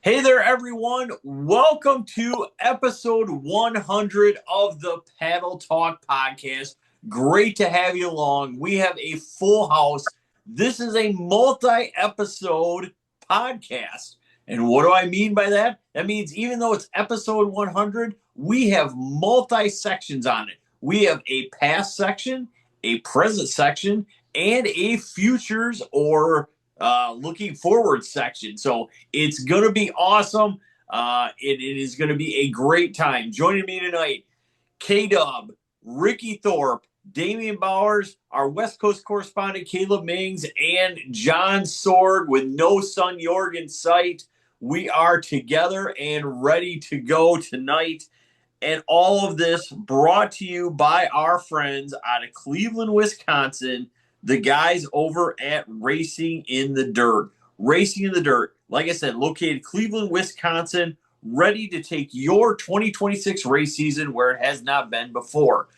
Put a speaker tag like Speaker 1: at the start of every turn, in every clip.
Speaker 1: Hey there, everyone. Welcome to episode 100 of the Paddle Talk podcast. Great to have you along. We have a full house. This is a multi episode podcast. And what do I mean by that? That means even though it's episode 100, we have multi sections on it. We have a past section, a present section, and a futures or looking forward section. So it's going to be awesome. It is going to be a great time. Joining me tonight, K Dub, Ricky Thorpe, Damian Bowers, our West Coast correspondent, Caleb Mings, and John Sorg with no Sun Jorg in sight. We are together and ready to go tonight. And all of this brought to you by our friends out of Cleveland, Wisconsin, the guys over at Racing in the Dirt. Racing in the Dirt, like I said, located Cleveland, Wisconsin, ready to take your 2026 race season where it has not been before.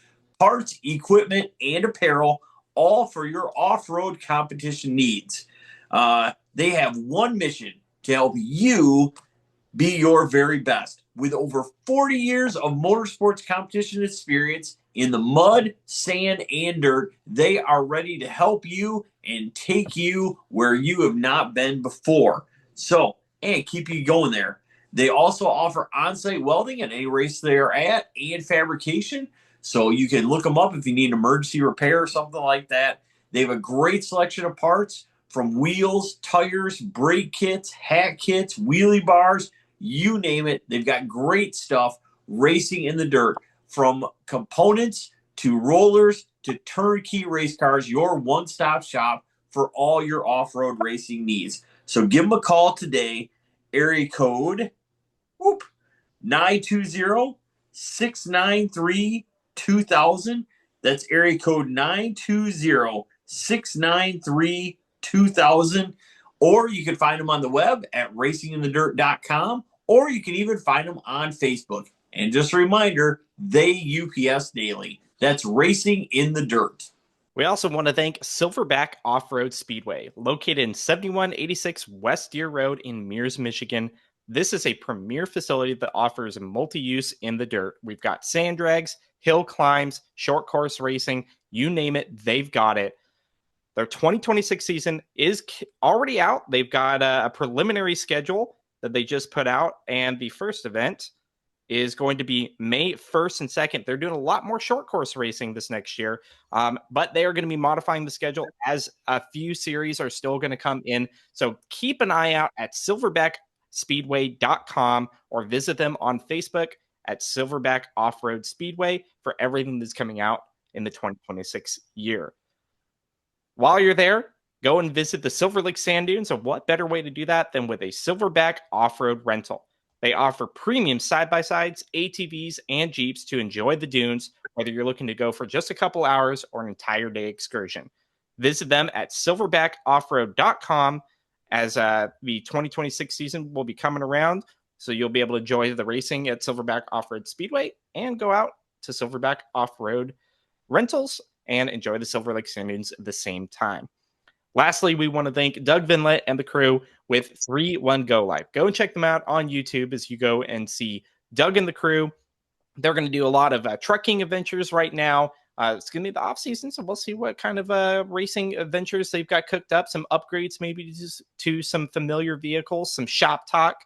Speaker 1: Parts, equipment, and apparel, all for your off road competition needs. They have one mission to help you be your very best. With over 40 years of motorsports competition experience in the mud, sand, and dirt, they are ready to help you and take you where you have not been before. So, and keep you going there. They also offer on site welding at any race they're at and fabrication. So you can look them up if you need an emergency repair or something like that. They have a great selection of parts from wheels, tires, brake kits, hat kits, wheelie bars, you name it. They've got great stuff racing in the dirt, from components to rollers to turnkey race cars, your one-stop shop for all your off-road racing needs. So give them a call today, area code 920-693-2000. That's area code 920-693-2000. Or you can find them on the web at racinginthedirt.com, or you can even find them on Facebook. And just a reminder, they UPS daily. That's Racing in the Dirt.
Speaker 2: We also want to thank Silverback Off-Road Speedway, located in 7186 West Deer Road in Mears, Michigan. This is a premier facility that offers multi-use in the dirt. We've got sand drags, hill climbs, short course racing, you name it, they've got it. Their 2026 season is already out. They've got a preliminary schedule that they just put out, and the first event is going to be May 1st and 2nd. They're doing a lot more short course racing this next year, but they are going to be modifying the schedule as a few series are still going to come in. So keep an eye out at silverbackspeedway.com or visit them on Facebook at Silverback Off-Road Speedway for everything that's coming out in the 2026 year. While you're there, go and visit the Silver Lake Sand Dunes. So what better way to do that than with a Silverback off-road rental? They offer premium side-by-sides, ATVs, and Jeeps to enjoy the dunes, whether you're looking to go for just a couple hours or an entire day excursion. Visit them at silverbackoffroad.com as the 2026 season will be coming around, so you'll be able to enjoy the racing at Silverback Off-Road Speedway and go out to Silverback Off-Road Rentals and enjoy the Silver Lake Sand Dunes at the same time. Lastly, we want to thank Doug Vinlet and the crew with 3-1 Go Life. Go and check them out on YouTube as you go and see Doug and the crew. They're going to do a lot of trucking adventures right now. It's going to be the off season, so we'll see what kind of racing adventures they've got cooked up. Some upgrades maybe to some familiar vehicles, some shop talk.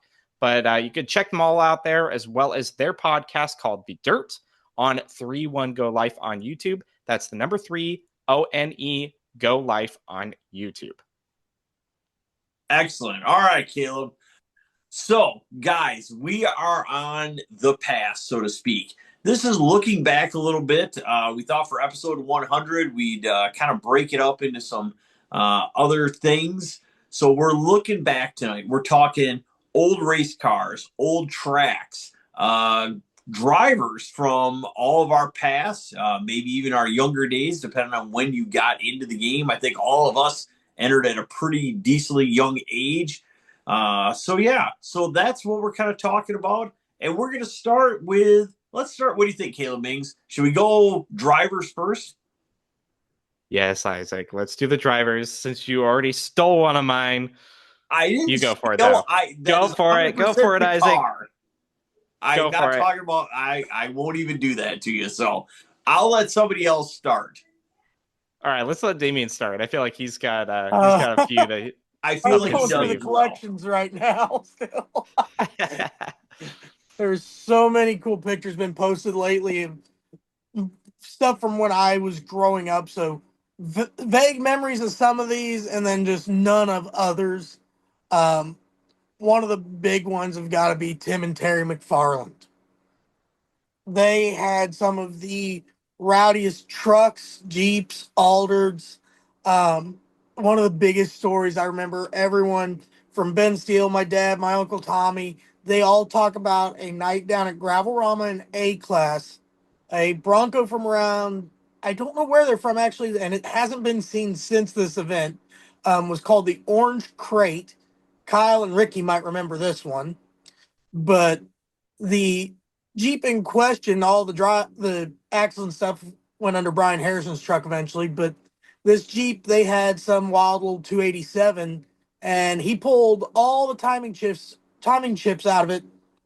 Speaker 2: But you can check them all out there, as well as their podcast called The Dirt on 3-1 Go Life on YouTube. That's the number 3 ONE Go Life on YouTube.
Speaker 1: Excellent. All right, Caleb. So, guys, we are on the past, so to speak. This is looking back a little bit. We thought for episode 100, we'd kind of break it up into some other things. So we're looking back tonight. We're talking old race cars, old tracks, drivers from all of our past, maybe even our younger days, depending on when you got into the game. I think all of us entered at a pretty decently young age. So that's what we're kind of talking about. And we're going to start with, what do you think, Caleb Mings? Should we go drivers first?
Speaker 2: Yes, Isaac, let's do the drivers since you already stole one of mine.
Speaker 1: I didn't.
Speaker 2: You go for it,
Speaker 1: No,
Speaker 2: though.
Speaker 1: that
Speaker 2: Go
Speaker 1: is
Speaker 2: for it. Go
Speaker 1: 100%
Speaker 2: for it,
Speaker 1: the
Speaker 2: Isaac.
Speaker 1: car. I'm
Speaker 2: Go
Speaker 1: not
Speaker 2: for it.
Speaker 1: talking about. I won't even do that to you. So I'll let somebody else start.
Speaker 2: All right, let's let Damien start. I feel like he's got a few that
Speaker 1: I feel
Speaker 3: I'm
Speaker 1: like
Speaker 2: can
Speaker 1: he
Speaker 3: going through
Speaker 1: does
Speaker 3: the
Speaker 2: sleeve.
Speaker 1: as well.
Speaker 3: collections right now. Still, there's so many cool pictures been posted lately of stuff from when I was growing up. So vague memories of some of these, and then just none of others. Um, One of the big ones have got to be Tim and Terry McFarland. They had some of the rowdiest trucks, Jeeps, Aldards. One of the biggest stories I remember, everyone from Ben Steele, my dad, my Uncle Tommy, they all talk about a night down at Gravel-Rama in A class, a Bronco from around, I don't know where they're from actually, and it hasn't been seen since this event, was called the Orange Crate. Kyle and Ricky might remember this one, but the Jeep in question, all the axle and stuff went under Brian Harrison's truck eventually. But this Jeep, they had some wild little 287, and he pulled all the timing chips out of it,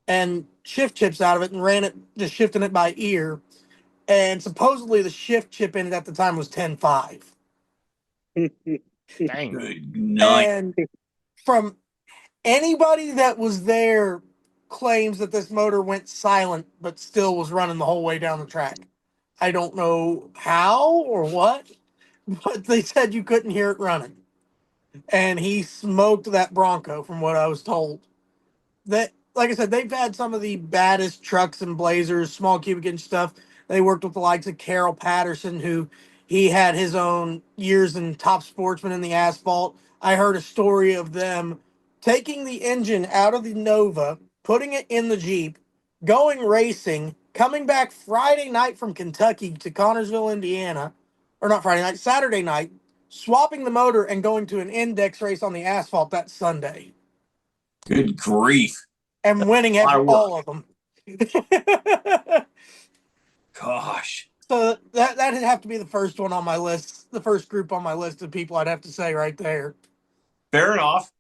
Speaker 3: and shift chips out of it, and ran it, just shifting it by ear. And supposedly the shift chip in it at the time was 10.5.
Speaker 2: Dang.
Speaker 1: Good night.
Speaker 3: And from anybody that was there claims that this motor went silent but still was running the whole way down the track. I don't know how or what, but they said you couldn't hear it running. And he smoked that Bronco from what I was told. That, like I said, they've had some of the baddest trucks and blazers, small cubic inch stuff. They worked with the likes of Carol Patterson, who he had his own years in Top Sportsman in the asphalt. I heard a story of them taking the engine out of the Nova, putting it in the Jeep, going racing, coming back Friday night from Kentucky to Connorsville, Indiana, or not Friday night, Saturday night, swapping the motor and going to an index race on the asphalt that Sunday
Speaker 1: Good grief.
Speaker 3: and winning all of them.
Speaker 1: Gosh.
Speaker 3: So that'd have to be the first one on my list, the first group on my list of people I'd have to say right there.
Speaker 1: Fair enough.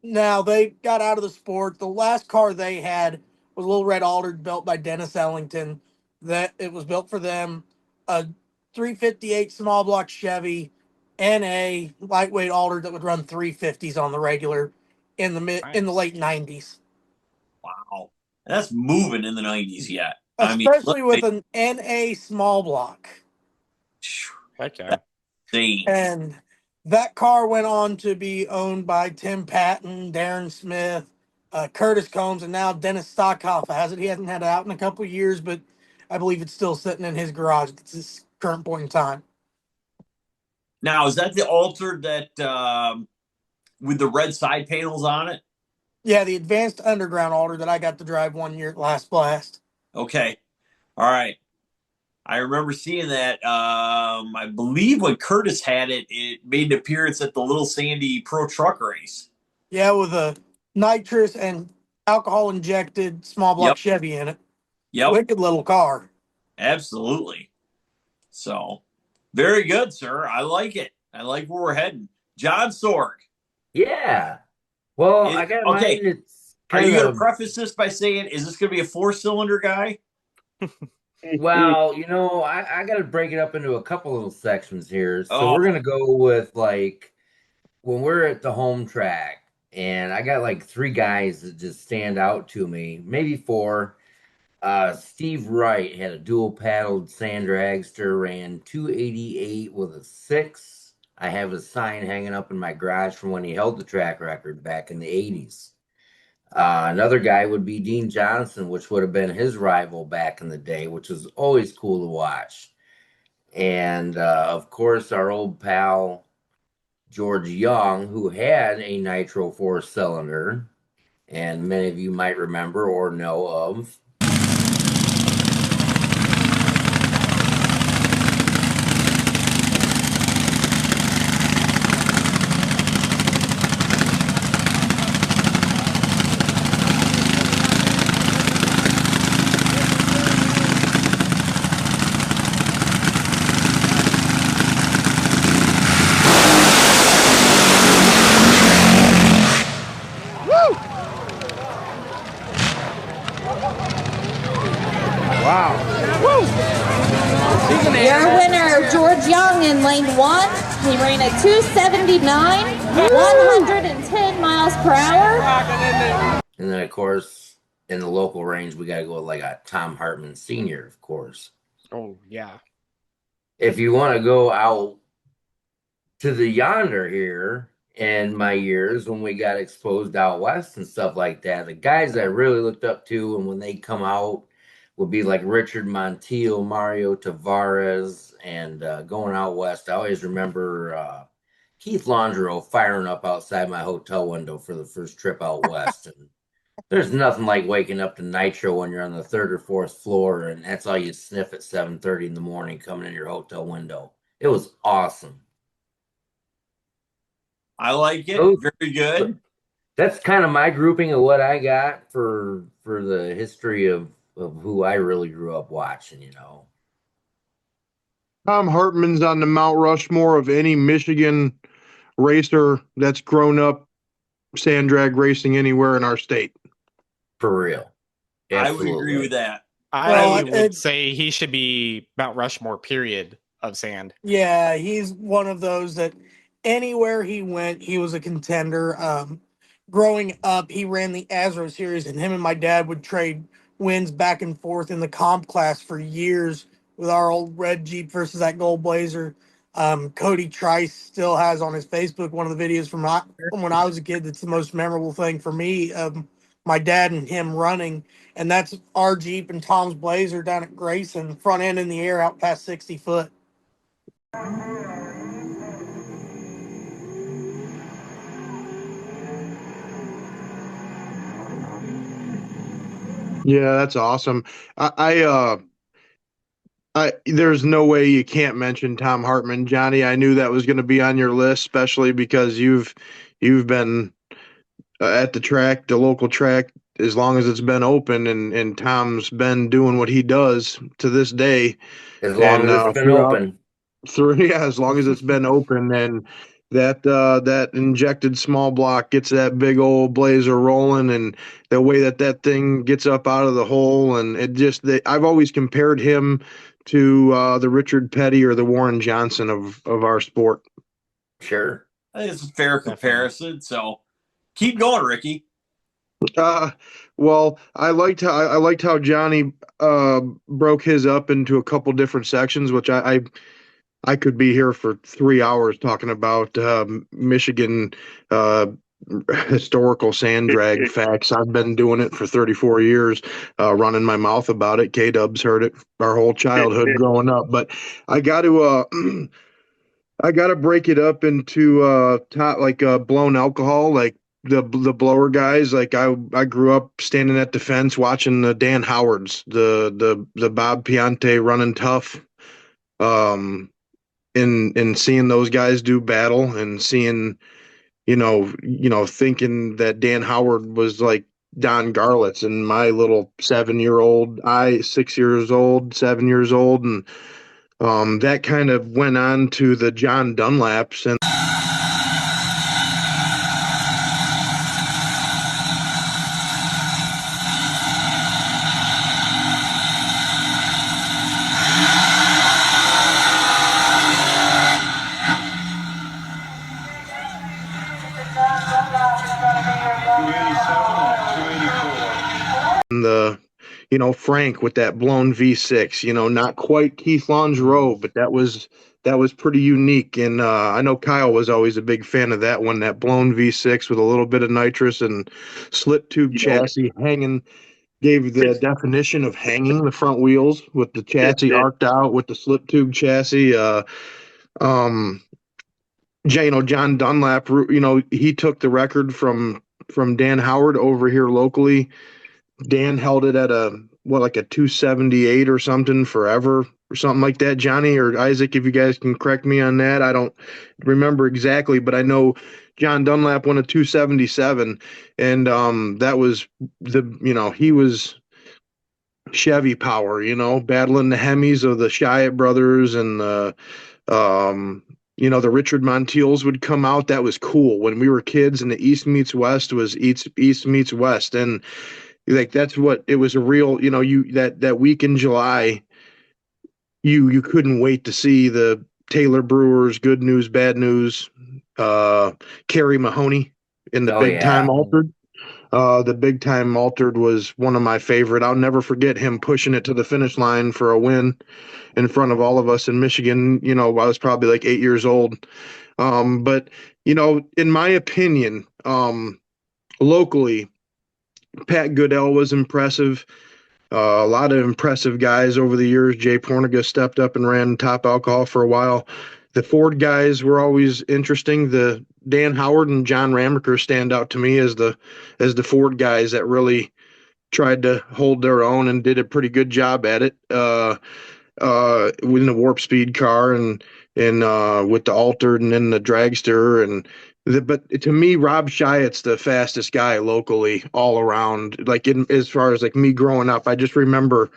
Speaker 3: Now they got out of the sport. The last car they had was a little red Aldred built by Dennis Ellington. That it was built for them, a 358 small block Chevy, and a lightweight Aldred that would run 350s on the regular in the late 90s.
Speaker 1: Wow. That's moving in the 90s yet.
Speaker 3: Especially with an NA small block.
Speaker 2: Heck yeah.
Speaker 3: And that car went on to be owned by Tim Patton, Darren Smith, Curtis Combs, and now Dennis Stockhoff has it. He hasn't had it out in a couple of years, but I believe it's still sitting in his garage at this current point in time.
Speaker 1: Now, is that the altered that with the red side panels on it?
Speaker 3: Yeah, the advanced underground Alder that I got to drive 1 year at Last Blast.
Speaker 1: Okay. All right. I remember seeing that. I believe when Curtis had it, it made an appearance at the Little Sandy Pro Truck Race.
Speaker 3: Yeah, with a nitrous and alcohol injected small block Chevy in it.
Speaker 1: Yep.
Speaker 3: Wicked little car.
Speaker 1: Absolutely. So, very good, sir. I like it. I like where we're heading. John Sorg.
Speaker 4: Yeah. Well, I got
Speaker 1: okay.
Speaker 4: mine.
Speaker 1: Are you going to preface this by saying, is this going to be a 4-cylinder guy?
Speaker 4: Well, I got to break it up into a couple little sections here. So we're going to go with like when we're at the home track, and I got like 3 guys that just stand out to me, maybe 4. Steve Wright had a dual paddled sand dragster, ran 288 with a 6. I have a sign hanging up in my garage from when he held the track record back in the 80s. Another guy would be Dean Johnson, which would have been his rival back in the day, which was always cool to watch. And of course, our old pal George Young, who had a nitro 4-cylinder, and many of you might remember or know of.
Speaker 2: Wow. Woo! He's an
Speaker 5: Your
Speaker 2: animal.
Speaker 5: winner, George Young in lane 1. He ran at 279, 110 miles per hour.
Speaker 4: And then, of course, in the local range, we got to go with like a Tom Hartman Sr., of course.
Speaker 2: Oh, yeah.
Speaker 4: If you want to go out to the yonder here in my years when we got exposed out west and stuff like that, the guys I really looked up to and when they come out would be like Richard Montiel, Mario Tavares, and going out west. I always remember Keith Landreau firing up outside my hotel window for the first trip out west. And there's nothing like waking up to nitro when you're on the third or fourth floor, and that's all you sniff at 7:30 in the morning coming in your hotel window. It was awesome.
Speaker 1: I like it.
Speaker 4: Those-
Speaker 1: Very good.
Speaker 4: That's kind of my grouping of what I got for the history of who I really grew up watching, you know.
Speaker 6: Tom Hartman's on the Mount Rushmore of any Michigan racer that's grown up sand drag racing anywhere in our state.
Speaker 4: For real.
Speaker 1: I would agree with that.
Speaker 2: I
Speaker 3: Well,
Speaker 2: would say he should be Mount Rushmore, period, of sand.
Speaker 3: Yeah, he's one of those that anywhere he went, he was a contender. Growing up, he ran the Azro series, and him and my dad would trade wins back and forth in the comp class for years with our old red Jeep versus that gold Blazer. Cody Trice still has on his Facebook one of the videos from when I was a kid. That's the most memorable thing for me. My dad and him running, and that's our Jeep and Tom's Blazer down at Grayson, front end in the air out past 60 foot.
Speaker 6: Yeah, that's awesome. There's no way you can't mention Tom Hartman, Johnny. I knew that was going to be on your list, especially because you've been at the track, the local track, as long as it's been open, and Tom's been doing what he does to this day.
Speaker 4: As long
Speaker 6: And
Speaker 4: as it's been
Speaker 6: throughout
Speaker 4: open.
Speaker 6: yeah, as long as it's been open, and that injected small block gets that big old Blazer rolling, and the way that thing gets up out of the hole, and I've always compared him to the Richard Petty or the Warren Johnson of our sport.
Speaker 4: Sure.
Speaker 1: I think it's a fair comparison. So keep going, Ricky.
Speaker 6: Well, I liked how Johnny broke his up into a couple different sections, which I could be here for 3 hours talking about Michigan historical sand drag facts. I've been doing it for 34 years, running my mouth about it. K-Dub's heard it our whole childhood growing up. But I got to I got to break it up into blown alcohol, like the blower guys. Like I grew up standing at the fence watching the Dan Howards, the Bob Piante running tough. And seeing those guys do battle, and seeing, thinking that Dan Howard was like Don Garlitz, and my little 7-year-old, 6 years old, 7 years old, and that kind of went on to the John Dunlaps and. Frank with that blown V6, not quite Keith Langero, but that was pretty unique. And I know Kyle was always a big fan of that one, that blown V6 with a little bit of nitrous and slip tube chassis hanging, gave the definition of hanging the front wheels with the chassis arced out with the slip tube chassis. John Dunlap, he took the record from Dan Howard over here locally. Dan held it at like a 278 or something forever or something like that. Johnny or Isaac, if you guys can correct me on that. I don't remember exactly, but I know John Dunlap won a 277, and that was he was Chevy power, battling the Hemis of the Chiat brothers, and the Richard Montiels would come out. That was cool when we were kids, and the East meets West was East meets West. And Like that's what it was, a real, you that week in July, you couldn't wait to see the Taylor Brewers good news, bad news, Kerry Mahoney in the
Speaker 4: Oh
Speaker 6: big time
Speaker 4: yeah.
Speaker 6: altered. The big time altered was one of my favorite. I'll never forget him pushing it to the finish line for a win in front of all of us in Michigan. I was probably like 8 years old. But in my opinion, locally, Pat Goodell was impressive. A lot of impressive guys over the years. Jay Porniga stepped up and ran top alcohol for a while. The Ford guys were always interesting. The Dan Howard and John Ramaker stand out to me as the Ford guys that really tried to hold their own and did a pretty good job at it. In the warp speed car and with the altered and then the dragster but to me, Rob Shyatt's the fastest guy locally all around. Like as far as like me growing up, I just remember,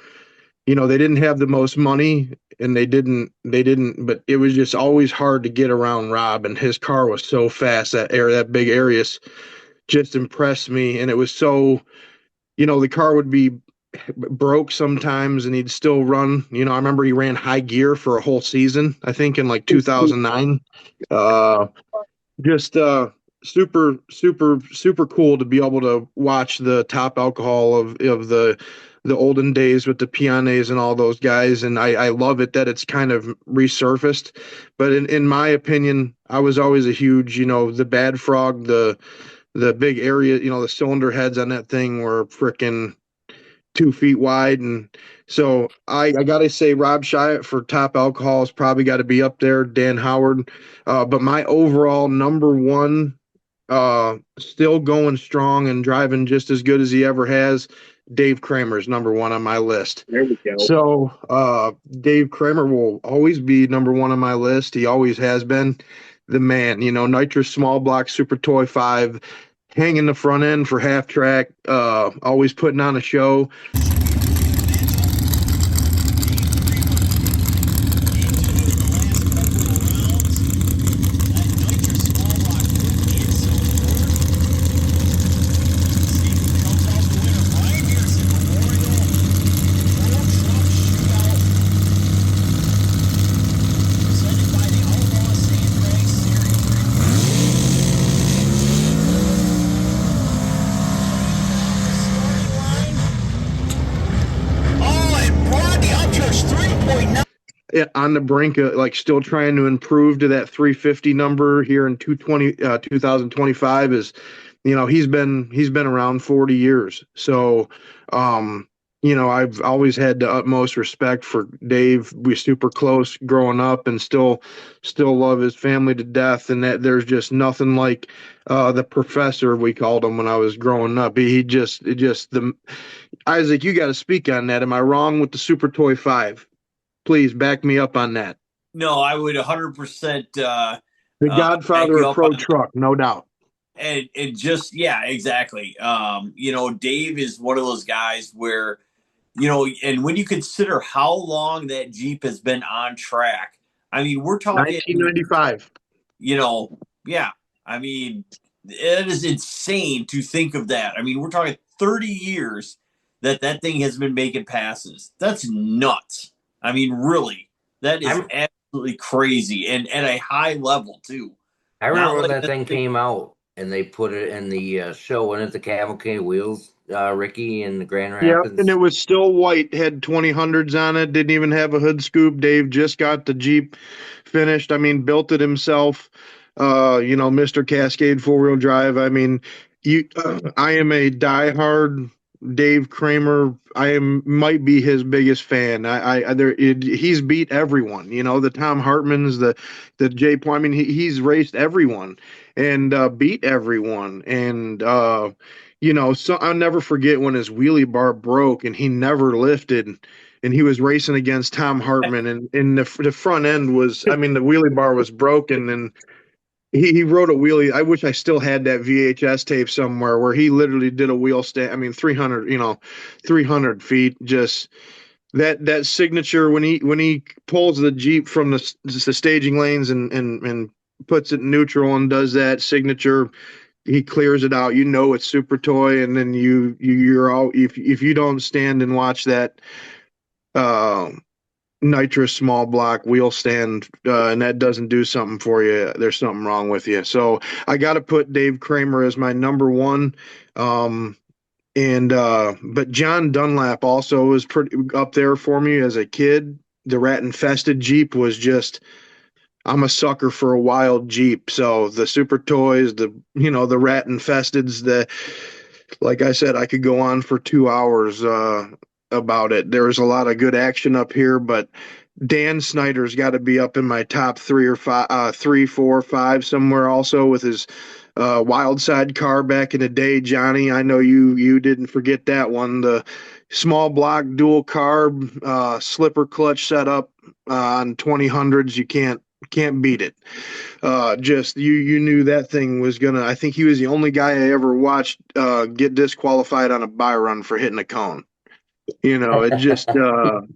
Speaker 6: they didn't have the most money and they didn't, but it was just always hard to get around Rob, and his car was so fast. That big Arius just impressed me. And it was so, the car would be broke sometimes and he'd still run. I remember he ran high gear for a whole season, I think in like 2009. Just super, super, super cool to be able to watch the top alcohol of the olden days with the Pianes and all those guys. And I love it that it's kind of resurfaced. But in my opinion, I was always a huge, the Bad Frog, the big area, the cylinder heads on that thing were freaking 2 feet wide. And so I gotta say Rob Shyatt for top alcohol has probably got to be up there. Dan Howard, but my overall number one, still going strong and driving just as good as he ever has, Dave Kramer's number one on my list.
Speaker 1: There we go.
Speaker 6: So Dave Kramer will always be number one on my list. He always has been. The man, nitrous small block super toy 5, hanging the front end for half track, always putting on a show. On the brink of like still trying to improve to that 350 number here in 2025 is, he's been around 40 years. So, I've always had the utmost respect for Dave. We're super close growing up and still love his family to death. And that there's just nothing like, the professor, we called him when I was growing up. Isaac, you got to speak on that. Am I wrong with the Super Toy 5? Please back me up on that.
Speaker 1: No, I would 100%.
Speaker 6: The godfather of pro truck, no doubt.
Speaker 1: And just, yeah, exactly. Dave is one of those guys where, and when you consider how long that Jeep has been on track, I mean, we're talking
Speaker 6: 1995.
Speaker 1: Yeah. I mean, it is insane to think of that. I mean, we're talking 30 years that thing has been making passes. That's nuts. I mean, really, that is absolutely crazy, and at a high level too.
Speaker 4: I remember when that thing came out and they put it in the show, and at the Cavalcade Wheels, Ricky and the Grand Rapids.
Speaker 6: Yeah, and it was still white, had 2000s on it, didn't even have a hood scoop. Dave just got the Jeep finished. I mean, built it himself. Mr. Cascade 4-wheel drive. I mean, I am a diehard Dave Kramer. Might be his biggest fan. He's beat everyone. The Tom Hartmans, the Jay. I mean, he's raced everyone and beat everyone. And so I'll never forget when his wheelie bar broke and he never lifted. And he was racing against Tom Hartman, and the front end was. I mean, the wheelie bar was broken and. He rode a wheelie. I wish I still had that VHS tape somewhere where he literally did a wheel stand. I mean, 300 feet. Just that signature when he pulls the Jeep from the staging lanes and puts it in neutral and does that signature he clears it out. You know it's Super Toy, and then you're all if you don't stand and watch that uh, nitrous small block wheel stand, and that doesn't do something for you, there's something wrong with you. So I got to put Dave Kramer as my number one. But John Dunlap also was pretty up there for me as a kid. The rat infested Jeep was just, I'm a sucker for a wild Jeep. So the Super Toys, the rat infesteds, like I said, I could go on for 2 hours about it. There was a lot of good action up here, but Dan Snyder's got to be up in my top three or five, 3, 4, 5 somewhere. Also with his wild side car back in the day, Johnny. I know you didn't forget that one. The small block dual carb slipper clutch setup on 2000s. You can't beat it. Just you knew that thing was gonna. I think he was the only guy I ever watched get disqualified on a buy run for hitting a cone. It just a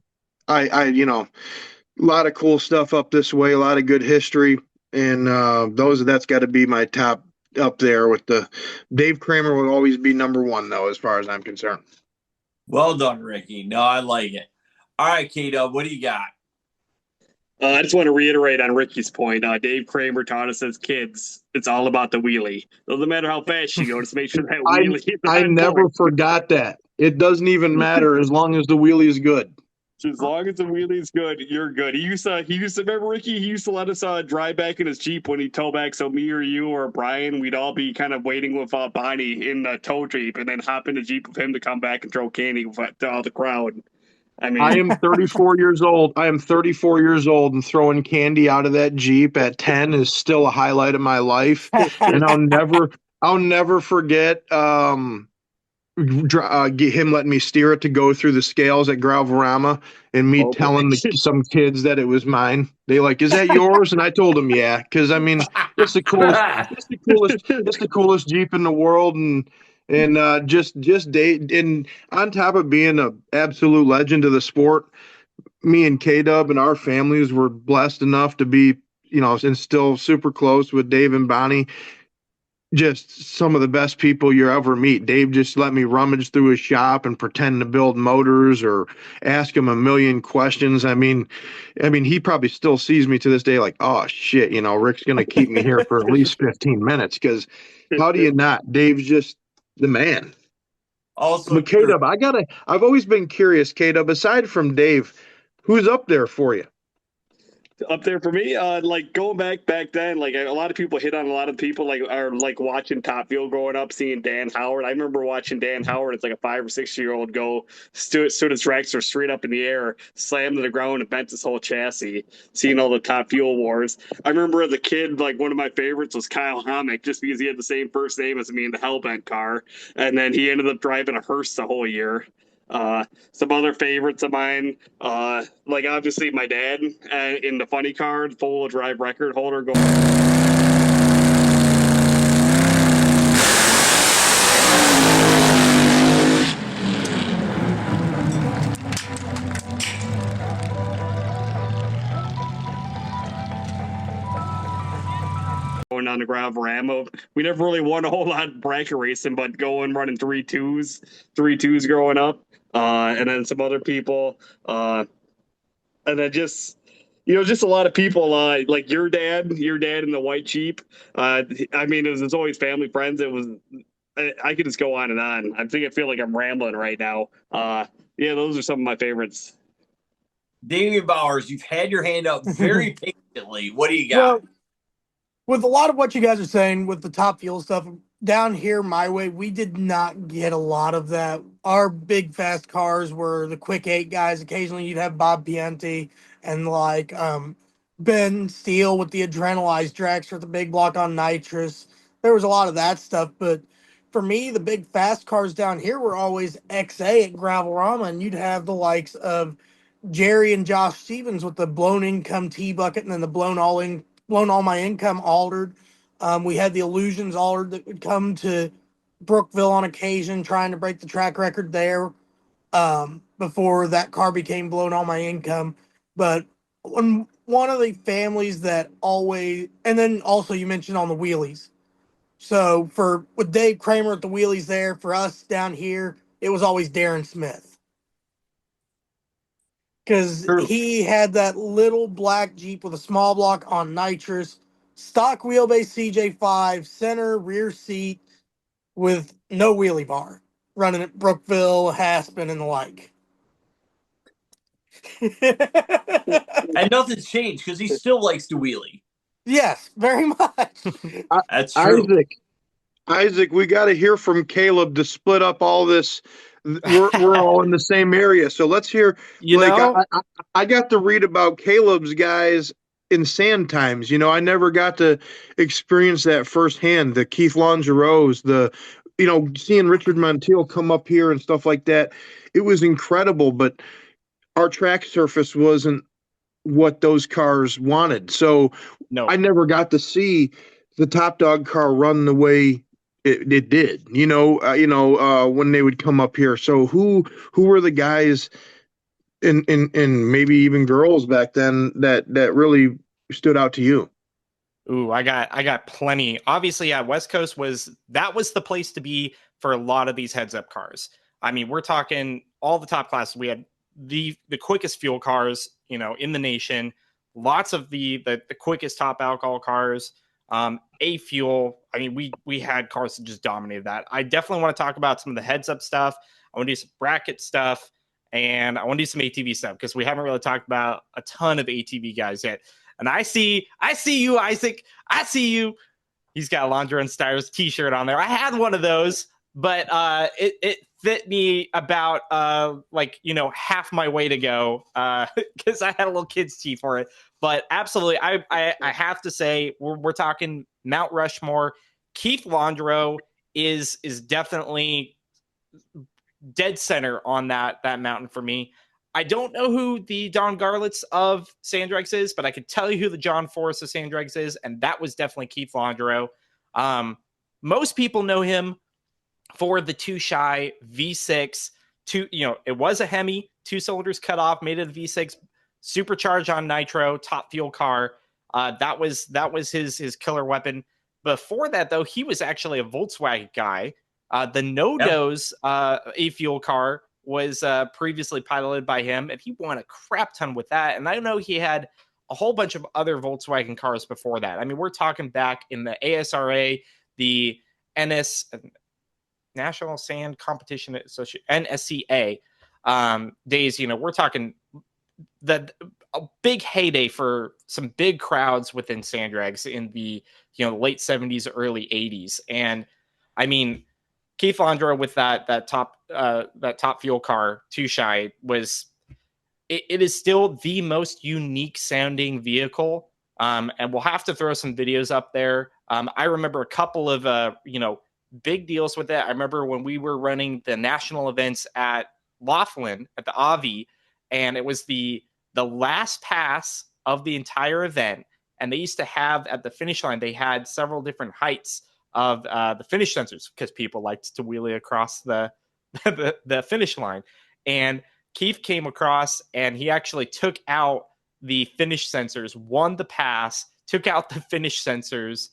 Speaker 6: lot of cool stuff up this way, a lot of good history, and that's got to be my top up there. With the Dave Kramer will always be number one though, as far as I'm concerned.
Speaker 1: Well done, Ricky. No, I like it. All right, Kato, what do you got?
Speaker 7: I just want to reiterate on Ricky's point. Dave Kramer taught us as kids, it's all about the wheelie. Doesn't matter how fast you go, just make sure that wheelie is
Speaker 6: I
Speaker 7: on
Speaker 6: never
Speaker 7: point.
Speaker 6: forgot that. It doesn't even matter as long as the wheelie is good.
Speaker 7: As long as the wheelie's good, you're good. He used to remember Ricky. He used to let us drive back in his Jeep when he'd tow back. So me or you or Brian, we'd all be kind of waiting with Bonnie in the tow Jeep, and then hop in the Jeep with him to come back and throw candy to all the crowd. I mean,
Speaker 6: I am 34 years old. I am 34 years old, and throwing candy out of that Jeep at 10 is still a highlight of my life. And I'll never forget him letting me steer it to go through the scales at Gravelrama, and me telling some kids that it was mine. They like, is that yours? And I told them, yeah, because I mean, it's the coolest Jeep in the world, and just Dave, and on top of being an absolute legend of the sport, me and K-Dub and our families were blessed enough to be, and still super close with Dave and Bonnie. Just some of the best people you ever meet. Dave just let me rummage through his shop and pretend to build motors or ask him a million questions. I mean, he probably still sees me to this day like, oh shit, Rick's going to keep me here for at least 15 minutes. Because how do you not? Dave's just the man.
Speaker 1: Also,
Speaker 6: K-Dub, I've always been curious, K-Dub, aside from Dave, who's up there for you?
Speaker 7: up there for me, like going back then, like a lot of people hit on a lot of people like are like watching Top Fuel growing up, seeing Dan Howard. I remember watching Dan Howard as like a 5 or 6 year old go stood his dragster straight up in the air, slammed to the ground, and bent his whole chassis. Seeing all the Top Fuel wars. I remember as a kid, like one of my favorites was Kyle Hommick, just because he had the same first name as me in the Hellbent car, and then he ended up driving a hearse the whole year. Some other favorites of mine, like obviously my dad in the funny car, full drive record holder going. Going on the Gravelrama. We never really won a whole lot of bracket racing, but running 3.2s growing up. And then some other people, and then just just a lot of people like your dad in the white Jeep. I mean, it was always family friends. It was I could just go on and on. I feel like I'm rambling right now. Yeah, those are some of my favorites.
Speaker 1: Damian Bowers, you've had your hand up very patiently. What do you got?
Speaker 3: Well, with a lot of what you guys are saying with the Top Fuel stuff, down here my way, we did not get a lot of that. Our big fast cars were the quick 8 guys. Occasionally you'd have Bob Pienti and like Ben Steele with the adrenalized dragster with the big block on nitrous. There was a lot of that stuff, but for me, the big fast cars down here were always XA at Gravelrama, and you'd have the likes of Jerry and Josh Stevens with the blown income T bucket and then the blown all my income altered. We had the illusions altered that would come to Brookville on occasion, trying to break the track record there before that car became blown all my income. But one of the families that always, and then also you mentioned on the wheelies, So with Dave Kramer at the wheelies there, for us down here, it was always Darren Smith. Because he had that little black Jeep with a small block on nitrous, stock wheelbase CJ5, center rear seat with no wheelie bar, running at Brookville, Haspin, and the like.
Speaker 1: And nothing's changed because he still likes to wheelie.
Speaker 3: Yes, very much.
Speaker 1: That's true.
Speaker 6: Isaac, we got to hear from Caleb to split up all this. We're all in the same area, so let's hear. I got to read about Caleb's guys in sand times. I never got to experience that firsthand. The Keith Longereaus, seeing Richard Montiel come up here and stuff like that. It was incredible, but our track surface wasn't what those cars wanted. So I never got to see the Top Dog car run the way it did, when they would come up here. So who were the guys and maybe even girls back then that really stood out to you?
Speaker 2: Ooh, I got plenty. Obviously, yeah, West Coast was the place to be for a lot of these heads up cars. I mean, we're talking all the top classes. We had the quickest fuel cars, in the nation. Lots of the quickest top alcohol cars. A fuel. I mean, we had cars that just dominated that. I definitely want to talk about some of the heads up stuff. I want to do some bracket stuff, and I want to do some ATV stuff because we haven't really talked about a ton of ATV guys yet. And I see you, Isaac. I see you. He's got a Laundry and Stars t-shirt on there. I had one of those, but it fit me about half my way to go because I had a little kid's tee for it. But absolutely, I have to say we're talking Mount Rushmore. Keith Longereau is definitely dead center on that mountain for me. I don't know who the Don Garlitz of Sandregs is, but I could tell you who the John Forrest of Sandregs is, and that was definitely Keith Longereau. Most people know him for the Too Shy V6. It was a Hemi, 2 cylinders cut off, made it a V6, supercharged on nitro, top fuel car. That was his killer weapon. Before that, though, he was actually a Volkswagen guy. The No-Dose A fuel car was previously piloted by him, and he won a crap ton with that. And I know he had a whole bunch of other Volkswagen cars before that. I mean, we're talking back in the ASRA, the NS National Sand Competition Association, NSCA days. We're talking a big heyday for some big crowds within Sandregs in the late 70s, early 80s. And I mean, Keith Longereau with that top fuel car, Too Shy, was it is still the most unique sounding vehicle. And we'll have to throw some videos up there. I remember a couple of big deals with that. I remember when we were running the national events at Laughlin at the Avi, and it was the last pass of the entire event. And they used to have at the finish line, they had several different heights of the finish sensors because people liked to wheelie across the finish line. And Keith came across and he actually took out the finish sensors, won the pass, took out the finish sensors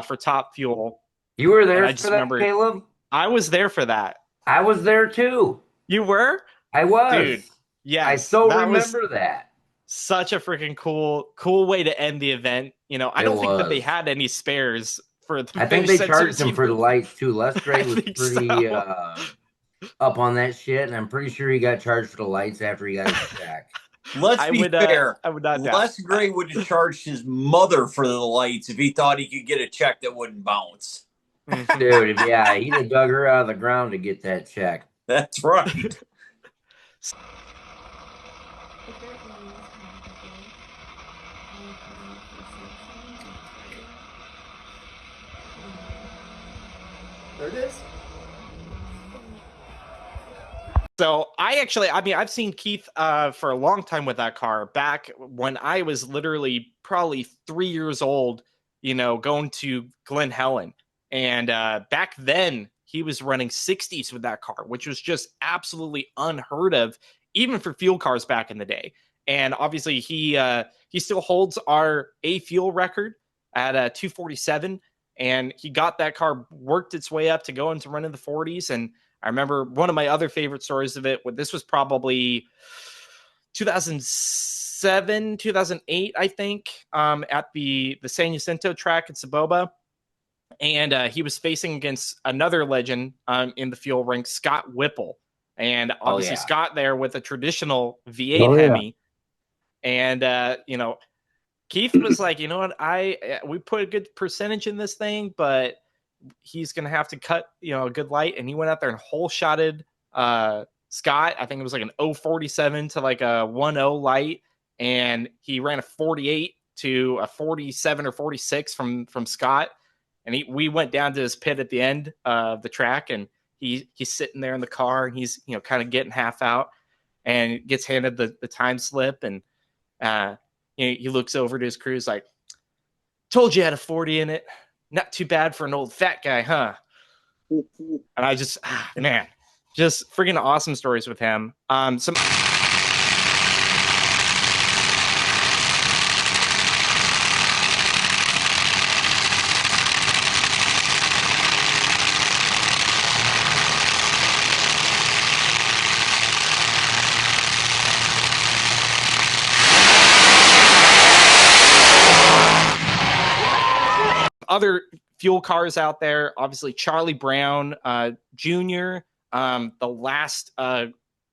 Speaker 2: for top fuel.
Speaker 4: You were there for that, Caleb?
Speaker 2: I was there for that.
Speaker 4: I was there too.
Speaker 2: You were?
Speaker 4: I was.
Speaker 2: Dude, yeah.
Speaker 4: I still remember that.
Speaker 2: Such a freaking cool way to end the event. I don't think that they had any spares for the
Speaker 4: I think they charged him for the lights too. Les Gray was pretty up on that shit, and I'm pretty sure he got charged for the lights after he got his check.
Speaker 1: Let's be fair.
Speaker 2: I would not doubt.
Speaker 1: Les Gray would have charged his mother for the lights if he thought he could get a check that wouldn't bounce.
Speaker 4: Dude, yeah, he'd have dug her out of the ground to get that check.
Speaker 1: That's right.
Speaker 3: There it is.
Speaker 2: So I've seen Keith for a long time with that car back when I was literally probably 3 years old, going to Glen Helen. And back then he was running 60s with that car, which was just absolutely unheard of, even for fuel cars back in the day. And obviously he still holds our A fuel record at 247. and he got that car, worked its way up to go into run in the 40s. And I remember one of my other favorite stories of it. This was probably 2007, 2008, I think, at the San Jacinto track at Saboba. And he was facing against another legend in the fuel ring, Scott Whipple. And obviously Scott there with a traditional V8 Hemi. And, Keith was like, you know what, we put a good percentage in this thing, but he's going to have to cut, a good light. And he went out there and hole shotted Scott. I think it was like an 047 to like a 1.0 light. And he ran a 48 to a 47 or 46 from Scott. And we went down to his pit at the end of the track, and he's sitting there in the car, and he's, kind of getting half out, and gets handed the time slip. And he looks over to his crew, like, told you had a 40 in it. Not too bad for an old fat guy, huh? And I just, man, just freaking awesome stories with him. Some other fuel cars out there, obviously Charlie Brown Jr., the last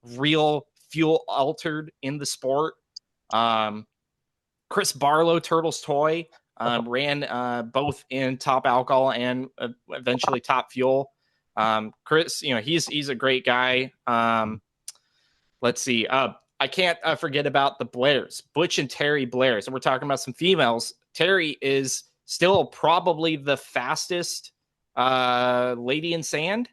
Speaker 2: real fuel altered in the sport. Chris Barlow, Turtles Toy, ran both in top alcohol and eventually top fuel. Chris, he's a great guy. Let's see. I can't forget about the Blairs, Butch and Terry Blairs. And we're talking about some females. Terry is still probably the fastest lady in sand,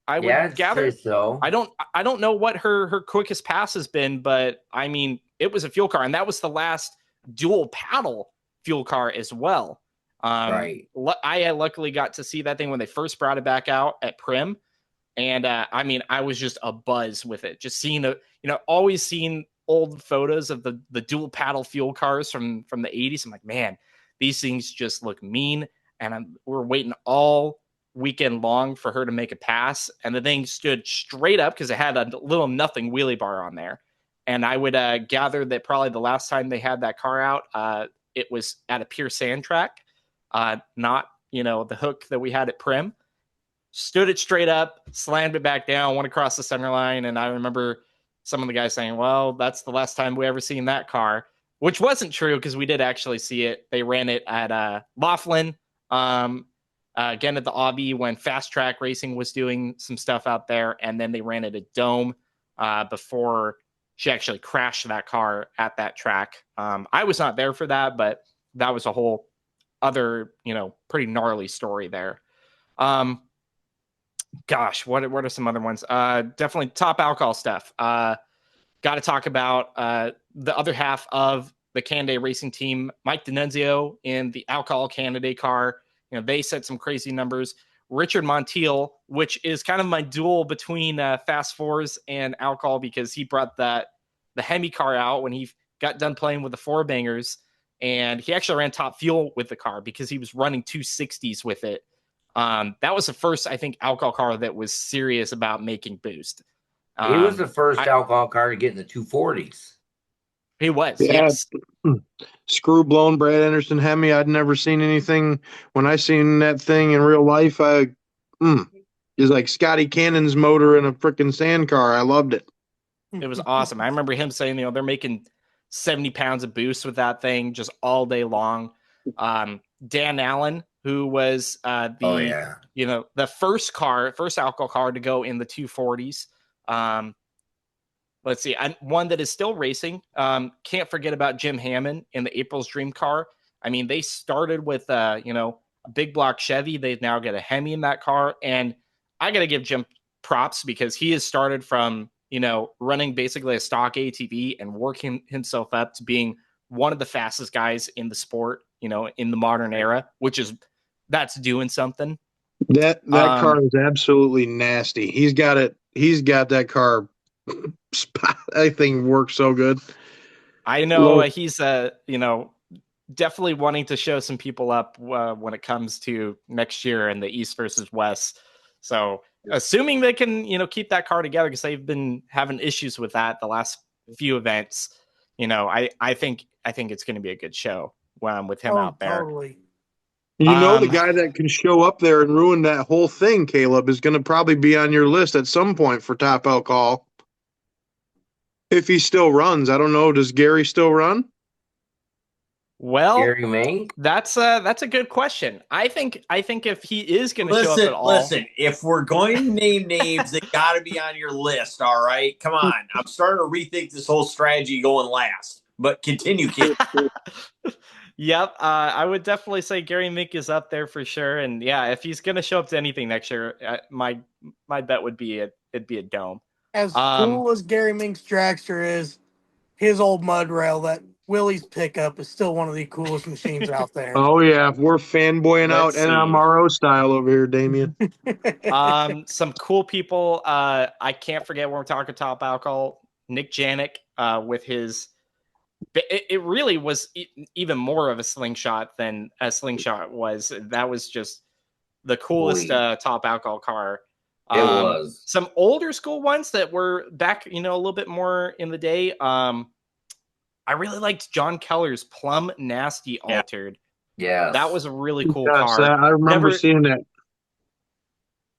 Speaker 2: I would gather.
Speaker 4: So.
Speaker 2: I don't know what her quickest pass has been, but I mean, it was a fuel car, and that was the last dual paddle fuel car as well.
Speaker 4: Right.
Speaker 2: I luckily got to see that thing when they first brought it back out at Prim. And I mean, I was just a buzz with it. Just seeing always seeing old photos of the dual paddle fuel cars from the 80s. I'm like, man, these things just look mean. And we're waiting all weekend long for her to make a pass. And the thing stood straight up because it had a little nothing wheelie bar on there. And I would gather that probably the last time they had that car out, it was at a pure sand track, not, the hook that we had at Prim. Stood it straight up, slammed it back down, went across the center line. And I remember some of the guys saying, well, that's the last time we ever seen that car, which wasn't true because we did actually see it. They ran it at Laughlin, again at the Aubie when Fast Track Racing was doing some stuff out there. And then they ran it at Dome before she actually crashed that car at that track. I was not there for that, but that was a whole other, pretty gnarly story there. Gosh, what are some other ones? Definitely top alcohol stuff. Got to talk about the other half of the Canday Racing team, Mike D'Annunzio in the alcohol Canada car. They set some crazy numbers. Richard Montiel, which is kind of my duel between Fast Fours and alcohol because he brought the Hemi car out when he got done playing with the Four Bangers, and he actually ran top fuel with the car because he was running 260s with it. That was the first, I think, alcohol car that was serious about making boost.
Speaker 4: He was the first alcohol car to get in the 240s.
Speaker 2: He was, yes.
Speaker 6: Screw blown Brad Anderson Hemi. I'd never seen anything. When I seen that thing in real life, it's like Scotty Cannon's motor in a freaking sand car. I loved it.
Speaker 2: It was awesome. I remember him saying, they're making 70 pounds of boost with that thing just all day long. Dan Allen, who was the first alcohol car to go in the 240s. Let's see, one that is still racing. Can't forget about Jim Hammond in the April's Dream car. I mean, they started with a big block Chevy. They've now got a Hemi in that car, and I got to give Jim props because he has started from running basically a stock ATV and working himself up to being one of the fastest guys in the sport. In the modern era, that's doing something.
Speaker 6: That car is absolutely nasty. He's got it. He's got that car. That thing works so good.
Speaker 2: I know he's definitely wanting to show some people up when it comes to next year and the East versus West. So assuming they can, keep that car together, because they've been having issues with that the last few events. I think it's going to be a good show with him out there.
Speaker 3: Totally.
Speaker 6: The guy that can show up there and ruin that whole thing, Caleb, is going to probably be on your list at some point for top alcohol. If he still runs. I don't know. Does Gary still run?
Speaker 2: Well,
Speaker 4: Gary Mink?
Speaker 2: That's a good question. I think if he is going to show up at all.
Speaker 1: Listen, if we're going to name names, they got to be on your list. All right, come on. I'm starting to rethink this whole strategy going last. But continue, kid.
Speaker 2: Yep, I would definitely say Gary Mink is up there for sure. And yeah, if he's going to show up to anything next year, my bet would be it'd be a dome.
Speaker 3: As cool as Gary Mink's dragster is, his old mud rail, that Willie's pickup, is still one of the coolest machines out there.
Speaker 6: Oh yeah, we're fanboying out NMRO style over here, Damien.
Speaker 2: Some cool people. I can't forget when we're talking top alcohol. Nick Janik with his. It really was even more of a slingshot than a slingshot was. That was just the coolest top alcohol car.
Speaker 4: It was.
Speaker 2: Some older school ones that were back, a little bit more in the day. I really liked John Keller's Plum Nasty Altered.
Speaker 4: Yeah.
Speaker 2: That was a really cool car.
Speaker 6: I remember seeing that.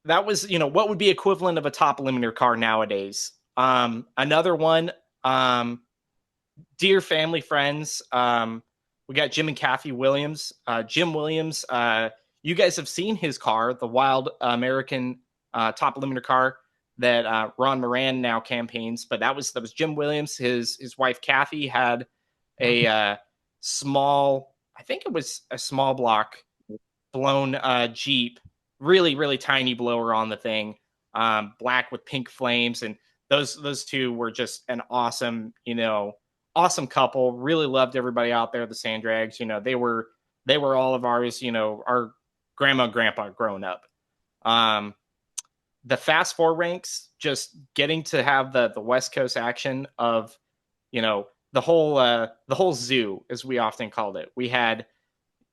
Speaker 2: That was, what would be equivalent of a top limiter car nowadays. Another one, dear family friends, we got Jim and Kathy Williams. Jim Williams, you guys have seen his car, the Wild American top limiter car that Ron Moran now campaigns, but that was Jim Williams. His wife Kathy had a small, I think it was a small block blown Jeep, really, really tiny blower on the thing, black with pink flames, and those two were just an awesome, awesome couple. Really loved everybody out there, the Sand Drags. They were all of ours, our grandma and grandpa growing up. The Fast Four ranks, just getting to have the West Coast action of, the whole zoo, as we often called it. We had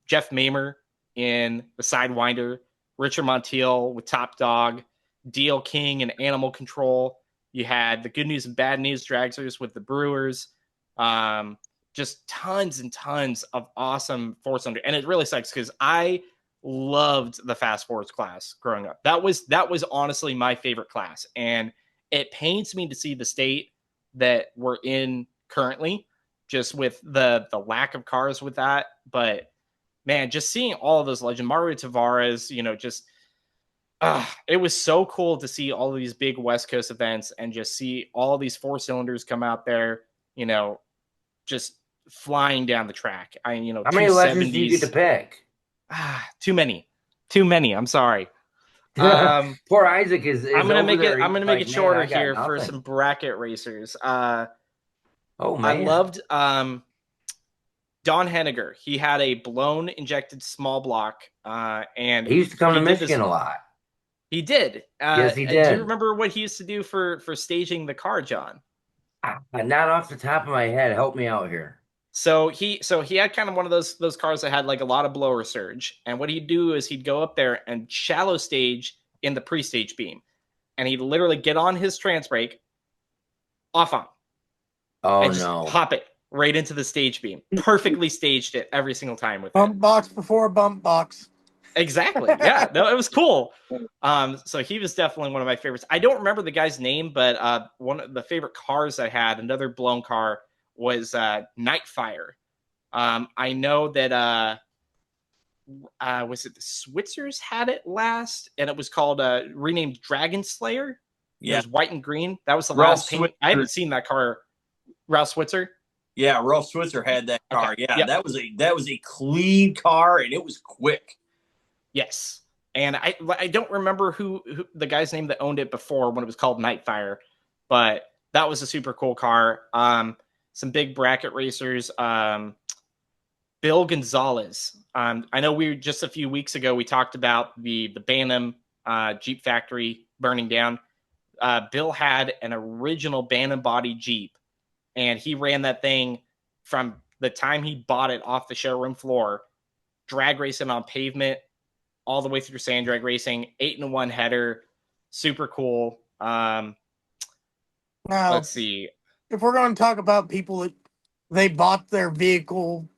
Speaker 2: Jeff Mamer in the Sidewinder, Richard Montiel with Top Dog, DL King and Animal Control. You had the Good News and Bad News Dragsters with the Brewers. Just tons and tons of awesome four-cylinder. And it really sucks because I loved the Fast Forwards class growing up. That was honestly my favorite class. And it pains me to see the state that we're in currently, just with the lack of cars with that. But man, just seeing all of those legends, Mario Tavares, it was so cool to see all of these big West Coast events and just see all these four cylinders come out there, just flying down the track.
Speaker 4: How many legends do you get to pick?
Speaker 2: Too many. I'm sorry.
Speaker 4: Poor Isaac is
Speaker 2: I'm gonna make it. I'm gonna make
Speaker 4: like,
Speaker 2: it shorter
Speaker 4: man,
Speaker 2: here
Speaker 4: nothing.
Speaker 2: for some bracket racers.
Speaker 4: Oh man,
Speaker 2: I loved Don Henniger. He had a blown injected small block, and
Speaker 4: he used to come to Michigan a lot.
Speaker 2: He did.
Speaker 4: Yes, he did.
Speaker 2: Do you remember what he used to do for staging the car, John?
Speaker 4: Not off the top of my head. Help me out here.
Speaker 2: So he had kind of one of those cars that had like a lot of blower surge. And what he'd do is he'd go up there and shallow stage in the pre-stage beam. And he'd literally get on his trans brake, off on.
Speaker 4: Oh,
Speaker 2: and just
Speaker 4: no.
Speaker 2: pop it right into the stage beam. Perfectly staged it every single time with
Speaker 3: bump box before bump box.
Speaker 2: Exactly. Yeah. No, it was cool. So he was definitely one of my favorites. I don't remember the guy's name, but one of the favorite cars I had, another blown car, was Nightfire. I know that was it the Switzers had it last, and it was called renamed Dragon Slayer. Yeah, it was white and green. That was the last paint. I haven't seen that car. Ralph Switzer.
Speaker 1: Yeah, Ralph Switzer had that car.
Speaker 2: Okay.
Speaker 1: Yeah,
Speaker 2: yep.
Speaker 1: that was a clean car, and it was quick.
Speaker 2: Yes, and I don't remember who the guy's name that owned it before when it was called Nightfire, but that was a super cool car. Some big bracket racers. Bill Gonzalez. I know just a few weeks ago we talked about the Bantam Jeep factory burning down. Bill had an original Bantam body Jeep, and he ran that thing from the time he bought it off the showroom floor, drag racing on pavement, all the way through sand drag racing, 8-in-1 header, super cool.
Speaker 3: Now,
Speaker 2: Let's see.
Speaker 3: if we're going to talk about people that they bought their vehicle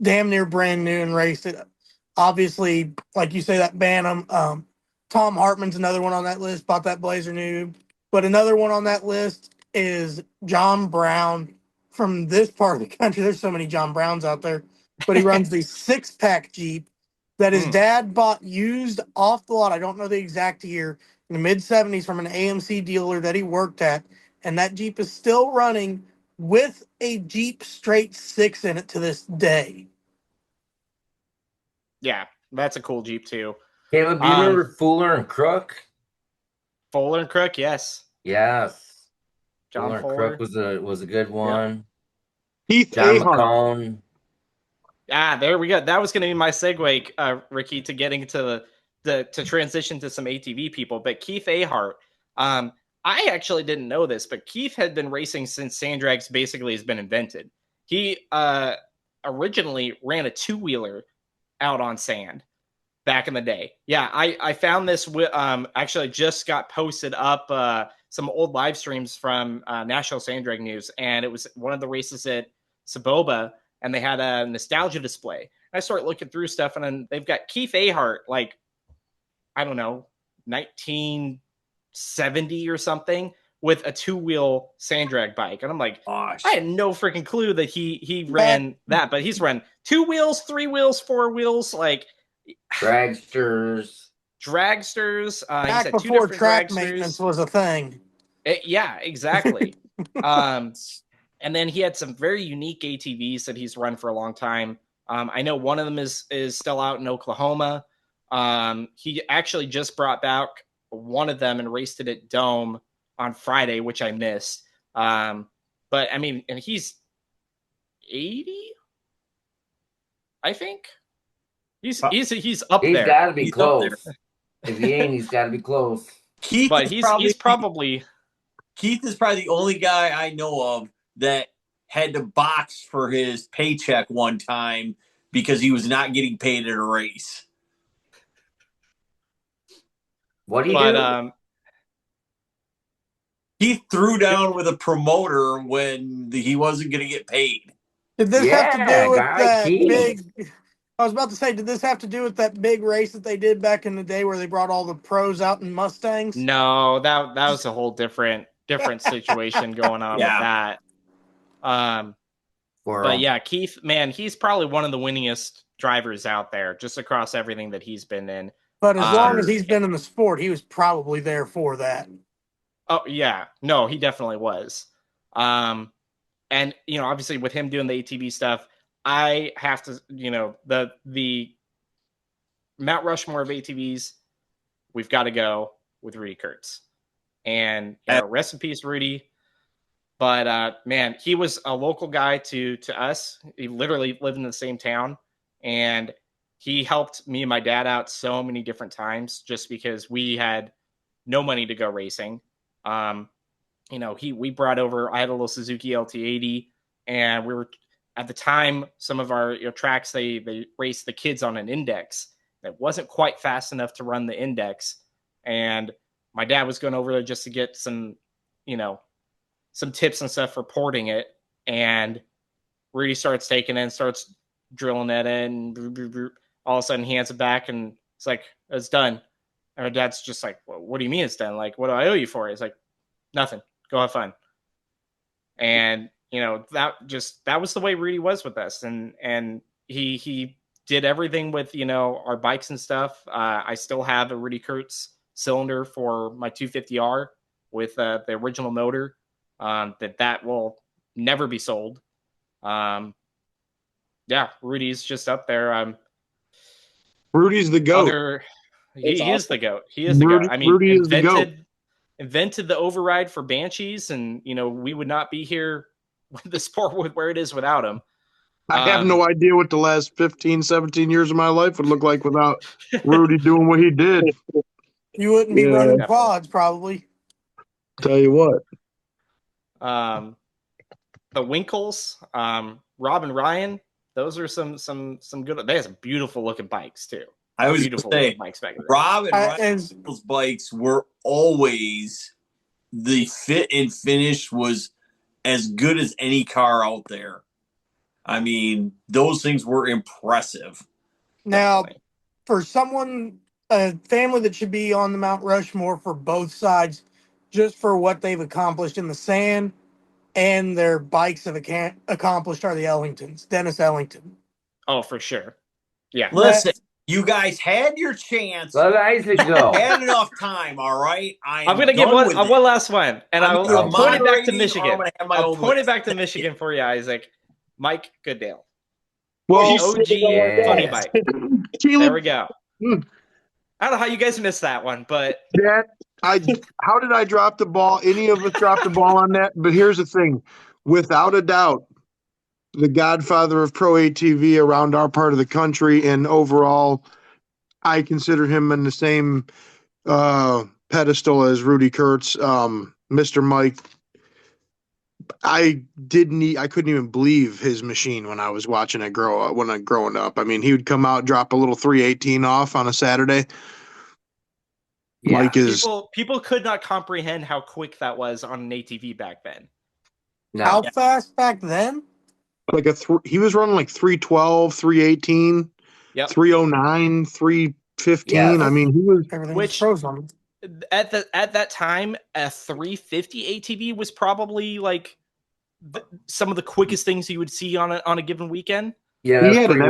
Speaker 3: damn near brand new and raced it, obviously, like you say, that Bantam. Tom Hartman's another one on that list. Bought that Blazer new, but another one on that list is John Brown from this part of the country. There's so many John Browns out there, but he runs the 6-pack Jeep that his dad bought used off the lot. I don't know the exact year, in the mid 70s from an AMC dealer that he worked at, and that Jeep is still running with a Jeep Straight 6 in it to this day.
Speaker 2: Yeah, that's a cool Jeep too.
Speaker 4: Caleb, do you remember Fuller and Crook?
Speaker 2: Fuller and Crook, yes.
Speaker 4: Yes.
Speaker 2: John
Speaker 4: Fuller and Crook was a good one.
Speaker 6: Yeah. Keith
Speaker 4: John
Speaker 6: Ahart.
Speaker 4: McCone.
Speaker 2: There we go. That was going to be my segue, Ricky, to getting to to transition to some ATV people. But Keith Ahart, I actually didn't know this, but Keith had been racing since sand drags basically has been invented. He originally ran a 2-wheeler out on sand back in the day. Yeah, I found this actually just got posted up some old live streams from National Sand Drag News, and it was one of the races at Saboba, and they had a nostalgia display. I started looking through stuff, and then they've got Keith Ahart, like, I don't know, 1970 or something, with a 2-wheel sand drag bike. And I'm like, I had no freaking clue that he ran that, but he's run 2 wheels, 3 wheels, 4 wheels, like
Speaker 4: dragsters.
Speaker 3: Back before track maintenance was a thing.
Speaker 2: Yeah, exactly. And then he had some very unique ATVs that he's run for a long time. I know one of them is still out in Oklahoma. He actually just brought back one of them and raced it at Dome on Friday, which I missed. But I mean, and he's 80, I think. He's up there.
Speaker 4: He's got to be close. If he ain't, he's got to be close.
Speaker 1: Keith is probably the only guy I know of that had to box for his paycheck one time because he was not getting paid at a race.
Speaker 4: What do you do?
Speaker 1: He threw down with a promoter when he wasn't going to get paid.
Speaker 3: Did this have to do with that big? I was about to say, did this have to do with that big race that they did back in the day where they brought all the pros out in Mustangs?
Speaker 2: No, that was a whole different situation going on with that. But yeah, Keith, man, he's probably one of the winningest drivers out there, just across everything that he's been in.
Speaker 3: But as long as he's been in the sport, he was probably there for that.
Speaker 2: Oh yeah, no, he definitely was. And obviously with him doing the ATV stuff, I have to, the Mount Rushmore of ATVs, we've got to go with Rudy Kurtz. And rest in peace, Rudy. But man, he was a local guy to us. He literally lived in the same town, and he helped me and my dad out so many different times just because we had no money to go racing. We brought over, I had a little Suzuki LT80, and we were at the time, some of our tracks, they raced the kids on an index that wasn't quite fast enough to run the index. And my dad was going over there just to get some tips and stuff for porting it. And Rudy starts taking it and starts drilling it in. All of a sudden he hands it back and it's like, it's done. And our dad's just like, well, what do you mean it's done? Like, what do I owe you for it? It's like, nothing. Go have fun. And that was the way Rudy was with us. And he did everything with, our bikes and stuff. I still have a Rudy Kurtz cylinder for my 250R with the original motor that will never be sold. Rudy's just up there.
Speaker 6: Rudy's the GOAT.
Speaker 2: He is the GOAT. He is the GOAT. I mean,
Speaker 6: Rudy is the GOAT.
Speaker 2: Invented the override for Banshees, and we would not be here with the sport where it is without him.
Speaker 6: I have no idea what the last 15, 17 years of my life would look like without Rudy doing what he did.
Speaker 3: You wouldn't be running quads, probably.
Speaker 6: Tell you what.
Speaker 2: the Winkles, Rob and Ryan. Those are some good. They have some beautiful looking bikes too.
Speaker 1: I was
Speaker 2: Beautiful
Speaker 1: going to
Speaker 2: looking bikes back in the day.
Speaker 1: Rob and Ryan's bikes were always the fit and finish was as good as any car out there. I mean, those things were impressive.
Speaker 3: Now,
Speaker 2: Definitely.
Speaker 3: for someone, a family that should be on the Mount Rushmore for both sides, just for what they've accomplished in the sand and their bikes have accomplished, are the Ellingtons. Dennis Ellington.
Speaker 2: Oh, for sure. Yeah.
Speaker 1: Listen, you guys had your chance.
Speaker 4: Let Isaac go.
Speaker 1: Had enough time, all right?
Speaker 2: I'm going to give one last one, and I'll point it back to Michigan. I'll point it back to Michigan for you, Isaac. Mike Goodale.
Speaker 6: Well,
Speaker 2: OG funny bike. There we go. I don't know how you guys missed that one, but
Speaker 6: how did I drop the ball? Any of us dropped the ball on that? But here's the thing. Without a doubt, the godfather of pro ATV around our part of the country, and overall, I consider him in the same pedestal as Rudy Kurtz, Mr. Mike. I couldn't even believe his machine when I was watching it growing up. I mean, he would come out, drop a little 318 off on a Saturday.
Speaker 4: Yeah.
Speaker 6: Mike is
Speaker 2: people could not comprehend how quick that was on an ATV back then.
Speaker 4: No.
Speaker 3: How fast back then?
Speaker 6: Like he was running like 312, 318, 309, 315.
Speaker 4: Yes.
Speaker 6: I mean, he was
Speaker 3: everything was frozen.
Speaker 2: At that time, a 350 ATV was probably like some of the quickest things you would see on a given weekend.
Speaker 4: Yeah,
Speaker 6: he had an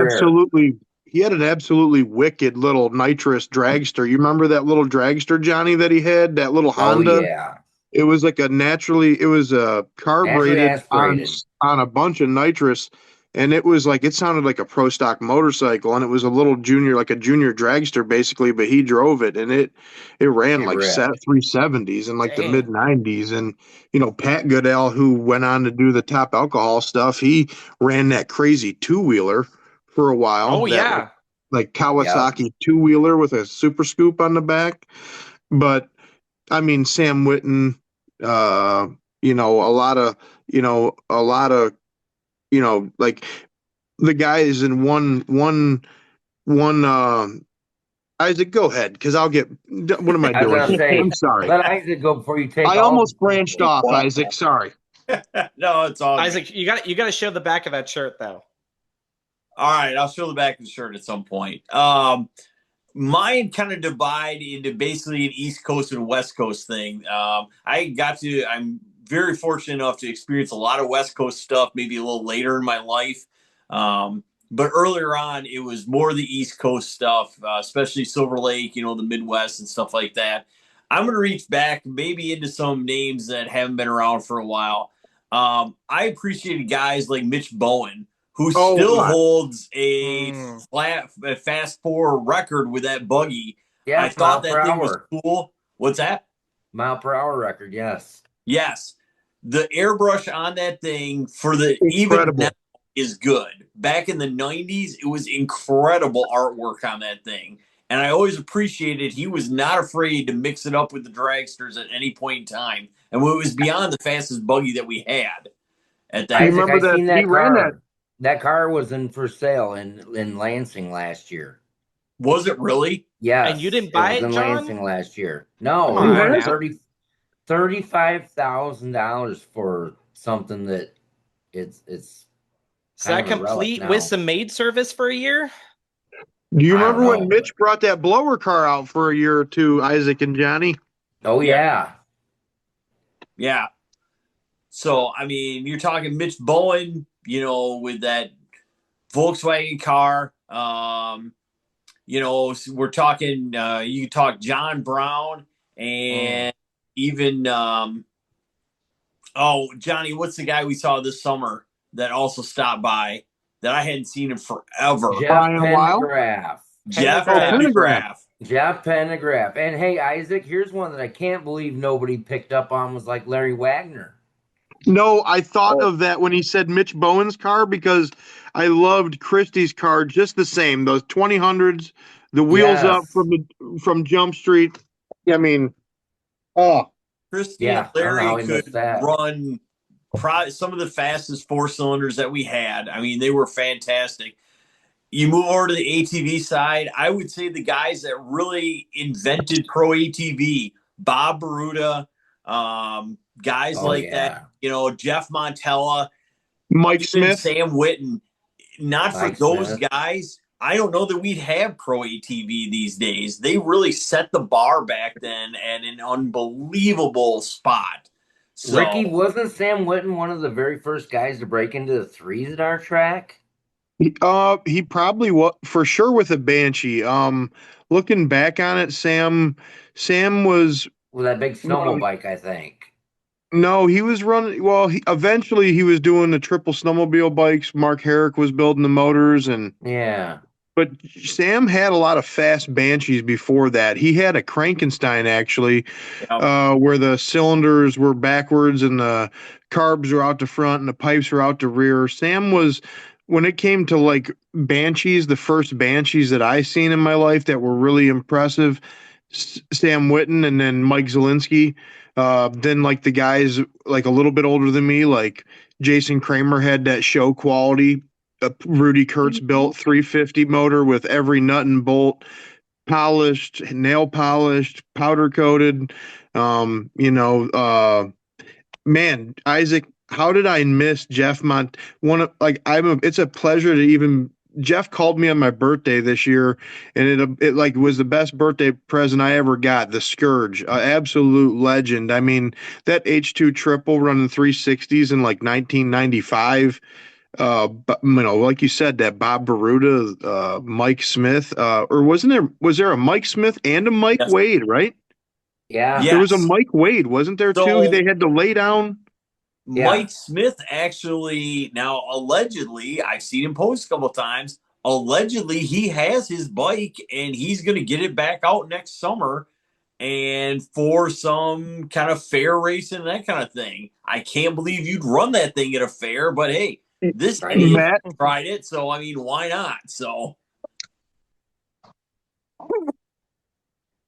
Speaker 6: absolutely wicked little nitrous dragster. You remember that little dragster, Johnny, that he had? That little Honda?
Speaker 4: Oh, yeah.
Speaker 6: It was like it was carbureted on a bunch of nitrous, and it sounded like a pro stock motorcycle, and it was a little junior dragster basically, but he drove it, and it ran 370s in like the mid 90s. And Pat Goodell, who went on to do the Top Alcohol stuff, he ran that crazy two-wheeler for a while.
Speaker 2: Oh, yeah.
Speaker 6: Like Kawasaki two-wheeler with a super scoop on the back. But I mean, Sam Whitten, a lot of like the guys in one Isaac, go ahead, because I'll get. What am I doing? I'm sorry.
Speaker 4: Let Isaac go before you take.
Speaker 6: I almost branched off, Isaac. Sorry.
Speaker 1: No, it's all
Speaker 2: Isaac. Good. You got to show the back of that shirt, though.
Speaker 1: All right, I'll show the back of the shirt at some point. Mine kind of divide into basically an East Coast and West Coast thing. I'm very fortunate enough to experience a lot of West Coast stuff, maybe a little later in my life. But earlier on, it was more the East Coast stuff, especially Silver Lake, the Midwest and stuff like that. I'm going to reach back maybe into some names that haven't been around for a while. I appreciated guys like Mitch Bowen, who still holds a fast four record with that buggy.
Speaker 4: Yeah,
Speaker 1: I thought that thing was cool. What's that?
Speaker 4: Mile per hour record, yes.
Speaker 1: Yes. The airbrush on that thing for the even now is good. Back in the 90s, it was incredible artwork on that thing. And I always appreciated he was not afraid to mix it up with the dragsters at any point in time. And it was beyond the fastest buggy that we had at that.
Speaker 4: I remember that. That car was for sale in Lansing last year.
Speaker 1: Was it really?
Speaker 4: Yeah.
Speaker 2: And you didn't buy it,
Speaker 4: in
Speaker 2: John?
Speaker 4: Lansing last year. No, $35,000 for something that it's.
Speaker 2: Is that complete with some maid service for a year?
Speaker 6: Do you remember when Mitch brought that blower car out for a year or two, Isaac and Johnny?
Speaker 4: Oh, yeah.
Speaker 1: Yeah. So, I mean, you're talking Mitch Bowen, with that Volkswagen car. We're talking, you can talk John Brown and even, Johnny, what's the guy we saw this summer that also stopped by that I hadn't seen him forever?
Speaker 4: Jeff Pendergraft.
Speaker 1: Jeff Pendergraft.
Speaker 4: Jeff Pendergraft. And hey, Isaac, here's one that I can't believe nobody picked up on was like Larry Wagner.
Speaker 6: No, I thought of that when he said Mitch Bowen's car because I loved Christie's car just the same. Those 2000s, the wheels up from Jump Street. I mean,
Speaker 1: Christie and Larry could run probably some of the fastest 4-cylinders that we had. I mean, they were fantastic. You move over to the ATV side, I would say the guys that really invented pro ATV, Bob Baruta, guys like that, Jeff Montella,
Speaker 6: Mike
Speaker 1: even
Speaker 6: Smith.
Speaker 1: Sam Whitten. Not for
Speaker 4: Mike
Speaker 1: those
Speaker 4: Smith.
Speaker 1: guys, I don't know that we'd have pro ATV these days. They really set the bar back then at an unbelievable spot. So,
Speaker 4: Ricky, wasn't Sam Whitten one of the very first guys to break into the threes at our track?
Speaker 6: He probably was for sure with a Banshee. Looking back on it, Sam was
Speaker 4: With that big
Speaker 6: one of
Speaker 4: snowmobile bike, I think.
Speaker 6: no, he was running. Well, eventually he was doing the triple snowmobile bikes. Mark Herrick was building the motors,
Speaker 4: Yeah.
Speaker 6: but Sam had a lot of fast Banshees before that. He had a Frankenstein actually, where the cylinders were backwards and the carbs were out the front and the pipes were out the rear. Sam was, when it came to like Banshees, the first Banshees that I seen in my life that were really impressive, Sam Whitten and then Mike Zielinski. Then like the guys like a little bit older than me, like Jason Kramer had that show quality. Rudy Kurtz built 350 motor with every nut and bolt polished, nail polished, powder coated. Man, Isaac, how did I miss Jeff Mont? It's a pleasure to even. Jeff called me on my birthday this year, and it like was the best birthday present I ever got. The Scourge, absolute legend. I mean, that H2 triple running 360s in like 1995. But, like you said, that Bob Baruta, Mike Smith, or was there a Mike Smith and a Mike
Speaker 1: yes.
Speaker 6: Wade, right?
Speaker 4: Yeah.
Speaker 6: There was a
Speaker 1: Yes.
Speaker 6: Mike Wade, wasn't there too? They had to lay down.
Speaker 1: Mike Smith actually, now allegedly, I've seen him post a couple of times. Allegedly, he has his bike and he's going to get it back out next summer and for some kind of fair racing and that kind of thing. I can't believe you'd run that thing at a fair, but hey, this
Speaker 4: Right.
Speaker 1: idiot
Speaker 6: Matt,
Speaker 1: tried it, so I mean, why not? So,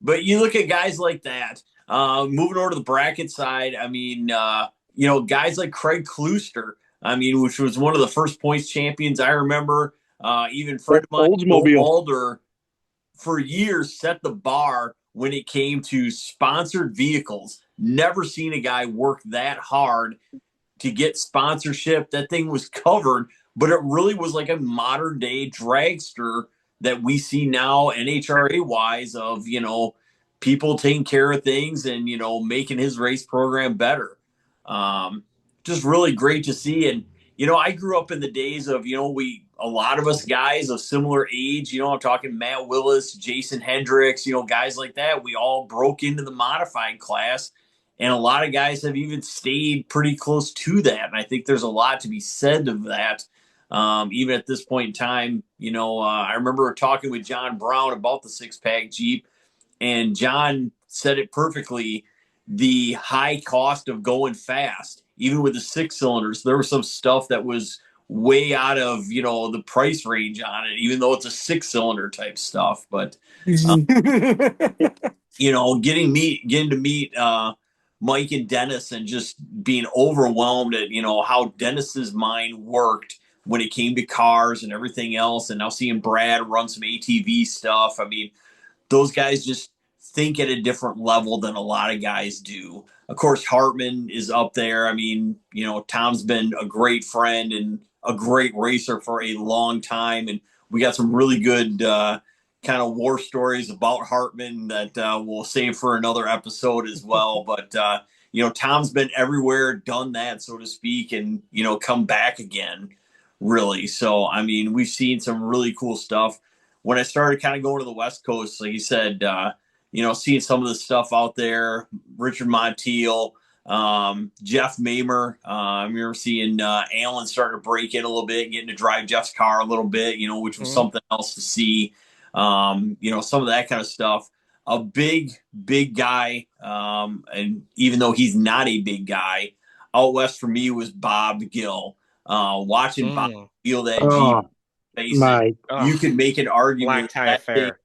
Speaker 1: but you look at guys like that. Moving over to the bracket side, I mean, guys like Craig Klooster, I mean, which was one of the first points champions I remember. Even friend of mine, Bill
Speaker 6: Oldsmobile.
Speaker 1: Mulder, for years set the bar when it came to sponsored vehicles. Never seen a guy work that hard to get sponsorship. That thing was covered, but it really was like a modern day dragster that we see now NHRA wise of, people taking care of things and, making his race program better. Just really great to see. And, I grew up in the days of, a lot of us guys of similar age, I'm talking Matt Willis, Jason Hendricks, guys like that. We all broke into the modified class. And a lot of guys have even stayed pretty close to that. And I think there's a lot to be said of that. Even at this point in time, I remember talking with John Brown about the 6-pack Jeep, and John said it perfectly. The high cost of going fast, even with the 6-cylinders, there was some stuff that was way out of, the price range on it, even though it's a 6-cylinder type stuff. But, getting to meet, Mike and Dennis and just being overwhelmed at, how Dennis's mind worked when it came to cars and everything else. And now seeing Brad run some ATV stuff. I mean, those guys just think at a different level than a lot of guys do. Of course, Hartman is up there. I mean, Tom's been a great friend and a great racer for a long time. And we got some really good, kind of war stories about Hartman that we'll save for another episode as well. But, Tom's been everywhere, done that, so to speak, and, come back again, really. So, I mean, we've seen some really cool stuff. When I started kind of going to the West Coast, like you said, seeing some of the stuff out there, Richard Montiel, Jeff Mamer. I remember seeing Alan starting to break in a little bit, getting to drive Jeff's car a little bit, which was something else to see. Some of that kind of stuff. A big guy, and even though he's not a big guy, out west for me was Bob Gill. Watching Bob feel that Jeep face, you could make an argument
Speaker 2: Black tie
Speaker 1: that
Speaker 2: affair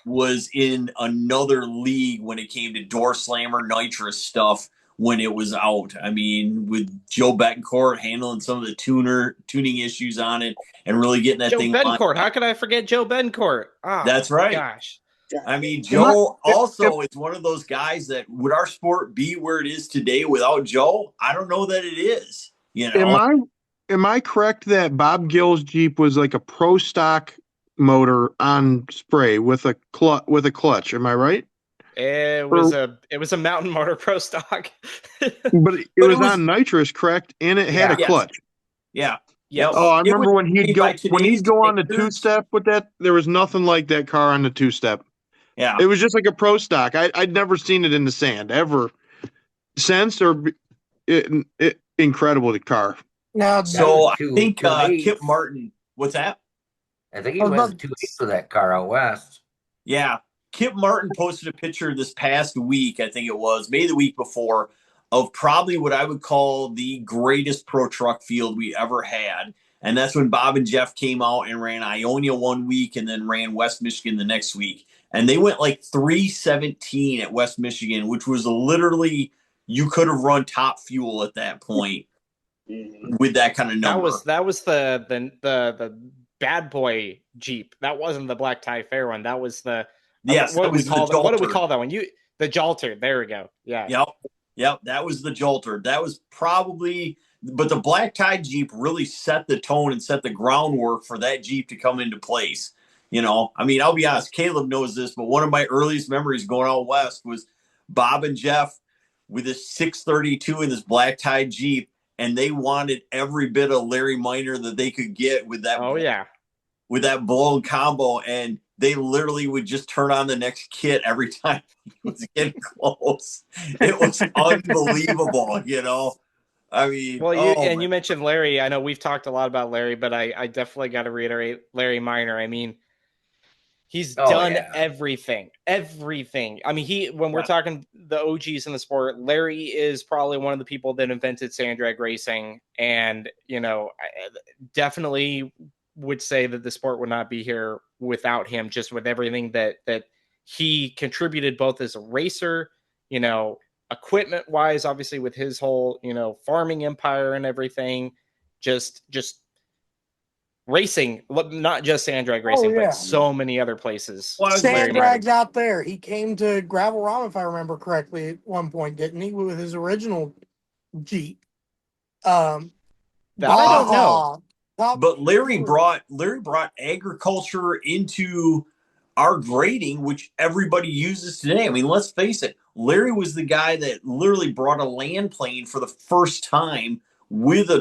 Speaker 1: was in another league when it came to door slammer nitrous stuff when it was out. I mean, with Joe Betancourt handling some of the tuning issues on it and really getting that
Speaker 2: Joe
Speaker 1: thing
Speaker 2: Betancourt. How could I forget Joe Betancourt? Oh,
Speaker 1: that's right.
Speaker 2: Gosh.
Speaker 1: I mean, Joe also is one of those guys that would our sport be where it is today without Joe? I don't know that it is. You know,
Speaker 6: Am I correct that Bob Gill's Jeep was like a pro stock motor on spray with a clutch? Am I right?
Speaker 2: It was a Mountain Motor Pro stock.
Speaker 6: But it was on nitrous, correct? And it had a
Speaker 1: yes.
Speaker 6: clutch.
Speaker 1: Yeah.
Speaker 2: Yes.
Speaker 6: Oh, I remember when he'd go on the
Speaker 1: standards.
Speaker 6: two-step with that. There was nothing like that car on the two-step.
Speaker 1: Yeah.
Speaker 6: It was just like a pro stock. I'd never seen it in the sand ever since. Incredible car.
Speaker 3: Now,
Speaker 1: So I
Speaker 4: two-
Speaker 1: think
Speaker 4: two eights.
Speaker 1: Kip Martin. What's that?
Speaker 4: I think he went 2.8 for that car out west.
Speaker 1: Yeah. Kip Martin posted a picture this past week, I think it was, maybe the week before, of probably what I would call the greatest pro truck field we ever had. And that's when Bob and Jeff came out and ran Ionia one week and then ran West Michigan the next week. And they went like 317 at West Michigan, which was literally, you could have run top fuel at that point with that kind of number.
Speaker 2: That was the bad boy Jeep. That wasn't the black tie fair one. That was the
Speaker 1: yes.
Speaker 2: What do we call that? What do we
Speaker 1: Jolter.
Speaker 2: call that one? The Jolter. There we go. Yeah.
Speaker 1: Yep. That was the Jolter. That was probably, but the black tie Jeep really set the tone and set the groundwork for that Jeep to come into place. You know, I mean, I'll be honest, Caleb knows this, but one of my earliest memories going out west was Bob and Jeff with this 632 in this black tie Jeep, and they wanted every bit of Larry Minor that they could get with that.
Speaker 2: Oh, yeah.
Speaker 1: With that blown combo, and they literally would just turn on the next kit every time he was getting close. It was unbelievable, you know. I mean,
Speaker 2: well, you mentioned Larry. I know we've talked a lot about Larry, but I definitely got to reiterate Larry Minor. I mean, he's done everything. I mean, when we're talking the OGs in the sport, Larry is probably one of the people that invented sand drag racing, and you know, definitely would say that the sport would not be here without him, just with everything that he contributed, both as a racer, you know, equipment wise, obviously with his whole, you know, farming empire and everything, just racing, not just sand drag racing, but so many other places.
Speaker 3: Sand drags out there. He came to Gravel Rom, if I remember correctly, at one point, didn't he, with his original Jeep?
Speaker 2: That I don't know.
Speaker 1: But Larry brought agriculture into our grading, which everybody uses today. I mean, let's face it. Larry was the guy that literally brought a land plane for the first time with a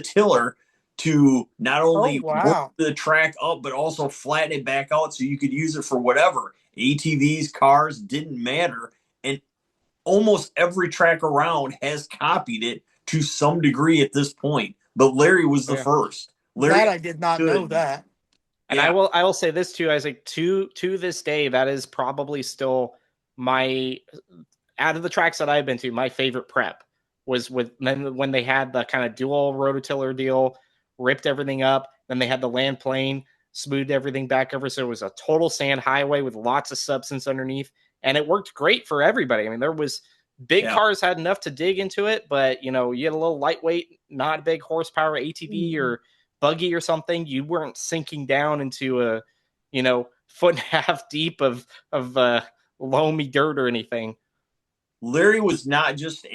Speaker 1: tiller to not only work the track up, but also flatten it back out so you could use it for whatever. ATVs, cars, didn't matter. And almost every track around has copied it to some degree at this point. But Larry was the first. Larry,
Speaker 3: that I did not know that.
Speaker 2: And I will say this too, Isaac, to this day, that is probably still my, out of the tracks that I've been to, my favorite prep was when they had the kind of dual rototiller deal, ripped everything up. Then they had the land plane, smoothed everything back over. So it was a total sand highway with lots of substance underneath. And it worked great for everybody. I mean, there was big cars had enough to dig into it, but you know, you had a little lightweight, not big horsepower ATV or buggy or something. You weren't sinking down into a, you know, foot and a half deep of loamy dirt or anything.
Speaker 1: Larry was not just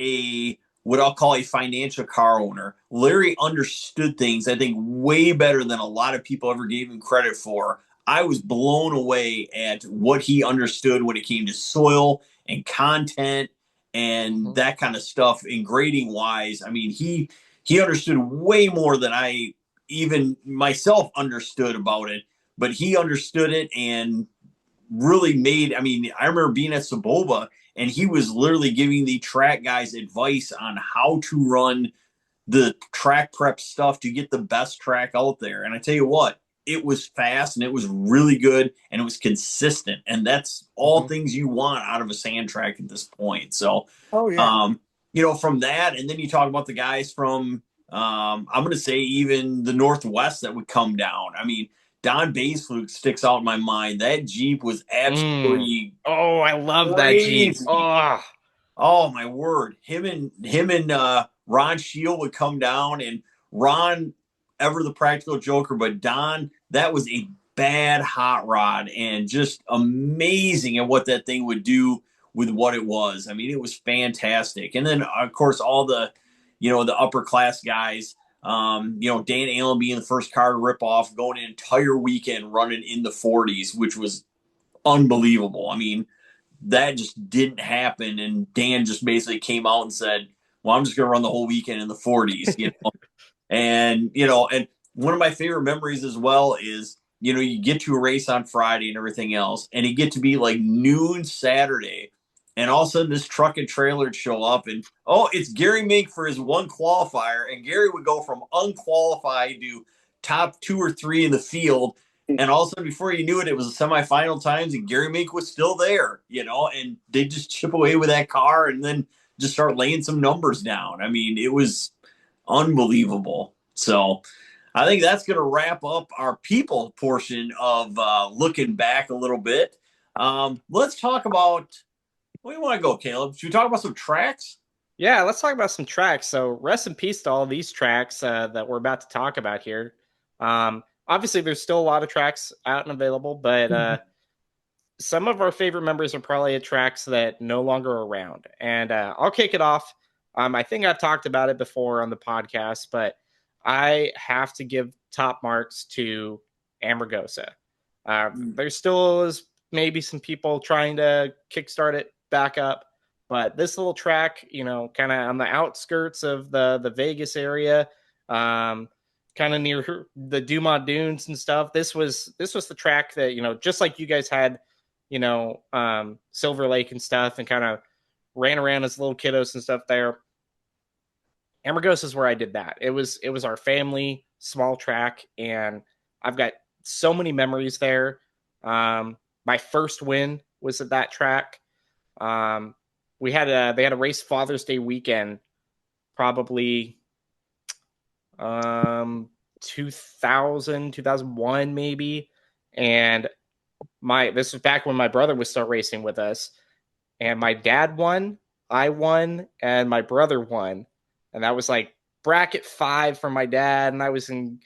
Speaker 1: what I'll call a financial car owner. Larry understood things, I think, way better than a lot of people ever gave him credit for. I was blown away at what he understood when it came to soil and content and that kind of stuff in grading wise. I mean, he understood way more than I even myself understood about it, but he understood it and really made, I mean, I remember being at Saboba and he was literally giving the track guys advice on how to run the track prep stuff to get the best track out there. And I tell you what, it was fast and it was really good and it was consistent. And that's all things you want out of a sand track at this point. So, you know, from that, and then you talk about the guys from, I'm going to say even the Northwest that would come down. I mean, Don Baseluke sticks out in my mind. That Jeep was absolutely
Speaker 2: I love that Jeep.
Speaker 1: Oh my word! Him and Ron Shield would come down, and Ron, ever the practical joker, but Don, that was a bad hot rod, and just amazing at what that thing would do with what it was. I mean, it was fantastic. And then of course all the, the upper class guys. Dan Allen being the first car to rip off, going an entire weekend running in the 40s, which was unbelievable. I mean, that just didn't happen. And Dan just basically came out and said, well, I'm just going to run the whole weekend in the 40s, and one of my favorite memories as well is, you get to a race on Friday and everything else, and you get to be like noon Saturday, and all of a sudden this truck and trailer would show up, and it's Gary Mink for his one qualifier, and Gary would go from unqualified to top 2 or 3 in the field, and all of a sudden before you knew it, it was the semifinal times, and Gary Mink was still there, and they just chip away with that car, and then just start laying some numbers down. I mean, it was unbelievable. So I think that's going to wrap up our people portion of looking back a little bit. Let's talk about, where do you want to go, Caleb? Should we talk about some tracks?
Speaker 2: Yeah, let's talk about some tracks. So rest in peace to all these tracks that we're about to talk about here. Obviously, there's still a lot of tracks out and available, but some of our favorite members are probably at tracks that no longer are around. And I'll kick it off. I think I've talked about it before on the podcast, but I have to give top marks to Amargosa. There still is maybe some people trying to kickstart it back up, but this little track, kind of on the outskirts of the Vegas area, kind of near the Dumont Dunes and stuff. This was the track that, just like you guys had, Silver Lake and stuff, and kind of ran around as little kiddos and stuff there. Amargosa is where I did that. It was our family small track, and I've got so many memories there. My first win was at that track. They had a race Father's Day weekend, probably 2000, 2001 maybe, and this was back when my brother was still racing with us, and my dad won, I won, and my brother won. And that was like bracket 5 for my dad. And I was in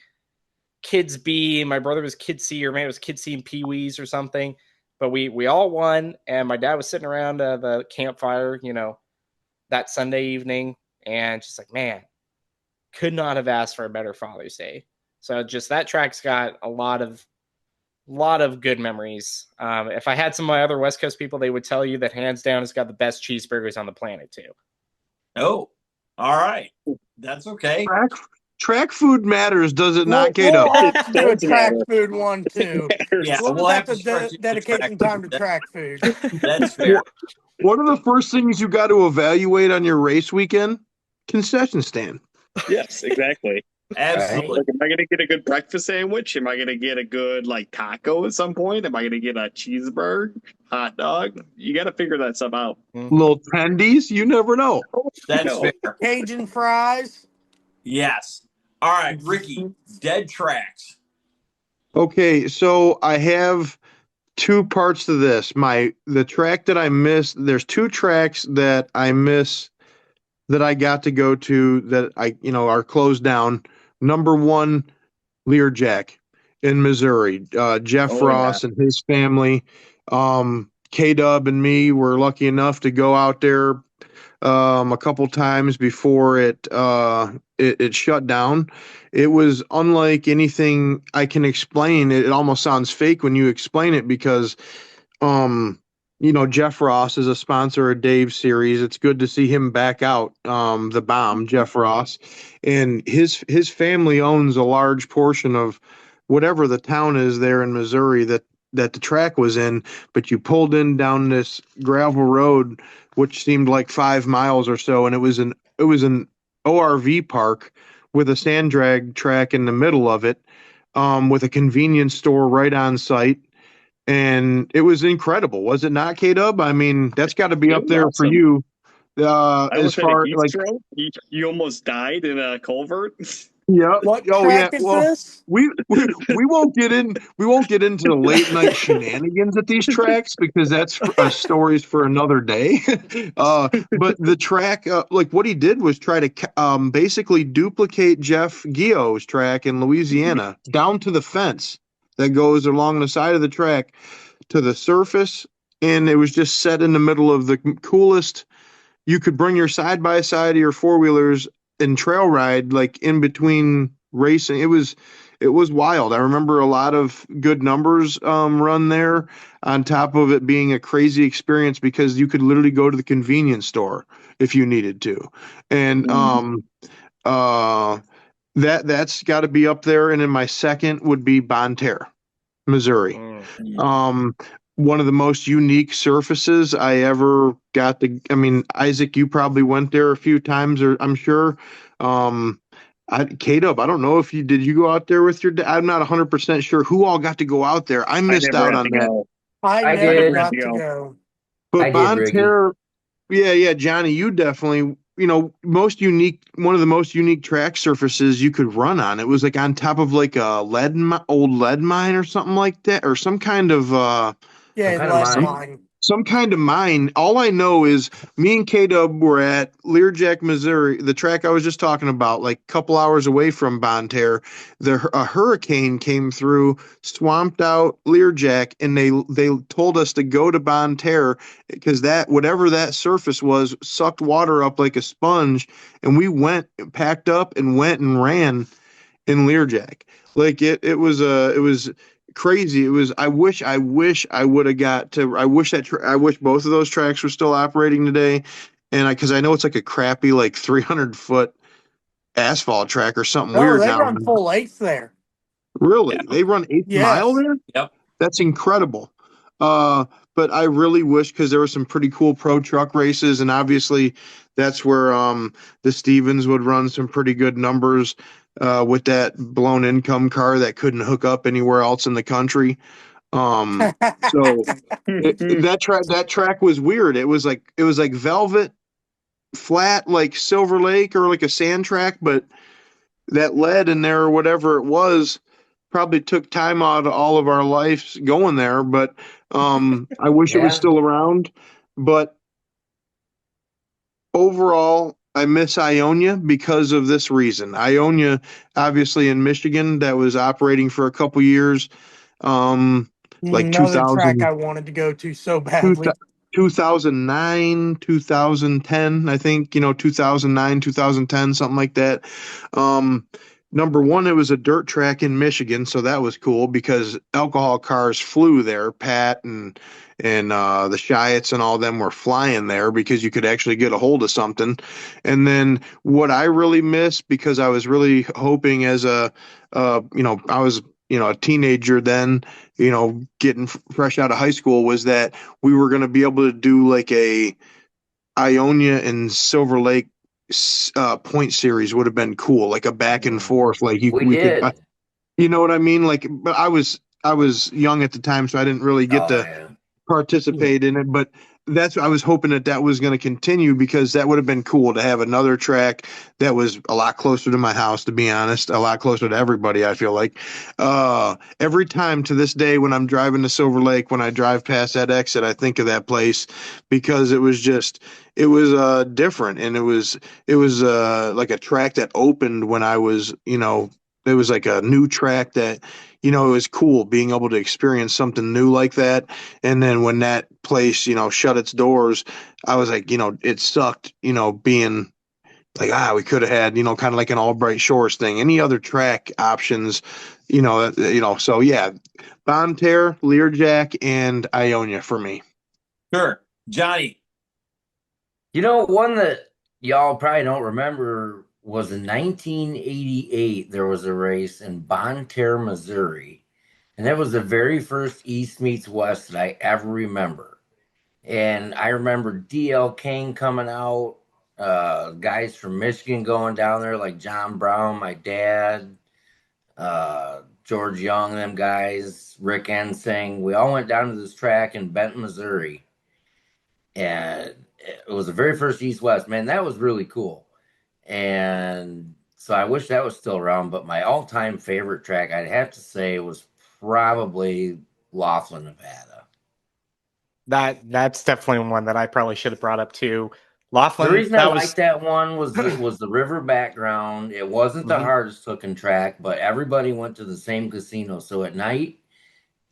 Speaker 2: Kids B. My brother was Kid C, or maybe it was Kid C and Pee Wees or something. But we all won. And my dad was sitting around the campfire, that Sunday evening. And just like, man, could not have asked for a better Father's Day. So just that track's got a lot of good memories. If I had some of my other West Coast people, they would tell you that hands down it's got the best cheeseburgers on the planet too.
Speaker 1: Oh, all right. That's okay.
Speaker 6: Track food matters, does it not,
Speaker 3: We'll
Speaker 6: Kato?
Speaker 3: have to do a track food one too.
Speaker 1: Yeah,
Speaker 3: we'll have to
Speaker 1: start doing
Speaker 3: dedicate
Speaker 1: track
Speaker 3: some time
Speaker 1: food.
Speaker 3: to track food.
Speaker 1: That's fair.
Speaker 6: One of the first things you got to evaluate on your race weekend, concession stand.
Speaker 7: Yes, exactly.
Speaker 1: Absolutely.
Speaker 7: Like, am I going to get a good breakfast sandwich? Am I going to get a good taco at some point? Am I going to get a cheeseburger, hot dog? You got to figure that stuff out.
Speaker 6: Little tendies, you never know.
Speaker 1: That's fair.
Speaker 3: Cajun fries.
Speaker 1: Yes. All right, Ricky, dead tracks.
Speaker 6: Okay, so I have 2 parts to this. The track that I missed, there's 2 tracks that I miss that I got to go to that are closed down. Number 1, Learjack in Missouri. Jeff Ross and his family. K-Dub and me were lucky enough to go out there a couple times before it shut down. It was unlike anything I can explain. It almost sounds fake when you explain it because Jeff Ross is a sponsor of Dave's series. It's good to see him back out, the bomb, Jeff Ross. And his family owns a large portion of whatever the town is there in Missouri that the track was in. But you pulled in down this gravel road, which seemed like 5 miles or so, and it was an ORV park with a sand drag track in the middle of it, with a convenience store right on site. And it was incredible, was it not, K-Dub? I mean, that's got to be up there for you.
Speaker 7: I
Speaker 6: As
Speaker 7: was at
Speaker 6: far
Speaker 7: a heat stroke. You almost died in a culvert.
Speaker 6: Yeah.
Speaker 3: What
Speaker 6: Oh yeah.
Speaker 3: track is
Speaker 6: Well,
Speaker 3: this?
Speaker 6: we won't get in. We won't get into the late night shenanigans at these tracks because that's stories for another day. But the track, like what he did was try to basically duplicate Jeff Gio's track in Louisiana down to the fence that goes along the side of the track to the surface, and it was just set in the middle of the coolest. You could bring your side by side of your four wheelers and trail ride like in between racing. It was wild. I remember a lot of good numbers run there on top of it being a crazy experience because you could literally go to the convenience store if you needed to. And uh that's got to be up there. And then my second would be Bonne Terre, Missouri. Um, one of the most unique surfaces I ever got to. I mean, Isaac, you probably went there a few times, or I'm sure. Um, K-Dub, I don't know if you did. You go out there with your dad? I'm not 100% sure who all got to go out there. I
Speaker 7: I
Speaker 6: missed
Speaker 7: never
Speaker 6: out
Speaker 7: got
Speaker 6: on
Speaker 7: to
Speaker 6: that.
Speaker 7: go.
Speaker 3: I
Speaker 4: I
Speaker 3: never
Speaker 4: did.
Speaker 3: got to go.
Speaker 6: But
Speaker 4: I did,
Speaker 6: Bonne
Speaker 4: Ricky.
Speaker 6: Terre, yeah, Johnny, you definitely, most unique, one of the most unique track surfaces you could run on. It was like on top of like a old lead mine or something like that, or some kind of
Speaker 3: Yeah,
Speaker 4: Some
Speaker 3: in
Speaker 4: kind of
Speaker 3: lead
Speaker 4: mine.
Speaker 3: mine.
Speaker 6: some kind of mine. All I know is me and K-Dub were at Learjack, Missouri, the track I was just talking about, like a couple hours away from Bonne Terre. A hurricane came through, swamped out Learjack, and they told us to go to Bonne Terre because that whatever that surface was sucked water up like a sponge, and we went, packed up, and went and ran in Learjack. Like it was crazy. It was. I wish I would have got to. I wish both of those tracks were still operating today, and because I know it's like a crappy like 300-foot asphalt track or something
Speaker 3: No,
Speaker 6: weird
Speaker 3: they
Speaker 6: down
Speaker 3: run
Speaker 6: there.
Speaker 3: full eighth there.
Speaker 6: Really, they run eighth mile
Speaker 3: Yes.
Speaker 6: there.
Speaker 1: Yep.
Speaker 6: That's incredible. Uh, but I really wish because there were some pretty cool pro truck races, and obviously that's where the Stevens would run some pretty good numbers with that blown income car that couldn't hook up anywhere else in the country. So that track was weird. It was like velvet flat like Silver Lake or like a sand track, but that lead in there or whatever it was probably took time out of all of our lives going there. But I wish it was
Speaker 4: Yeah.
Speaker 6: still around. But overall, I miss Ionia because of this reason. Ionia, obviously in Michigan, that was operating for a couple years, like
Speaker 3: Another track
Speaker 6: 2000,
Speaker 3: I wanted to go to so badly.
Speaker 6: 2009, 2010, I think, 2009, 2010, something like that. Um, Number one, it was a dirt track in Michigan, so that was cool because alcohol cars flew there. Pat and the Shiatts and all them were flying there because you could actually get a hold of something. And then what I really missed because I was really hoping as I was a teenager then, getting fresh out of high school was that we were going to be able to do like a Ionia and Silver Lake point series would have been cool, like a back and forth. Like
Speaker 4: We
Speaker 6: we could,
Speaker 4: did.
Speaker 6: you know what I mean? Like, but I was young at the time, so I didn't really get
Speaker 4: Oh
Speaker 6: to
Speaker 4: yeah.
Speaker 6: participate in it. But that's I was hoping that was going to continue because that would have been cool to have another track that was a lot closer to my house. To be honest, a lot closer to everybody. I feel like every time to this day when I'm driving to Silver Lake, when I drive past that exit, I think of that place because it was different, and it was like a track that opened when I was it was like a new track that it was cool being able to experience something new like that. And then when that place, shut its doors, I was like, it sucked, being like, we could have had, kind of like an Albright Shores thing. Any other track options, so yeah, Bonne Terre, Learjack, and Ionia for me.
Speaker 1: Sure. Johnny.
Speaker 4: One that y'all probably don't remember was in 1988. There was a race in Bonne Terre, Missouri, and that was the very first East meets West that I ever remember. And I remember DL King coming out, guys from Michigan going down there like John Brown, my dad, George Young, them guys, Rick Ensing. We all went down to this track in Benton, Missouri, and it was the very first East West. Man, that was really cool. And So I wish that was still around. But my all-time favorite track, I'd have to say, was probably Laughlin, Nevada.
Speaker 2: That's definitely one that I probably should have brought up too.
Speaker 4: The
Speaker 2: Laughlin,
Speaker 4: reason I
Speaker 2: that was
Speaker 4: liked that one was the river background. It wasn't the
Speaker 2: Mhm.
Speaker 4: hardest looking track, but everybody went to the same casino. So at night,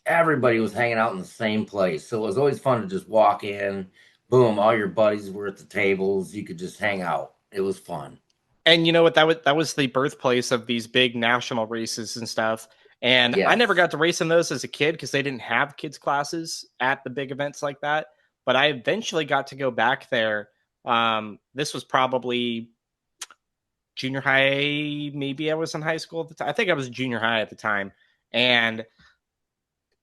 Speaker 4: everybody was hanging out in the same place. So it was always fun to just walk in, boom, all your buddies were at the tables. You could just hang out. It was fun.
Speaker 2: And you know what? That was the birthplace of these big national races and stuff. And I never
Speaker 4: Yes.
Speaker 2: got to race in those as a kid because they didn't have kids classes at the big events like that. But I eventually got to go back there. This was probably junior high. Maybe I was in high school at the time. I think I was junior high at the time, and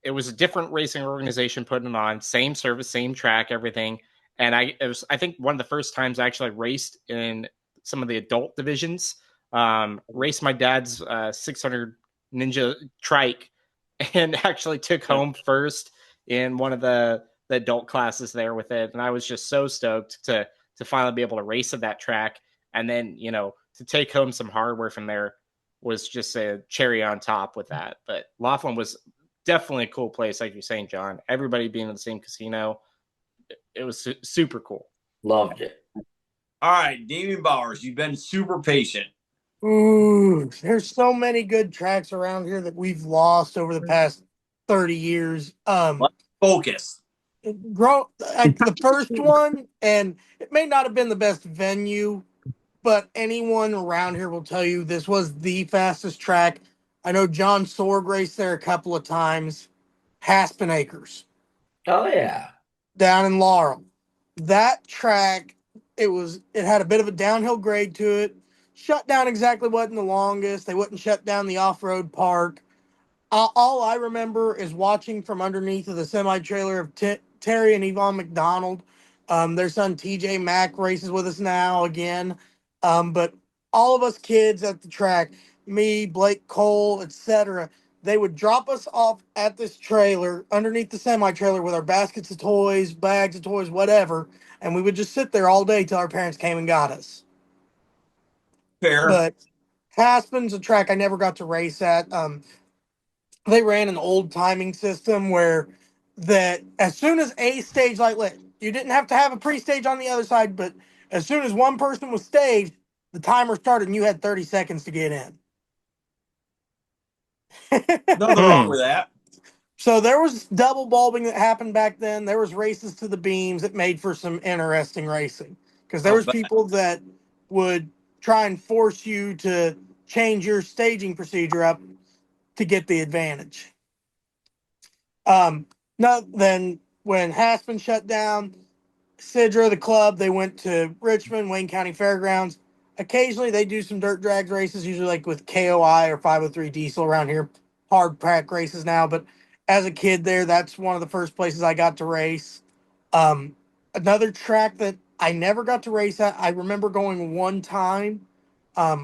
Speaker 2: it was a different racing organization putting it on. Same service, same track, everything. And it was, I think, one of the first times I actually raced in some of the adult divisions. Raced my dad's 600 Ninja trike, and actually took home first in one of the adult classes there with it. And I was just so stoked to finally be able to race at that track. And then, to take home some hardware from there was just a cherry on top with that. But Laughlin was definitely a cool place, like you're saying, John. Everybody being in the same casino, it was super cool.
Speaker 4: Loved it.
Speaker 1: All right, Damian Bowers, you've been super patient.
Speaker 3: Ooh, there's so many good tracks around here that we've lost over the past 30 years.
Speaker 1: Let's focus.
Speaker 3: The first one, and it may not have been the best venue, but anyone around here will tell you this was the fastest track. I know John Sorg raced there a couple of times. Haspin Acres
Speaker 4: Oh, yeah.
Speaker 3: down in Laurel. That track, it had a bit of a downhill grade to it. Shut down exactly wasn't the longest. They wouldn't shut down the off-road park. All I remember is watching from underneath of the semi-trailer of Terry and Yvonne McDonald. Their son TJ Mack races with us now again. But all of us kids at the track, me, Blake Cole, etc., they would drop us off at this trailer underneath the semi-trailer with our baskets of toys, bags of toys, whatever, and we would just sit there all day till our parents came and got us.
Speaker 1: Fair.
Speaker 3: But Haspin's a track I never got to race at. They ran an old timing system where that as soon as a stage light lit, you didn't have to have a pre-stage on the other side, but as soon as one person was staged, the timer started and you had 30 seconds to get in.
Speaker 1: Nothing wrong with that.
Speaker 3: So there was double bulbing that happened back then. There was races to the beams that made for some interesting racing because there was people that would try and force you to change your staging procedure up to get the advantage. No, then when Haspin shut down, Sidra, the club, they went to Richmond, Wayne County Fairgrounds. Occasionally they do some dirt drag races, usually like with KOI or 503 Diesel around here. Hard pack races now, but as a kid there, that's one of the first places I got to race. Another track that I never got to race at, I remember going one time,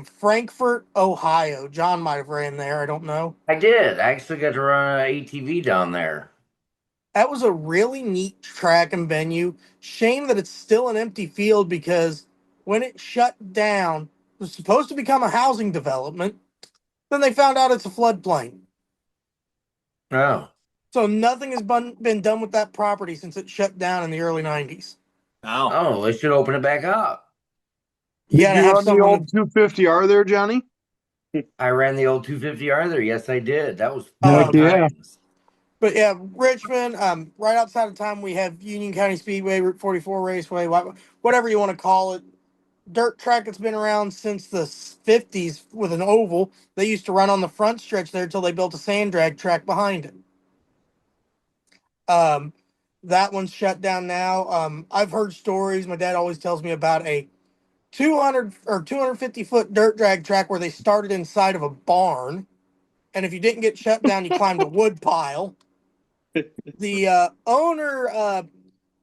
Speaker 3: Frankfort, Ohio. John might have ran there, I don't know.
Speaker 4: I did. I actually got to run an ATV down there.
Speaker 3: That was a really neat track and venue. Shame that it's still an empty field because when it shut down, it was supposed to become a housing development. Then they found out it's a floodplain.
Speaker 4: Oh.
Speaker 3: So nothing has been done with that property since it shut down in the early 90s.
Speaker 4: Oh, they should open it back up.
Speaker 3: You
Speaker 6: Did
Speaker 3: gotta
Speaker 6: you
Speaker 3: have
Speaker 6: run the
Speaker 3: someone
Speaker 6: old 250R there, Johnny?
Speaker 4: I ran the old 250R there. Yes, I did. That was
Speaker 3: Heck
Speaker 4: fun
Speaker 6: yeah.
Speaker 4: times.
Speaker 3: But yeah, Richmond, right outside of town, we have Union County Speedway, Route 44 Raceway, whatever you want to call it. Dirt track that's been around since the 50s with an oval. They used to run on the front stretch there until they built a sand drag track behind it. That one's shut down now. I've heard stories. My dad always tells me about a 200 or 250-foot dirt drag track where they started inside of a barn. And if you didn't get shut down, you climbed a wood pile. The owner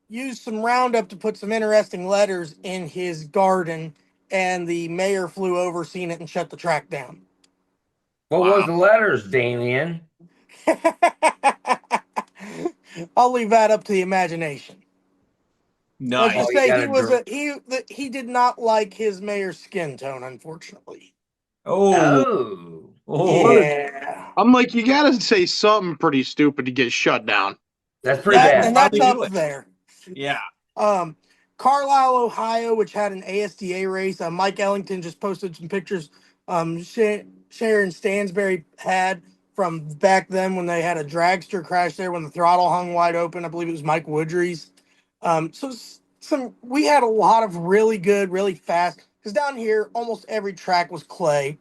Speaker 3: used some Roundup to put some interesting letters in his garden, and the mayor flew over, seen it, and shut the track down.
Speaker 4: What was the letters, Damien?
Speaker 3: I'll leave that up to the imagination. Let's
Speaker 1: Nice.
Speaker 3: just
Speaker 4: you
Speaker 3: say
Speaker 4: gotta
Speaker 3: he did not like his mayor's skin tone, unfortunately.
Speaker 1: Oh,
Speaker 4: Oh,
Speaker 3: Yeah.
Speaker 6: I'm like, you gotta say something pretty stupid to get shut down.
Speaker 4: that's pretty
Speaker 3: That
Speaker 4: bad.
Speaker 3: and that's
Speaker 1: Probably do
Speaker 3: up
Speaker 1: it.
Speaker 3: there.
Speaker 1: Yeah.
Speaker 3: Carlisle, Ohio, which had an ASDA race. Mike Ellington just posted some pictures. Sharon Stansberry had from back then when they had a dragster crash there when the throttle hung wide open. I believe it was Mike Woodry's. We had a lot of really good, really fast. Because down here, almost every track was clay.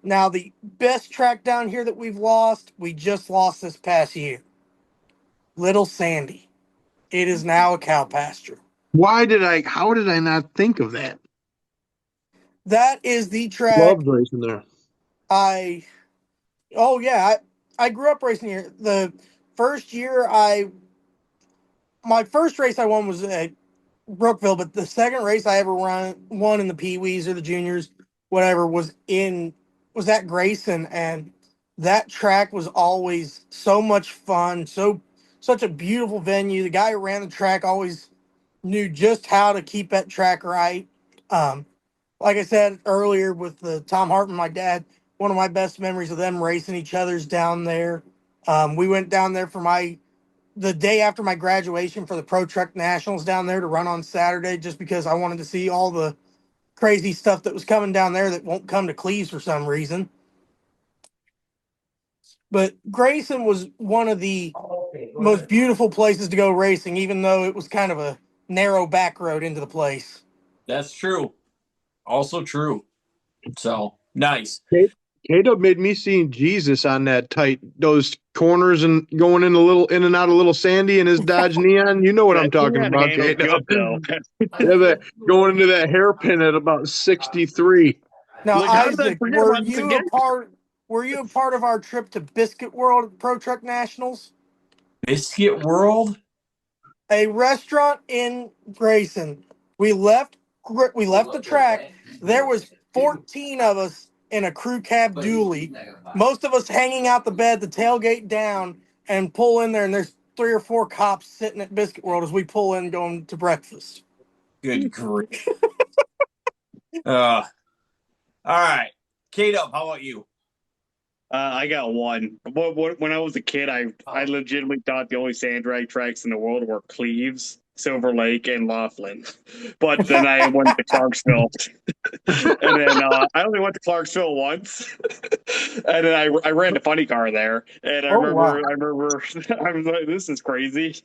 Speaker 3: Now the best track down here that we just lost this past year. Little Sandy. It is now a cow pasture.
Speaker 6: How did I not think of that?
Speaker 3: That is the track
Speaker 6: Loved racing there.
Speaker 3: oh yeah, I grew up racing here. The first year my first race I won was at Brookville, but the second race I ever won in the Pee Wees or the juniors, whatever, was at Grayson, and that track was always so much fun, such a beautiful venue. The guy who ran the track always knew just how to keep that track right. Um, like I said earlier with the Tom Hartman, my dad, one of my best memories of them racing each other's down there. We went down there for the day after my graduation for the Pro Truck Nationals down there to run on Saturday, just because I wanted to see all the crazy stuff that was coming down there that won't come to Cleves for some reason. But Grayson was one of the most beautiful places to go racing, even though it was kind of a narrow back road into the place.
Speaker 1: That's true. Also true. So nice.
Speaker 6: K-Dub made me seeing Jesus on those corners and going in and out of Little Sandy and his Dodge Neon. You know what I'm talking about, K-Dub.
Speaker 7: Though.
Speaker 6: Yeah, going into that hairpin at about 63.
Speaker 3: Now,
Speaker 7: Like, how did I
Speaker 3: Isaac,
Speaker 7: forget about this again?
Speaker 3: were you a part of our trip to Biscuit World Pro Truck Nationals?
Speaker 1: Biscuit World?
Speaker 3: A restaurant in Grayson. We left the track. There was 14 of us in a crew cab dually. Most of us hanging out the bed, the tailgate down, and pull in there, and there's 3 or 4 cops sitting at Biscuit World as we pull in going to breakfast.
Speaker 1: Good grief. All right. Kate-Up, how about you?
Speaker 7: I got one. When I was a kid, I legitimately thought the only sand drag tracks in the world were Cleves, Silver Lake, and Laughlin. But then I went to Clarksville, and then I only went to Clarksville once, and then I ran a funny car there, and
Speaker 3: Oh, wow.
Speaker 7: I remember I was like, this is crazy.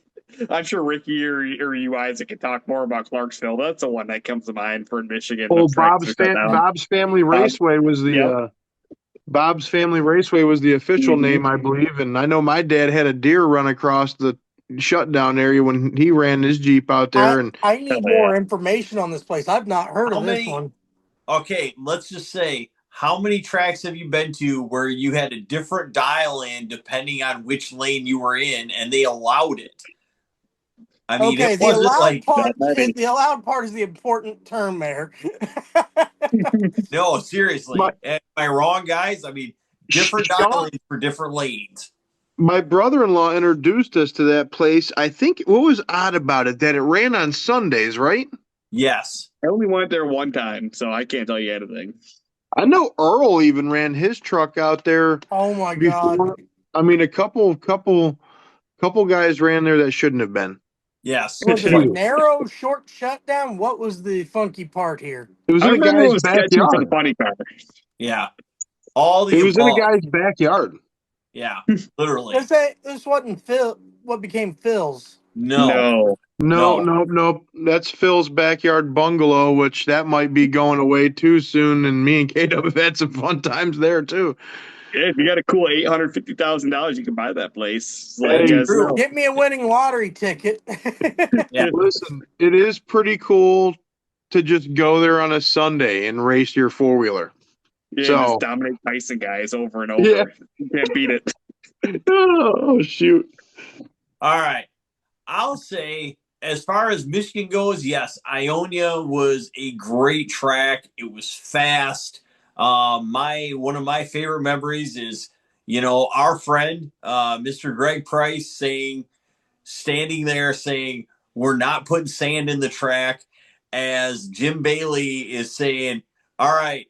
Speaker 7: I'm sure Ricky or you Isaac can talk more about Clarksville. That's the one that comes to mind for Michigan.
Speaker 6: Oh,
Speaker 7: The tracks are shut down.
Speaker 6: Bob's Family Raceway was the
Speaker 7: Yep.
Speaker 6: Bob's Family Raceway was the official name, I believe. And I know my dad had a deer run across the shutdown area when he ran his Jeep out there. And
Speaker 3: I need more information on this place. I've not heard of this one.
Speaker 1: Okay, let's just say, how many tracks have you been to where you had a different dial in depending on which lane you were in, and they allowed it? I mean,
Speaker 3: Okay,
Speaker 1: it wasn't like
Speaker 3: the allowed part is the important term there.
Speaker 1: no, seriously. Am I wrong, guys? I mean, different dial ins for different lanes.
Speaker 6: My brother-in-law introduced us to that place. I think what was odd about it that it ran on Sundays, right?
Speaker 1: Yes.
Speaker 7: I only went there one time, so I can't tell you anything.
Speaker 6: I know Earl even ran his truck out there.
Speaker 3: Oh my
Speaker 6: before.
Speaker 3: God!
Speaker 6: I mean, a couple guys ran there that shouldn't have been.
Speaker 1: Yes.
Speaker 3: Was it a narrow, short shutdown? What was the funky part here?
Speaker 6: It was in a guy's backyard.
Speaker 7: Funny car.
Speaker 1: Yeah. All the
Speaker 6: It was in a
Speaker 1: above.
Speaker 6: guy's backyard.
Speaker 1: Yeah, literally.
Speaker 3: This wasn't Phil. What became Phil's?
Speaker 1: No.
Speaker 6: That's Phil's backyard bungalow, which that might be going away too soon. And me and Kate have had some fun times there too.
Speaker 7: Yeah, if you got a cool $850,000, you can buy that place.
Speaker 6: Hey,
Speaker 3: get me a winning lottery ticket.
Speaker 1: Yeah.
Speaker 6: Listen, it is pretty cool to just go there on a Sunday and race your 4-wheeler.
Speaker 7: Yeah,
Speaker 6: so,
Speaker 7: just dominate Tyson guys over and over.
Speaker 6: Yeah.
Speaker 7: You can't beat it.
Speaker 6: Oh, shoot.
Speaker 1: All right. I'll say, as far as Michigan goes, yes, Ionia was a great track. It was fast. One of my favorite memories is, our friend, Mr. Greg Price, standing there saying, "We're not putting sand in the track," as Jim Bailey is saying, "All right,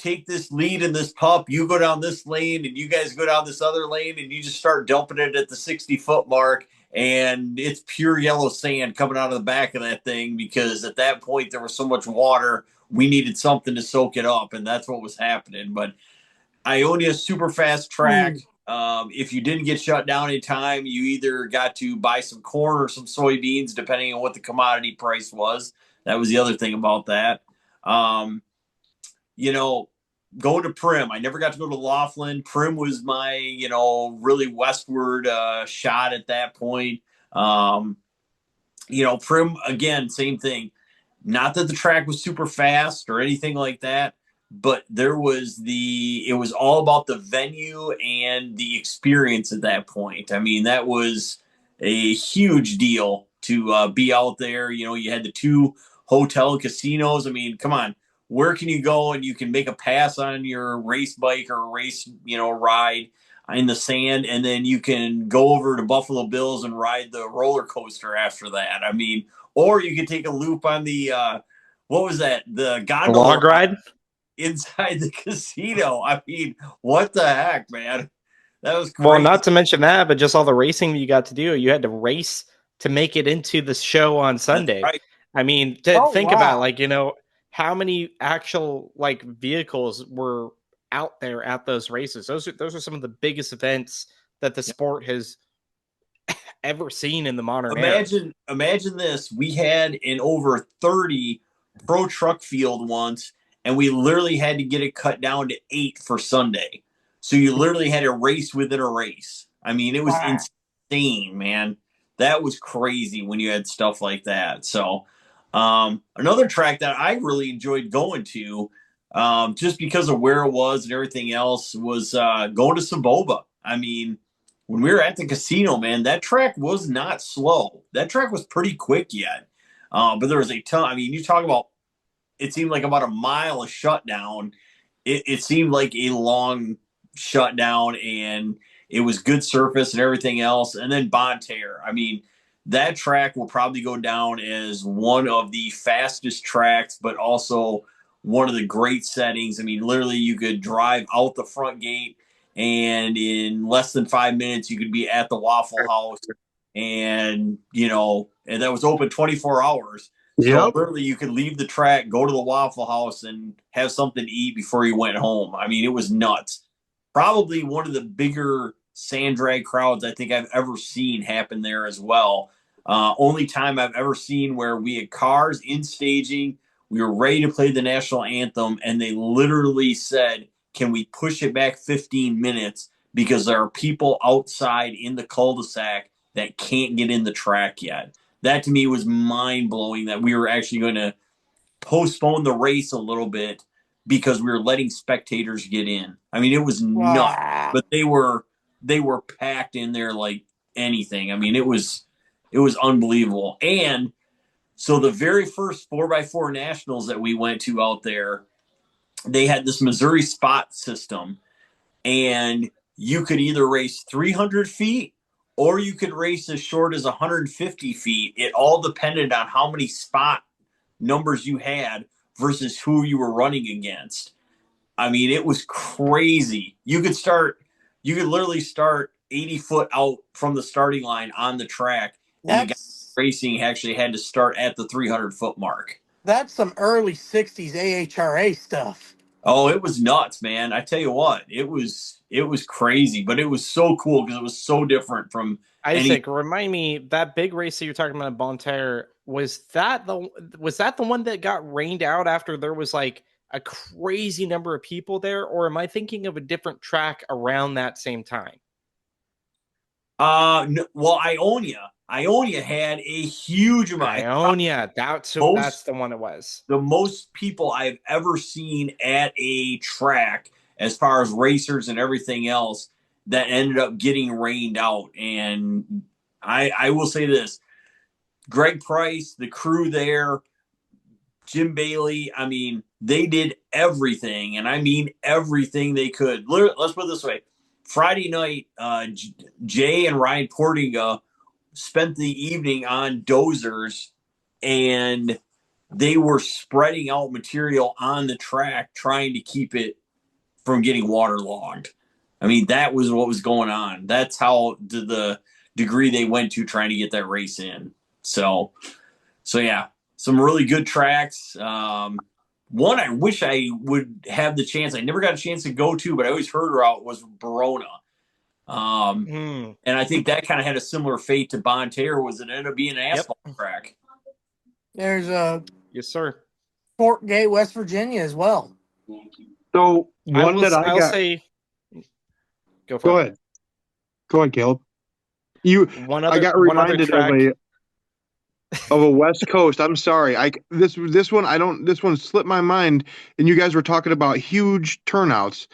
Speaker 1: take this lead in this pup, you go down this lane and you guys go down this other lane, and you just start dumping it at the 60-foot mark, and it's pure yellow sand coming out of the back of that thing, because at that point there was so much water, we needed something to soak it up, and that's what was happening. But Ionia, super fast track. If you didn't get shut down in time, you either got to buy some corn or some soybeans, depending on what the commodity price was. That was the other thing about that. Going to Prim. I never got to go to Laughlin. Prim was my, really westward shot at that point. Prim, again, same thing. Not that the track was super fast or anything like that, but it was all about the venue and the experience at that point. I mean, that was a huge deal to be out there. You had the 2 hotel casinos. I mean, come on, where can you go and you can make a pass on your race bike or a race, ride in the sand, and then you can go over to Buffalo Bills and ride the roller coaster after that. I mean, or you could take a loop on the what was that? The gondola
Speaker 2: log ride
Speaker 1: inside the casino. I mean, what the heck, man? That was crazy.
Speaker 2: Well, not to mention that, but just all the racing that you got to do. You had to race to make it into the show on Sunday.
Speaker 1: Right.
Speaker 2: I mean, think about how many actual vehicles were out there at those races. Those are some of the biggest events that the sport has ever seen in the modern era.
Speaker 1: Imagine this. We had an over 30 pro truck field once, and we literally had to get it cut down to 8 for Sunday. So you literally had a race within a race. I mean, it was insane, man. That was crazy when you had stuff like that. So another track that I really enjoyed going to, just because of where it was and everything else, was going to Saboba. I mean, when we were at the casino, man, that track was not slow. That track was pretty quick yet. But there was a ton. I mean, you talk about, it seemed like about a mile of shutdown. It seemed like a long shutdown, and it was good surface and everything else. And then Bonterre. I mean, that track will probably go down as one of the fastest tracks, but also one of the great settings. I mean, literally, you could drive out the front gate, and in less than 5 minutes, you could be at the Waffle House, and and that was open 24 hours. So literally, you could leave the track, go to the Waffle House, and have something to eat before you went home. I mean, it was nuts. Probably one of the bigger sand drag crowds I think I've ever seen happen there as well. Only time I've ever seen where we had cars in staging, we were ready to play the national anthem, and they literally said, can we push it back 15 minutes because there are people outside in the cul-de-sac that can't get in the track yet. That to me was mind-blowing, that we were actually going to postpone the race a little bit because we were letting spectators get in. I mean, it was nuts, but they were packed in there like anything. I mean, it was unbelievable. And so the very first 4x4 nationals that we went to out there, they had this Missouri spot system, and you could either race 300 feet or you could race as short as 150 feet. It all depended on how many spot numbers you had versus who you were running against. I mean, it was crazy. You could literally start 80 foot out from the starting line on the track. And the guys racing actually had to start at the 300-foot mark.
Speaker 3: That's some early 60s AHRA stuff.
Speaker 1: Oh, it was nuts, man. I tell you what, it was crazy, but it was so cool because it was so different from
Speaker 2: Isaac, remind me, that big race that you're talking about at Bonterre, was that the one that got rained out after there was like a crazy number of people there, or am I thinking of a different track around that same time?
Speaker 1: No, well, Ionia had a huge amount.
Speaker 2: Ionia, that's the one it was.
Speaker 1: The most people I've ever seen at a track, as far as racers and everything else, that ended up getting rained out. And I will say this: Greg Price, the crew there, Jim Bailey, I mean, they did everything, and I mean everything they could. Let's put it this way. Friday night, Jay and Ryan Portinga spent the evening on dozers, and they were spreading out material on the track, trying to keep it from getting waterlogged. I mean, that was what was going on. That's how the degree they went to trying to get that race in. So yeah, some really good tracks. One I wish I would have the chance. I never got a chance to go to, but I always heard about was Verona. And I think that kind of had a similar fate to Bonterre. Was it ended up being an asphalt track?
Speaker 3: There's a
Speaker 2: Yes, sir.
Speaker 3: Fort Gate, West Virginia, as well.
Speaker 6: So
Speaker 2: I'll say, go
Speaker 6: ahead, Caleb. I got reminded of a West Coast. I'm sorry. This one slipped my mind, and you guys were talking about huge turnouts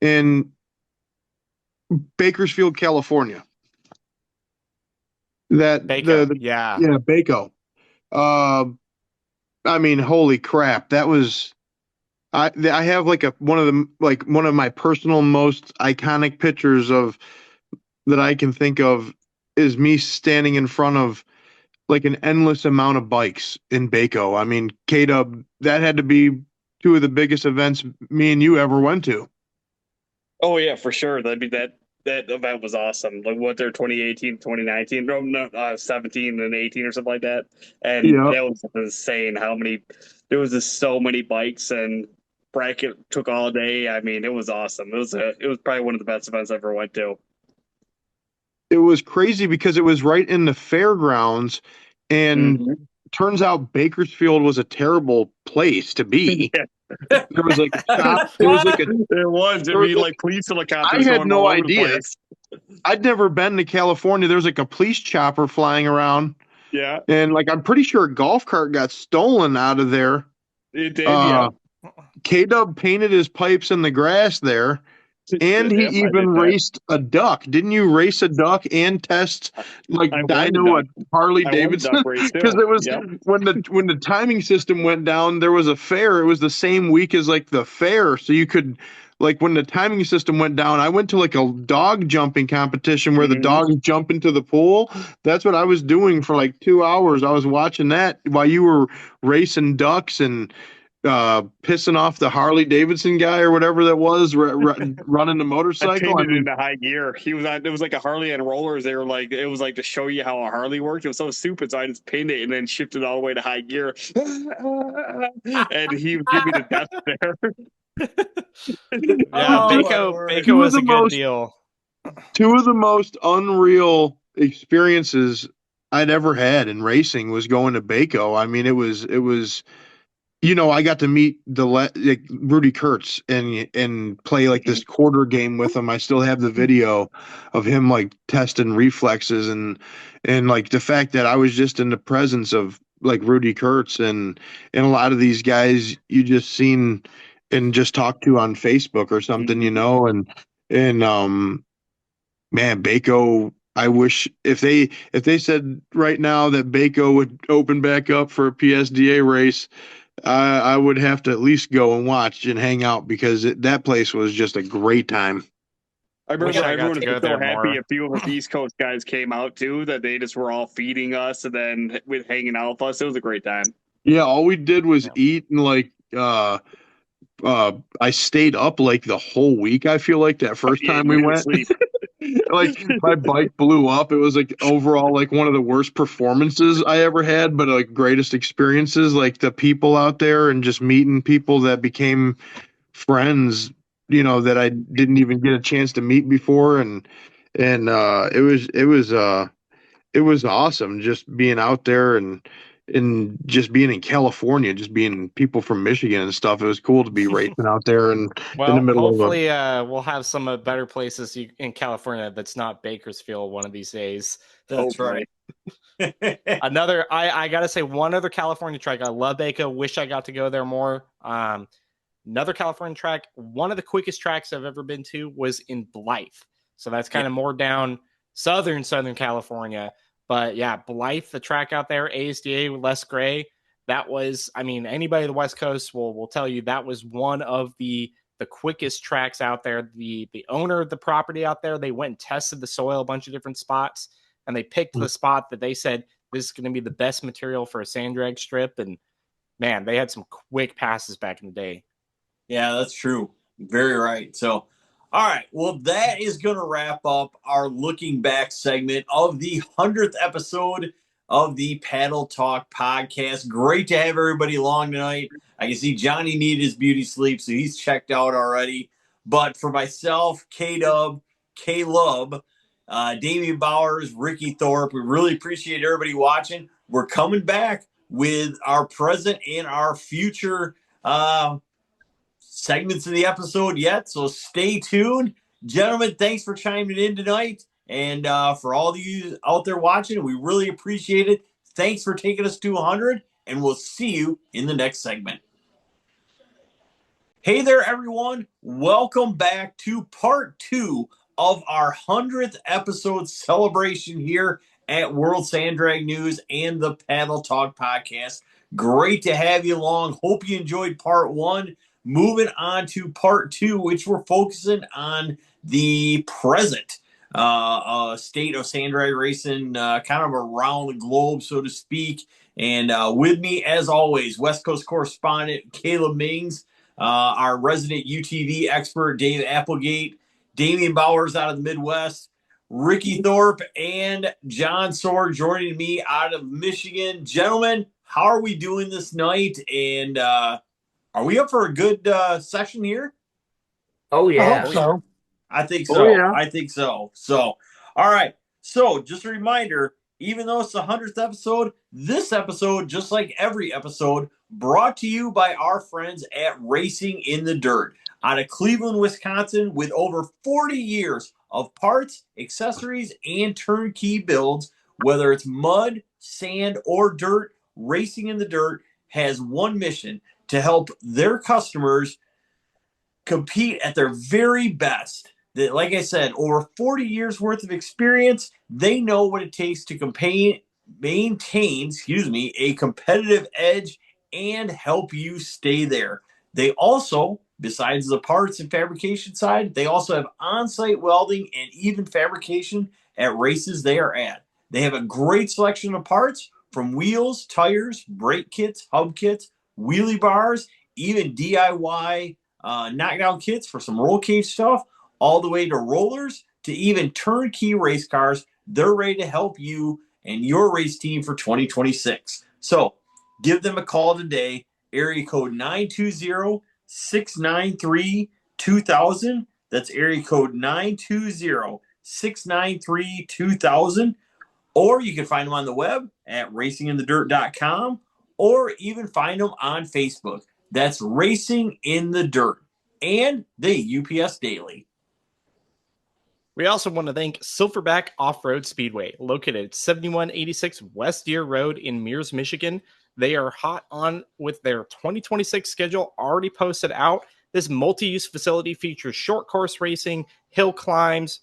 Speaker 6: in Bakersfield, California. Baco. I mean, holy crap! That was. I have one of my personal most iconic pictures of that I can think of is me standing in front of like an endless amount of bikes in Baco. I mean, K-Dub, that had to be two of the biggest events me and you ever went to.
Speaker 7: Oh yeah, for sure. That event was awesome. Like what they're 2018, 2019, no, 17 and 18 or something like that. And that was insane how many there was just so many bikes and bracket took all day. I mean, it was awesome. It was probably one of the best events I ever went to.
Speaker 6: It was crazy because it was right in the fairgrounds, and turns out Bakersfield was a terrible place to be. There was like a shop. There was
Speaker 7: like police helicopters.
Speaker 6: I had no idea. I'd never been to California. There was like a police chopper flying around.
Speaker 7: Yeah.
Speaker 6: And like I'm pretty sure a golf cart got stolen out of there.
Speaker 7: It did, yeah.
Speaker 6: K-Dub painted his pipes in the grass there. And he even raced a duck. Didn't you race a duck and test dyno a Harley Davidson? Because it was when the timing system went down, there was a fair. It was the same week as like the fair, so you could when the timing system went down, I went to like a dog jumping competition where the dogs jump into the pool. That's what I was doing for like 2 hours. I was watching that while you were racing ducks and pissing off the Harley Davidson guy or whatever that was running the motorcycle.
Speaker 7: I pinned it into high gear. It was like a Harley and rollers. They were like, it was like to show you how a Harley worked. It was so stupid. So I just pinned it and then shifted all the way to high gear. And he would give me the death there.
Speaker 2: Baco was a good deal.
Speaker 6: Two of the most unreal experiences I'd ever had in racing was going to Baco. I mean, it was I got to meet Rudy Kurtz and play like this quarter game with him. I still have the video of him like testing reflexes and like the fact that I was just in the presence of like Rudy Kurtz and a lot of these guys you just seen and just talked to on Facebook or something, man, Baco. I wish if they said right now that Baco would open back up for a PSDA race, I would have to at least go and watch and hang out because that place was just a great time.
Speaker 7: I remember everyone was so happy. A few of the East Coast guys came out too, that they just were all feeding us and then with hanging out with us. It was a great time.
Speaker 6: Yeah, all we did was eat and I stayed up like the whole week. I feel like that first time we went. Like my bike blew up. It was like overall like one of the worst performances I ever had, but like greatest experiences. Like the people out there and just meeting people that became friends, that I didn't even get a chance to meet before, and it was awesome just being out there and just being in California, just being people from Michigan and stuff. It was cool to be racing out there and in the middle
Speaker 2: hopefully we'll have some better places in California that's not Bakersfield one of these days.
Speaker 1: That's right.
Speaker 2: I gotta say one other California track. I love Baco. Wish I got to go there more. Another California track. One of the quickest tracks I've ever been to was in Blythe. So that's kind of more down Southern California. But yeah, Blythe, the track out there, ASDA with Les Gray, that was, I mean, anybody on the West Coast will tell you that was one of the quickest tracks out there. The owner of the property out there, they went and tested the soil, a bunch of different spots, and they picked the spot that they said this is going to be the best material for a sand drag strip. And man, they had some quick passes back in the day.
Speaker 1: Yeah, that's true. Very right. So, all right. Well, that is going to wrap up our looking back segment of the 100th episode of the Paddle Talk podcast. Great to have everybody along tonight. I can see Johnny needed his beauty sleep, so he's checked out already. But for myself, K-Dub, K-Lub, Damian Bowers, Ricky Thorpe, we really appreciate everybody watching. We're coming back with our present and our future segments of the episode yet, so stay tuned. Gentlemen, thanks for chiming in tonight. And for all of you out there watching, we really appreciate it. Thanks for taking us to 100, and we'll see you in the next segment. Hey there, everyone. Welcome back to part 2 of our 100th episode celebration here at World Sand Drag News and the Paddle Talk podcast. Great to have you along. Hope you enjoyed part 1. Moving on to part 2, which we're focusing on the present state of sand drag racing, kind of around the globe, so to speak. And with me, as always, West Coast correspondent Caleb Mings, our resident UTV expert Dave Applegate, Damian Bowers out of the Midwest, Ricky Thorpe, and John Sorg joining me out of Michigan. Gentlemen, how are we doing this night? And are we up for a good session here?
Speaker 4: Oh
Speaker 3: I
Speaker 4: yeah.
Speaker 3: hope so.
Speaker 1: I think
Speaker 4: Oh,
Speaker 1: so.
Speaker 4: yeah.
Speaker 1: I think so. So, all right. So, just a reminder, even though it's the 100th episode, this episode, just like every episode, brought to you by our friends at Racing in the Dirt out of Cleveland, Wisconsin, with over 40 years of parts, accessories, and turnkey builds. Whether it's mud, sand, or dirt, Racing in the Dirt has one mission: to help their customers compete at their very best. That, like I said, over 40 years worth of experience, they know what it takes to maintain, a competitive edge and help you stay there. They also, besides the parts and fabrication side, they also have on-site welding and even fabrication at races they are at. They have a great selection of parts from wheels, tires, brake kits, hub kits, wheelie bars, even DIY knockdown kits for some roll cage stuff, all the way to rollers to even turnkey race cars. They're ready to help you and your race team for 2026. So give them a call today. Area code 920-693-2000. That's area code 920-693-2000. Or you can find them on the web at racinginthedirt.com, or even find them on Facebook. That's Racing in the Dirt and the UPS Daily.
Speaker 2: We also want to thank Silverback Off-Road Speedway, located at 7186 West Deer Road in Mears, Michigan. They are hot on with their 2026 schedule already posted out. This multi-use facility features short course racing, hill climbs,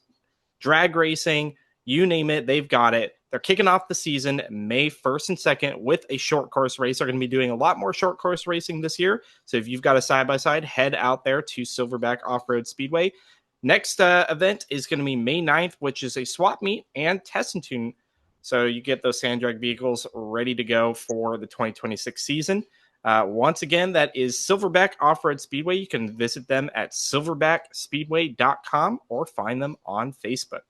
Speaker 2: drag racing, you name it, they've got it. They're kicking off the season May 1st and 2nd with a short course race. They're going to be doing a lot more short course racing this year. So if you've got a side-by-side, head out there to Silverback Off-Road Speedway. Next event is going to be May 9th, which is a swap meet and test and tune. So you get those sand drag vehicles ready to go for the 2026 season. Once again, that is Silverback Off-Road Speedway. You can visit them at silverbackspeedway.com or find them on Facebook.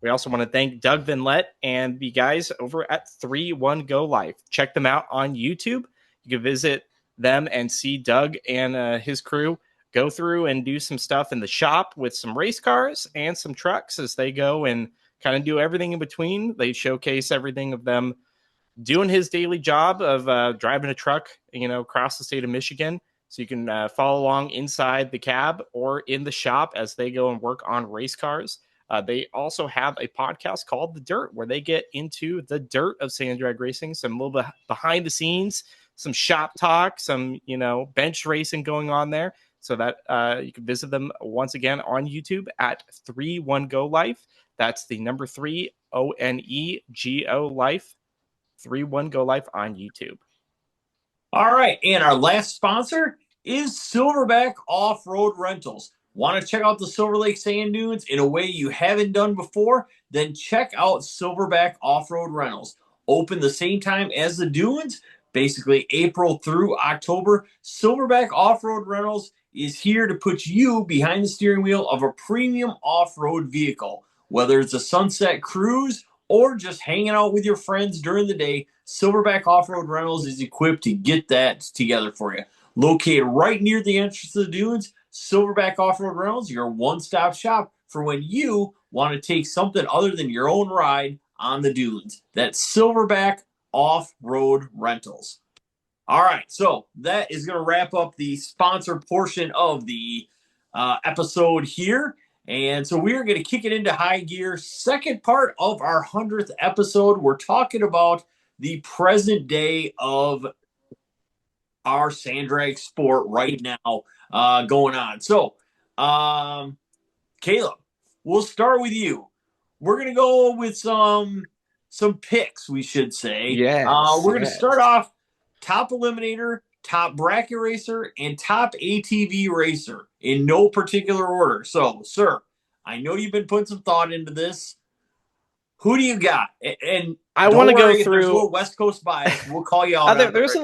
Speaker 2: We also want to thank Doug Vinlett and the guys over at 3-1 Go Life. Check them out on YouTube. You can visit them and see Doug and his crew go through and do some stuff in the shop with some race cars and some trucks as they go and kind of do everything in between. They showcase everything of them doing his daily job of driving a truck, across the state of Michigan. So you can follow along inside the cab or in the shop as they go and work on race cars. They also have a podcast called The Dirt, where they get into the dirt of sand drag racing, some little bit behind the scenes, some shop talk, some, bench racing going on there. So that you can visit them once again on YouTube at 3-1 Go Life. That's the number 3 ONEGO Life, 3-1 Go Life on YouTube.
Speaker 1: All right. And our last sponsor is Silverback Off-Road Rentals. Want to check out the Silver Lake Sand Dunes in a way you haven't done before? Then check out Silverback Off-Road Rentals. Open the same time as the dunes, basically April through October, Silverback Off-Road Rentals is here to put you behind the steering wheel of a premium off-road vehicle. Whether it's a sunset cruise or just hanging out with your friends during the day, Silverback Off-Road Rentals is equipped to get that together for you. Located right near the entrance to the dunes, Silverback Off-Road Rentals, your one-stop shop for when you want to take something other than your own ride on the dunes. That's Silverback Off-Road Rentals. All right, so that is going to wrap up the sponsor portion of the episode here. And so we are going to kick it into high gear. Second part of our 100th episode, we're talking about the present day of our sand drag sport right now going on. So, Caleb, we'll start with you. We're going to go with some picks, we should say.
Speaker 2: Yes.
Speaker 1: We're going to start off top eliminator, top bracket racer, and top ATV racer in no particular order. So, sir, I know you've been putting some thought into this. Who do you got? And
Speaker 2: I want to go through.
Speaker 1: There's a little West Coast bias. We'll call you out.
Speaker 2: There's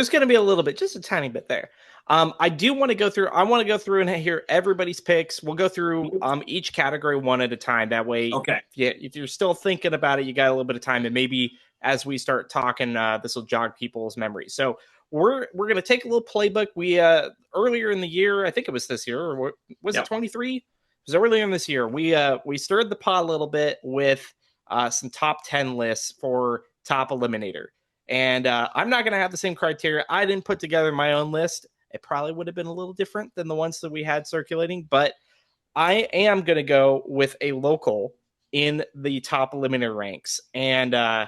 Speaker 2: going to be a little bit, just a tiny bit there. I do want to go through. I want to go through and hear everybody's picks. We'll go through each category one at a time. That way,
Speaker 1: okay.
Speaker 2: If you're still thinking about it, you got a little bit of time, and maybe as we start talking, this will jog people's memories. So we're going to take a little playbook. We earlier in the year, I think it was this year, or was it 23? It was earlier in this year. We stirred the pot a little bit with some top 10 lists for top eliminator. And I'm not going to have the same criteria. I didn't put together my own list. It probably would have been a little different than the ones that we had circulating, but I am going to go with a local in the top eliminator ranks. And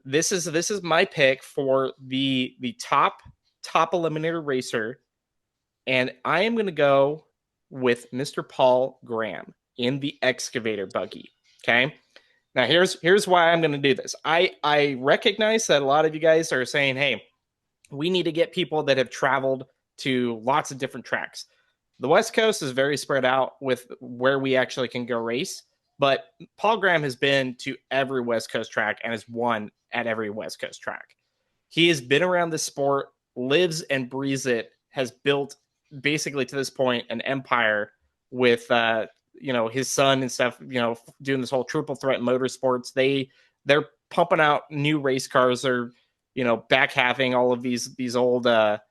Speaker 2: this is my pick for the top eliminator racer. And I am going to go with Mr. Paul Graham in the excavator buggy. Okay. Now here's why I'm going to do this. I recognize that a lot of you guys are saying, hey, we need to get people that have traveled to lots of different tracks. The West Coast is very spread out with where we actually can go race, but Paul Graham has been to every West Coast track and has won at every West Coast track. He has been around the sport, lives and breathes it, has built basically to this point an empire with his son and stuff, doing this whole triple threat motorsports. They're pumping out new race cars. They're, back halving all of these old buggies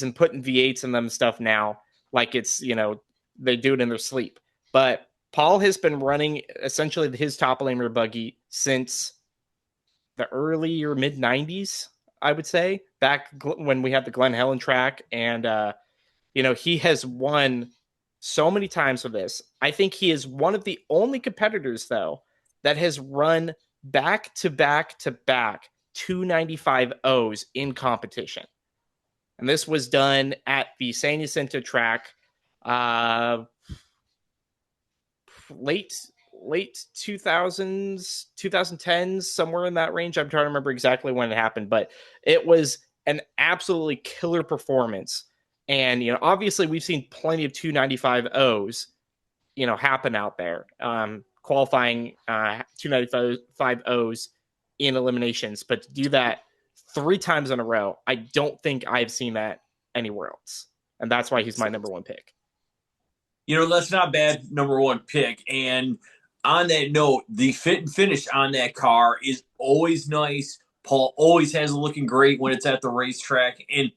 Speaker 2: and putting V8s in them and stuff now, like it's, they do it in their sleep. But Paul has been running essentially his top laner buggy since the early or mid 90s, I would say, back when we had the Glen Helen track. And, he has won so many times with this. I think he is one of the only competitors, though, that has run back to back 295 O's in competition. And this was done at the San Jacinto track late 2000s, 2010s, somewhere in that range. I'm trying to remember exactly when it happened, but it was an absolutely killer performance. And, obviously we've seen plenty of 295 O's, happen out there, qualifying 295 O's in eliminations, but to do that 3 times in a row, I don't think I've seen that anywhere else. And that's why he's my number one pick.
Speaker 1: That's not a bad number one pick. And on that note, the fit and finish on that car is always nice. Paul always has it looking great when it's at the racetrack. And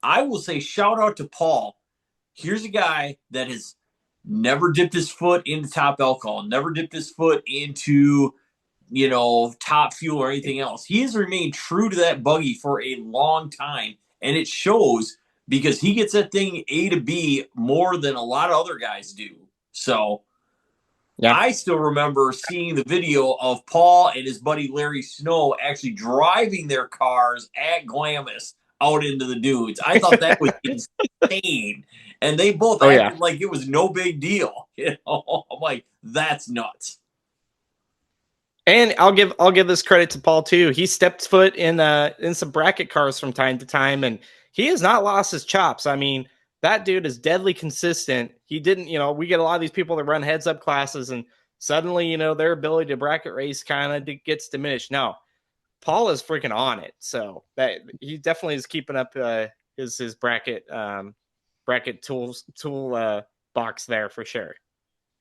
Speaker 1: I will say, shout out to Paul. Here's a guy that has never dipped his foot into top alcohol, never dipped his foot into, top fuel or anything else. He has remained true to that buggy for a long time. And it shows because he gets that thing A to B more than a lot of other guys do. So yeah. I still remember seeing the video of Paul and his buddy Larry Snow actually driving their cars at Glamis out into the dunes. I thought that was insane. And they both acted like it was no big deal. I'm like, that's nuts.
Speaker 2: And I'll give this credit to Paul too. He stepped foot in some bracket cars from time to time, and he has not lost his chops. I mean, that dude is deadly consistent. He didn't, we get a lot of these people that run heads up classes, and suddenly, their ability to bracket race kind of gets diminished. No, Paul is freaking on it. So that he definitely is keeping up his bracket tool box there for sure.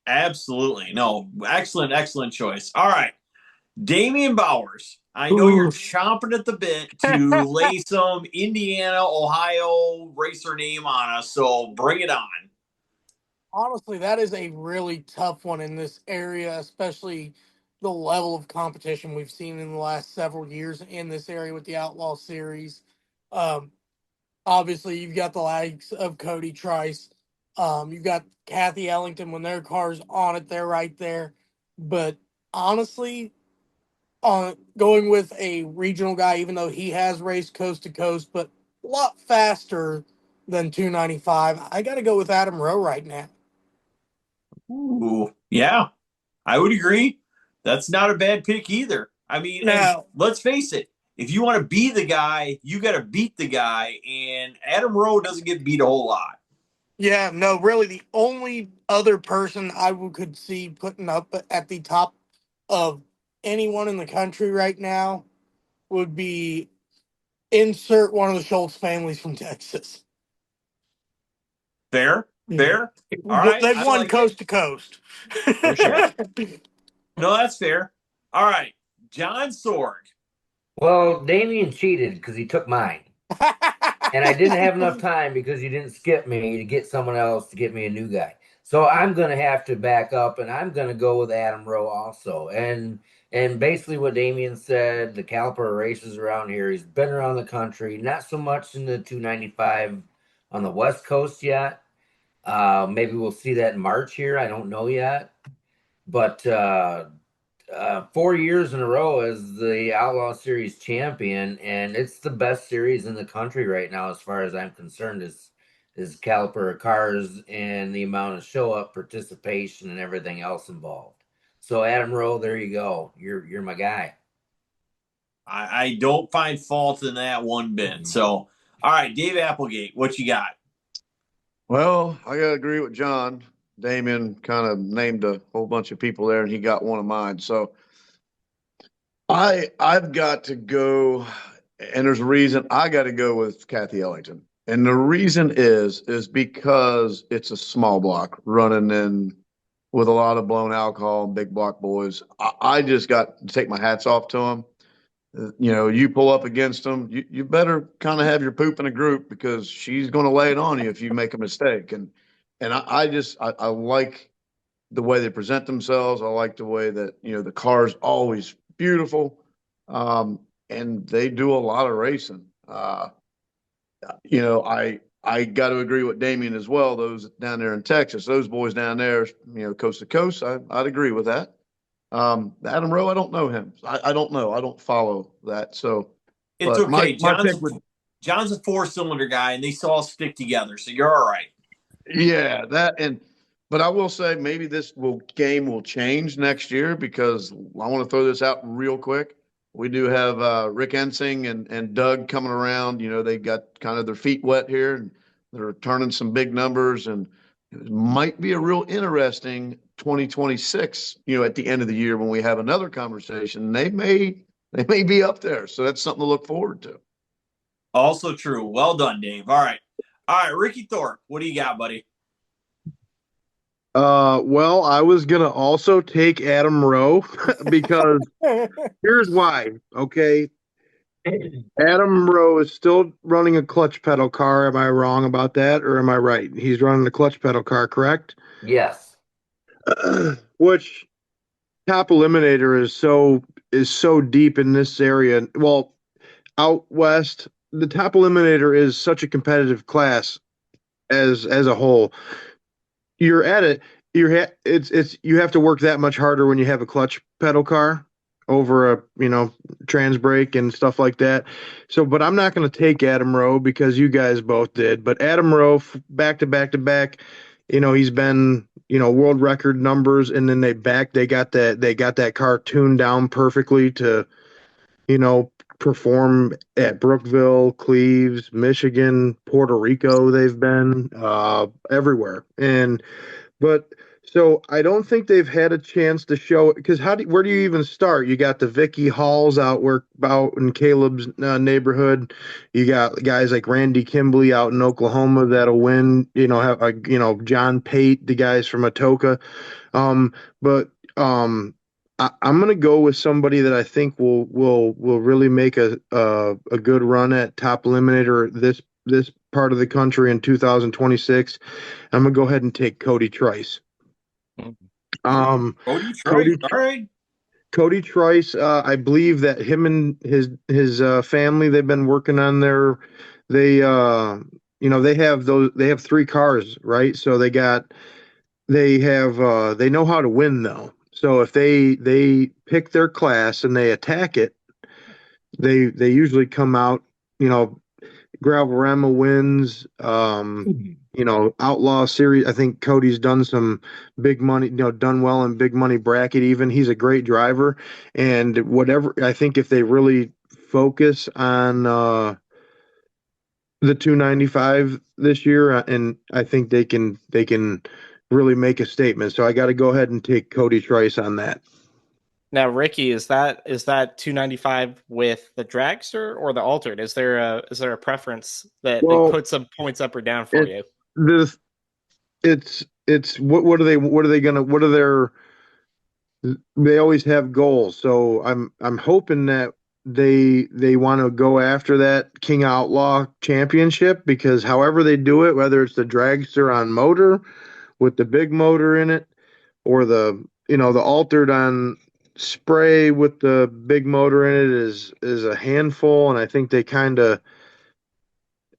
Speaker 1: Absolutely. No, excellent choice. All right. Damian Bowers. I know you're chomping at the bit to lay some Indiana, Ohio racer name on us, so bring it on.
Speaker 3: Honestly, that is a really tough one in this area, especially the level of competition we've seen in the last several years in this area with the Outlaw Series. Um, Obviously, you've got the likes of Cody Trice. You've got Kathy Ellington when their car's on it, they're right there. But honestly, on going with a regional guy, even though he has raced coast to coast, but a lot faster than 295, I got to go with Adam Rowe right now.
Speaker 1: Ooh, yeah, I would agree. That's not a bad pick either. I mean, and let's face it, if you want to be the guy, you got to beat the guy, and Adam Rowe doesn't get beat a whole lot.
Speaker 3: Yeah, no, really, the only other person I could see putting up at the top of anyone in the country right now would be insert one of the Schultz families from Texas.
Speaker 1: Fair. All right.
Speaker 3: They've won coast to coast.
Speaker 2: For sure.
Speaker 1: No, that's fair. All right. John Sorg.
Speaker 4: Well, Damien cheated because he took mine. And I didn't have enough time because you didn't skip me to get someone else to get me a new guy. So I'm going to have to back up, and I'm going to go with Adam Rowe also. And basically what Damien said, the caliper races around here. He's been around the country, not so much in the 295 on the West Coast yet. Maybe we'll see that in March here. I don't know yet. But 4 years in a row as the Outlaw Series champion, and it's the best series in the country right now, as far as I'm concerned. Is caliper of cars and the amount of show up, participation, and everything else involved. So Adam Rowe, there you go. You're my guy.
Speaker 1: I don't find fault in that one bit. So, all right, Dave Applegate, what you got?
Speaker 6: Well, I gotta agree with John. Damien kind of named a whole bunch of people there, and he got one of mine. So I've got to go, and there's a reason I got to go with Kathy Ellington, and the reason is because it's a small block running in with a lot of blown alcohol and big block boys. I just got to take my hats off to them. You know, you pull up against them, you better kind of have your poop in a group because she's going to lay it on you if you make a mistake. And I like the way they present themselves. I like the way that, you know, the car's always beautiful. And they do a lot of racing. You know, I got to agree with Damien as well. Those down there in Texas, those boys down there, you know, coast to coast, I'd agree with that. Adam Rowe, I don't know him. I don't know. I don't follow that. So
Speaker 1: it's okay. John's a 4-cylinder guy, and they still all stick together. So you're all right.
Speaker 6: Yeah, but I will say maybe game will change next year because I want to throw this out real quick. We do have Rick Ensing and Doug coming around. You know, they got kind of their feet wet here, and they're turning some big numbers, and it might be a real interesting 2026. You know, at the end of the year when we have another conversation, they may be up there. So that's something to look forward to.
Speaker 1: Also true. Well done, Dave. All right, Ricky Thorpe, what do you got, buddy?
Speaker 6: Well, I was gonna also take Adam Rowe because here's why. Okay, Adam Rowe is still running a clutch pedal car. Am I wrong about that, or am I right? He's running a clutch pedal car, correct?
Speaker 4: Yes.
Speaker 6: Which top eliminator is so deep in this area. Well, out west, the top eliminator is such a competitive class as a whole. You're at it. You have to work that much harder when you have a clutch pedal car over a trans brake and stuff like that. So, but I'm not going to take Adam Rowe because you guys both did. But Adam Rowe, back to back to back, he's been world record numbers, and then they got that car tuned down perfectly to perform at Brookville, Cleves, Michigan, Puerto Rico. They've been everywhere, but So I don't think they've had a chance to show it because where do you even start? You got the Vicky Halls out in Caleb's neighborhood. You got guys like Randy Kimbley out in Oklahoma that'll win. John Pate, the guys from Atoka. But I'm gonna go with somebody that I think will really make a good run at top eliminator this part of the country in 2026. I'm gonna go ahead and take Cody Trice.
Speaker 1: Cody Trice.
Speaker 6: Cody
Speaker 1: All right.
Speaker 6: Cody Trice, I believe that him and his family, they've been working on they have three cars, right? So they know how to win though. So if they pick their class and they attack it, they usually come out, you know, Gravel wins. Outlaw Series. I think Cody's done some big money, done well in big money bracket even. He's a great driver. And whatever, I think if they really focus on the 295 this year, and I think they can really make a statement. So I got to go ahead and take Cody Trice on that.
Speaker 2: Now, Ricky, is that 295 with the dragster or the altered? Is there a preference that they put some points up or down for you?
Speaker 6: It's what are they always have goals. So I'm hoping that they want to go after that King Outlaw championship, because however they do it, whether it's the dragster on motor with the big motor in it, or the altered on spray with the big motor in it is a handful. And I think they kind of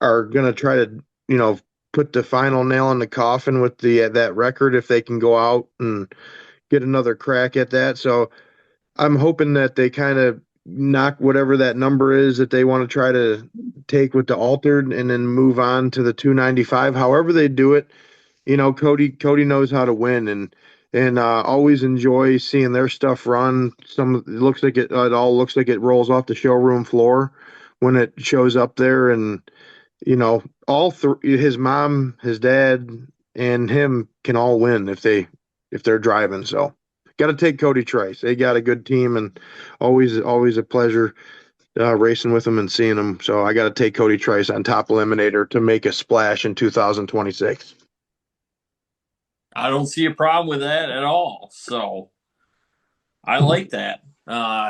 Speaker 6: are going to try to, put the final nail in the coffin with that record if they can go out and get another crack at that. So I'm hoping that they kind of knock whatever that number is that they want to try to take with the altered and then move on to the 295. However they do it, Cody knows how to win, and always enjoy seeing their stuff run. It looks like it all looks like it rolls off the showroom floor when it shows up there. And all three, his mom, his dad, and him can all win if they're driving. So got to take Cody Trice. They got a good team, and always a pleasure racing with them and seeing them. So I got to take Cody Trice on top eliminator to make a splash in 2026.
Speaker 1: I don't see a problem with that at all. So I like that.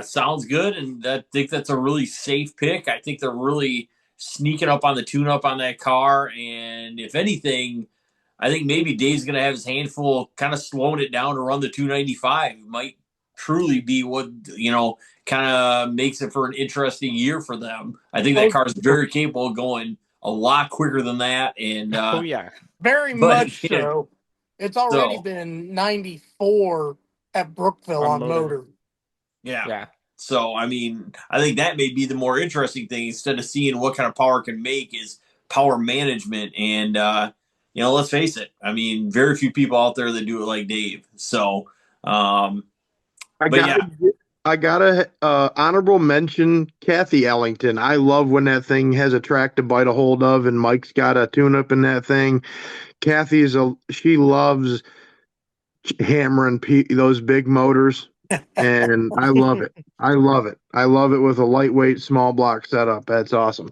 Speaker 1: Sounds good, and I think that's a really safe pick. I think they're really sneaking up on the tune-up on that car, and if anything, I think maybe Dave's going to have his handful, kind of slowing it down to run the 295. It might truly be what kind of makes it for an interesting year for them. I think that car is very capable of going a lot quicker than that, and
Speaker 2: oh yeah,
Speaker 3: very much so. It's already been 94 at Brookville on motor.
Speaker 1: Yeah. So, I mean, I think that may be the more interesting thing instead of seeing what kind of power can make is power management. And, let's face it. I mean, very few people out there that do it like Dave. So, I
Speaker 6: gotta honorable mention Kathy Ellington. I love when that thing has a track to bite a hold of, and Mike's got a tune-up in that thing. She loves hammering those big motors, and I love it. I love it with a lightweight small block setup. That's awesome.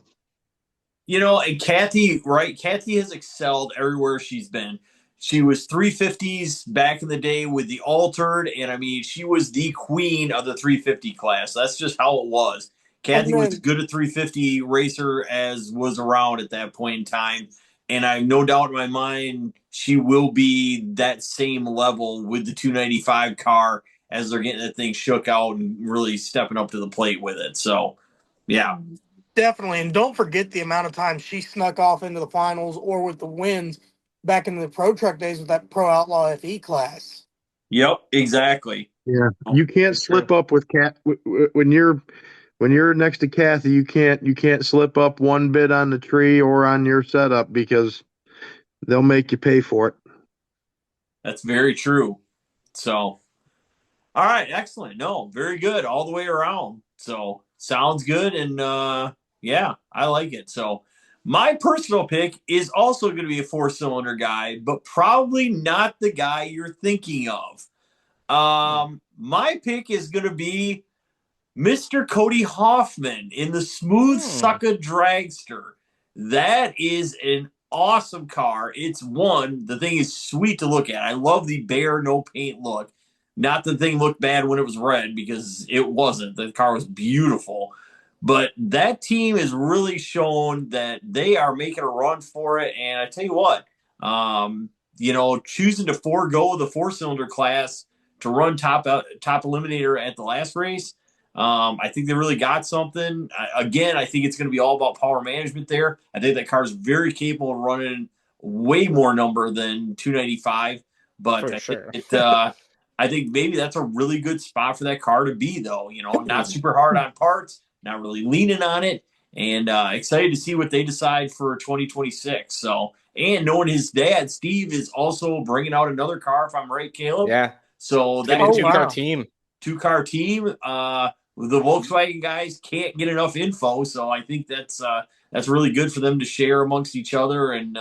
Speaker 1: And Kathy, right? Kathy has excelled everywhere she's been. She was 350s back in the day with the altered, and I mean, she was the queen of the 350 class. That's just how it was. Kathy was as good a 350 racer as was around at that point in time. And I have no doubt in my mind she will be that same level with the 295 car as they're getting that thing shook out and really stepping up to the plate with it. So, yeah.
Speaker 3: Definitely. And don't forget the amount of time she snuck off into the finals or with the wins back in the Pro Truck days with that Pro Outlaw FE class.
Speaker 1: Yep, exactly.
Speaker 6: Yeah. You can't slip up with Cat when you're next to Kathy. You can't slip up one bit on the tree or on your setup, because they'll make you pay for it.
Speaker 1: That's very true. So, all right, excellent. No, very good all the way around. So, sounds good. And yeah, I like it. So, My personal pick is also going to be a 4-cylinder guy, but probably not the guy you're thinking of. My pick is going to be Mr. Cody Hoffman in the Smooth Sucka Dragster. That is an awesome car. The thing is sweet to look at. I love the bare, no paint look. Not that the thing looked bad when it was red, because it wasn't. The car was beautiful. But that team has really shown that they are making a run for it. And I tell you what, choosing to forego the 4-cylinder class to run top eliminator at the last race, I think they really got something. Again, I think it's going to be all about power management there. I think that car is very capable of running way more number than 295. But I think maybe that's a really good spot for that car to be, though. Not super hard on parts, not really leaning on it, and excited to see what they decide for 2026. So, and knowing his dad, Steve, is also bringing out another car, if I'm right, Caleb.
Speaker 2: Yeah.
Speaker 1: So
Speaker 2: that two-car team.
Speaker 1: Two-car team. The Volkswagen guys can't get enough info, so I think that's really good for them to share amongst each other, and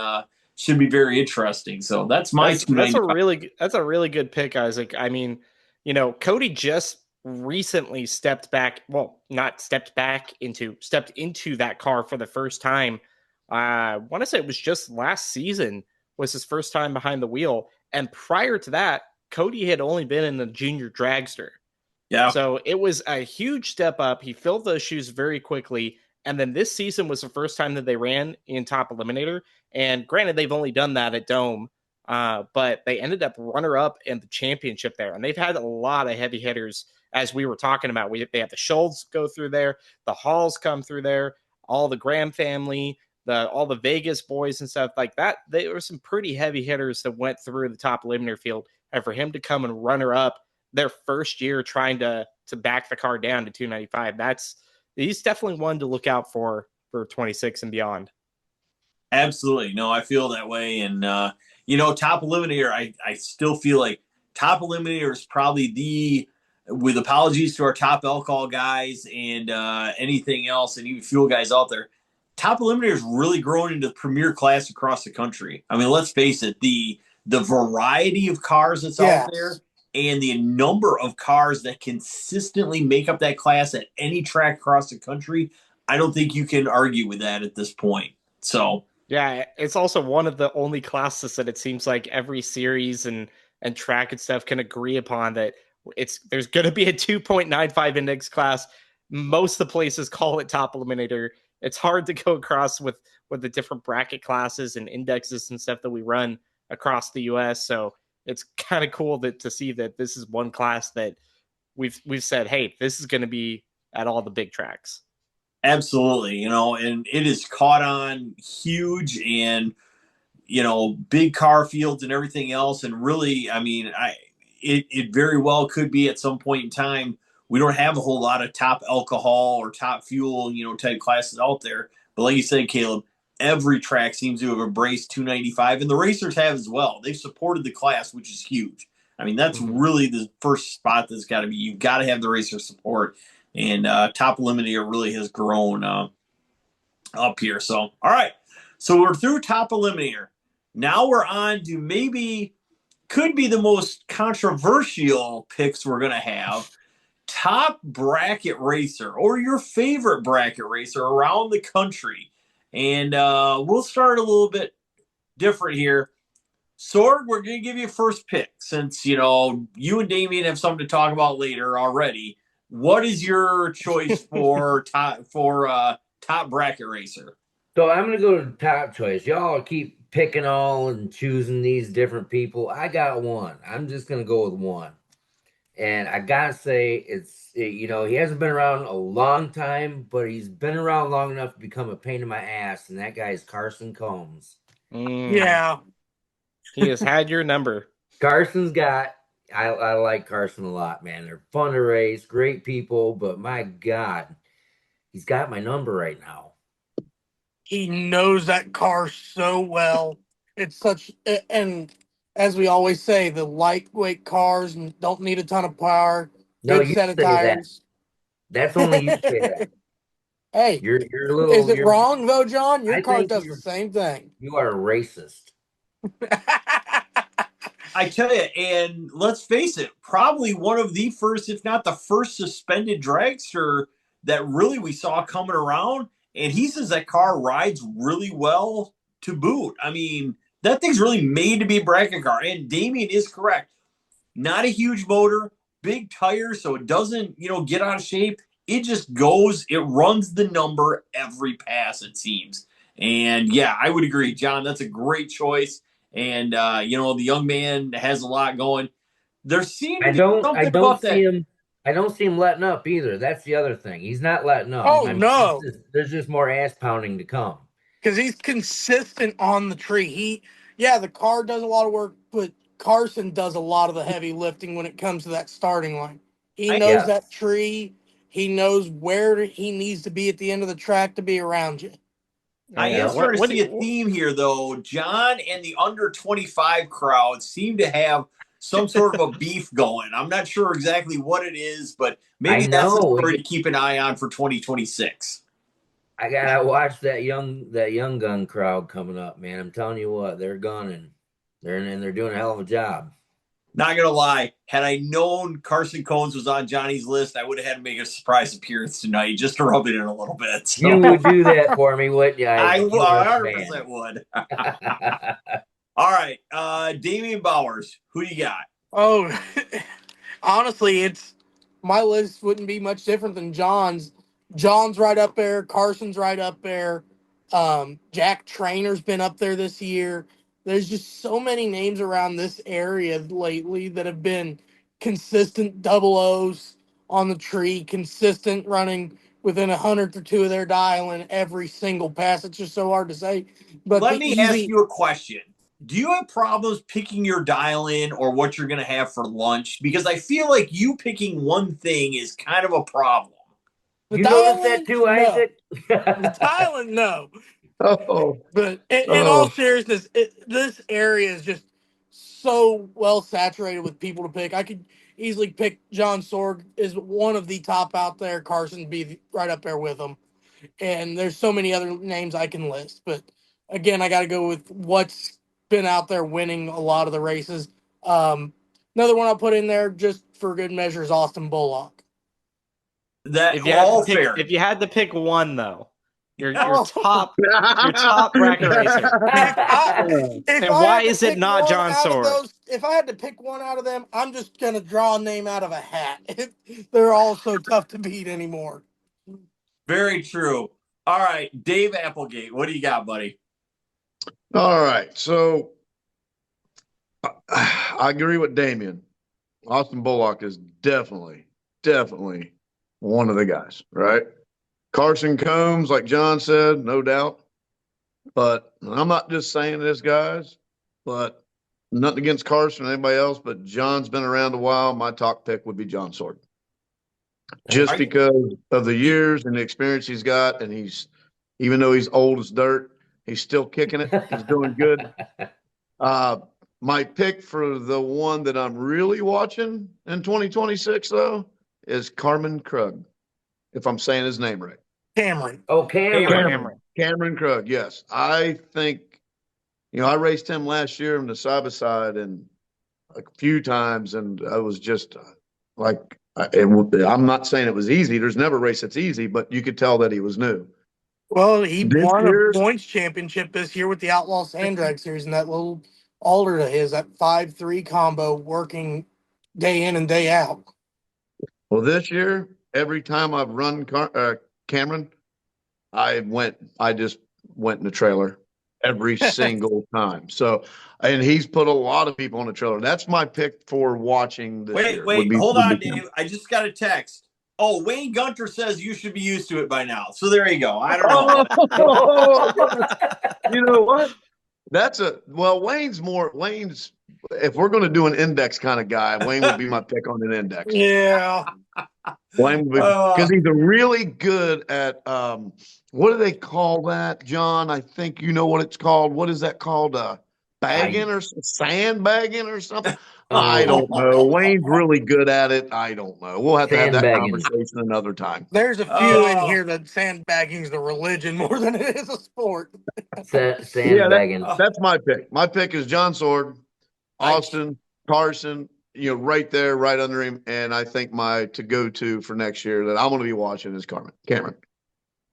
Speaker 1: should be very interesting. So that's
Speaker 2: a really good pick, Isaac. I mean, Cody just recently stepped into that car for the first time. I want to say it was just last season was his first time behind the wheel, and prior to that, Cody had only been in the junior dragster.
Speaker 1: Yeah.
Speaker 2: So it was a huge step up. He filled those shoes very quickly. And then this season was the first time that they ran in Top Eliminator. And granted, they've only done that at Dome, but they ended up runner-up in the championship there. And they've had a lot of heavy hitters, as we were talking about. They have the Schultz go through there, the Halls come through there, all the Graham family, all the Vegas boys and stuff like that. There were some pretty heavy hitters that went through the Top Eliminator field. And for him to come and runner-up their first year trying to back the car down to 295, he's definitely one to look out for 26 and beyond.
Speaker 1: Absolutely. No, I feel that way. And, Top Eliminator, I still feel like Top Eliminator is probably with apologies to our Top Alcohol guys and anything else, and even fuel guys out there, Top Eliminator is really growing into the premier class across the country. I mean, let's face it, the variety of cars that's out there, and the number of cars that consistently make up that class at any track across the country, I don't think you can argue with that at this point. So,
Speaker 2: yeah, it's also one of the only classes that it seems like every series and track and stuff can agree upon that there's going to be a 2.95 index class. Most of the places call it Top Eliminator. It's hard to go across with the different bracket classes and indexes and stuff that we run across the U.S. So it's kind of cool to see that this is one class that we've said, hey, this is going to be at all the big tracks.
Speaker 1: Absolutely, and it is caught on huge, and big car fields and everything else. And really, I mean, it very well could be at some point in time. We don't have a whole lot of top alcohol or top fuel, type classes out there. But like you said, Caleb, every track seems to have embraced 295, and the racers have as well. They've supported the class, which is huge. I mean, that's really the first spot that's got to be. You've got to have the racer support, and Top Eliminator really has grown up here. So, all right. So we're through Top Eliminator. Now we're on to could be the most controversial picks we're going to have. Top bracket racer, or your favorite bracket racer around the country. And we'll start a little bit different here. Sorg, we're going to give you a first pick since, you and Damien have something to talk about later already. What is your choice for top bracket racer?
Speaker 4: So I'm going to go to the top choice. Y'all keep picking all and choosing these different people. I got one. I'm just going to go with one. And I got to say, he hasn't been around a long time, but he's been around long enough to become a pain in my ass. And that guy is Carson Combs.
Speaker 3: Yeah.
Speaker 2: He has had your number.
Speaker 4: I like Carson a lot, man. They're fun to race, great people, but my God, he's got my number right now.
Speaker 3: He knows that car so well. It's and as we always say, the lightweight cars don't need a ton of power.
Speaker 4: No,
Speaker 3: good
Speaker 4: you
Speaker 3: set of
Speaker 4: say
Speaker 3: tires.
Speaker 4: that. That's only you say that.
Speaker 3: Hey,
Speaker 4: You're a little.
Speaker 3: is it wrong though, John? Your
Speaker 4: I
Speaker 3: car
Speaker 4: think
Speaker 3: does the same thing.
Speaker 4: you are a racist.
Speaker 1: I tell you, and let's face it, probably one of the first, if not the first, suspended dragster that really we saw coming around. And he says that car rides really well to boot. I mean, that thing's really made to be a bracket car. And Damien is correct. Not a huge motor, big tires, so it doesn't, get out of shape. It just goes, it runs the number every pass, it seems. And yeah, I would agree, John. That's a great choice. And the young man has a lot going. There seemed to be
Speaker 4: I
Speaker 1: something
Speaker 4: don't
Speaker 1: about
Speaker 4: see
Speaker 1: that.
Speaker 4: him. I don't see him letting up either. That's the other thing. He's not letting up.
Speaker 3: Oh
Speaker 4: I mean,
Speaker 3: no,
Speaker 4: there's just more ass pounding to come.
Speaker 3: because he's consistent on the tree. The car does a lot of work, but Carson does a lot of the heavy lifting when it comes to that starting line. He knows
Speaker 4: Yes.
Speaker 3: that tree. He knows where he needs to be at the end of the track to be around you.
Speaker 1: I
Speaker 2: Yeah,
Speaker 1: am starting to
Speaker 2: what
Speaker 1: see a theme here, though. John and the under 25 crowd seem to have some sort of a beef going. I'm not sure exactly what it is, but maybe
Speaker 4: I
Speaker 1: that's the
Speaker 4: know.
Speaker 1: story to keep an eye on for 2026.
Speaker 4: I gotta watch that young gun crowd coming up, man. I'm telling you what, they're gunning. They're doing a hell of a job.
Speaker 1: Not gonna lie, had I known Carson Combs was on Johnny's list, I would have had to make a surprise appearance tonight just to rub it in a little bit. So.
Speaker 4: You would do that for me, wouldn't you?
Speaker 1: I
Speaker 4: You are the
Speaker 1: 100% would.
Speaker 4: man.
Speaker 1: All right, Damian Bowers, who you got?
Speaker 3: Oh, honestly, my list wouldn't be much different than John's. John's right up there. Carson's right up there. Jack Trainor's been up there this year. There's just so many names around this area lately that have been consistent double O's on the tree, consistent running within a hundredth or two of their dial in every single pass. It's just so hard to say. But
Speaker 1: Let me ask you a question. Do you have problems picking your dial in or what you're going to have for lunch? Because I feel like you picking one thing is kind of a problem.
Speaker 4: You noticed that too, Isaac?
Speaker 3: The dial in, no.
Speaker 6: Oh,
Speaker 3: But in all seriousness, this area is just so well saturated with people to pick. I could easily pick John Sorg is one of the top out there. Carson be right up there with him. And there's so many other names I can list. But again, I got to go with what's been out there winning a lot of the races. Another one I'll put in there just for good measure is Austin Bullock.
Speaker 1: That
Speaker 2: if you had to pick one though, your top bracket racer. And why is it not John Sorg?
Speaker 3: If I had to pick one out of them, I'm just gonna draw a name out of a hat. They're all so tough to beat anymore.
Speaker 1: Very true. All right, Dave Applegate, what do you got, buddy?
Speaker 6: all right. So I agree with Damien. Austin Bullock is definitely one of the guys, right? Carson Combs, like John said, no doubt. But I'm not just saying this, guys, but nothing against Carson or anybody else, but John's been around a while. My top pick would be John Sorg. Just because of the years and the experience he's got, and even though he's old as dirt, he's still kicking it. He's doing good. My pick for the one that I'm really watching in 2026, though, is Carmen Krug, if I'm saying his name right.
Speaker 3: Cameron.
Speaker 4: Oh, Cameron.
Speaker 6: Cameron Krug, yes. I think, I raced him last year in the side-by-side and a few times, and I was just I'm not saying it was easy. There's never a race that's easy, but you could tell that he was new.
Speaker 3: Well, he won a points championship this year with the Outlaw Sand Drag Series and that little alder to his, that 5-3 combo working day in and day out.
Speaker 6: Well, this year, every time I've run Cameron, I just went in the trailer every single time. So, and he's put a lot of people on the trailer. That's my pick for watching this year.
Speaker 1: Wait, hold on, Dave. I just got a text. Oh, Wayne Gunter says you should be used to it by now. So there you go. I don't know.
Speaker 6: You know what? Wayne's, if we're going to do an index kind of guy, Wayne would be my pick on an index.
Speaker 3: Yeah.
Speaker 6: Wayne would be, because he's a really good at, what do they call that, John? I think you know what it's called. What is that called? bagging or sandbagging or something. I don't know. Wayne's really good at it. I don't know. We'll have to have that
Speaker 4: Sandbagging.
Speaker 6: conversation another time.
Speaker 3: There's a few in here that sandbagging's the religion more than it is a sport.
Speaker 4: Sandbagging.
Speaker 6: That's my pick. My pick is John Sword, Austin, Carson, right there, right under him. And I think my to-go-to for next year that I'm going to be watching is Cameron.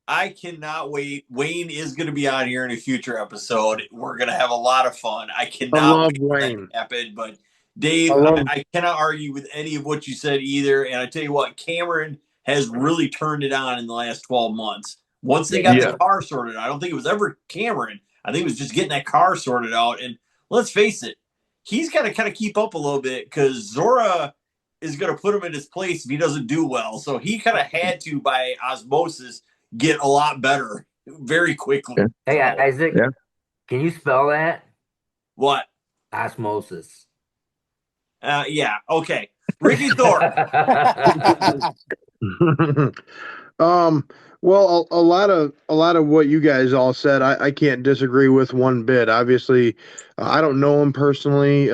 Speaker 1: I cannot wait. Wayne is going to be on here in a future episode. We're going to have a lot of fun. I cannot wait for that to happen. But Dave, I cannot argue with any of what you said either. And I tell you what, Cameron has really turned it on in the last 12 months. Once they got the car sorted out, I don't think it was ever Cameron. I think it was just getting that car sorted out. And let's face it, he's got to kind of keep up a little bit because Zora is going to put him in his place if he doesn't do well. So he kind of had to, by osmosis, get a lot better very quickly.
Speaker 4: Hey, Isaac, can you spell that?
Speaker 1: What?
Speaker 4: Osmosis.
Speaker 1: Yeah. Okay. Ricky Thorpe.
Speaker 6: Well, a lot of what you guys all said, I can't disagree with one bit. Obviously, I don't know him personally,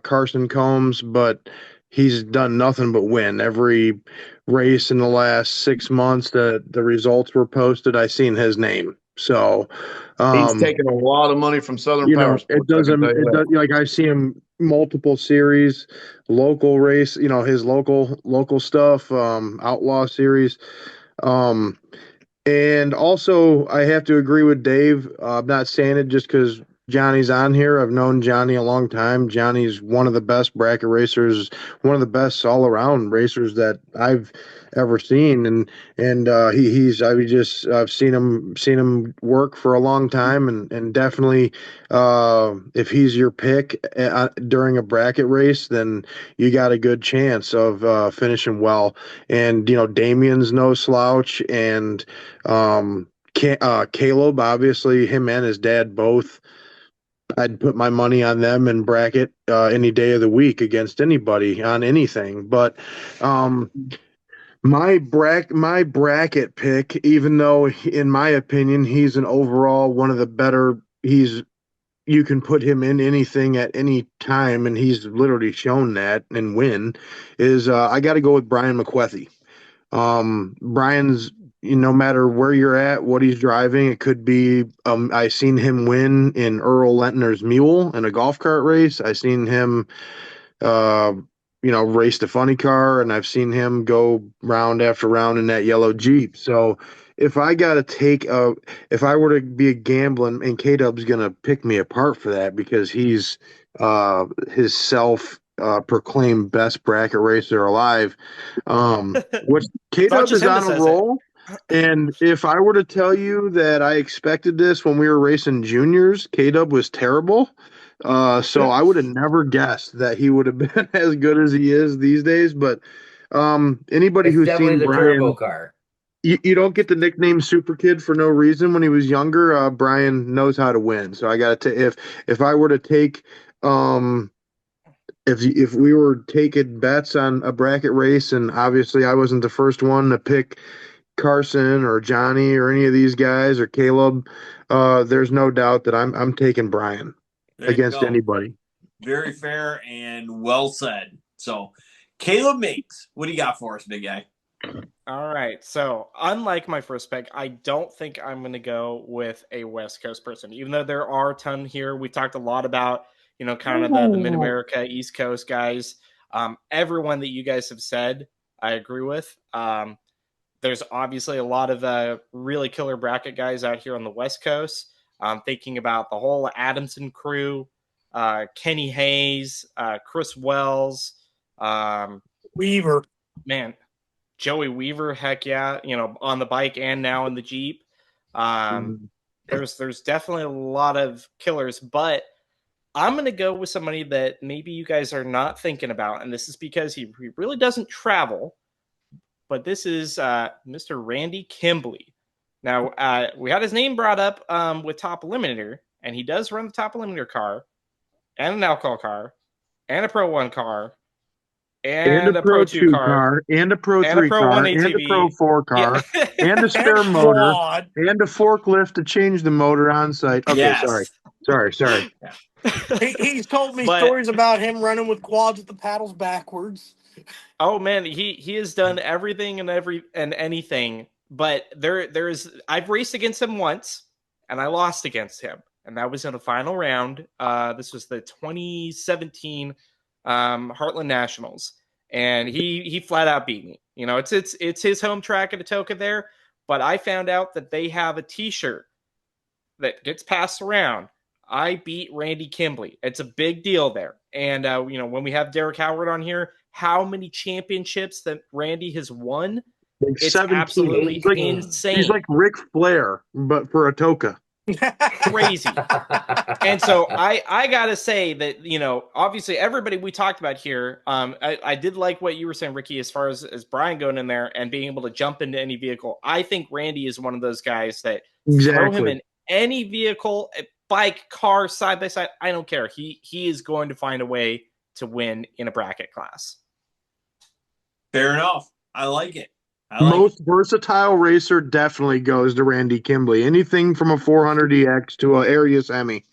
Speaker 6: Carson Combs, but he's done nothing but win every race in the last 6 months. The results were posted. I seen his name, so
Speaker 8: he's taking a lot of money from Southern Power Sports.
Speaker 6: It doesn't. Like I see him multiple series, local race. His local stuff, Outlaw Series. And also, I have to agree with Dave. I'm not saying it just because Johnny's on here. I've known Johnny a long time. Johnny's one of the best bracket racers, one of the best all-around racers that I've ever seen. And I've seen him work for a long time, and definitely if he's your pick during a bracket race, then you got a good chance of finishing well. And Damien's no slouch, and Caleb, obviously, him and his dad both. I'd put my money on them in bracket any day of the week against anybody on anything. But my bracket pick, even though in my opinion he's an overall one of the better, you can put him in anything at any time, and he's literally shown that and win. Is I got to go with Brian McWethy. Brian's. No matter where you're at, what he's driving, it could be. I seen him win in Earl Lentner's mule in a golf cart race. I seen him, race the funny car, and I've seen him go round after round in that yellow Jeep. So if I got to if I were to be a gambling, and K-Dub's gonna pick me apart for that because he's his proclaimed best bracket racer alive. Which K-Dub is on a roll. And if I were to tell you that I expected this when we were racing juniors, K-Dub was terrible. So I would have never guessed that he would have been as good as he is these days. But anybody who's seen
Speaker 4: the
Speaker 6: Brian,
Speaker 4: turbo car.
Speaker 6: You don't get the nickname Super Kid for no reason. When he was younger, Brian knows how to win. So I got to if I were to take if we were taking bets on a bracket race, and obviously I wasn't the first one to pick Carson or Johnny or any of these guys or Caleb, there's no doubt that I'm taking Brian against anybody.
Speaker 1: Very fair and well said. So, Caleb Makes, what do you got for us, big guy?
Speaker 2: All right. So, unlike my first pick, I don't think I'm going to go with a West Coast person, even though there are a ton here. We talked a lot about, kind of the Mid-America, East Coast guys. Everyone that you guys have said, I agree with. There's obviously a lot of really killer bracket guys out here on the West Coast. Thinking about the whole Adamson crew, Kenny Hayes, Chris Wells,
Speaker 3: Weaver.
Speaker 2: Man, Joey Weaver, heck yeah, on the bike and now in the Jeep. There's definitely a lot of killers, but I'm going to go with somebody that maybe you guys are not thinking about, and this is because he really doesn't travel. But this is Mr. Randy Kimbley. Now, we had his name brought up with Top Eliminator, and he does run the Top Eliminator car, and an alcohol car, and a Pro 1 car, and a Pro 2 car,
Speaker 6: and a Pro 3 car, and a Pro 4 car, and a spare motor, and a forklift to change the motor on site. Okay, sorry.
Speaker 3: He's told me
Speaker 2: But-
Speaker 3: stories about him running with quads with the paddles backwards.
Speaker 2: Oh man, he has done everything and anything. But I've raced against him once, and I lost against him, and that was in the final round. This was the 2017 Heartland Nationals, and he flat out beat me. You know, it's his home track at Atoka there, but I found out that they have a T-shirt that gets passed around. I beat Randy Kimbley. It's a big deal there. And, you know, when we have Derek Howard on here, how many championships that Randy has won?
Speaker 6: Like
Speaker 2: It's
Speaker 6: 17.
Speaker 2: absolutely
Speaker 6: He's like,
Speaker 2: insane.
Speaker 6: He's like Ric Flair, but for Atoka.
Speaker 2: Crazy. And so I got to say that, you know, obviously everybody we talked about here, I did like what you were saying, Ricky, as far as Brian going in there and being able to jump into any vehicle. I think Randy is one of those guys that throw him in any vehicle, bike, car, side by side. I don't care. He is going to find a way to win in a bracket class.
Speaker 1: Fair enough. I like it.
Speaker 6: Most versatile racer definitely goes to Randy Kimbley. Anything from a 400EX to a Area Semi.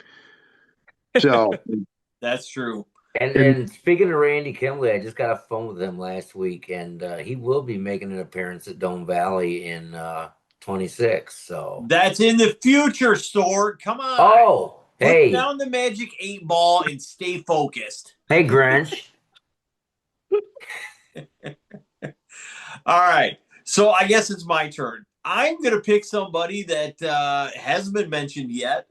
Speaker 6: So
Speaker 1: that's true.
Speaker 4: And speaking of Randy Kimbley, I just got a phone with him last week, and he will be making an appearance at Dome Valley in 26. So
Speaker 1: that's in the future, Sword. Come on.
Speaker 4: Oh, hey.
Speaker 1: Put down the magic 8 ball and stay focused.
Speaker 4: Hey, Grinch.
Speaker 1: All right. So I guess it's my turn. I'm going to pick somebody that hasn't been mentioned yet,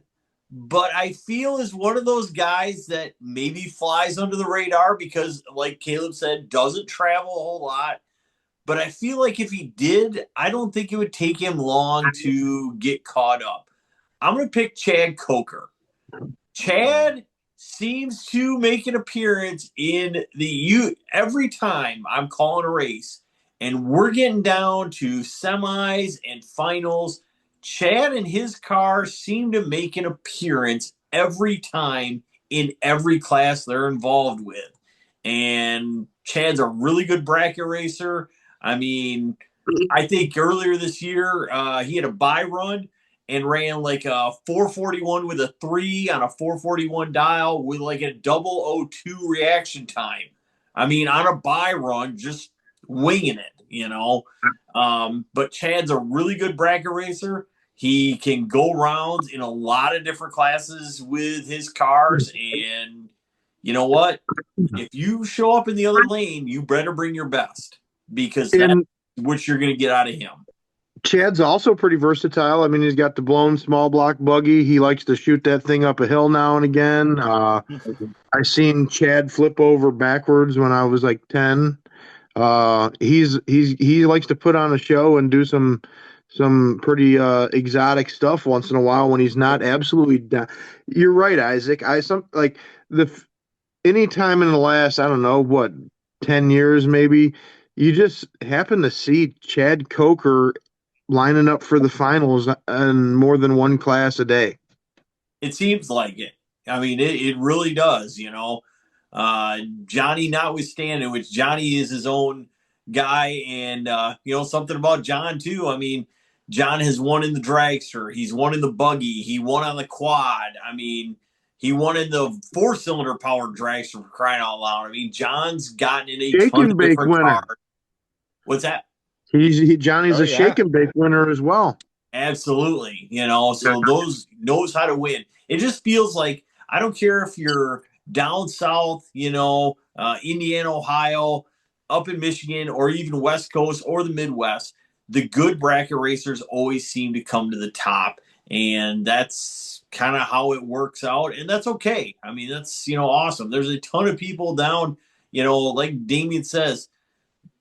Speaker 1: but I feel is one of those guys that maybe flies under the radar because, like Caleb said, doesn't travel a whole lot. But I feel like if he did, I don't think it would take him long to get caught up. I'm going to pick Chad Coker. Chad seems to make an appearance in every time I'm calling a race. And we're getting down to semis and finals. Chad and his car seem to make an appearance every time in every class they're involved with. And Chad's a really good bracket racer. I mean, I think earlier this year he had a bye run and ran like a 441 with a 3 on a 441 dial with like a 002 reaction time. I mean, on a bye run, just winging it, you know. But Chad's a really good bracket racer. He can go rounds in a lot of different classes with his cars. And you know what? If you show up in the other lane, you better bring your best because that's what you're going to get out of him.
Speaker 6: Chad's also pretty versatile. I mean, he's got the blown small block buggy. He likes to shoot that thing up a hill now and again. I seen Chad flip over backwards when I was like 10. He likes to put on a show and do some pretty exotic stuff once in a while when he's not absolutely down. You're right, Isaac. Anytime in the last, I don't know, 10 years maybe, you just happen to see Chad Coker lining up for the finals in more than one class a day.
Speaker 1: It seems like it. I mean, it really does, you know. Johnny notwithstanding, which Johnny is his own guy, and you know, something about John too. I mean, John has won in the dragster, he's won in the buggy, he won on the quad. I mean, he won in the 4-cylinder powered dragster, for crying out loud. I mean, John's gotten in a ton of different cars. What's that?
Speaker 6: Johnny's a shake and bake winner as well.
Speaker 1: Absolutely, you know. So those knows how to win. It just feels like I don't care if you're down south, you know, Indiana, Ohio, up in Michigan, or even West Coast or the Midwest. The good bracket racers always seem to come to the top, and that's kind of how it works out, and that's okay. I mean, that's, you know, awesome. There's a ton of people down, you know, like Damien says,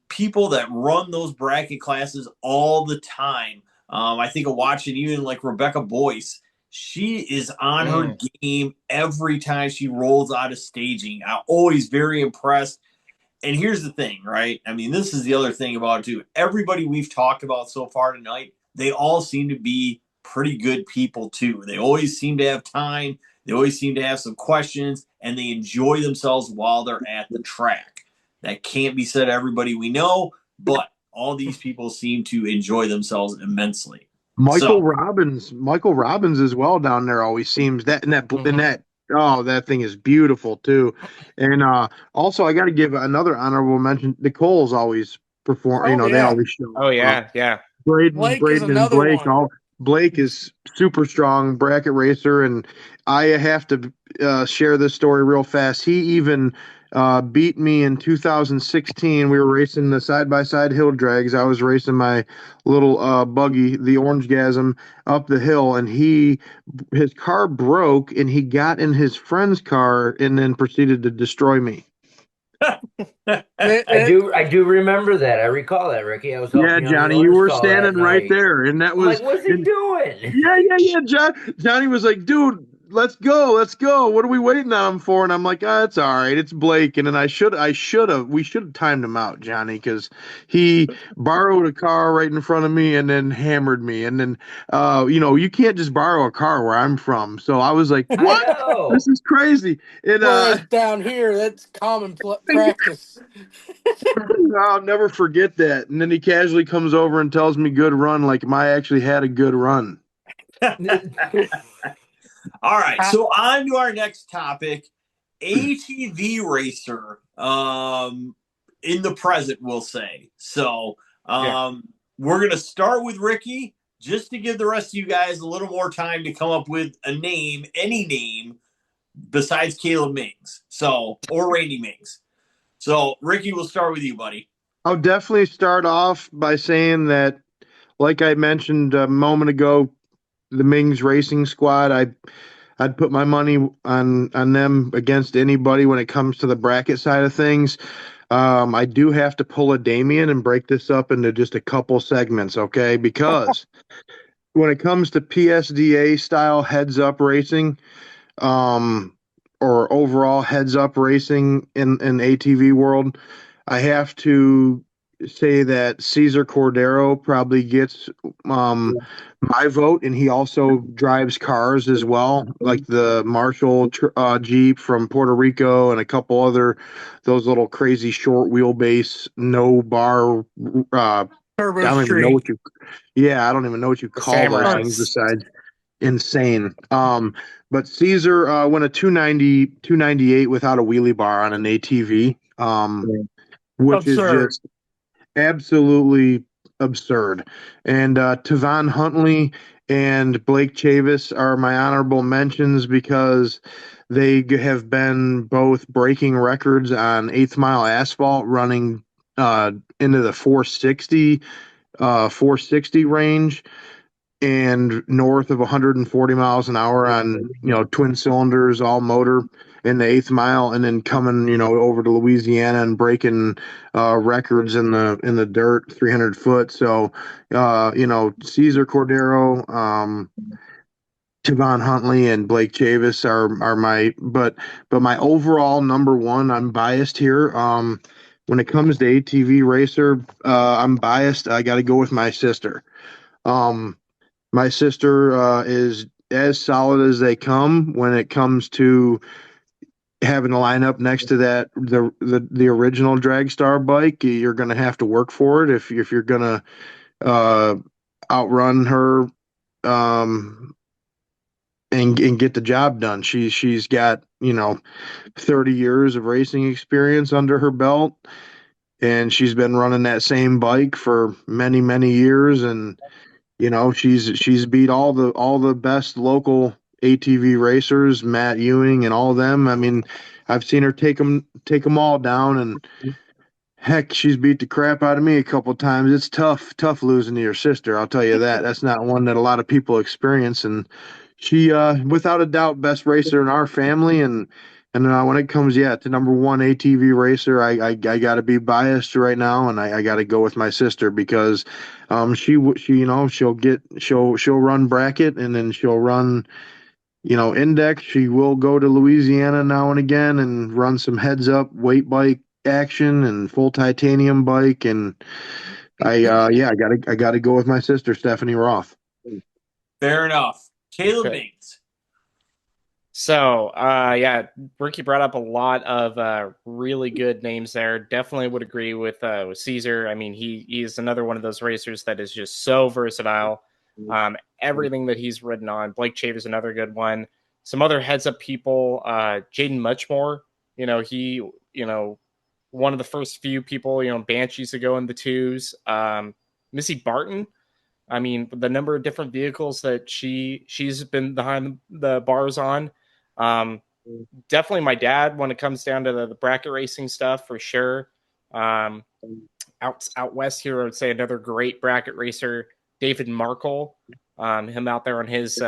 Speaker 1: people that run those bracket classes all the time. I think of watching even like Rebecca Boyce. She is on her game every time she rolls out of staging. I'm always very impressed. And here's the thing, right? I mean, this is the other thing about it too. Everybody we've talked about so far tonight, they all seem to be pretty good people too. They always seem to have time. They always seem to have some questions, and they enjoy themselves while they're at the track. That can't be said to everybody we know, but all these people seem to enjoy themselves immensely.
Speaker 6: Michael Robbins as well down there always seems that in that Oh, that thing is beautiful too. And also, I got to give another honorable mention. Nicole's always perform.
Speaker 3: Oh
Speaker 6: They
Speaker 3: yeah,
Speaker 6: always show
Speaker 2: Oh
Speaker 6: up.
Speaker 2: yeah.
Speaker 3: Blake is
Speaker 6: Braden and
Speaker 3: another
Speaker 6: Blake.
Speaker 3: one.
Speaker 6: Blake is super strong bracket racer, and I have to share this story real fast. He even beat me in 2016. We were racing the side by side hill drags. I was racing my little buggy, the Orange Gasm, up the hill, and his car broke, and he got in his friend's car and then proceeded to destroy me.
Speaker 4: I do remember that. I recall that, Ricky. I was
Speaker 6: Yeah,
Speaker 4: helping you on the
Speaker 6: Johnny, you
Speaker 4: owner's
Speaker 6: were
Speaker 4: call that
Speaker 6: standing right
Speaker 4: night.
Speaker 6: there, and that
Speaker 4: I'm like,
Speaker 6: was
Speaker 4: what's he doing?
Speaker 6: yeah. Johnny was like, "Dude, let's go. What are we waiting on him for?" And I'm like, "Ah, it's all right. It's Blake." And then we should have timed him out, Johnny, because he borrowed a car right in front of me and then hammered me. And then, you can't just borrow a car where I'm from. So I was like,
Speaker 4: I
Speaker 6: "What? This
Speaker 4: know.
Speaker 6: is crazy." And
Speaker 3: Whereas down here, that's common practice.
Speaker 6: I'll never forget that. And then he casually comes over and tells me good run, like I actually had a good run.
Speaker 1: All right, so on to our next topic, ATV racer. In the present, we'll say. So, we're gonna start with Ricky, just to give the rest of you guys a little more time to come up with a name, any name besides Caleb Mings. So, or Randy Mings. So, Ricky, we'll start with you, buddy.
Speaker 6: I'll definitely start off by saying that, like I mentioned a moment ago, the Mings Racing Squad. I'd put my money on them against anybody when it comes to the bracket side of things. I do have to pull a Damien and break this up into just a couple segments, okay? Because when it comes to PSDA style heads up racing, um, or overall heads up racing in ATV world, I have to say that Cesar Cordero probably gets my vote, and he also drives cars as well, like the Marshall Jeep from Puerto Rico and a couple other those little crazy short wheelbase no bar.
Speaker 3: Turbo
Speaker 6: I don't even know
Speaker 3: Street.
Speaker 6: what you. Yeah, I don't even know what you
Speaker 2: The
Speaker 6: call those things
Speaker 2: Samurais.
Speaker 6: besides insane. But Caesar went a 298 without a wheelie bar on an ATV, which is
Speaker 3: Absurd.
Speaker 6: just absolutely absurd. And Tavon Huntley and Blake Chavis are my honorable mentions because they have been both breaking records on eighth mile asphalt, running into the 460 range and north of 140 miles an hour on twin cylinders, all motor in the eighth mile, and then coming over to Louisiana and breaking records in the dirt, 300 foot. So Cesar Cordero, Tavon Huntley, and Blake Chavis are my but my overall number one. I'm biased here. When it comes to ATV racer, I'm biased. I got to go with my sister. My sister is as solid as they come when it comes to having a lineup next to that the original Dragstar bike. You're going to have to work for it if you're going to uh, outrun her and get the job done. She's got 30 years of racing experience under her belt, and she's been running that same bike for many years. And she's beat all the best local ATV racers, Matt Ewing and all of them. I mean, I've seen her take them all down, and heck, she's beat the crap out of me a couple of times. It's tough losing to your sister. I'll tell you that. That's not one that a lot of people experience, and she, without a doubt, best racer in our family. And when it comes, to number one ATV racer, I got to be biased right now, and I got to go with my sister because, she'll run bracket, and then she'll run, index. She will go to Louisiana now and again and run some heads up weight bike action and full titanium bike. And I gotta go with my sister, Stephanie Roth.
Speaker 1: Fair enough. Caleb
Speaker 2: Okay.
Speaker 1: Mings.
Speaker 2: So, Ricky brought up a lot of really good names there. Definitely would agree with Caesar. I mean, he is another one of those racers that is just so versatile. Everything that he's ridden on. Blake Chavis, another good one. some other heads up people, Jaden Muchmore, he, one of the first few people, Banshees to go in the 2s. Missy Barton, I mean, the number of different vehicles that she's been behind the bars on. Definitely my dad when it comes down to the bracket racing stuff for sure. Out west here, I would say another great bracket racer, David Markle. Him out there on his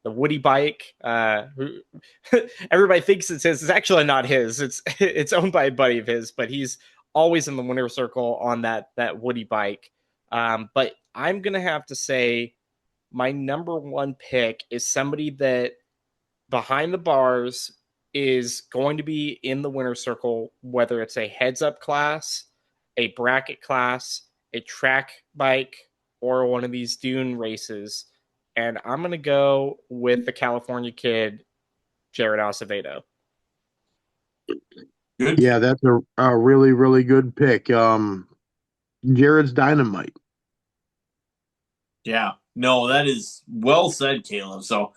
Speaker 2: the Woody bike. Everybody thinks it's his. It's actually not his. It's owned by a buddy of his, but he's always in the winner's circle on that Woody bike. But I'm gonna have to say my number one pick is somebody that behind the bars is going to be in the winner's circle, whether it's a heads up class, a bracket class, a track bike, or one of these dune races. And I'm going to go with the California kid, Jared Acevedo.
Speaker 6: Good. Yeah, that's a really, really good pick. Jared's dynamite.
Speaker 1: Yeah, no, that is well said, Caleb. So,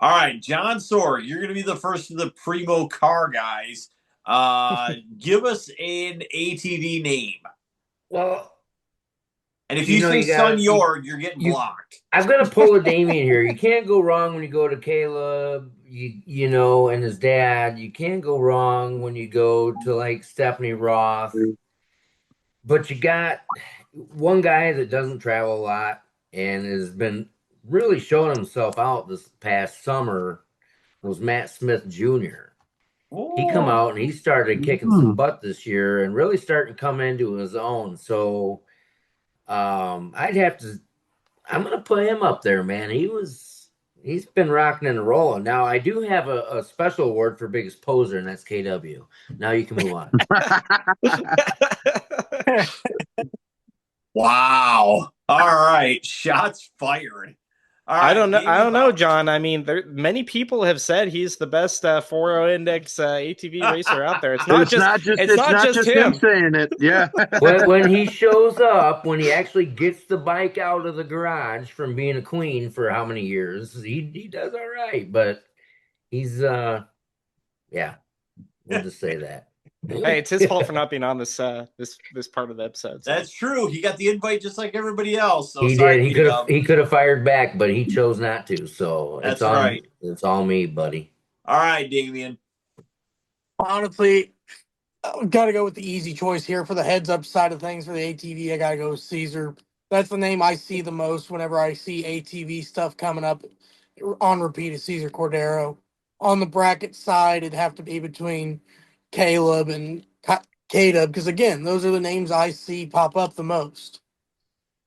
Speaker 1: all right, John Sword, you're going to be the first of the Primo car guys. Give us an ATV name.
Speaker 4: Well,
Speaker 1: and if you say Sun Yord, you're getting blocked.
Speaker 4: I'm going to pull a Damien here. You can't go wrong when you go to Caleb, and his dad. You can't go wrong when you go to like Stephanie Roth. But you got one guy that doesn't travel a lot and has been really showing himself out this past summer was Matt Smith Jr. He come out and he started kicking some butt this year and really starting to come into his own. So I'm gonna put him up there, man. He's been rocking and rolling. Now I do have a special award for biggest poser, and that's KW. Now you can move on.
Speaker 1: Wow. All right. Shots fired. All right,
Speaker 2: I don't know, John. I mean, many people have said he's the best 4.0 index ATV racer out there. It's not just him
Speaker 6: saying it. Yeah.
Speaker 4: when he shows up, when he actually gets the bike out of the garage from being a queen for how many years, he does all right. But he's we'll just say that.
Speaker 2: Hey, it's his fault for not being on this part of the episode.
Speaker 1: So. That's true. He got the invite just like everybody else. So
Speaker 4: he did. He could have fired back, but he chose not to. So
Speaker 1: that's right.
Speaker 4: It's all me, buddy.
Speaker 1: All right, Damien.
Speaker 3: Honestly, I've got to go with the easy choice here for the heads up side of things for the ATV. I got to go with Caesar. That's the name I see the most whenever I see ATV stuff coming up on repeat. Is Caesar Cordero. On the bracket side, it'd have to be between Caleb and Caleb, because again, those are the names I see pop up the most.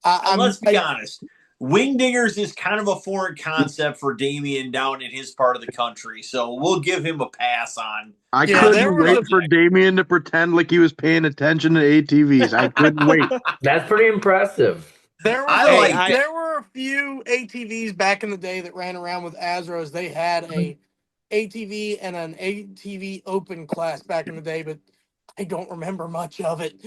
Speaker 1: Let's be honest. Wingdingers is kind of a foreign concept for Damien down in his part of the country, so we'll give him a pass on.
Speaker 6: I couldn't wait for Damien to pretend like he was paying attention to ATVs. I couldn't wait.
Speaker 4: That's pretty impressive.
Speaker 3: There were a few ATVs back in the day that ran around with Azros. They had a ATV and an ATV open class back in the day, but I don't remember much of it.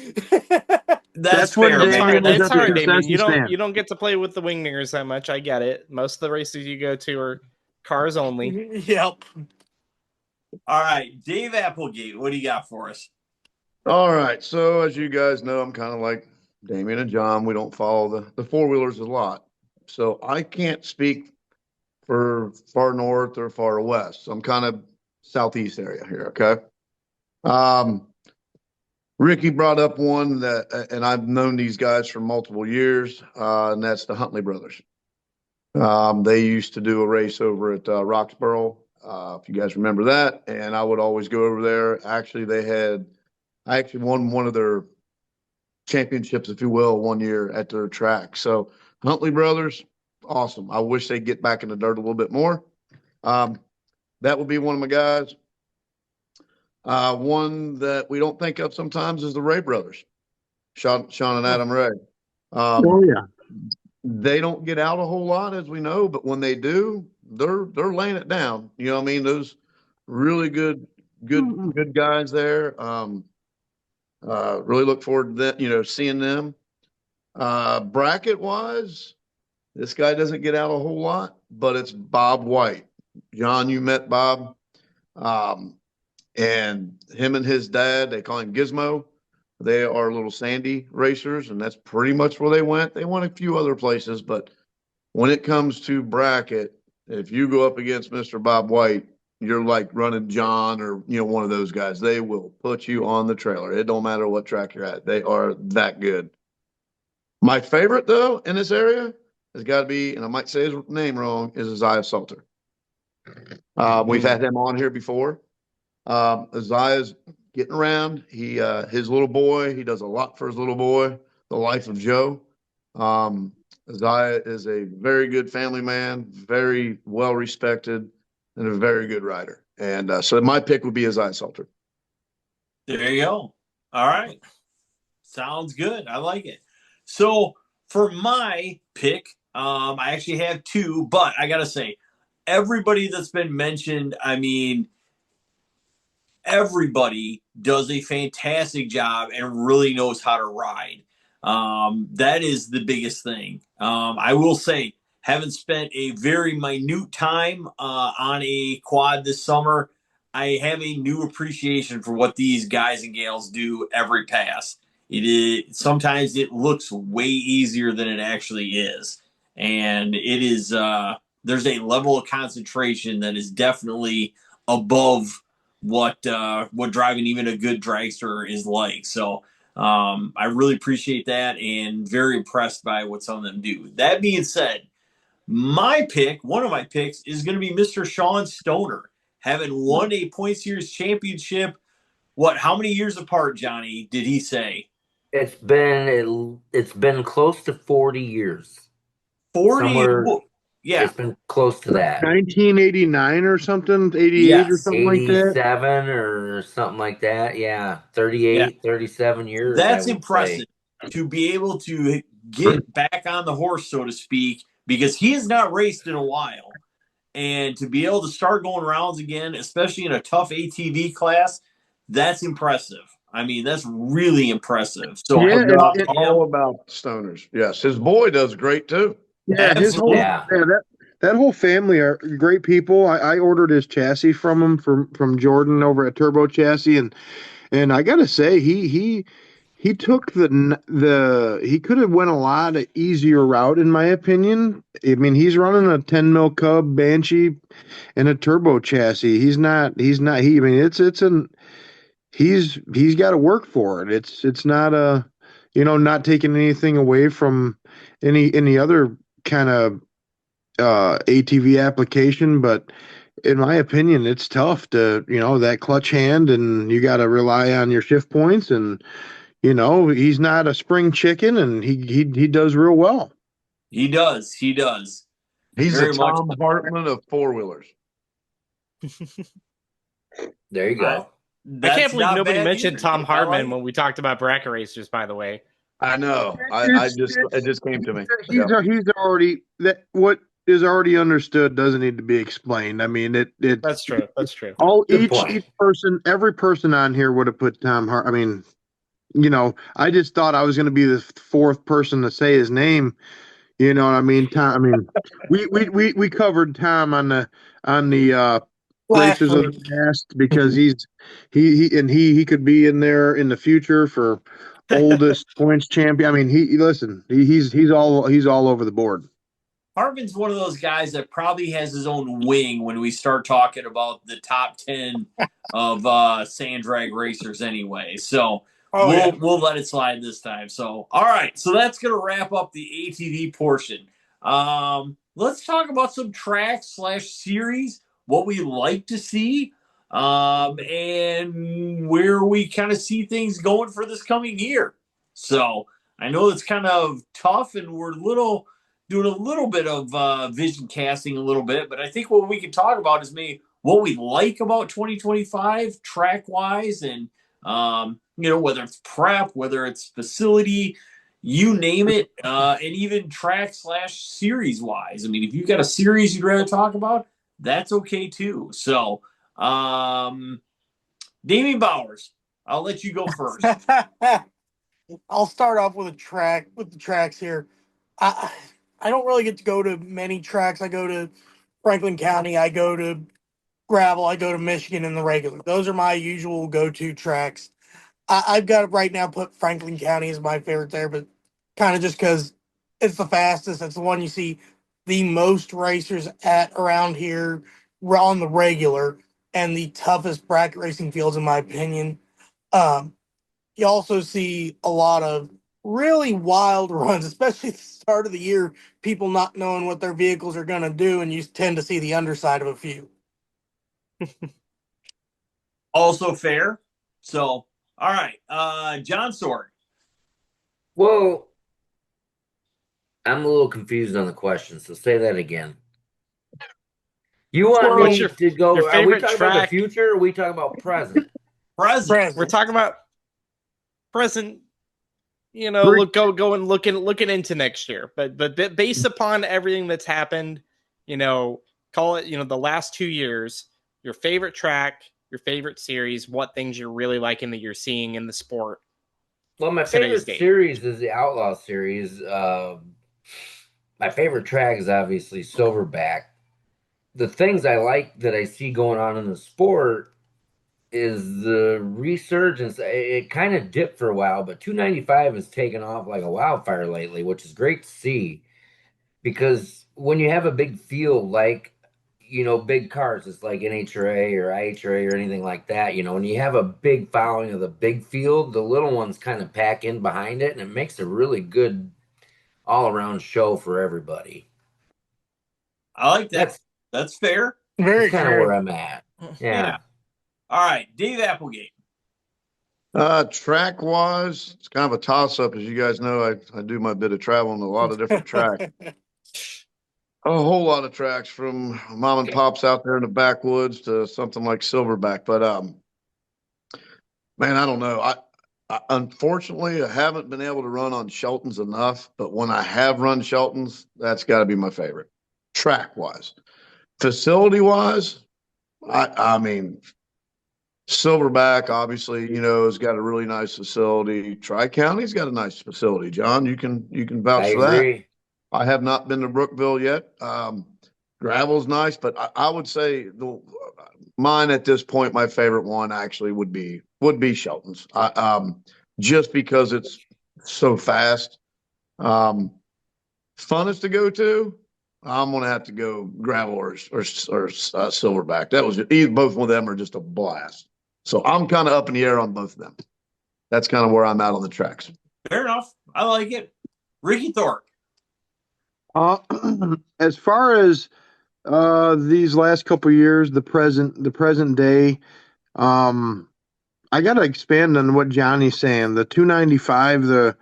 Speaker 1: That's fair.
Speaker 2: It's hard, Damien. You don't get to play with the Wingdingers that much. I get it. Most of the races you go to are cars only.
Speaker 3: Yep.
Speaker 1: All right, Dave Applegate, what do you got for us?
Speaker 8: All right, so as you guys know, I'm kind of like Damien and John. We don't follow the four-wheelers a lot, so I can't speak for far north or far west. So I'm kind of southeast area here, okay? Ricky brought up one that, and I've known these guys for multiple years, and that's the Huntley brothers. They used to do a race over at Roxborough, if you guys remember that, and I would always go over there. Actually, I actually won one of their championships, if you will, one year at their track. So Huntley brothers, awesome. I wish they'd get back in the dirt a little bit more. That would be one of my guys. One that we don't think of sometimes is the Ray brothers, Sean and Adam Ray. They don't get out a whole lot, as we know, but when they do, they're laying it down. You know what I mean? Those really good guys there. Really look forward to that, seeing them. Bracket wise, this guy doesn't get out a whole lot, but it's Bob White. John, you met Bob. And him and his dad, they call him Gizmo. They are little Sandy racers, and that's pretty much where they went. They went a few other places, but when it comes to bracket, if you go up against Mr. Bob White, you're like running John or one of those guys. They will put you on the trailer. It don't matter what track you're at. They are that good. My favorite though in this area has got to be, and I might say his name wrong, is Isaiah Salter. We've had him on here before. Isaiah's getting around. His little boy, he does a lot for his little boy, the life of Joe. Isaiah is a very good family man, very well respected, and a very good rider. And so my pick would be Isaiah Salter.
Speaker 1: There you go. All right. Sounds good. I like it. So for my pick, I actually have two, but I got to say, everybody that's been mentioned, I mean, everybody does a fantastic job and really knows how to ride. That is the biggest thing. I will say, having spent a very minute time on a quad this summer, I have a new appreciation for what these guys and gals do every pass. It is sometimes it looks way easier than it actually is, and it is. There's a level of concentration that is definitely above what driving even a good dragster is like. So I really appreciate that and very impressed by what some of them do. That being said, one of my picks is going to be Mr. Sean Stoner, having won a Point Series championship. How many years apart, Johnny, did he say?
Speaker 4: It's been close to 40 years.
Speaker 1: 40?
Speaker 4: Somewhere,
Speaker 1: yeah.
Speaker 4: It's been close to that.
Speaker 6: 1989 or something, 88
Speaker 1: yes.
Speaker 6: or something like that.
Speaker 4: 87 or something like that. Yeah. 38, 37 years.
Speaker 1: That's
Speaker 4: I would
Speaker 1: impressive
Speaker 4: say.
Speaker 1: to be able to get back on the horse, so to speak, because he has not raced in a while. And to be able to start going rounds again, especially in a tough ATV class, that's impressive. I mean, that's really impressive. So
Speaker 6: Yeah,
Speaker 8: I'm all about Stoners. Yes, his boy does great too.
Speaker 6: Yeah, that whole family are great people. I ordered his chassis from him from Jordan over at Turbo Chassis, and I gotta say he took he could have went a lot easier route in my opinion. I mean, he's running a 10 mil Cub Banshee and a turbo chassis. He's not I mean, he's got to work for it. It's not not taking anything away from any other kind of ATV application, but in my opinion, it's tough to that clutch hand, and you got to rely on your shift points, and he's not a spring chicken, and he does real well.
Speaker 1: He does.
Speaker 8: He's very a Tom Hartman of four wheelers.
Speaker 4: There you go.
Speaker 2: I can't believe nobody mentioned Tom Hartman when we talked about bracket racers, by the way.
Speaker 8: I know. It just came to me.
Speaker 6: He's already what is already understood doesn't need to be explained. I mean,
Speaker 2: that's true. That's true.
Speaker 6: Every person on here would have put Tom Hart. I mean, I just thought I was going to be the fourth person to say his name. You know what I mean? Tom. I mean, we covered Tom on the Racers of the Past because he could be in there in the future for oldest points champion. I mean, he's all over the board.
Speaker 1: Hartman's one of those guys that probably has his own wing when we start talking about the top 10 of sand drag racers anyway. So we'll let it slide this time. So, all right. So that's going to wrap up the ATV portion. Let's talk about some track/series, what we like to see, and where we kind of see things going for this coming year. So I know it's kind of tough, and we're doing a little bit of vision casting a little bit, but I think what we can talk about is maybe what we like about 2025 track wise, and whether it's prep, whether it's facility, you name it, and even track/series wise. I mean, if you've got a series you'd rather talk about, that's okay too. So, Damian Bowers, I'll let you go first.
Speaker 3: I'll start off with the tracks here. I don't really get to go to many tracks. I go to Franklin County, I go to gravel, I go to Michigan in the regular. Those are my usual go-to tracks. I've got right now put Franklin County as my favorite there, but kind of just because it's the fastest. It's the one you see the most racers at around here on the regular, and the toughest bracket racing fields, in my opinion. Um, you also see a lot of really wild runs, especially at the start of the year, people not knowing what their vehicles are going to do, and you tend to see the underside of a few.
Speaker 1: Also fair. So, all right. John Sword.
Speaker 4: Well, I'm a little confused on the question, so say that again. You want
Speaker 3: Squirrel.
Speaker 4: me to go?
Speaker 2: your
Speaker 4: Are we
Speaker 2: favorite
Speaker 4: talking about the
Speaker 2: track?
Speaker 4: future? Or are we talking about present?
Speaker 1: Present.
Speaker 2: We're talking about present. Looking into next year, but based upon everything that's happened, call it the last 2 years, your favorite track, your favorite series, what things you're really liking that you're seeing in the sport.
Speaker 4: Well, my favorite series is the Outlaw series. My favorite track is obviously Silverback. The things I like that I see going on in the sport is the resurgence. It kind of dipped for a while, but 295 has taken off like a wildfire lately, which is great to see. Because when you have a big field like, big cars, it's like NHRA or IHRA or anything like that, when you have a big following of the big field, the little ones kind of pack in behind it, and it makes a really good all-around show for everybody.
Speaker 1: I like that. That's fair.
Speaker 3: Very
Speaker 4: That's kind of where I'm at. Yeah.
Speaker 1: All right, Dave Applegate.
Speaker 8: Track wise, it's kind of a toss up. As you guys know, I do my bit of traveling, a lot of different tracks. A whole lot of tracks, from mom and pops out there in the backwoods to something like Silverback. But man, I don't know. I unfortunately, I haven't been able to run on Shelton's enough. But when I have run Shelton's, that's got to be my favorite, track wise. Facility wise, I mean, Silverback obviously, has got a really nice facility. Tri-County's got a nice facility. John, you can vouch for that.
Speaker 4: I agree.
Speaker 8: I have not been to Brookville yet. Gravel's nice, but I would say mine at this point, my favorite one actually would be Shelton's. Just because it's so fast. Funnest to go to, I'm gonna have to go gravel or Silverback. That was both of them are just a blast. So I'm kind of up in the air on both of them. That's kind of where I'm at on the tracks.
Speaker 1: Fair enough. I like it. Ricky Thorpe.
Speaker 6: As far as these last couple years, the present day, I gotta expand on what Johnny's saying. The 295,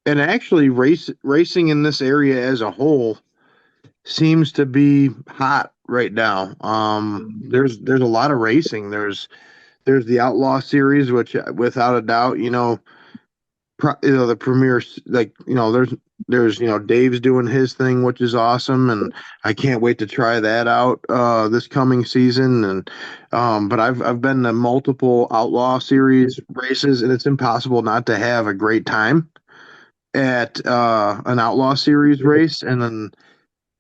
Speaker 6: and actually racing in this area as a whole seems to be hot right now. There's a lot of racing. There's the Outlaw series, which without a doubt, the premier, there's Dave's doing his thing, which is awesome, and I can't wait to try that out this coming season. And but I've been to multiple Outlaw series races, and it's impossible not to have a great time at an Outlaw series race. And then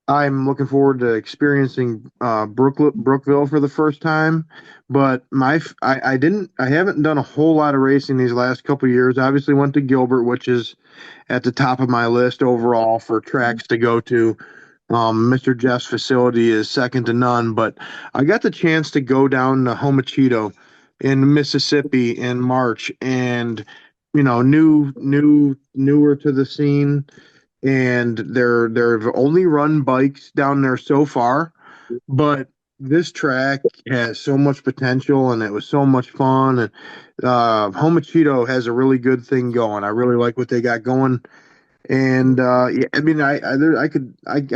Speaker 6: I'm looking forward to experiencing Brookville for the first time. But I haven't done a whole lot of racing these last couple of years. Obviously went to Gilbert, which is at the top of my list overall for tracks to go to. Mr. Jeff's facility is second to none, but I got the chance to go down to Homachito in Mississippi in March, and newer to the scene, and they've only run bikes down there so far, but this track has so much potential, and it was so much fun. And Homachito has a really good thing going. I really like what they got going. And yeah, I mean, I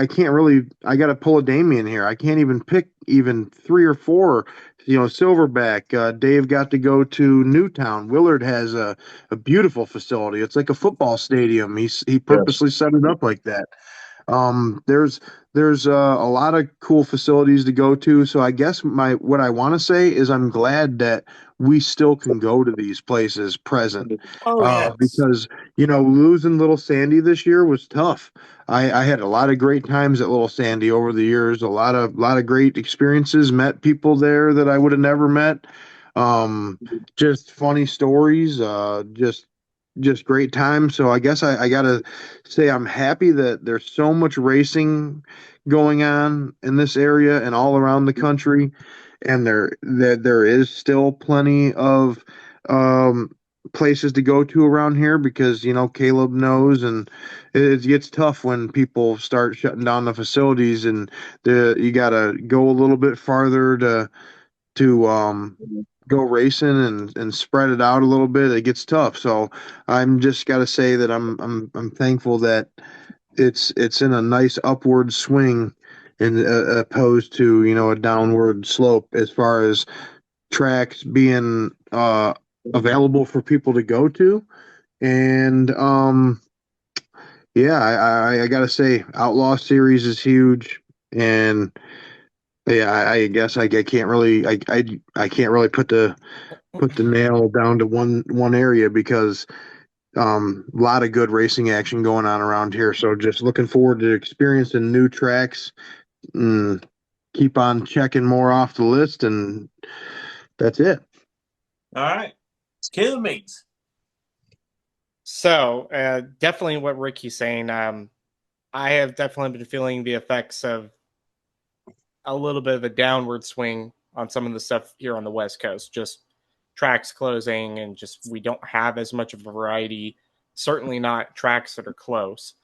Speaker 6: can't really. I got to pull a Damien here. I can't even pick even 3 or 4. Silverback. Dave got to go to Newtown. Willard has a beautiful facility. It's like a football stadium. He purposely set it up like that. There's a lot of cool facilities to go to. So I guess what I want to say is I'm glad that we still can go to these places present.
Speaker 3: Oh yes.
Speaker 6: Because, losing Little Sandy this year was tough. I had a lot of great times at Little Sandy over the years, a lot of great experiences, met people there that I would have never met. Just funny stories, just great times. So I guess I gotta say I'm happy that there's so much racing going on in this area and all around the country, and there is still plenty of um, places to go to around here because Caleb knows, and it gets tough when people start shutting down the facilities, and you gotta go a little bit farther to go racing and spread it out a little bit. It gets tough. So I'm just got to say that I'm thankful that it's in a nice upward swing, and opposed to a downward slope as far as tracks being available for people to go to. And yeah, I got to say Outlaw Series is huge. And yeah, I guess I can't really I can't really put the nail down to one area because a lot of good racing action going on around here. So just looking forward to experiencing new tracks and keep on checking more off the list, and that's it.
Speaker 1: All right. Caleb Mates.
Speaker 2: So definitely what Ricky's saying. I have definitely been feeling the effects of a little bit of a downward swing on some of the stuff here on the West Coast. Just tracks closing, and just we don't have as much of a variety. Certainly not tracks that are close.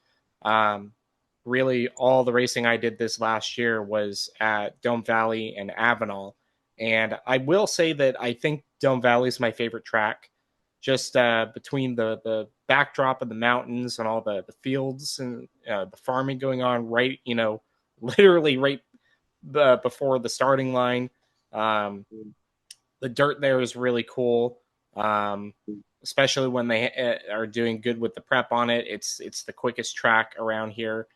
Speaker 2: Really, all the racing I did this last year was at Dome Valley and Avenal. And I will say that I think Dome Valley is my favorite track. Just between the backdrop of the mountains and all the fields and the farming going on right, literally right before the starting line. The dirt there is really cool, especially when they are doing good with the prep on it. It's the quickest track around here.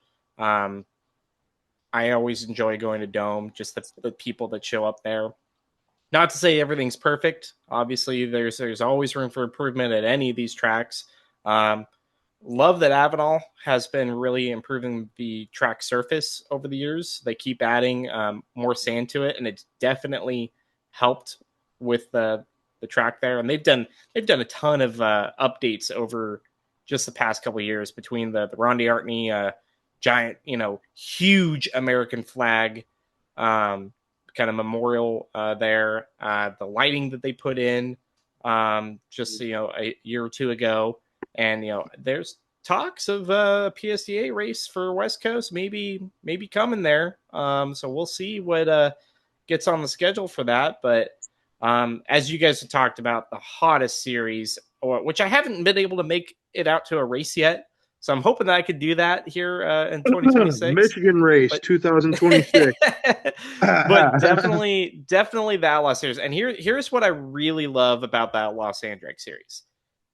Speaker 2: I always enjoy going to Dome, just the people that show up there. Not to say everything's perfect. Obviously, there's always room for improvement at any of these tracks. Love that Avenal has been really improving the track surface over the years. They keep adding more sand to it, and it's definitely helped with the track there. And they've done a ton of updates over just the past couple of years between the Ronde Artney giant, huge American flag kind of memorial there, the lighting that they put in just a year or two ago. And there's talks of a PSDA race for West Coast, maybe coming there. So we'll see what gets on the schedule for that. But as you guys have talked about, the hottest series, which I haven't been able to make it out to a race yet. So I'm hoping that I could do that here in 2026.
Speaker 6: Michigan race 2026.
Speaker 2: But definitely the Outlaw series. And here's what I really love about the Outlaw Sandrek series.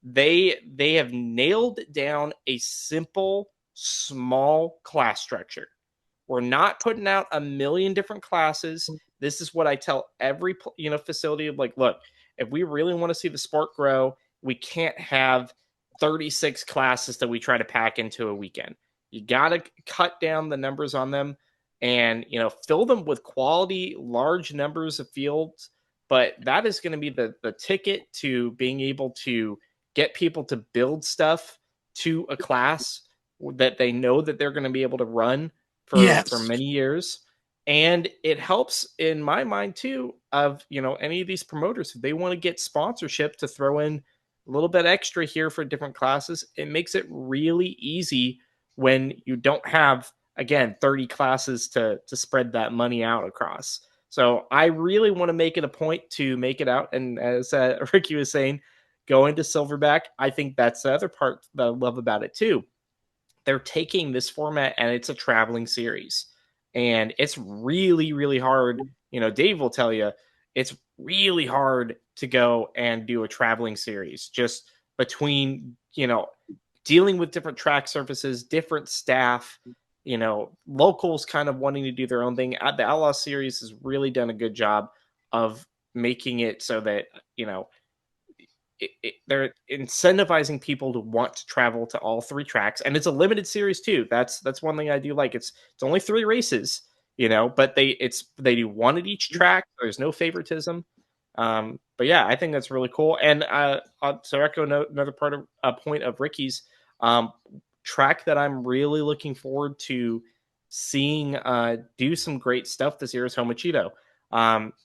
Speaker 2: They have nailed down a simple, small class structure. We're not putting out a million different classes. This is what I tell every facility. Like, look, if we really want to see the sport grow, we can't have 36 classes that we try to pack into a weekend. You got to cut down the numbers on them and fill them with quality, large numbers of fields. But that is going to be the ticket to being able to get people to build stuff to a class that they know that they're going to be able to run for many years. And it helps in my mind too of, any of these promoters, if they want to get sponsorship to throw in a little bit extra here for different classes, it makes it really easy when you don't have, again, 30 classes to spread that money out across. So I really want to make it a point to make it out. And as Ricky was saying, going to Silverback, I think that's the other part that I love about it too. They're taking this format and it's a traveling series. And it's really, really hard. Dave will tell you, it's really hard to go and do a traveling series just between, dealing with different track surfaces, different staff, locals kind of wanting to do their own thing. The Outlaw series has really done a good job of making it so that, they're incentivizing people to want to travel to all 3 tracks, and it's a limited series too. That's one thing I do like. It's only 3 races, but they do 1 at each track. There's no favoritism. But yeah, I think that's really cool. And to echo another point of Ricky's track that I'm really looking forward to seeing do some great stuff this year is Homachito.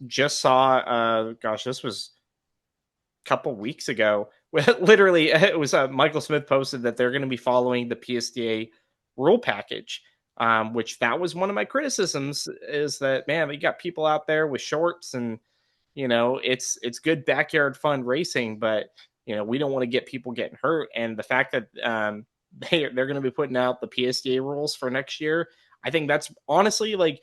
Speaker 2: Just saw, this was couple weeks ago. Literally, it was Michael Smith posted that they're going to be following the PSDA rule package, which that was one of my criticisms. Is that, man, we got people out there with shorts, and it's good backyard fun racing, but we don't want to get people getting hurt. And the fact that they're going to be putting out the PSDA rules for next year, I think that's honestly like,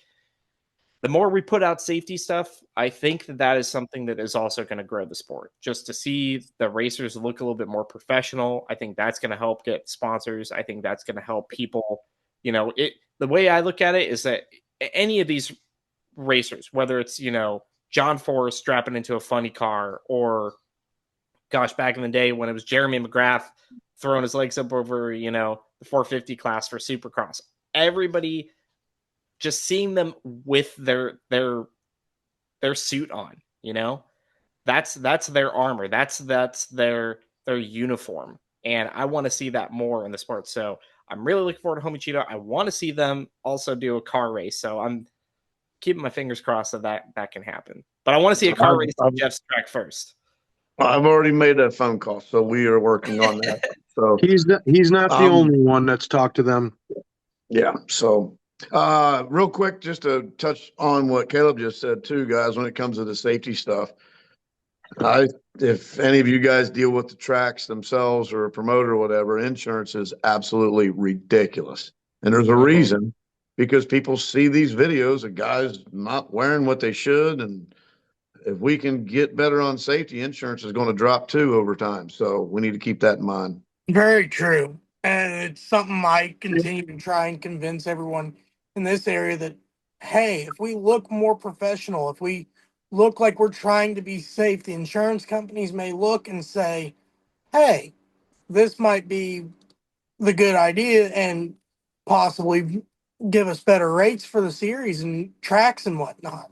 Speaker 2: the more we put out safety stuff, I think that is something that is also going to grow the sport. Just to see the racers look a little bit more professional, I think that's going to help get sponsors. I think that's going to help people. The way I look at it is that any of these racers, whether it's, John Forrest strapping into a funny car, or back in the day when it was Jeremy McGrath throwing his legs up over, the 450 class for Supercross, everybody just seeing them with their suit on, that's their armor. That's their uniform. And I want to see that more in the sport. So I'm really looking forward to Homachito. I want to see them also do a car race. So I'm keeping my fingers crossed that can happen. But I want to see a car race on Jeff's track first.
Speaker 8: I've already made a phone call, so we are working on that. So
Speaker 6: He's not the only one that's talked to them.
Speaker 8: Yeah. So real quick, just to touch on what Caleb just said too, guys, when it comes to the safety stuff. If any of you guys deal with the tracks themselves or a promoter or whatever, insurance is absolutely ridiculous. And there's a reason, because people see these videos of guys not wearing what they should. And if we can get better on safety, insurance is going to drop too over time. So we need to keep that in mind.
Speaker 3: Very true. And it's something I continue to try and convince everyone in this area that, hey, if we look more professional, if we look like we're trying to be safe, the insurance companies may look and say, hey, this might be the good idea, and possibly give us better rates for the series and tracks and whatnot.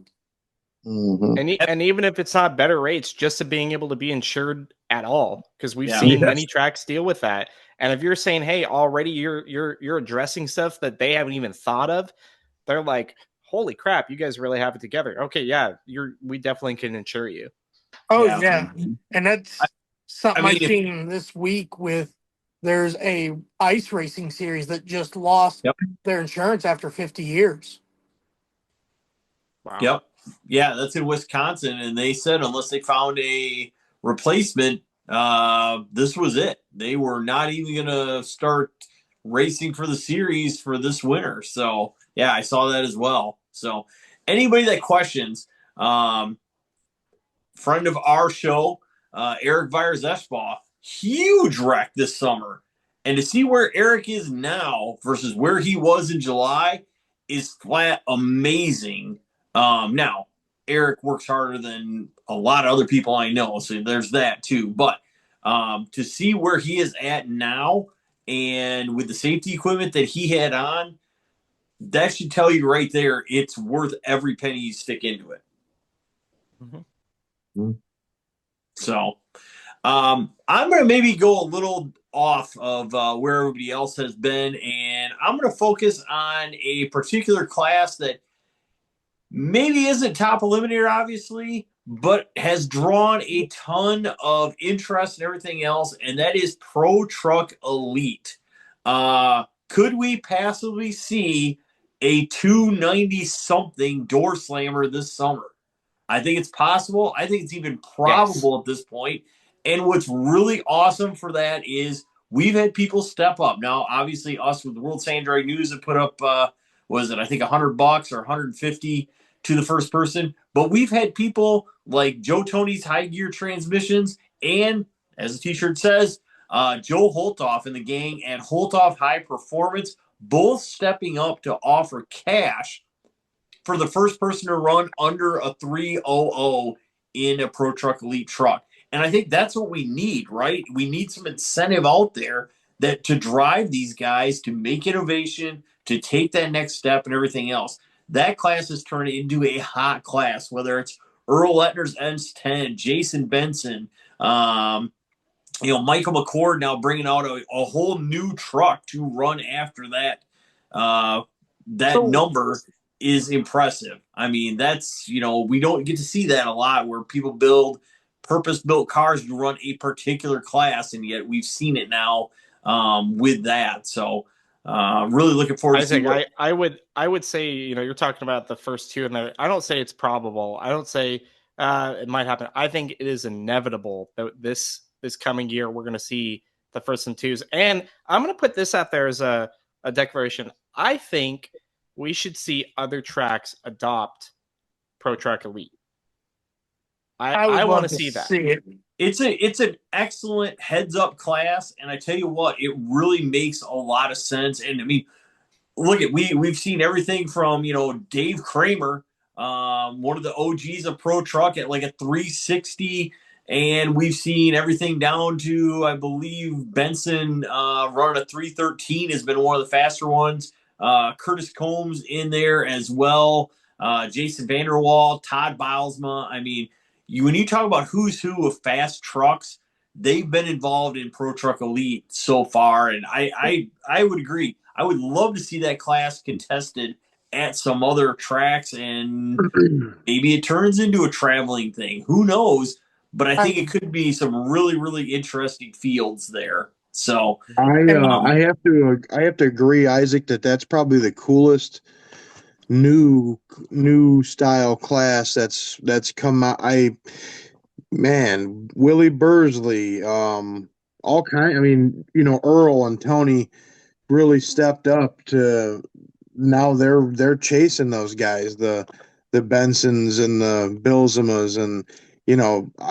Speaker 8: Mm-hmm.
Speaker 2: And even if it's not better rates, just to being able to be insured at all, because we've seen many tracks deal with that. And if you're saying, hey, already you're addressing stuff that they haven't even thought of, they're like, holy crap, you guys really have it together. Okay, yeah, we definitely can insure you.
Speaker 3: Oh yeah. And that's something I've seen this week with, there's a ice racing series that just lost their insurance after 50 years.
Speaker 2: Wow.
Speaker 1: Yep. Yeah, that's in Wisconsin, and they said unless they found a replacement, this was it. They were not even going to start racing for the series for this winter. So, yeah, I saw that as well. So, anybody that questions, friend of our show, Eric Vyers-Eschbach, huge wreck this summer. And to see where Eric is now versus where he was in July is flat amazing. Now, Eric works harder than a lot of other people I know, so there's that too. But to see where he is at now, and with the safety equipment that he had on, that should tell you right there it's worth every penny you stick into it.
Speaker 8: Mm-hmm.
Speaker 1: So I'm going to maybe go a little off of where everybody else has been, and I'm going to focus on a particular class that maybe isn't top eliminator, obviously, but has drawn a ton of interest and everything else, and that is Pro Truck Elite. Could we possibly see a 290-something door slammer this summer? I think it's possible. I think it's even probable at this point. And what's really awesome for that is we've had people step up. Now, obviously, us with the World Sand Drag News have put up, I think $100 or $150 to the first person. But we've had people like Joe Tony's High Gear Transmissions and, as the t-shirt says, Joe Holtoff and the gang at Holtoff High Performance, both stepping up to offer cash for the first person to run under a 300 in a Pro Truck Elite truck. And I think that's what we need, right? We need some incentive out there that to drive these guys to make innovation, to take that next step and everything else. That class has turned into a hot class, whether it's Earl Etner's N10, Jason Benson, Michael McCord now bringing out a whole new truck to run after that. That number is impressive. I mean, that's, we don't get to see that a lot where people build purpose-built cars to run a particular class, and yet we've seen it now with that. So really looking forward to see
Speaker 2: I would say, you're talking about the first two, and I don't say it's probable. I don't say it might happen. I think it is inevitable that this coming year we're going to see the first and twos. And I'm going to put this out there as a declaration. I think we should see other tracks adopt Pro Truck Elite. I want to see that.
Speaker 1: It's an excellent heads up class, and I tell you what, it really makes a lot of sense. And I mean, look at we've seen everything from Dave Kramer, one of the OGs of Pro Truck at like a 360, and we've seen everything down to, I believe, Benson running a 313 has been one of the faster ones. Curtis Combs in there as well. Jason Vanderwall, Todd Bilesma. I mean, when you talk about who's who of fast trucks, they've been involved in Pro Truck Elite so far, and I would agree. I would love to see that class contested at some other tracks, and maybe it turns into a traveling thing. Who knows? But I think it could be some really, really interesting fields there. So
Speaker 6: I have to agree, Isaac, that's probably the coolest new style class that's come out. Willie Bursley, all kind. I mean, Earl and Tony really stepped up to. Now they're chasing those guys, the Bensons and the Bilzemas, and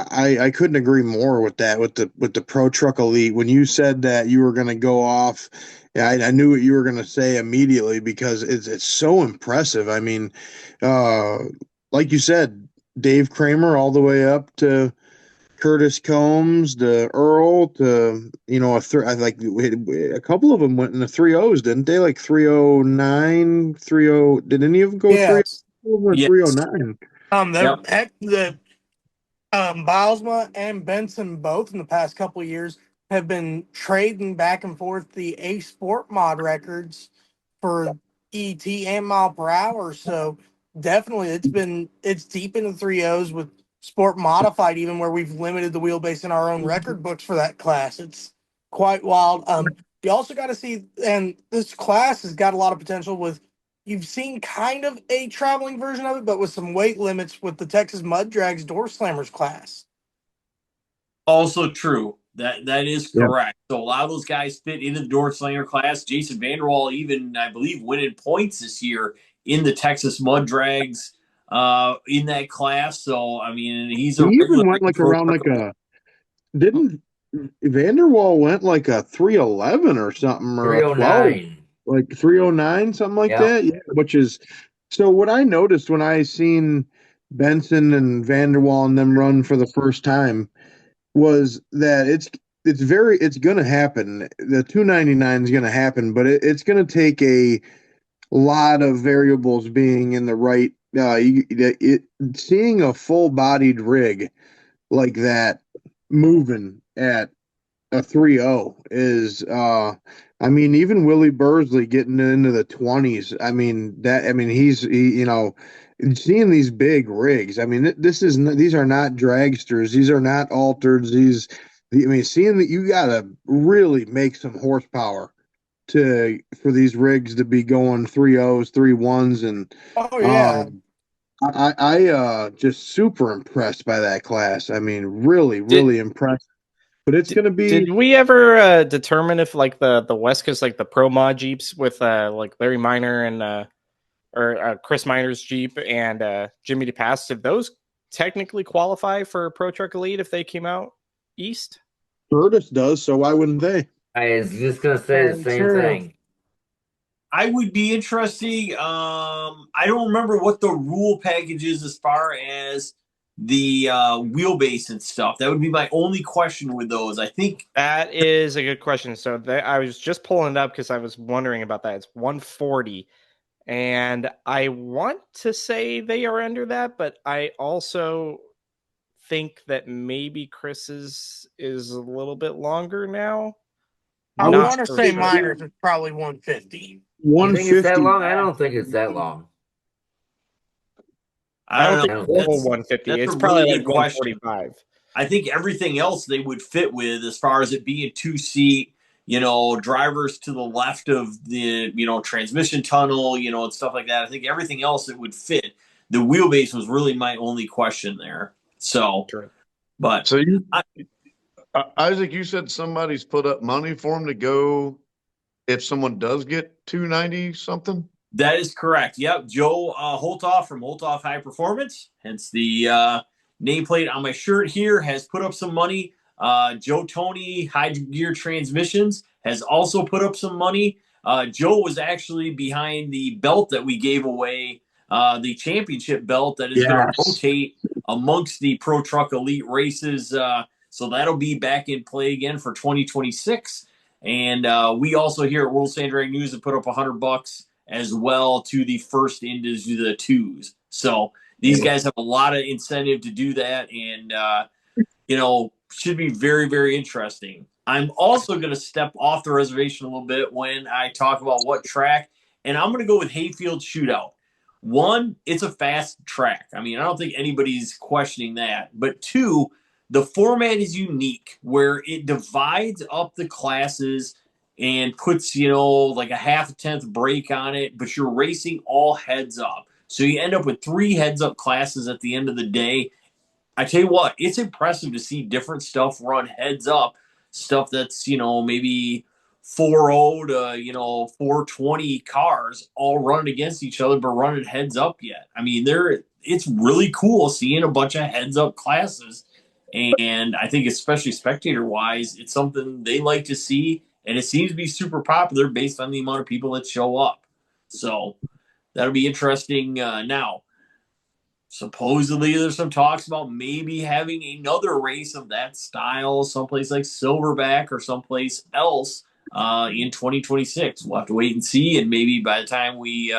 Speaker 6: I couldn't agree more with that, with the Pro Truck Elite. When you said that you were going to go off, I knew what you were going to say immediately, because it's so impressive. I mean, like you said, Dave Kramer all the way up to Curtis Combs, to Earl, to a couple of them went in the 3.0s, didn't they? Like 309, 30. Did any of them go 309?
Speaker 3: The Bilesma and Benson both in the past couple of years have been trading back and forth the A Sport mod records for ET and mile per hour. So definitely it's deep in the 3.0s with Sport Modified, even where we've limited the wheelbase in our own record books for that class. It's quite wild. You also got to see, and this class has got a lot of potential with, you've seen kind of a traveling version of it, but with some weight limits with the Texas Mud Drags Door Slammers class.
Speaker 1: Also true. That is correct. So a lot of those guys fit into the Door Slammer class. Jason Vanderwall even, I believe, winning points this year in the Texas Mud Drags in that class. So I mean, he
Speaker 6: even went like around like didn't Vanderwall went like a 311 or something, or a 12, like 309, something like that. Yeah, which is, so what I noticed when I seen Benson and Vanderwall and them run for the first time was that it's going to happen. The 299 is going to happen, but it's going to take a lot of variables being in the right. Seeing a full-bodied rig like that moving at a 3.0 is, I mean, even Willie Bursley getting into the 20s. I mean, seeing these big rigs. I mean, these are not dragsters. These are not altereds. Seeing that, you got to really make some horsepower for these rigs to be going 3.0s, 3.1s, and I just super impressed by that class. I mean, really, really impressed. But it's going to be.
Speaker 2: Did we ever determine if like the West Coast, like the Pro Mod Jeeps with like Larry Minor and or Chris Minor's Jeep and Jimmy DePass, did those technically qualify for Pro Truck Elite if they came out east?
Speaker 6: Curtis does, so why wouldn't they?
Speaker 4: I was just going to say the same thing.
Speaker 1: I would be interesting. I don't remember what the rule package is as far as the wheelbase and stuff. That would be my only question with those. I think
Speaker 2: that is a good question. So I was just pulling it up because I was wondering about that. It's 140. And I want to say they are under that, but I also think that maybe Chris's is a little bit longer now.
Speaker 3: I
Speaker 2: Not
Speaker 3: want to
Speaker 2: for
Speaker 3: say
Speaker 2: sure.
Speaker 3: miners is probably 150.
Speaker 4: You think it's that
Speaker 6: 150.
Speaker 4: long? I don't think it's that long.
Speaker 1: I don't
Speaker 2: think
Speaker 1: know.
Speaker 2: it's full
Speaker 1: That's
Speaker 2: 150.
Speaker 1: that's
Speaker 2: It's
Speaker 1: a
Speaker 2: probably
Speaker 1: really
Speaker 2: like
Speaker 1: good question.
Speaker 2: 145.
Speaker 1: I think everything else they would fit with, as far as it being 2-seat, drivers to the left of the, transmission tunnel, and stuff like that. I think everything else it would fit. The wheelbase was really my only question there. So,
Speaker 2: True.
Speaker 1: but
Speaker 8: So Isaac, you said somebody's put up money for him to go if someone does get 290 something.
Speaker 1: that is correct. Yep. Joe Holtoff from Holtoff High Performance, hence the nameplate on my shirt here, has put up some money. Joe Tony, High Gear Transmissions, has also put up some money. Joe was actually behind the belt that we gave away, the championship belt that is going to rotate amongst the Pro Truck Elite races. So that'll be back in play again for 2026. And we also here at World Sand Drag News have put up $100 as well to the first into the twos. So these guys have a lot of incentive to do that, and should be very, very interesting. I'm also going to step off the reservation a little bit when I talk about what track, and I'm going to go with Hayfield Shootout. One, it's a fast track. I mean, I don't think anybody's questioning that. But two, the format is unique where it divides up the classes and puts, like a half a tenth break on it, but you're racing all heads up. So you end up with 3 heads up classes at the end of the day. I tell you what, it's impressive to see different stuff run heads up, stuff that's, maybe 4.0 to, 420 cars all running against each other, but running heads up yet. I mean, it's really cool seeing a bunch of heads up classes. And I think especially spectator wise, it's something they like to see. And it seems to be super popular based on the amount of people that show up. So that'll be interesting. Now, supposedly there's some talks about maybe having another race of that style someplace like Silverback or someplace else in 2026. We'll have to wait and see, and maybe by the time we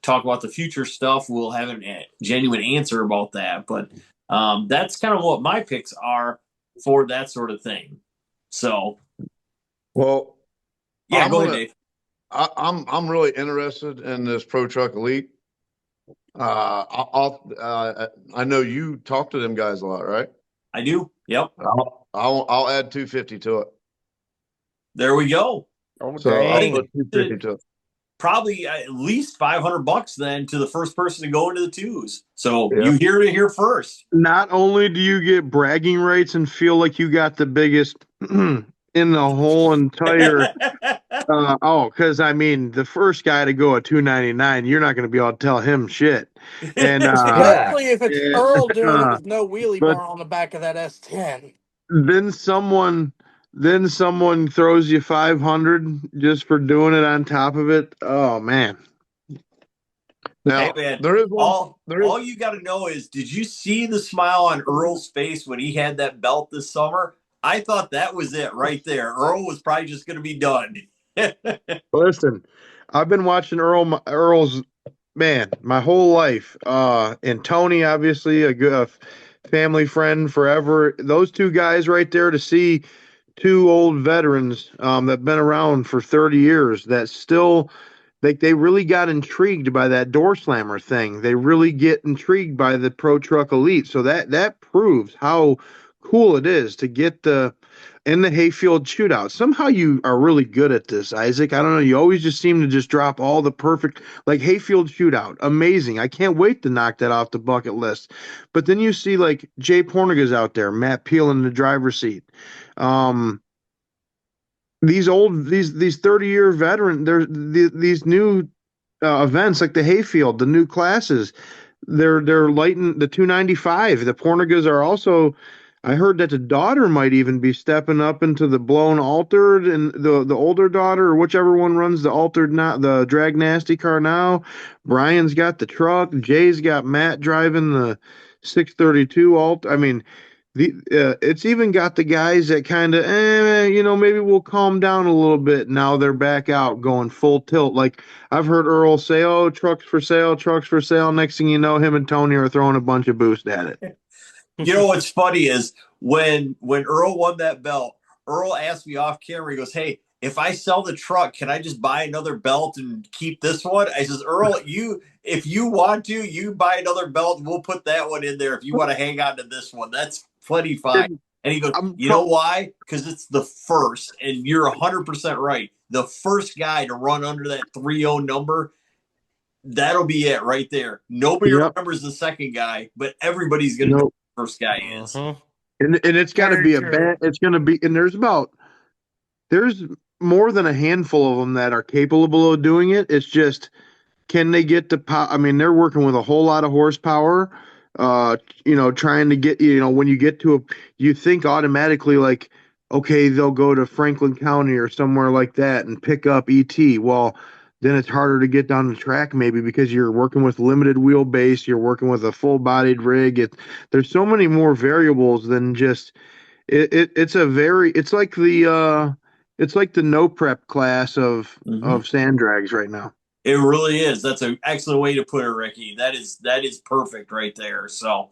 Speaker 1: talk about the future stuff, we'll have a genuine answer about that. But that's kind of what my picks are for that sort of thing. So,
Speaker 8: Well,
Speaker 1: yeah, go ahead, Dave.
Speaker 8: I'm really interested in this Pro Truck Elite. I know you talk to them guys a lot, right?
Speaker 1: I do. Yep.
Speaker 8: I'll add 250 to it.
Speaker 1: There we go.
Speaker 2: Oh,
Speaker 8: So I'll
Speaker 2: dang.
Speaker 8: put 250 to it.
Speaker 1: Probably at least $500 then to the first person to go into the twos. So
Speaker 8: Yeah.
Speaker 1: you hear it here first.
Speaker 6: Not only do you get bragging rights and feel like you got the biggest in the whole entire because I mean the first guy to go at 299, you're not going to be able to tell him shit. And
Speaker 3: Especially if it's Earl doing it with no wheelie
Speaker 6: but-
Speaker 3: bar on the back of that S10.
Speaker 6: then someone throws you 500 just for doing it on top of it. Oh man.
Speaker 8: Now
Speaker 1: Hey, man,
Speaker 8: there is one.
Speaker 1: all you got to know is, did you see the smile on Earl's face when he had that belt this summer? I thought that was it right there. Earl was probably just going to be done.
Speaker 6: Listen, I've been watching Earl's man my whole life. And Tony, obviously, a good family friend forever. Those two guys right there, to see two old veterans that've been around for 30 years that still they really got intrigued by that door slammer thing. They really get intrigued by the Pro Truck Elite. So that proves how cool it is to get in the Hayfield Shootout. Somehow you are really good at this, Isaac. I don't know. You always just seem to just drop all the perfect, like Hayfield Shootout. Amazing. I can't wait to knock that off the bucket list. But then you see like Jay Porniga's out there, Matt Peel in the driver's seat. These 30-year veteran, these new events like the Hayfield, the new classes, they're lighting the 295. The Pornigas are also. I heard that the daughter might even be stepping up into the blown altered, and the older daughter or whichever one runs the altered, not the drag nasty car now. Brian's got the truck. Jay's got Matt driving the 632 alt. I mean, it's even got the guys that kind of, maybe we'll calm down a little bit. Now they're back out going full tilt. Like I've heard Earl say, "Oh, trucks for sale, trucks for sale." Next thing you know, him and Tony are throwing a bunch of boost at it.
Speaker 1: You know what's funny is when Earl won that belt, Earl asked me off camera. He goes, "Hey, if I sell the truck, can I just buy another belt and keep this one?" I says, "Earl, if you want to, you buy another belt and we'll put that one in there. If you want to hang on to this one, that's plenty fine." And he goes, "You know why? Because it's the first, and you're 100% right. The first guy to run under that 3-0 number, that'll be it right there. Nobody remembers the second guy, but everybody's going to know who the first guy is."
Speaker 6: And it's got to be it's going to be, and there's more than a handful of them that are capable of doing it. It's just, can they get the power? I mean, they're working with a whole lot of horsepower, trying to get, when you get to you think automatically like, okay, they'll go to Franklin County or somewhere like that and pick up ET. Well, then it's harder to get down the track maybe because you're working with limited wheelbase, you're working with a full-bodied rig. There's so many more variables than just it's like the no prep class of sand drags right now.
Speaker 1: It really is. That's an excellent way to put it, Ricky. That is perfect right there. So,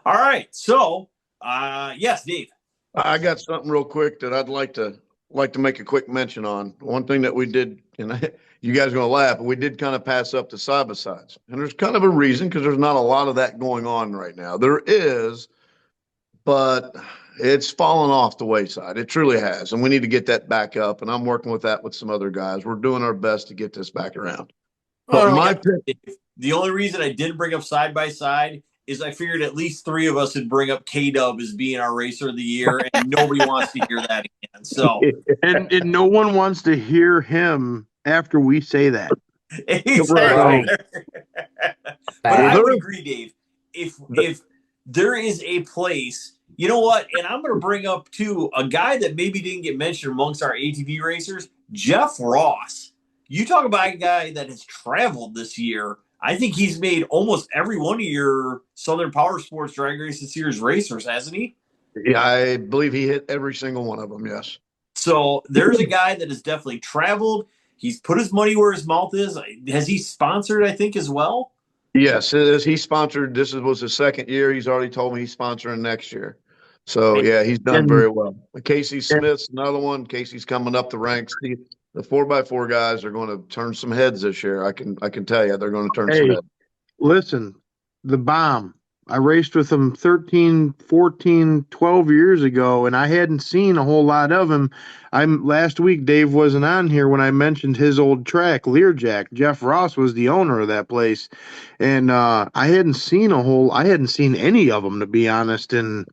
Speaker 1: all right. So, yes, Dave.
Speaker 8: I got something real quick that I'd like to make a quick mention on. One thing that we did, and you guys are going to laugh, but we did kind of pass up the side-by-sides. And there's kind of a reason, because there's not a lot of that going on right now. There is, but it's fallen off the wayside. It truly has. And we need to get that back up. And I'm working with that with some other guys. We're doing our best to get this back around. But
Speaker 1: the only reason I didn't bring up side by side is I figured at least 3 of us would bring up K-Dub as being our racer of the year, and nobody wants to hear that again. So,
Speaker 6: and no one wants to hear him after we say that.
Speaker 1: Exactly. But I would agree, Dave. If there is a place, you know what? And I'm going to bring up too a guy that maybe didn't get mentioned amongst our ATV racers, Jeff Ross. You talk about a guy that has traveled this year. I think he's made almost every one of your Southern Power Sports Drag Racing Series racers, hasn't he?
Speaker 8: Yeah, I believe he hit every single one of them, yes.
Speaker 1: So there's a guy that has definitely traveled. He's put his money where his mouth is. Has he sponsored, I think, as well?
Speaker 8: Yes, he sponsored. This was his second year. He's already told me he's sponsoring next year. So, yeah, he's done very well. Casey Smith's another one. Casey's coming up the ranks. The 4x4 guys are going to turn some heads this year. I can tell you they're going to turn some heads.
Speaker 6: Listen, the bomb. I raced with him 13, 14, 12 years ago, and I hadn't seen a whole lot of him. Last week, Dave wasn't on here when I mentioned his old track, Learjack. Jeff Ross was the owner of that place, and I hadn't seen any of them, to be honest, in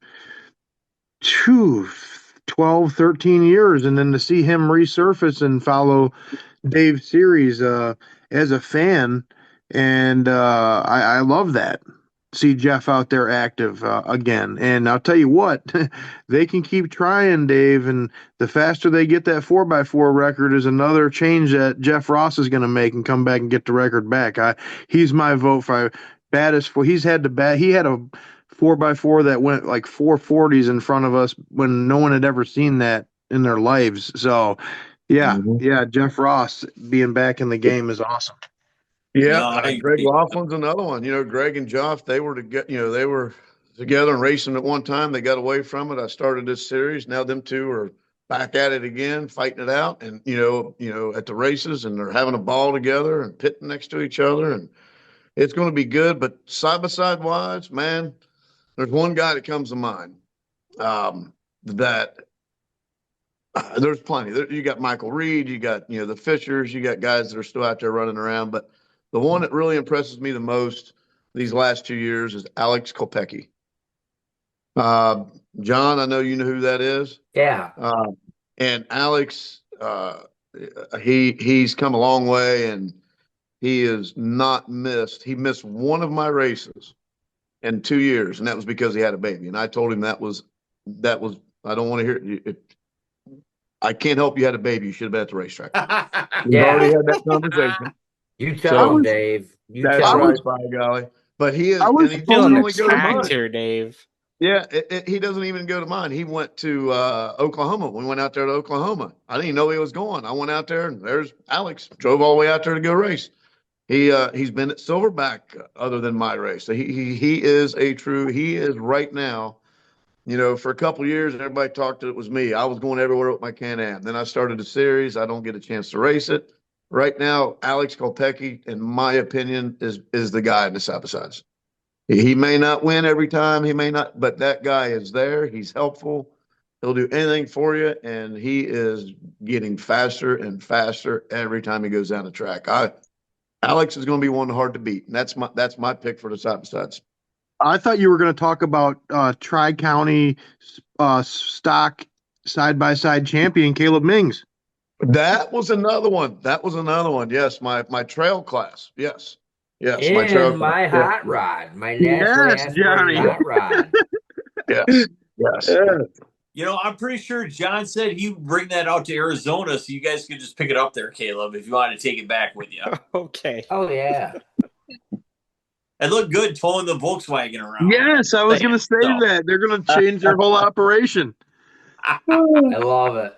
Speaker 6: 12, 13 years. And then to see him resurface and follow Dave's series as a fan, and I love that. See Jeff out there active again. And I'll tell you what, they can keep trying, Dave, and the faster they get that 4x4 record is another change that Jeff Ross is going to make and come back and get the record back. He's my vote for baddest. He had a 4x4 that went like 440s in front of us when no one had ever seen that in their lives. So, yeah, Jeff Ross being back in the game is awesome.
Speaker 8: Yeah, Greg Laughlin's another one. Greg and Joff, they were together and racing at one time. They got away from it. I started this series. Now them two are back at it again, fighting it out, and at the races, and they're having a ball together and pitting next to each other, and it's going to be good. But side by side wise, man, there's one guy that comes to mind. There's plenty. You got Michael Reed, you got the Fishers, you got guys that are still out there running around, but the one that really impresses me the most these last 2 years is Alex Kopecki. John, I know you know who that is.
Speaker 4: Yeah.
Speaker 8: And Alex, he's come a long way, and he has not missed. He missed one of my races in 2 years, and that was because he had a baby. And I told him that was. I don't want to hear it. I can't help you had a baby. You should have been at the racetrack. We've already had that conversation.
Speaker 4: You tell him, Dave.
Speaker 8: That's right, by golly. But he is,
Speaker 6: I was
Speaker 8: and he
Speaker 2: Feeling
Speaker 8: doesn't only go to
Speaker 2: attacked
Speaker 8: mine.
Speaker 2: here, Dave.
Speaker 8: Yeah, he doesn't even go to mine. He went to Oklahoma. We went out there to Oklahoma. I didn't even know he was going. I went out there, and there's Alex. Drove all the way out there to go race. He's been at Silverback other than my race. So he is a true. He is right now. You know, for a couple of years, everybody talked that it was me. I was going everywhere with my Can-Am. Then I started a series. I don't get a chance to race it. Right now, Alex Kopecki, in my opinion, is the guy in the side by sides. He may not win every time. He may not, but that guy is there. He's helpful. He'll do anything for you, and he is getting faster and faster every time he goes down the track. Alex is going to be one hard to beat. And that's my pick for the side by sides.
Speaker 6: I thought you were going to talk about Tri-County stock side-by-side champion Caleb Mings.
Speaker 8: That was another one. Yes, my trail class. Yes, my trail
Speaker 4: And my
Speaker 8: class.
Speaker 4: hot rod, my nationally
Speaker 6: Yes,
Speaker 4: aspirated
Speaker 6: Johnny.
Speaker 4: hot rod.
Speaker 8: Yes, yes.
Speaker 1: You know, I'm pretty sure John said he would bring that out to Arizona, so you guys could just pick it up there, Caleb, if you wanted to take it back with you.
Speaker 2: Okay.
Speaker 4: Oh yeah.
Speaker 1: It looked good towing the Volkswagen around.
Speaker 6: Yes, I was going to say that. They're going to change their whole operation.
Speaker 4: I love it.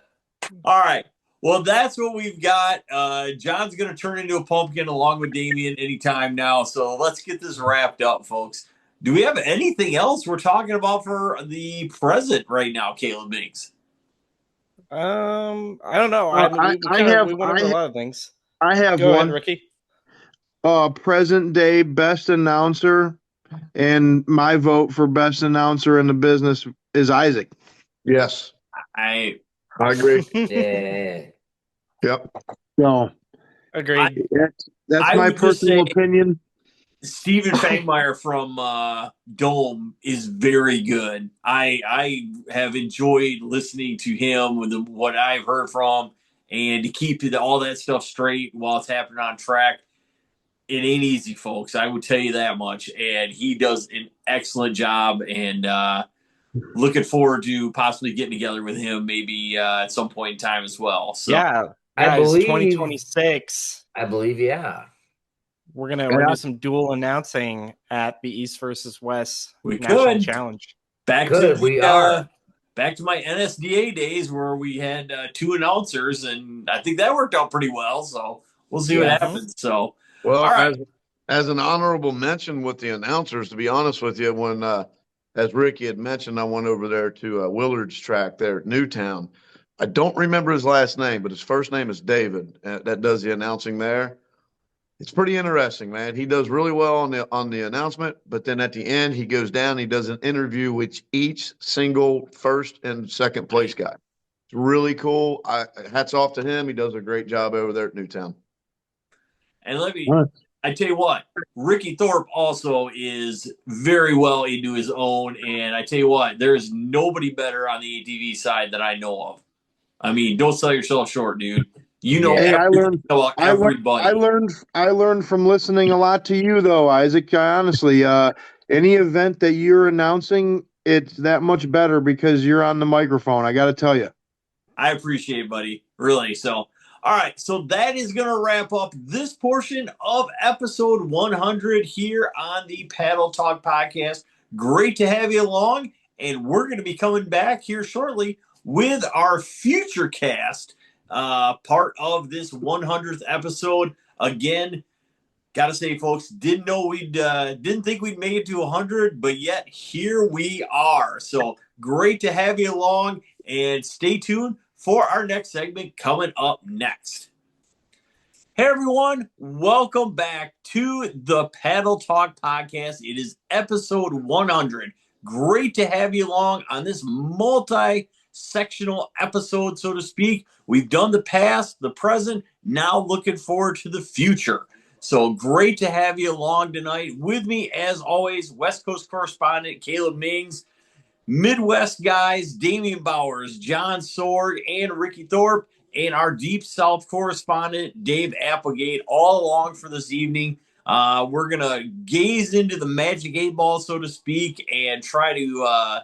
Speaker 1: All right. Well, that's what we've got. John's going to turn into a pumpkin along with Damien anytime now. So let's get this wrapped up, folks. Do we have anything else we're talking about for the present right now, Caleb Binks?
Speaker 2: I don't know.
Speaker 6: I
Speaker 2: We went over a lot of things.
Speaker 6: I have
Speaker 2: Go
Speaker 6: one.
Speaker 2: ahead, Ricky.
Speaker 6: Present day best announcer, and my vote for best announcer in the business is Isaac.
Speaker 8: Yes,
Speaker 1: I
Speaker 8: agree.
Speaker 4: Yeah.
Speaker 8: Yep.
Speaker 6: So
Speaker 2: Agreed.
Speaker 6: that's
Speaker 1: I
Speaker 6: my
Speaker 1: would just
Speaker 6: personal
Speaker 1: say-
Speaker 6: opinion.
Speaker 1: Stephen Fangmeyer from Dome is very good. I have enjoyed listening to him with what I've heard from, and to keep all that stuff straight while it's happening on track. It ain't easy, folks. I would tell you that much. And he does an excellent job. And looking forward to possibly getting together with him maybe at some point in time as well. So
Speaker 2: Yeah,
Speaker 4: I
Speaker 2: guys,
Speaker 4: believe-
Speaker 2: 2026.
Speaker 4: I believe, yeah.
Speaker 2: We're gonna do some dual announcing at the East versus West
Speaker 1: We
Speaker 2: National
Speaker 1: could.
Speaker 2: Challenge.
Speaker 1: back
Speaker 4: Good,
Speaker 1: to
Speaker 4: we are.
Speaker 1: back to my NSDA days where we had two announcers, and I think that worked out pretty well. So we'll see what
Speaker 4: Yeah.
Speaker 1: happens. So
Speaker 8: Well,
Speaker 1: all right.
Speaker 8: as an honorable mention with the announcers, to be honest with you, when as Ricky had mentioned, I went over there to Willard's track there at Newtown. I don't remember his last name, but his first name is David. That does the announcing there. It's pretty interesting, man. He does really well on the announcement, but then at the end, he goes down. He does an interview with each single first and second place guy. It's really cool. Hats off to him. He does a great job over there at Newtown.
Speaker 1: And I tell you what, Ricky Thorpe also is very well into his own. And I tell you what, there's nobody better on the ATV side that I know of. I mean, don't sell yourself short, dude. You know,
Speaker 6: Hey,
Speaker 1: everything about everybody.
Speaker 6: I learned from listening a lot to you, though, Isaac. Honestly, any event that you're announcing, it's that much better because you're on the microphone. I got to tell you.
Speaker 1: I appreciate it, buddy. Really. So, all right. So that is going to wrap up this portion of episode 100 here on the Paddle Talk podcast. Great to have you along. And we're going to be coming back here shortly with our future cast, part of this 100th episode. Again, gotta say, folks, didn't think we'd make it to 100, but yet here we are. So great to have you along, and stay tuned for our next segment coming up next. Hey everyone, welcome back to the Paddle Talk podcast. It is episode 100. Great to have you along on this multi-sectional episode, so to speak. We've done the past, the present, now looking forward to the future. So great to have you along tonight. With me, as always, West Coast correspondent Caleb Mings, Midwest guys Damian Bowers, John Sorg, and Ricky Thorpe, and our Deep South correspondent Dave Applegate, all along for this evening. We're going to gaze into the magic 8-ball, so to speak, and try to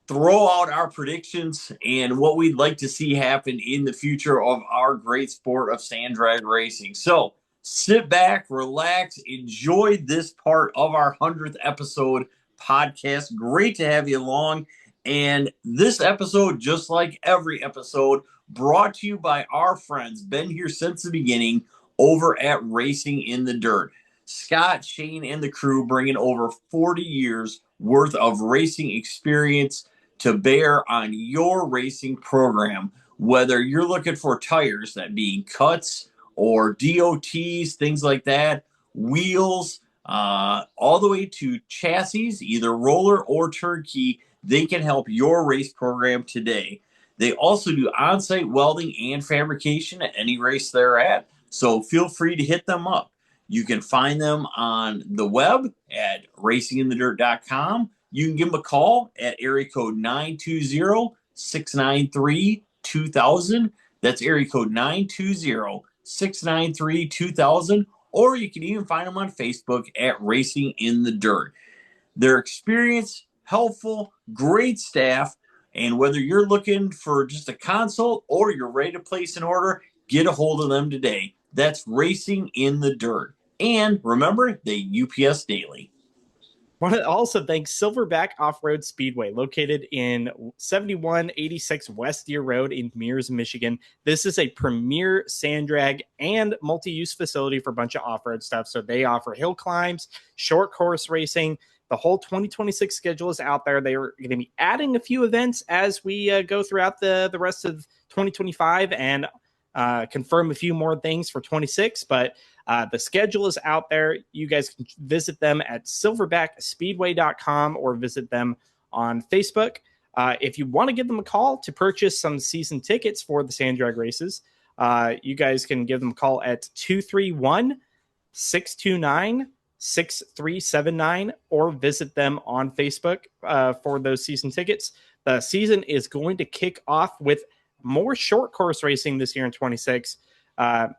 Speaker 1: throw out our predictions and what we'd like to see happen in the future of our great sport of sand drag racing. So, sit back, relax, enjoy this part of our 100th episode podcast. Great to have you along. And this episode, just like every episode, brought to you by our friends, been here since the beginning over at Racing in the Dirt. Scott, Shane, and the crew bringing over 40 years worth of racing experience to bear on your racing program. Whether you're looking for tires, that being cuts or DOTs, things like that, wheels, all the way to chassis, either roller or turnkey, they can help your race program today. They also do on-site welding and fabrication at any race they're at, so feel free to hit them up. You can find them on the web at racinginthedirt.com. You can give them a call at area code 920-693-2000. That's area code 920-693-2000. Or you can even find them on Facebook at Racing in the Dirt. Their experience, helpful, great staff, and whether you're looking for just a consult or you're ready to place an order, get a hold of them today. That's Racing in the Dirt. And remember, they UPS daily.
Speaker 2: Want to also thank Silverback Off-Road Speedway, located in 7186 West Deer Road in Mears, Michigan. This is a premier sand drag and multi-use facility for a bunch of off-road stuff. So they offer hill climbs, short course racing. The whole 2026 schedule is out there. They are going to be adding a few events as we go throughout the rest of 2025 and confirm a few more things for 26. But the schedule is out there. You guys can visit them at silverbackspeedway.com or visit them on Facebook. If you want to give them a call to purchase some season tickets for the sand drag races, you guys can give them a call at 231-629-6379 or visit them on Facebook for those season tickets. The season is going to kick off with more short course racing this year in 26.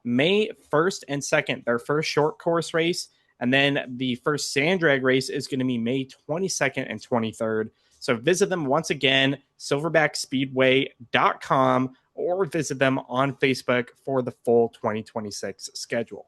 Speaker 2: May 1st and 2nd, their first short course race. And then the first sand drag race is going to be May 22nd and 23rd. So visit them once again, silverbackspeedway.com, or visit them on Facebook for the full 2026 schedule.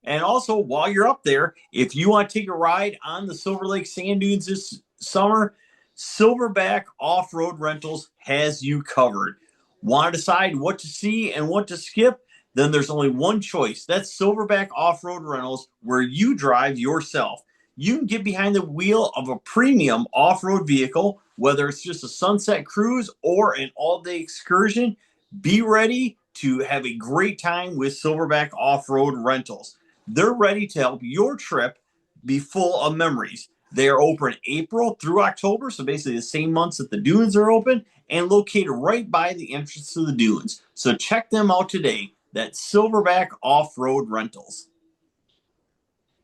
Speaker 1: And also, while you're up there, if you want to take a ride on the Silver Lake Sand Dunes this summer, Silverback Off-Road Rentals has you covered. Want to decide what to see and what to skip? Then there's only one choice. That's Silverback Off-Road Rentals, where you drive yourself. You can get behind the wheel of a premium off-road vehicle, whether it's just a sunset cruise or an all-day excursion. Be ready to have a great time with Silverback Off-Road Rentals. They're ready to help your trip be full of memories. They are open April through October, so basically the same months that the dunes are open, and located right by the entrance to the dunes. So check them out today. That's Silverback Off-Road Rentals.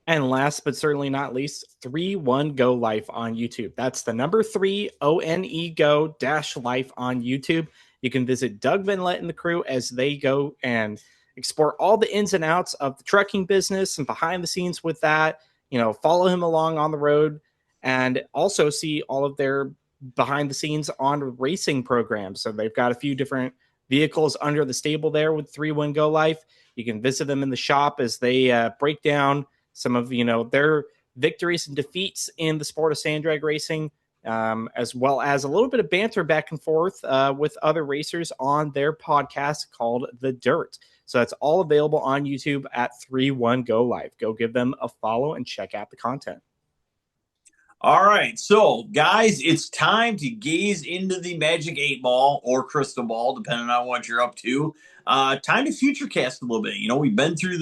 Speaker 2: And last but certainly not least, 3-1 Go Life on YouTube. That's the number 3 ONE Go -Life on YouTube. You can visit Doug Van Lett and the crew as they go and explore all the ins and outs of the trucking business and behind the scenes with that. Follow him along on the road and also see all of their behind the scenes on racing programs. So they've got a few different vehicles under the stable there with 3-1 Go Life. You can visit them in the shop as they break down some of their victories and defeats in the sport of sand drag racing, as well as a little bit of banter back and forth with other racers on their podcast called The Dirt. So that's all available on YouTube at 3-1 Go Live. Go give them a follow and check out the content.
Speaker 1: All right, so guys, it's time to gaze into the magic 8 ball or crystal ball, depending on what you're up to. Time to futurecast a little bit. We've been through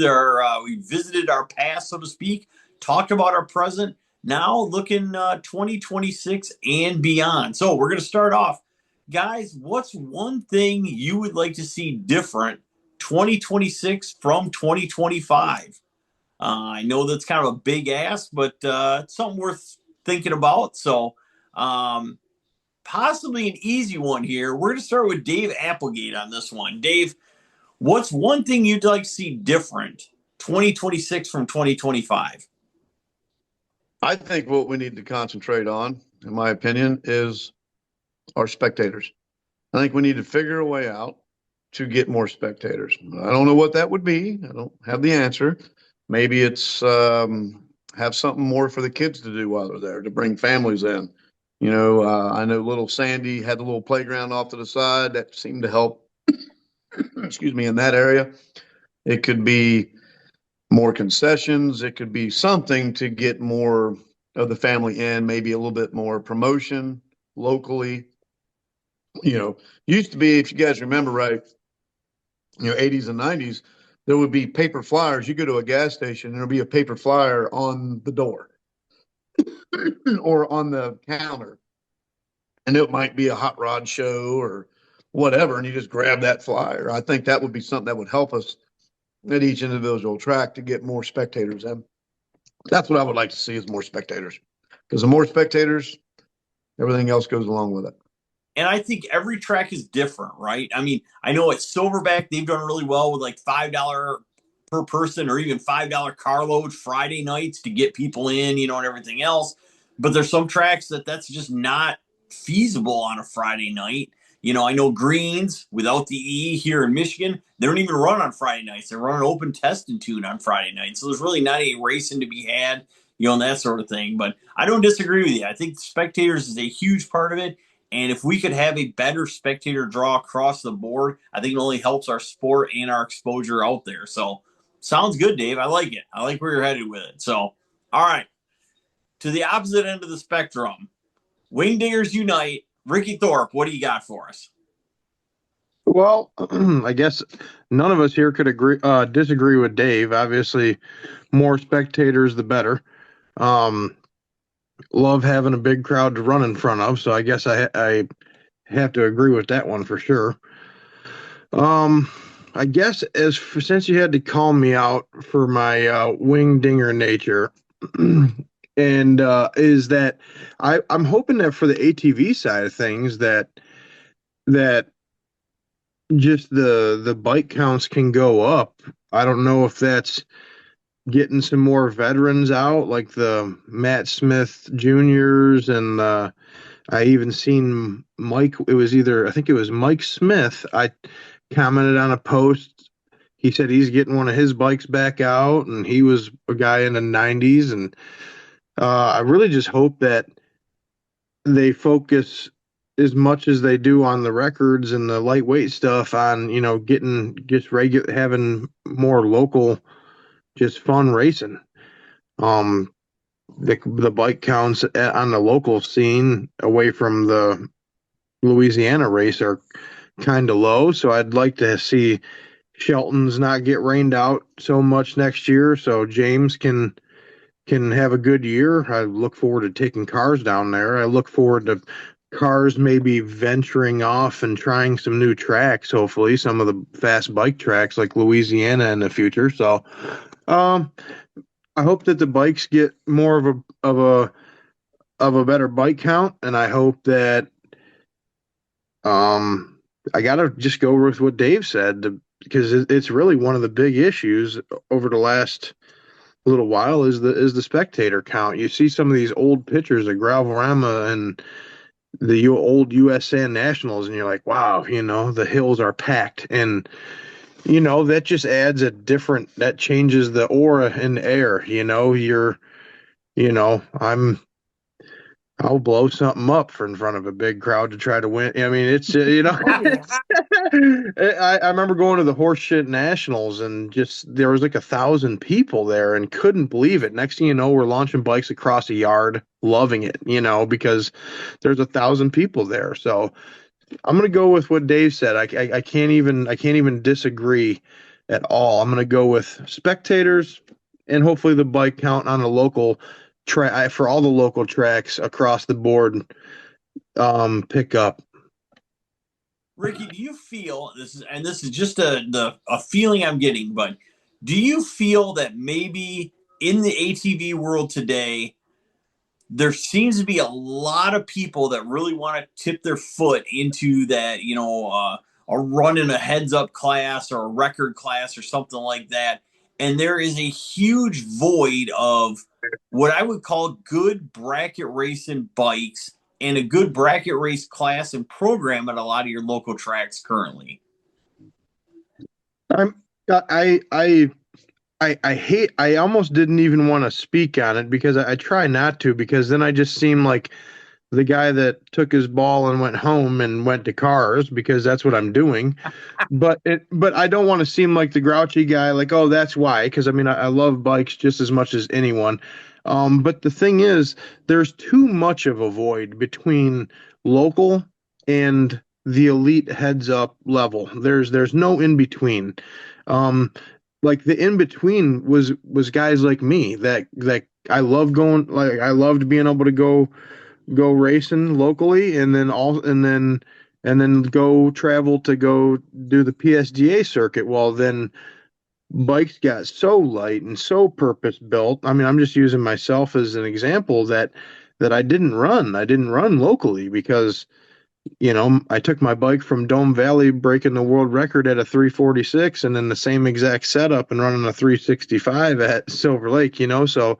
Speaker 1: we visited our past, so to speak, talked about our present. Now looking 2026 and beyond. So we're going to start off, guys. What's one thing you would like to see different 2026 from 2025? I know that's kind of a big ask, but it's something worth thinking about. So possibly an easy one here. We're going to start with Dave Applegate on this one. Dave, what's one thing you'd like to see different 2026 from 2025?
Speaker 8: I think what we need to concentrate on, in my opinion, is our spectators. I think we need to figure a way out to get more spectators. I don't know what that would be. I don't have the answer. Maybe it's have something more for the kids to do while they're there, to bring families in. I know little Sandy had the little playground off to the side that seemed to help, excuse me, in that area. It could be more concessions. It could be something to get more of the family in, maybe a little bit more promotion locally. Used to be, if you guys remember right, 80s and 90s, there would be paper flyers. You go to a gas station, there'll be a paper flyer on the door or on the counter. And it might be a hot rod show or whatever, and you just grab that flyer. I think that would be something that would help us at each individual track to get more spectators in. That's what I would like to see, is more spectators. Because the more spectators, everything else goes along with it.
Speaker 1: And I think every track is different, right? I mean, I know at Silverback, they've done really well with like $5 per person or even $5 carload Friday nights to get people in, and everything else. But there's some tracks that's just not feasible on a Friday night. I know Greens, without the E here in Michigan, they don't even run on Friday nights. They run an open test and tune on Friday nights. So there's really not any racing to be had, and that sort of thing. But I don't disagree with you. I think spectators is a huge part of it. And if we could have a better spectator draw across the board, I think it only helps our sport and our exposure out there. So sounds good, Dave. I like it. I like where you're headed with it. So, all right. To the opposite end of the spectrum, Wingdingers Unite. Ricky Thorpe, what do you got for us?
Speaker 6: Well, I guess none of us here could disagree with Dave. Obviously, more spectators, the better. Love having a big crowd to run in front of, so I guess I have to agree with that one for sure. I guess since you had to call me out for my wing dinger nature, and is that I'm hoping that for the ATV side of things that just the bike counts can go up. I don't know if that's getting some more veterans out, like the Matt Smith Juniors, and I even seen Mike. I think it was Mike Smith. I commented on a post. He said he's getting one of his bikes back out, and he was a guy in the 90s. And I really just hope that they focus as much as they do on the records and the lightweight stuff on, getting just having more local, just fun racing. The bike counts on the local scene away from the Louisiana race are kind of low, so I'd like to see Shelton's not get rained out so much next year, so James can have a good year. I look forward to taking cars down there. I look forward to cars maybe venturing off and trying some new tracks, hopefully some of the fast bike tracks like Louisiana in the future. So I hope that the bikes get more of a better bike count, and I hope that I gotta just go with what Dave said, because it's really one of the big issues over the last little while is the spectator count. You see some of these old pictures of Gravelrama and the old USA Nationals, and you're like, wow, the hills are packed, and that just adds that changes the aura in the air. I'll blow something up in front of a big crowd to try to win. I mean, it's I remember going to the Horseshit Nationals, and just there was like 1,000 people there and couldn't believe it. Next thing you know, we're launching bikes across a yard, loving it, because there's 1,000 people there. So I'm gonna go with what Dave said. I can't even disagree at all. I'm gonna go with spectators and hopefully the bike count on a local track for all the local tracks across the board pick up.
Speaker 1: Ricky, do you feel this is just a feeling I'm getting, but do you feel that maybe in the ATV world today there seems to be a lot of people that really want to tip their foot into that, a run in a heads up class or a record class or something like that. And there is a huge void of what I would call good bracket racing bikes and a good bracket race class and program at a lot of your local tracks currently.
Speaker 6: I'm I hate I almost didn't even want to speak on it because I try not to, because then I just seem like the guy that took his ball and went home and went to cars, because that's what I'm doing. But I don't want to seem like the grouchy guy, like, oh, that's why. Because I mean, I love bikes just as much as anyone. But the thing is, there's too much of a void between local and the elite heads up level. There's no in between. Um, like the in between was guys like me that I love going, like I loved being able to go racing locally, and then go travel to go do the PSGA circuit. Well, then bikes got so light and so purpose built. I mean, I'm just using myself as an example that I didn't run. I didn't run locally because I took my bike from Dome Valley, breaking the world record at a 346, and then the same exact setup and running a 365 at Silver Lake. So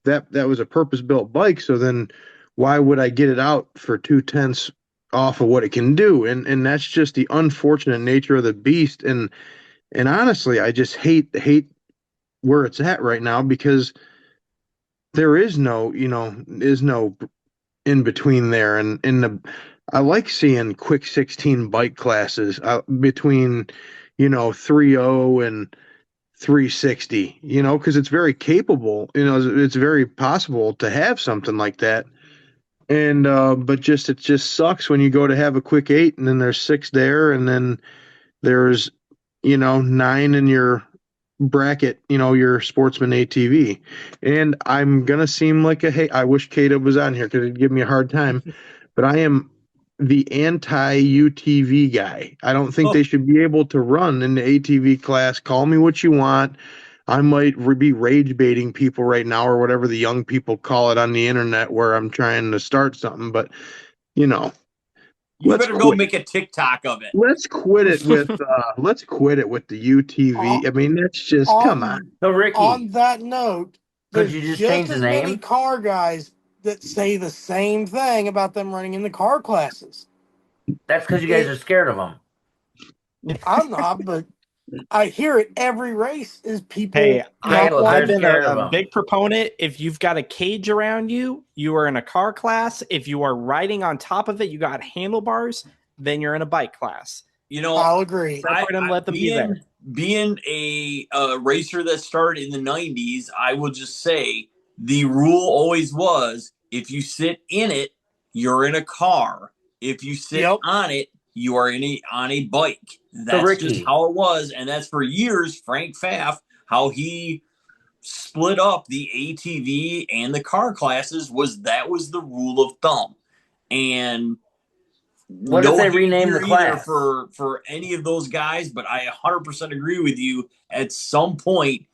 Speaker 6: that was a purpose built bike. So then why would I get it out for 2/10 off of what it can do? And that's just the unfortunate nature of the beast. And honestly, I just hate where it's at right now, because there is no in between there. And I like seeing quick 16 bike classes between 30 and 360, because it's very capable. It's very possible to have something like that. And but it just sucks when you go to have a quick 8 and then there's 6 there, and then there's 9 in your bracket, your sportsman ATV. And I'm gonna seem like hey, I wish Kata was on here because it'd give me a hard time, but I am the anti UTV guy. I don't think they should be able to run in the ATV class. Call me what you want. I might be rage baiting people right now, or whatever the young people call it on the internet, where I'm trying to start something. But
Speaker 1: You
Speaker 6: let's
Speaker 1: better go
Speaker 6: quit.
Speaker 1: make a TikTok of it.
Speaker 6: Let's quit it with the UTV. I mean, that's just come on.
Speaker 4: So Ricky,
Speaker 3: On that note,
Speaker 4: could
Speaker 3: there's
Speaker 4: you just
Speaker 3: just
Speaker 4: change the
Speaker 3: as many
Speaker 4: name?
Speaker 3: car guys that say the same thing about them running in the car classes.
Speaker 4: That's because you guys are scared of them.
Speaker 3: I'm not, but I hear it every race is people
Speaker 2: Hey,
Speaker 3: not
Speaker 4: Caleb,
Speaker 2: I've
Speaker 4: they're
Speaker 2: been
Speaker 4: scared of
Speaker 2: a
Speaker 4: 'em.
Speaker 2: big proponent. If you've got a cage around you, you are in a car class. If you are riding on top of it, you got handlebars, then you're in a bike class.
Speaker 3: I'll agree.
Speaker 2: Separate them, let them be there.
Speaker 1: Being a racer that started in the 90s, I will just say the rule always was, if you sit in it, you're in a car. If you sit on it, you are on a bike. That's
Speaker 4: Ricky,
Speaker 1: just how it was. And that's for years, Frank Pfaff, how he split up the ATV and the car classes, that was the rule of thumb. And
Speaker 4: what if they rename the class?
Speaker 1: for any of those guys, but I 100% agree with you. At some point,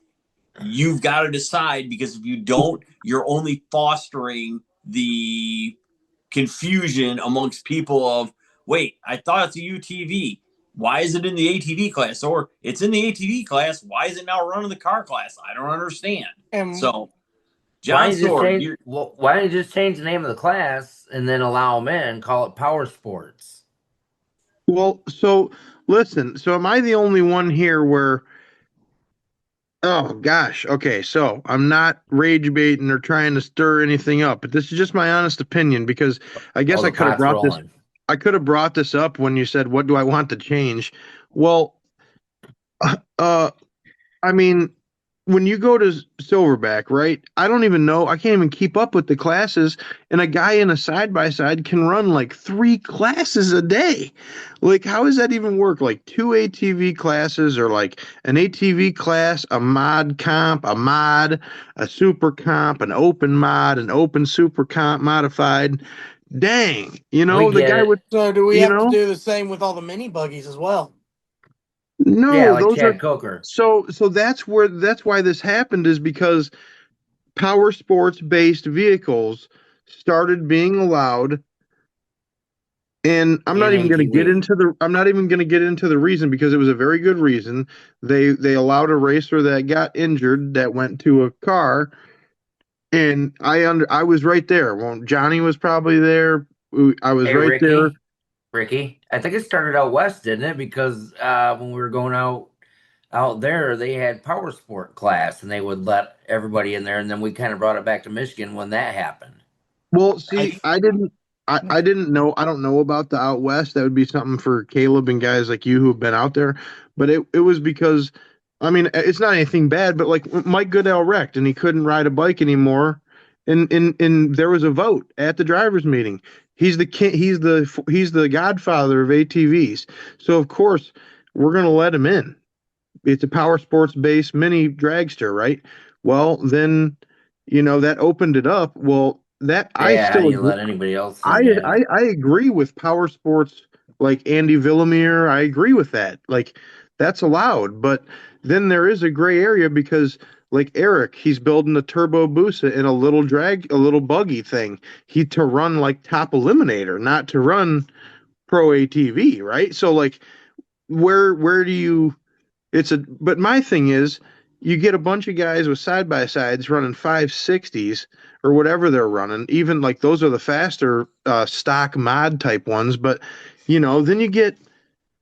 Speaker 1: you've got to decide, because if you don't, you're only fostering the confusion amongst people of, wait, I thought it's a UTV. Why is it in the ATV class? Or it's in the ATV class. Why is it now running the car class? I don't understand. So,
Speaker 4: why
Speaker 1: John
Speaker 4: don't you just change the name of the class and then allow them in, call it power sports?
Speaker 6: Well, so listen, so am I the only one here where, oh gosh, okay, so I'm not rage baiting or trying to stir anything up, but this is just my honest opinion, because I guess I could have brought this up when you said, what do I want to change? Well, I mean, when you go to Silverback, right? I don't even know. I can't even keep up with the classes. And a guy in a side by side can run like 3 classes a day. Like, how does that even work? Like 2 ATV classes, or like an ATV class, a mod comp, a mod, a super comp, an open mod, an open super comp modified. Dang, the guy would.
Speaker 3: So do we have to do the same with all the mini buggies as well?
Speaker 6: No,
Speaker 4: yeah, like
Speaker 6: those
Speaker 4: Chad
Speaker 6: are
Speaker 4: Coker.
Speaker 6: So that's why this happened, is because power sports based vehicles started being allowed. And I'm not even going to get into the reason, because it was a very good reason. They allowed a racer that got injured that went to a car, and I was right there. Well, Johnny was probably there. I was right there.
Speaker 4: Ricky, I think it started out west, didn't it? Because when we were going out out there they had power sport class and they would let everybody in there, and then we kind of brought it back to Michigan when that happened.
Speaker 6: Well, see, I didn't know. I don't know about the out west. That would be something for Caleb and guys like you who have been out there. But it was because, I mean, it's not anything bad. But like Mike Goodell wrecked and he couldn't ride a bike anymore, and there was a vote at the drivers' meeting. He's the king. He's the godfather of ATVs. So of course we're gonna let him in. It's a power sports based mini dragster, right? Well, then, that opened it up. Well, that I
Speaker 4: Yeah,
Speaker 6: still
Speaker 4: you
Speaker 6: agree.
Speaker 4: let anybody else
Speaker 6: I,
Speaker 4: in, yeah.
Speaker 6: I agree with power sports like Andy Villamere. I agree with that. Like that's allowed, but then there is a gray area because like Eric, he's building a turbo Busa in a little buggy thing. He to run like top eliminator, not to run pro ATV, right? So like where do you but my thing is, you get a bunch of guys with side by sides running 560s or whatever they're running. Even like those are the faster stock mod type ones. But then you get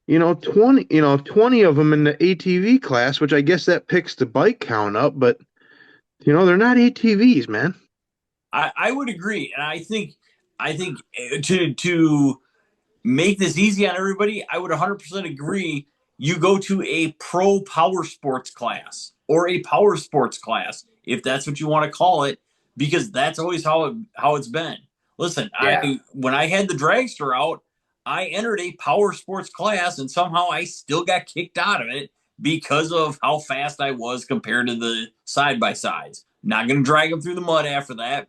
Speaker 6: 20 of them in the ATV class, which I guess that picks the bike count up. But they're not ATVs, man.
Speaker 1: I would agree, and I think to make this easy on everybody, I would 100% agree. You go to a pro power sports class or a power sports class, if that's what you want to call it, because that's always how it's been. Listen,
Speaker 4: Yeah.
Speaker 1: when I had the dragster out, I entered a power sports class, and somehow I still got kicked out of it because of how fast I was compared to the side by sides. Not going to drag them through the mud after that,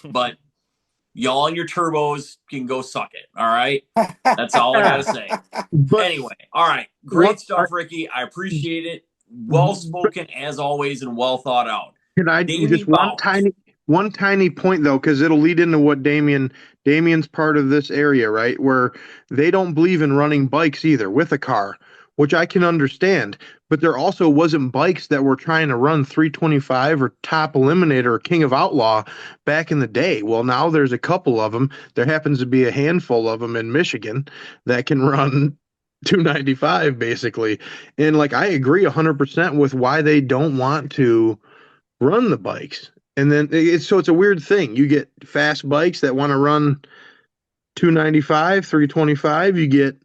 Speaker 1: but y'all and your turbos can go suck it. All right. That's all I got to say.
Speaker 6: But
Speaker 1: Anyway, all right. Great stuff, Ricky. I appreciate it. Well spoken as always and well thought out.
Speaker 6: Can I
Speaker 1: Damien
Speaker 6: just
Speaker 1: Bowers.
Speaker 6: one tiny point though, because it'll lead into what Damien's part of this area, right? Where they don't believe in running bikes either with a car, which I can understand. But there also wasn't bikes that were trying to run 325 or top eliminator or king of outlaw back in the day. Well, now there's a couple of them. There happens to be a handful of them in Michigan that can run 295 basically. And like I agree 100% with why they don't want to run the bikes. And then it's a weird thing. You get fast bikes that want to run 295, 325. You get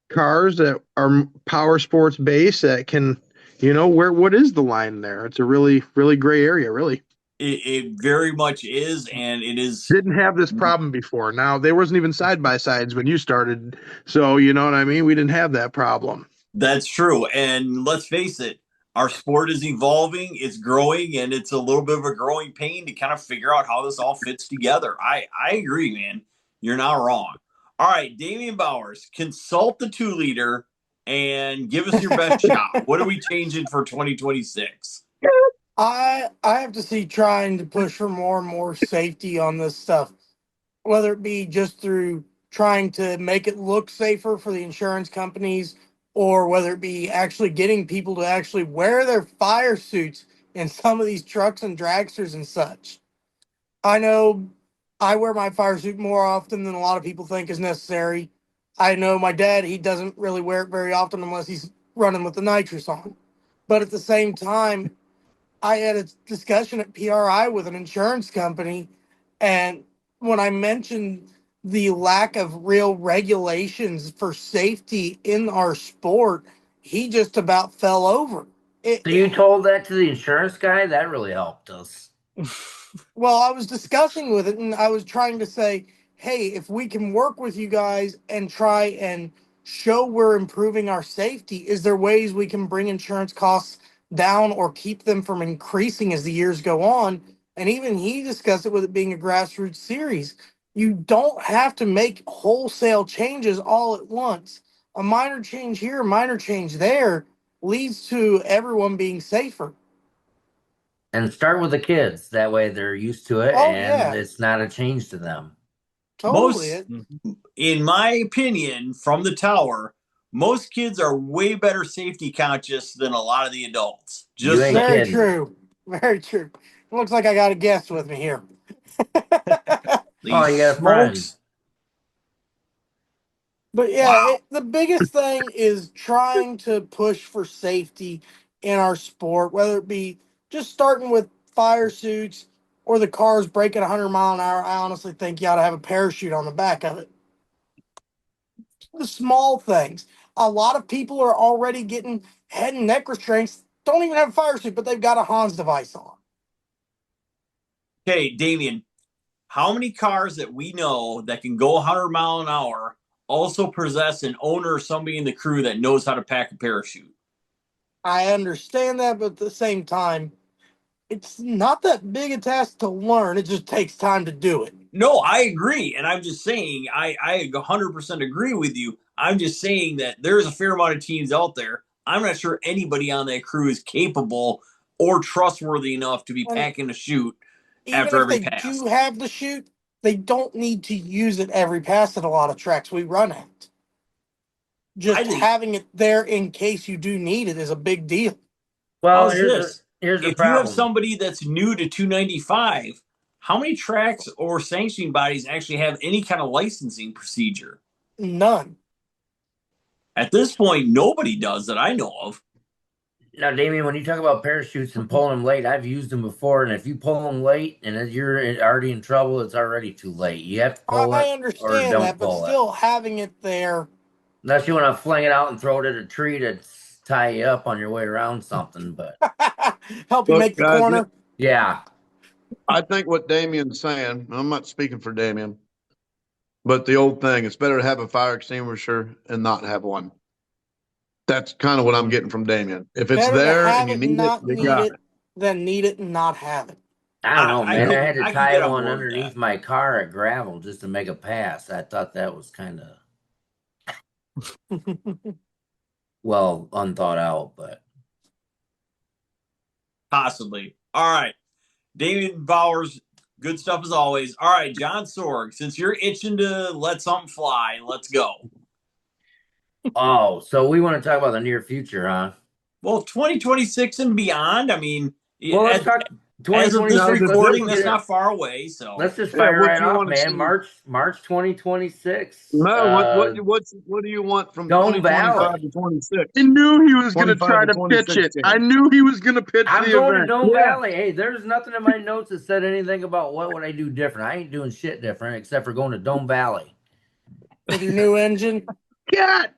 Speaker 6: cars that are power sports based that can, what is the line there? It's a really, really gray area, really.
Speaker 1: It very much is, and it is.
Speaker 6: Didn't have this problem before. Now, there wasn't even side by sides when you started. So, you know what I mean? We didn't have that problem.
Speaker 1: That's true. And let's face it, our sport is evolving, it's growing, and it's a little bit of a growing pain to kind of figure out how this all fits together. I agree, man. You're not wrong. All right, Damien Bowers, consult the 2 liter and give us your best shot. What are we changing for 2026?
Speaker 3: I have to see trying to push for more and more safety on this stuff, whether it be just through trying to make it look safer for the insurance companies, or whether it be actually getting people to actually wear their fire suits in some of these trucks and dragsters and such. I know I wear my fire suit more often than a lot of people think is necessary. I know my dad, he doesn't really wear it very often unless he's running with the nitrous on. But at the same time, I had a discussion at PRI with an insurance company, and when I mentioned the lack of real regulations for safety in our sport, he just about fell over.
Speaker 4: So you told that to the insurance guy? That really helped us.
Speaker 3: Well, I was discussing with it, and I was trying to say, hey, if we can work with you guys and try and show we're improving our safety, is there ways we can bring insurance costs down or keep them from increasing as the years go on? And even he discussed it with it being a grassroots series. You don't have to make wholesale changes all at once. A minor change here, a minor change there leads to everyone being safer.
Speaker 4: And start with the kids. That way they're used to it,
Speaker 3: Oh,
Speaker 4: and
Speaker 3: yeah.
Speaker 4: it's not a change to them.
Speaker 3: Totally.
Speaker 1: In my opinion, from the tower, most kids are way better safety conscious than a lot of the adults.
Speaker 4: You ain't
Speaker 3: Very
Speaker 4: kidding.
Speaker 3: true. Very true. Looks like I got a guest with me here.
Speaker 4: Oh, you got a friend.
Speaker 1: Smokes.
Speaker 3: But yeah,
Speaker 1: Wow.
Speaker 3: the biggest thing is trying to push for safety in our sport, whether it be just starting with fire suits or the cars breaking 100 mile an hour. I honestly think you ought to have a parachute on the back of it. The small things. A lot of people are already getting head and neck restraints, don't even have a fire suit, but they've got a Hans device on.
Speaker 1: Okay, Damien, how many cars that we know that can go 100 mile an hour also possess an owner or somebody in the crew that knows how to pack a parachute?
Speaker 3: I understand that, but at the same time, it's not that big a task to learn. It just takes time to do it.
Speaker 1: No, I agree. And I'm just saying, I 100% agree with you. I'm just saying that there's a fair amount of teams out there. I'm not sure anybody on that crew is capable or trustworthy enough to be
Speaker 3: And
Speaker 1: packing a chute
Speaker 3: even
Speaker 1: after
Speaker 3: if
Speaker 1: every
Speaker 3: they
Speaker 1: pass.
Speaker 3: do have the chute, they don't need to use it every pass at a lot of tracks we run at. Just
Speaker 1: I think,
Speaker 3: having it there in case you do need it is a big deal.
Speaker 4: Well,
Speaker 1: how's this?
Speaker 4: here's the
Speaker 1: If you have
Speaker 4: problem.
Speaker 1: somebody that's new to 295, how many tracks or sanctioning bodies actually have any kind of licensing procedure?
Speaker 3: None.
Speaker 1: At this point, nobody does that I know of.
Speaker 4: Now, Damien, when you talk about parachutes and pulling them late, I've used them before, and if you pull them late and you're already in trouble, it's already too late. You have to pull
Speaker 3: I
Speaker 4: it or
Speaker 3: understand
Speaker 4: don't
Speaker 3: that, but
Speaker 4: pull it.
Speaker 3: still having it there.
Speaker 4: Unless you want to fling it out and throw it at a tree to tie you up on your way around something, but
Speaker 3: Help you
Speaker 8: Look,
Speaker 3: make the
Speaker 8: guys,
Speaker 3: corner.
Speaker 4: yeah.
Speaker 8: I think what Damien's saying, I'm not speaking for Damien, but the old thing, it's better to have a fire extinguisher and not have one. That's kind of what I'm getting from Damien. If it's
Speaker 3: Better to
Speaker 8: there and
Speaker 3: have
Speaker 8: you
Speaker 3: it and
Speaker 8: need it,
Speaker 3: not
Speaker 8: you
Speaker 3: need
Speaker 8: got
Speaker 3: it
Speaker 8: it.
Speaker 3: than need it and not have it.
Speaker 4: I don't know, man. I had to tie
Speaker 1: get on
Speaker 4: one
Speaker 1: board with
Speaker 4: underneath
Speaker 1: that.
Speaker 4: my car at gravel just to make a pass. I thought that was kind of well unthought out, but
Speaker 1: Possibly. All right. David Bowers, good stuff as always. All right, John Sorg, since you're itching to let something fly, let's go.
Speaker 4: oh, so we want to talk about the near future, huh?
Speaker 1: Well, 2026 and beyond, I mean,
Speaker 4: Well, let's talk
Speaker 1: as of this
Speaker 4: 2026.
Speaker 1: recording,
Speaker 4: Let's
Speaker 1: that's
Speaker 4: get it.
Speaker 1: not far away. So
Speaker 4: Let's just
Speaker 8: Yeah,
Speaker 4: fire
Speaker 8: what
Speaker 4: right
Speaker 8: you
Speaker 4: off,
Speaker 8: want to
Speaker 4: man.
Speaker 8: see?
Speaker 4: March 2026.
Speaker 8: No, what do you want from
Speaker 4: Dome
Speaker 8: 2025
Speaker 4: Valley.
Speaker 8: to 26?
Speaker 6: I knew he was going to
Speaker 8: 25
Speaker 6: try
Speaker 8: to
Speaker 6: to pitch
Speaker 8: 26,
Speaker 6: it. I
Speaker 8: James.
Speaker 6: knew he was going to pitch
Speaker 4: I'm
Speaker 6: the
Speaker 4: going to
Speaker 6: event.
Speaker 4: Dome
Speaker 8: Yeah.
Speaker 4: Valley. Hey, there's nothing in my notes that said anything about what would I do different. I ain't doing shit different except for going to Dome Valley.
Speaker 3: With your new engine.
Speaker 6: God.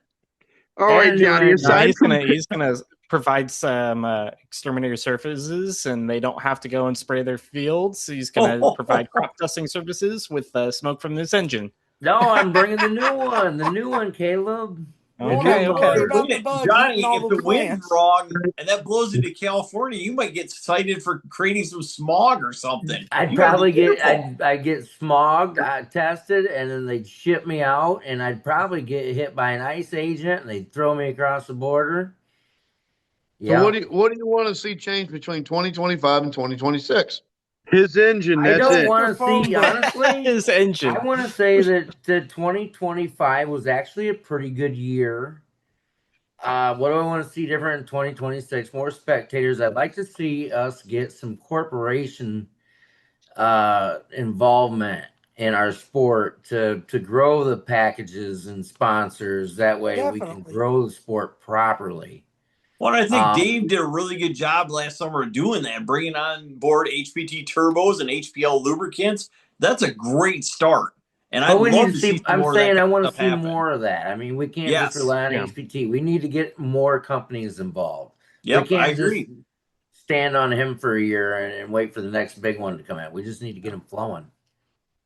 Speaker 6: All
Speaker 4: And
Speaker 6: right,
Speaker 4: a new
Speaker 6: Johnny.
Speaker 4: engine.
Speaker 2: No,
Speaker 6: Aside
Speaker 2: he's
Speaker 6: from
Speaker 2: gonna provide some exterminator services, and they don't have to go and spray their fields. He's gonna provide crop dusting services with smoke from this engine.
Speaker 4: No, I'm bringing the new one. The new one, Caleb.
Speaker 3: You won't have
Speaker 2: Okay,
Speaker 3: to
Speaker 2: okay.
Speaker 3: worry about the bugs eating
Speaker 1: Johnny,
Speaker 3: all
Speaker 1: if
Speaker 3: the
Speaker 1: the wind's
Speaker 3: plants.
Speaker 1: wrong and that blows into California, you might get cited for creating some smog or something.
Speaker 4: I'd
Speaker 1: You gotta
Speaker 4: probably
Speaker 1: be
Speaker 4: get
Speaker 1: careful.
Speaker 4: I'd get smogged, tested, and then they'd ship me out, and I'd probably get hit by an ICE agent, and they'd throw me across the border.
Speaker 8: So
Speaker 4: Yeah,
Speaker 8: what do you want to see change between 2025 and 2026?
Speaker 6: his engine,
Speaker 4: I
Speaker 6: that's
Speaker 4: don't
Speaker 6: it.
Speaker 4: want to
Speaker 3: phone
Speaker 4: see
Speaker 3: book.
Speaker 4: honestly.
Speaker 2: His engine.
Speaker 4: I want to say that 2025 was actually a pretty good year. What do I want to see different in 2026? More spectators. I'd like to see us get some corporation involvement in our sport to grow the packages and sponsors. That way we can
Speaker 3: Definitely.
Speaker 4: grow the sport properly.
Speaker 1: Well, I think Dave did a really good job last summer of doing that, bringing on board HPT turbos and HPL lubricants. That's a great start. And I'd
Speaker 4: But we need
Speaker 1: love
Speaker 4: to
Speaker 1: to
Speaker 4: see.
Speaker 1: see some
Speaker 4: I'm
Speaker 1: more of that
Speaker 4: saying I
Speaker 1: kind of
Speaker 4: want to
Speaker 1: stuff
Speaker 4: see
Speaker 1: happen.
Speaker 4: more of that. I mean, we can't just
Speaker 1: Yes.
Speaker 4: rely on
Speaker 6: Yeah.
Speaker 4: HPT. We need to get more companies involved.
Speaker 1: Yep,
Speaker 4: we can't
Speaker 1: I agree.
Speaker 4: just stand on him for a year and wait for the next big one to come out. We just need to get him flowing.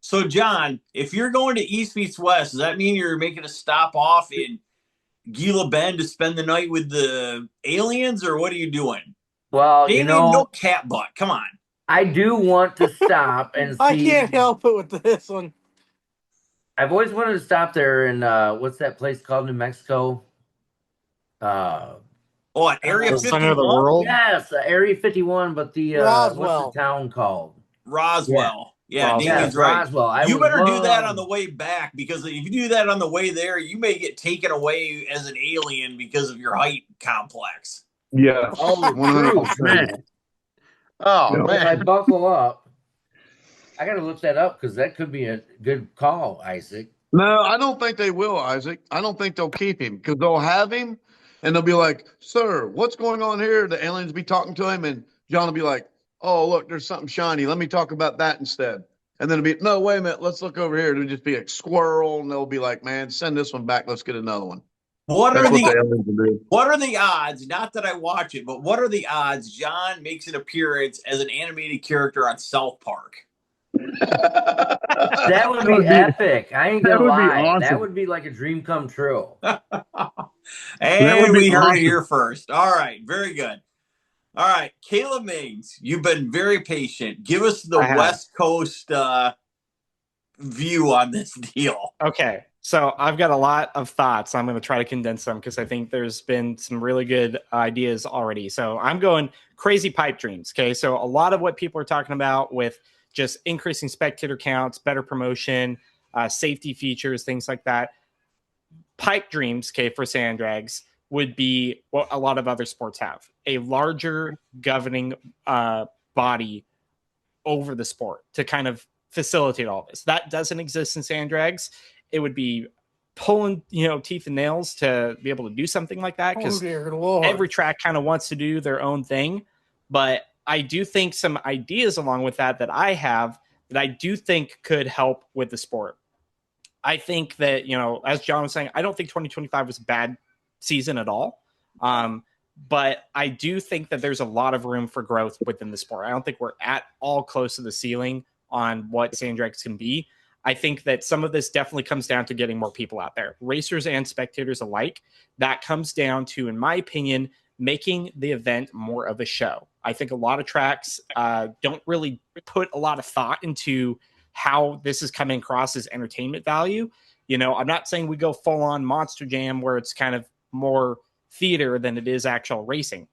Speaker 1: So, John, if you're going to East Meets West, does that mean you're making a stop off in Gila Bend to spend the night with the aliens, or what are you doing?
Speaker 4: Well,
Speaker 1: Damien, no cat butt. Come on.
Speaker 4: I do want to stop and see.
Speaker 3: I can't help it with this one.
Speaker 4: I've always wanted to stop there in what's that place called, New Mexico?
Speaker 1: What, Area
Speaker 2: The
Speaker 1: 51?
Speaker 2: center of the world.
Speaker 4: Yes, Area 51, but the what's
Speaker 3: Roswell.
Speaker 4: the town called?
Speaker 1: Roswell. Yeah,
Speaker 2: Roswell.
Speaker 1: Damien's
Speaker 4: Yes,
Speaker 1: right.
Speaker 4: Roswell. I
Speaker 1: You
Speaker 4: would
Speaker 1: better do that
Speaker 4: love-
Speaker 1: on the way back, because if you do that on the way there, you may get taken away as an alien because of your height complex.
Speaker 8: Yeah.
Speaker 4: Oh,
Speaker 8: 100%.
Speaker 6: Man. Oh,
Speaker 8: Yeah.
Speaker 4: If I
Speaker 6: man.
Speaker 4: buckle up, I got to look that up because that could be a good call, Isaac.
Speaker 8: No, I don't think they will, Isaac. I don't think they'll keep him because they'll have him and they'll be like, "Sir, what's going on here?" The aliens be talking to him, and John will be like, "Oh, look, there's something shiny. Let me talk about that instead." And then it'll be, "No, wait a minute, let's look over here." It'll just be a squirrel, and they'll be like, "Man, send this one back. Let's get another one."
Speaker 1: What
Speaker 8: That's
Speaker 1: are
Speaker 8: what the
Speaker 1: the
Speaker 8: aliens will do.
Speaker 1: what are the odds? Not that I watch it, but what are the odds John makes an appearance as an animated character on South Park?
Speaker 4: That would be epic. I ain't gonna
Speaker 6: would be
Speaker 4: lie. That
Speaker 6: awesome.
Speaker 4: would be like a dream come true.
Speaker 1: And
Speaker 6: be
Speaker 1: we heard it
Speaker 6: awesome.
Speaker 1: here first. All right, very good. All right, Caleb Mings, you've been very patient. Give us the
Speaker 2: I have.
Speaker 1: West Coast view on this deal.
Speaker 2: Okay, so I've got a lot of thoughts. I'm going to try to condense them because I think there's been some really good ideas already. So I'm going crazy pipe dreams. Okay, so a lot of what people are talking about with just increasing spectator counts, better promotion, safety features, things like that. Pipe dreams, okay, for sand drags would be what a lot of other sports have: a larger governing body over the sport to kind of facilitate all this. That doesn't exist in sand drags. It would be pulling, teeth and nails to be able to do something like that, because every track kind of wants to do their own thing. But I do think some ideas along with that I have that I do think could help with the sport. I think that, as John was saying, I don't think 2025 was a bad season at all. But I do think that there's a lot of room for growth within the sport. I don't think we're at all close to the ceiling on what sand drags can be. I think that some of this definitely comes down to getting more people out there, racers and spectators alike. That comes down to, in my opinion, making the event more of a show. I think a lot of tracks don't really put a lot of thought into how this is coming across as entertainment value. I'm not saying we go full on Monster Jam where it's kind of more theater than it is actual racing.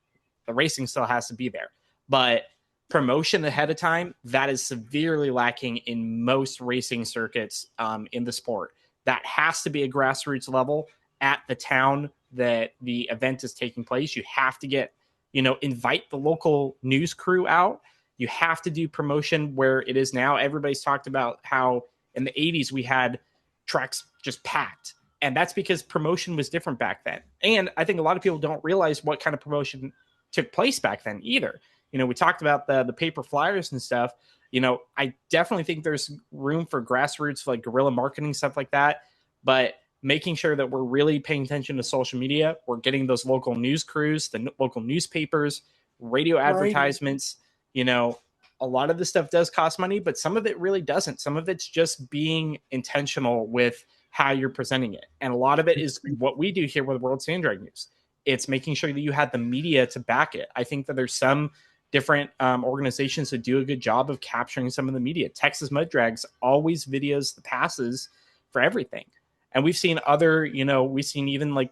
Speaker 2: The racing still has to be there, but promotion ahead of time, that is severely lacking in most racing circuits in the sport. That has to be a grassroots level at the town that the event is taking place. You have to get, invite the local news crew out. You have to do promotion where it is now. Everybody's talked about how in the 80s we had tracks just packed. And that's because promotion was different back then. And I think a lot of people don't realize what kind of promotion took place back then either. We talked about the paper flyers and stuff. I definitely think there's room for grassroots, like guerrilla marketing, stuff like that. But making sure that we're really paying attention to social media, we're getting those local news crews, the local newspapers, radio advertisements. A lot of this stuff does cost money, but some of it really doesn't. Some of it's just being intentional with how you're presenting it. And a lot of it is what we do here with World Sand Drag News. It's making sure that you have the media to back it. I think that there's some different organizations that do a good job of capturing some of the media. Texas Mud Drags always videos the passes for everything. And we've seen other, we've seen even like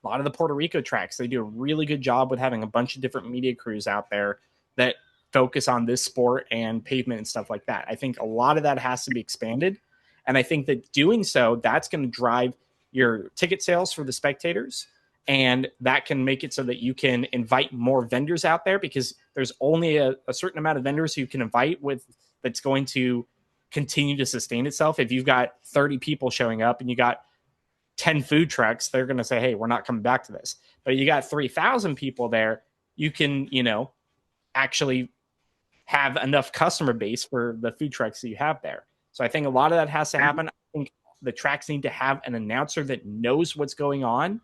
Speaker 2: a lot of the Puerto Rico tracks. They do a really good job with having a bunch of different media crews out there that focus on this sport and pavement and stuff like that. I think a lot of that has to be expanded. And I think that doing so, that's going to drive your ticket sales for the spectators. And that can make it so that you can invite more vendors out there, because there's only a certain amount of vendors you can invite with that's going to continue to sustain itself. If you've got 30 people showing up and you got 10 food trucks, they're going to say, hey, we're not coming back to this. But you got 3,000 people there, you can, actually have enough customer base for the food trucks that you have there. So I think a lot of that has to happen. I think the tracks need to have an announcer that knows what's going on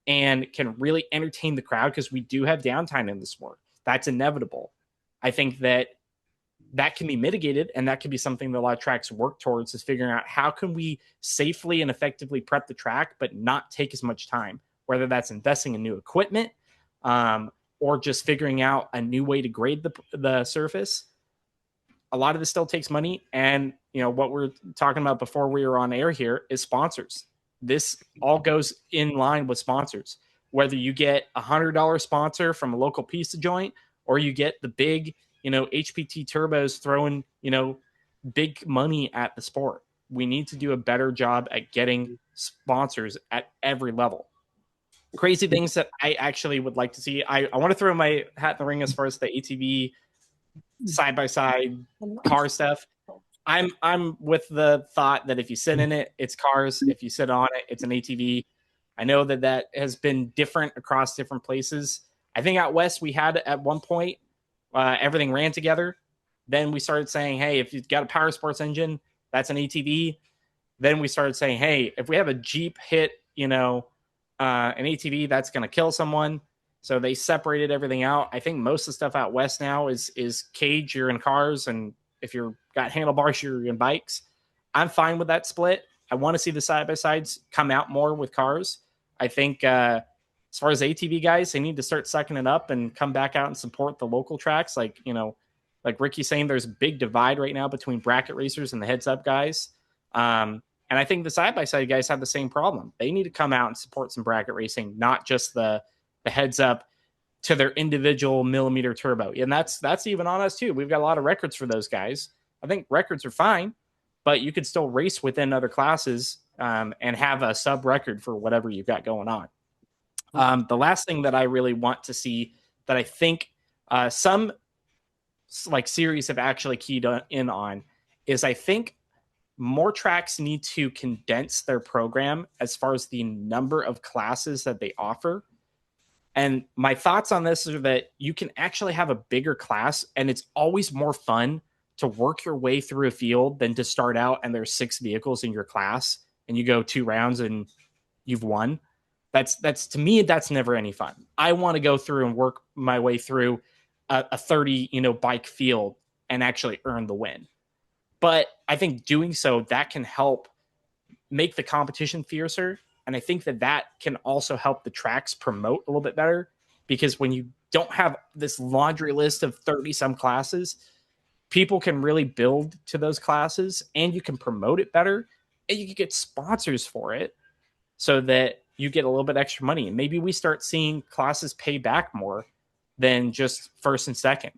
Speaker 2: and can really entertain the crowd, because we do have downtime in the sport. That's inevitable. I think that can be mitigated, and that can be something that a lot of tracks work towards, is figuring out how can we safely and effectively prep the track but not take as much time, whether that's investing in new equipment or just figuring out a new way to grade the surface. A lot of this still takes money. And, what we're talking about before we were on air here is sponsors. This all goes in line with sponsors, whether you get $100 sponsor from a local pizza joint, or you get the big, HPT turbos throwing, big money at the sport. We need to do a better job at getting sponsors at every level. Crazy things that I actually would like to see. I want to throw my hat in the ring as far as the ATV side-by-side car stuff. I'm with the thought that if you sit in it, it's cars. If you sit on it, it's an ATV. I know that has been different across different places. I think out west we had at one point everything ran together. Then we started saying, hey, if you've got a power sports engine, that's an ATV. Then we started saying, hey, if we have a Jeep hit, an ATV, that's going to kill someone. So they separated everything out. I think most of the stuff out west now is cage, you're in cars, and if you're got handlebars, you're in bikes. I'm fine with that split. I want to see the side-by-sides come out more with cars. I think as far as ATV guys, they need to start sucking it up and come back out and support the local tracks. Like Ricky's saying, there's a big divide right now between bracket racers and the heads-up guys. And I think the side-by-side guys have the same problem. They need to come out and support some bracket racing, not just the heads up to their individual millimeter turbo. And that's even on us too. We've got a lot of records for those guys. I think records are fine, but you could still race within other classes and have a sub record for whatever you've got going on. The last thing that I really want to see that I think some like series have actually keyed in on is I think more tracks need to condense their program as far as the number of classes that they offer. And my thoughts on this are that you can actually have a bigger class, and it's always more fun to work your way through a field than to start out and there's 6 vehicles in your class and you go 2 rounds and you've won. That's to me, that's never any fun. I want to go through and work my way through a 30, bike field and actually earn the win. But I think doing so, that can help make the competition fiercer. And I think that can also help the tracks promote a little bit better, because when you don't have this laundry list of 30 some classes, people can really build to those classes and you can promote it better and you can get sponsors for it so that you get a little bit extra money. And maybe we start seeing classes pay back more than just first and second.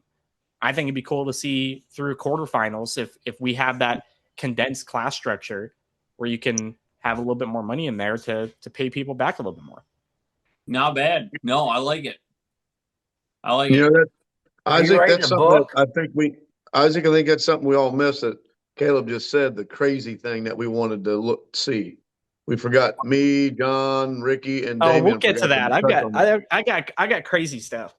Speaker 2: I think it'd be cool to see through quarterfinals if we have that condensed class structure where you can have a little bit more money in there to pay people back a little bit more.
Speaker 1: Not bad. No, I like it. Isaac,
Speaker 8: that's something that I think that's something we all missed that Caleb just said, the crazy thing that we wanted to see. We forgot me, John, Ricky, and Damian.
Speaker 2: We'll get to that. I got crazy stuff.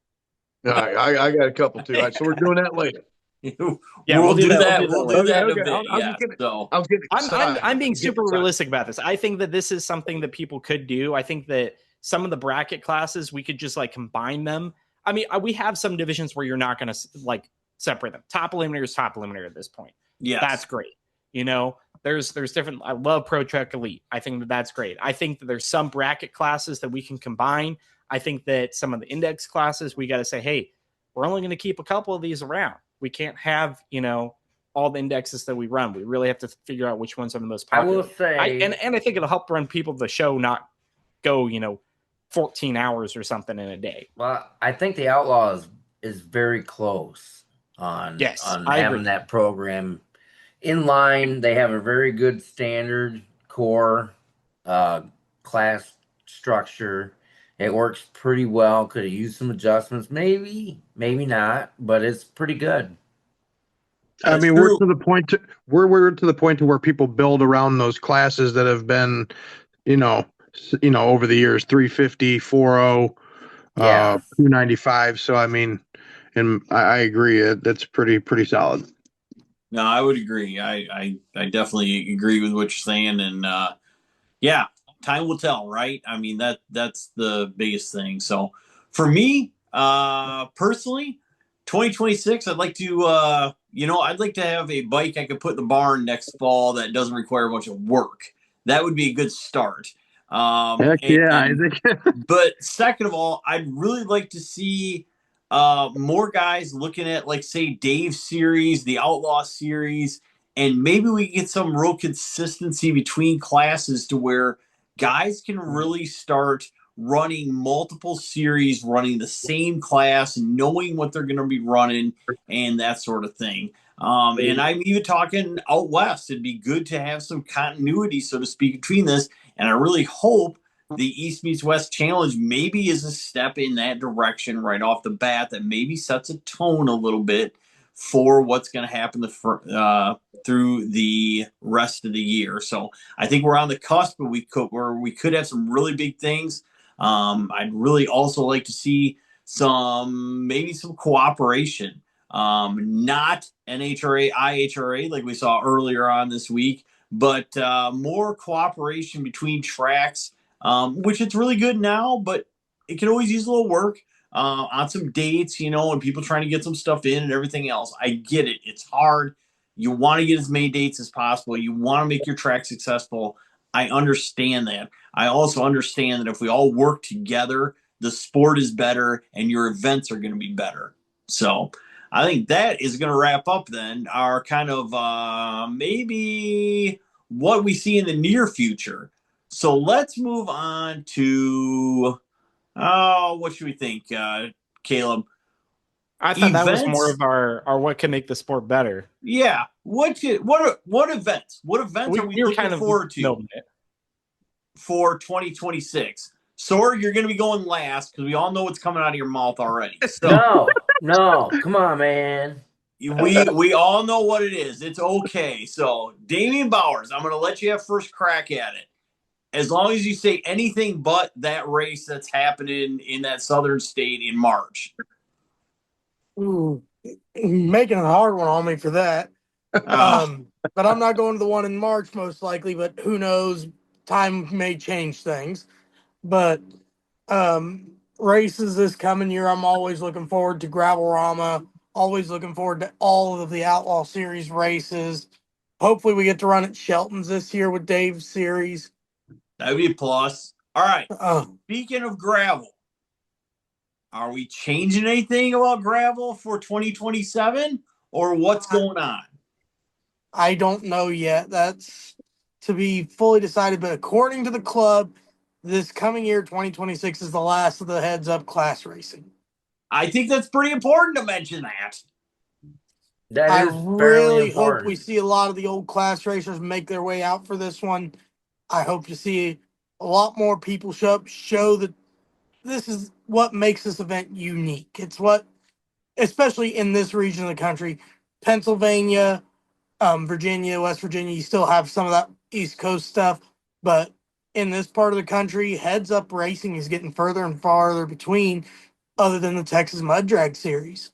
Speaker 8: All right, I got a couple too. All right, so we're doing that later.
Speaker 1: Yeah, we'll do that. We'll do that in a bit.
Speaker 2: I'm being super realistic about this. I think that this is something that people could do. I think that some of the bracket classes, we could just like combine them. I mean, we have some divisions where you're not going to like separate them. Top eliminator is top eliminator at this point.
Speaker 1: Yeah,
Speaker 2: that's great. There's different. I love Pro Trek Elite. I think that's great. I think that there's some bracket classes that we can combine. I think that some of the index classes, we got to say, hey, we're only going to keep a couple of these around. We can't have, all the indexes that we run. We really have to figure out which ones are the most popular.
Speaker 4: I will say,
Speaker 2: and I think it'll help run people the show, not go, 14 hours or something in a day.
Speaker 4: Well, I think the Outlaw is very close on having that program in line. They have a very good standard core class structure. It works pretty well. Could have used some adjustments, maybe not, but it's pretty good.
Speaker 6: I mean, we're to the point to where people build around those classes that have been, over the years, 350, 40, 295. So I mean, and I agree, that's pretty solid.
Speaker 1: No, I would agree. I definitely agree with what you're saying, and time will tell, right? I mean, that's the biggest thing. So for me, personally, 2026, I'd like to, I'd like to have a bike I could put in the barn next fall that doesn't require a bunch of work. That would be a good start. But second of all, I'd really like to see more guys looking at, like, say, Dave's series, the Outlaw series, and maybe we get some real consistency between classes to where guys can really start running multiple series, running the same class, knowing what they're going to be running, and that sort of thing. And I'm even talking out west. It'd be good to have some continuity, so to speak, between this. And I really hope the East Meets West Challenge maybe is a step in that direction right off the bat that maybe sets a tone a little bit for what's going to happen through the rest of the year. So I think we're on the cusp, but we could have some really big things. I'd really also like to see maybe some cooperation, not NHRA, IHRA like we saw earlier on this week, but more cooperation between tracks, which it's really good now, but it can always use a little work on some dates, and people trying to get some stuff in and everything else. I get it. It's hard. You want to get as many dates as possible. You want to make your track successful. I understand that. I also understand that if we all work together, the sport is better and your events are going to be better. So I think that is going to wrap up then our kind of maybe what we see in the near future. So let's move on to what should we think, Caleb?
Speaker 2: I thought that was more
Speaker 1: Events?
Speaker 2: of our what can make the sport better.
Speaker 1: Yeah. What events? What events are we
Speaker 2: were
Speaker 1: looking forward to
Speaker 2: milking it.
Speaker 1: for 2026? Sorg, you're going to be going last because we all know what's coming out of your mouth already. So
Speaker 4: No, come on, man.
Speaker 1: we all know what it is. It's okay. So Damian Bowers, I'm going to let you have first crack at it. As long as you say anything but that race that's happening in that southern state in March.
Speaker 3: Ooh, making a hard one on me for that. But I'm not going to the one in March most likely, but who knows? Time may change things. But races this coming year, I'm always looking forward to Gravel-Rama, always looking forward to all of the Outlaw Series races. Hopefully we get to run at Shelton's this year with Dave's series.
Speaker 1: That'd be a plus. All right.
Speaker 3: Uh,
Speaker 1: Speaking of gravel, are we changing anything about gravel for 2027 or what's going on?
Speaker 3: I don't know yet. That's to be fully decided. But according to the club, this coming year, 2026, is the last of the heads up class racing.
Speaker 1: I think that's pretty important to mention that.
Speaker 3: I
Speaker 4: That is fairly
Speaker 3: really hope we
Speaker 4: important.
Speaker 3: see a lot of the old class racers make their way out for this one. I hope to see a lot more people show that this is what makes this event unique. It's what, especially in this region of the country, Pennsylvania, Virginia, West Virginia, you still have some of that East Coast stuff, but in this part of the country, heads up racing is getting further and farther between, other than the Texas Mud Drag Series.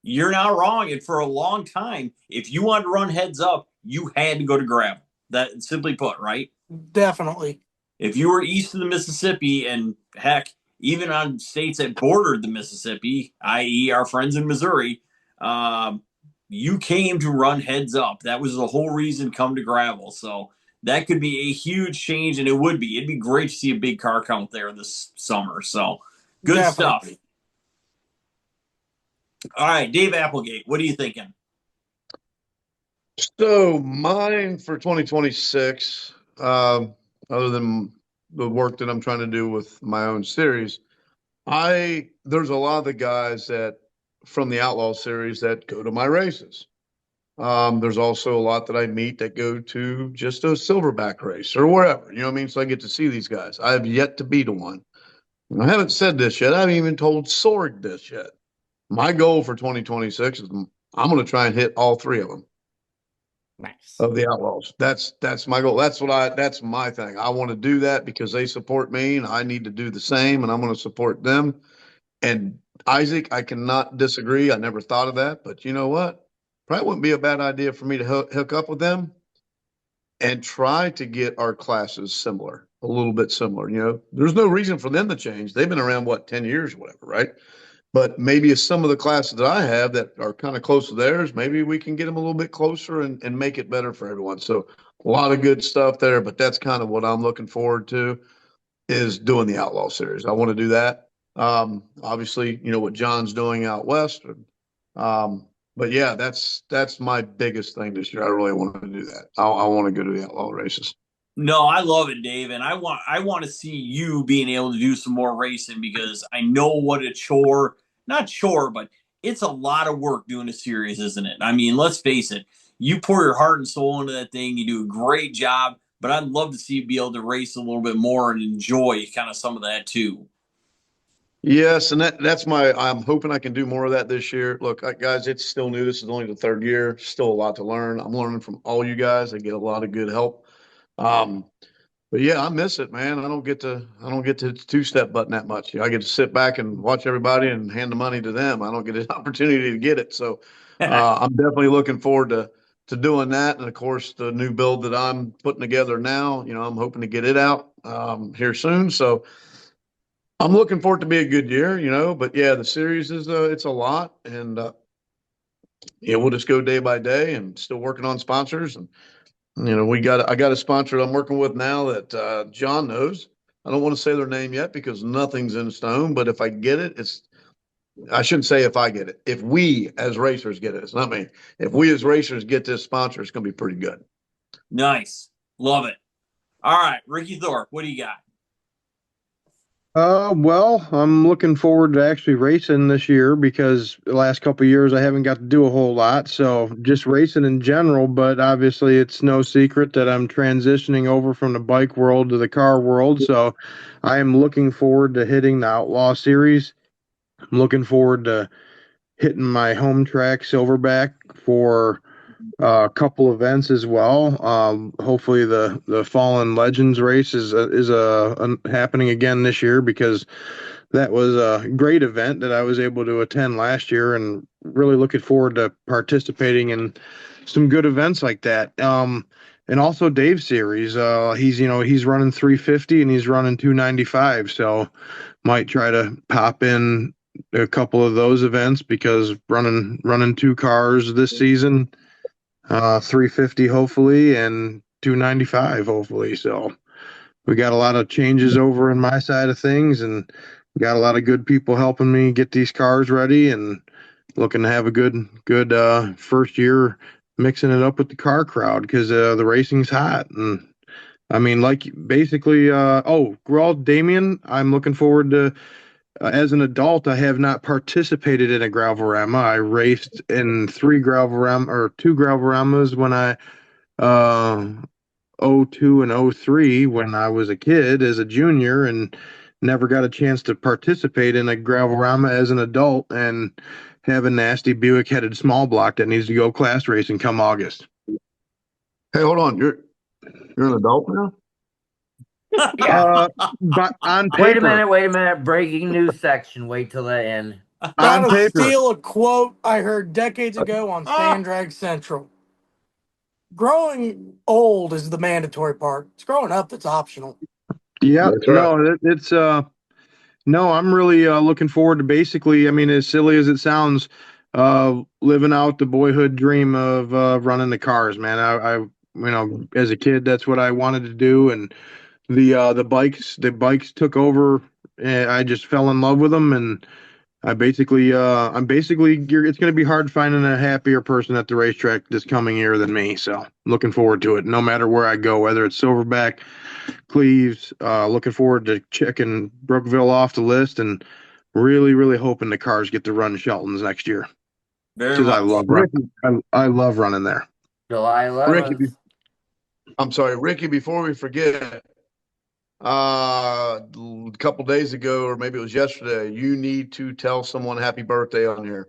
Speaker 1: You're not wrong. And for a long time, if you wanted to run heads up, you had to go to gravel. That simply put, right?
Speaker 3: Definitely.
Speaker 1: If you were east of the Mississippi, and heck, even on states that bordered the Mississippi, i.e., our friends in Missouri, you came to run heads up. That was the whole reason come to gravel. So that could be a huge change, and it would be. It'd be great to see a big car count there this summer. So good
Speaker 3: Definitely.
Speaker 1: stuff. All right, Dave Applegate, what are you thinking?
Speaker 8: So mine for 2026, other than the work that I'm trying to do with my own series, there's a lot of the guys that from the Outlaw series that go to my races. There's also a lot that I meet that go to just a silverback race or wherever, you know what I mean? So I get to see these guys. I have yet to be to one. And I haven't said this yet. I haven't even told Sorg this yet. My goal for 2026 is I'm going to try and hit all three of them.
Speaker 2: Nice.
Speaker 8: Of the Outlaws. That's my goal. That's my thing. I want to do that because they support me and I need to do the same and I'm going to support them. And Isaac, I cannot disagree. I never thought of that, but you know what? Probably wouldn't be a bad idea for me to hook up with them and try to get our classes similar, a little bit similar. You know, there's no reason for them to change. They've been around, 10 years or whatever, right? But maybe some of the classes that I have that are kind of close to theirs, maybe we can get them a little bit closer and make it better for everyone. So a lot of good stuff there, but that's kind of what I'm looking forward to is doing the Outlaw Series. I want to do that. Obviously, you know what John's doing out west. But yeah, that's my biggest thing this year. I really want to do that. I want to go to the Outlaw races.
Speaker 1: No, I love it, Dave, and I want to see you being able to do some more racing because I know what a chore, not chore, but it's a lot of work doing a series, isn't it? I mean, let's face it. You pour your heart and soul into that thing. You do a great job, but I'd love to see you be able to race a little bit more and enjoy kind of some of that too.
Speaker 8: Yes, and that's I'm hoping I can do more of that this year. Look, guys, it's still new. This is only the third year. Still a lot to learn. I'm learning from all you guys. I get a lot of good help. Um, but yeah, I miss it, man. I don't get to two-step button that much. I get to sit back and watch everybody and hand the money to them. I don't get an opportunity to get it. So I'm definitely looking forward to doing that. And of course, the new build that I'm putting together now, I'm hoping to get it out here soon. So I'm looking for it to be a good year, but yeah, the series is it's a lot, and yeah, we'll just go day by day, and still working on sponsors, and I got a sponsor that I'm working with now that John knows. I don't want to say their name yet because nothing's in stone, but if I get it, I shouldn't say if I get it. If we as racers get it, it's not me. If we as racers get this sponsor, it's going to be pretty good.
Speaker 1: Nice. Love it. All right, Ricky Thorpe, what do you got?
Speaker 6: Well, I'm looking forward to actually racing this year because the last couple of years I haven't got to do a whole lot. So just racing in general, but obviously it's no secret that I'm transitioning over from the bike world to the car world. So I am looking forward to hitting the Outlaw Series. I'm looking forward to hitting my home track Silverback for a couple events as well. Hopefully the Fallen Legends race is happening again this year because that was a great event that I was able to attend last year, and really looking forward to participating in some good events like that. And also Dave's series. He's running 350 and he's running 295, so might try to pop in a couple of those events because running two cars this season, 350 hopefully and 295 hopefully. So we got a lot of changes over in my side of things, and got a lot of good people helping me get these cars ready, and looking to have a good first year mixing it up with the car crowd because the racing's hot. And I mean, like basically, Damien, I'm looking forward to. As an adult, I have not participated in a Gravelrama. I raced in two Graveramas when I uh, '02 and '03 when I was a kid as a junior, and never got a chance to participate in a Gravelrama as an adult, and have a nasty Buick headed small block that needs to go class racing come August.
Speaker 8: Hey, hold on, you're an adult now?
Speaker 4: Yeah.
Speaker 6: But on paper.
Speaker 4: Wait a minute. Breaking news section. Wait till the end.
Speaker 6: On
Speaker 3: Gotta
Speaker 6: paper.
Speaker 3: steal a quote I heard decades ago on Sand Drag Central. Growing old is the mandatory part. It's growing up that's optional.
Speaker 6: Yeah,
Speaker 8: That's right.
Speaker 6: no, no, I'm really looking forward to basically, I mean, as silly as it sounds, living out the boyhood dream of running the cars, man. As a kid, that's what I wanted to do, and the bikes took over. I just fell in love with them, and it's going to be hard finding a happier person at the racetrack this coming year than me. So looking forward to it, no matter where I go, whether it's Silverback, Cleves. Looking forward to checking Brookville off the list, and really, really hoping the cars get to run Shelton's next year
Speaker 1: Very
Speaker 6: because
Speaker 1: much.
Speaker 6: I love running there.
Speaker 4: July 11th.
Speaker 8: I'm sorry, Ricky, before we forget, a couple days ago, or maybe it was yesterday, you need to tell someone happy birthday on here.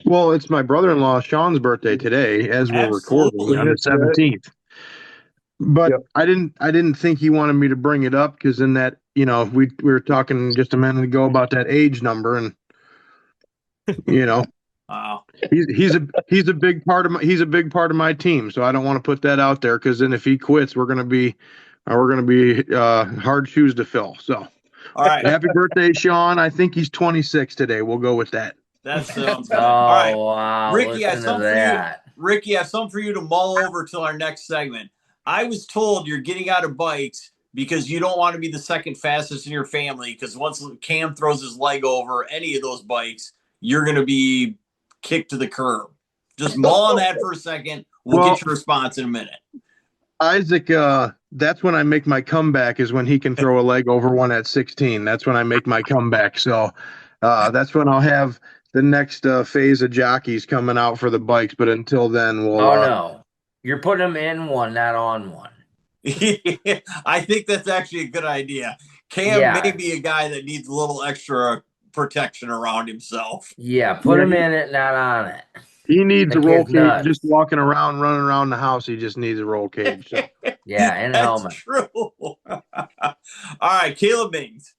Speaker 6: Well, it's my brother-in-law Sean's birthday today, as we're recording on the 17th. But
Speaker 8: Yep.
Speaker 6: I didn't think he wanted me to bring it up because in that, we were talking just a minute ago about that age number, and
Speaker 1: Wow.
Speaker 6: he's a big part of my team, so I don't want to put that out there because then if he quits, we're gonna be hard shoes to fill. So,
Speaker 1: All right.
Speaker 6: happy birthday, Sean! I think he's 26 today. We'll go with that.
Speaker 1: That sounds good.
Speaker 4: Oh,
Speaker 1: All right.
Speaker 4: wow.
Speaker 1: Ricky, I have
Speaker 4: Listen to
Speaker 1: something for you.
Speaker 4: that.
Speaker 1: Ricky, I have something for you to mull over till our next segment. I was told you're getting out of bikes because you don't want to be the second fastest in your family, because once Cam throws his leg over any of those bikes, you're going to be kicked to the curb. Just mull on that for a second. We'll get your response in a minute.
Speaker 6: Isaac, that's when I make my comeback, is when he can throw a leg over one at 16. That's when I make my comeback. So that's when I'll have the next phase of jockeys coming out for the bikes. But until then, we'll.
Speaker 4: Oh, no. You're putting them in one, not on one.
Speaker 1: I think that's actually a good idea. Cam may be a guy that needs a little extra protection around himself.
Speaker 4: Yeah, put him in it, not on it.
Speaker 6: He needs a roll cage
Speaker 4: nuts.
Speaker 6: just walking around, running around the house. He just needs a roll cage. So.
Speaker 4: Yeah, and a helmet.
Speaker 1: True. All right, Caleb Mings.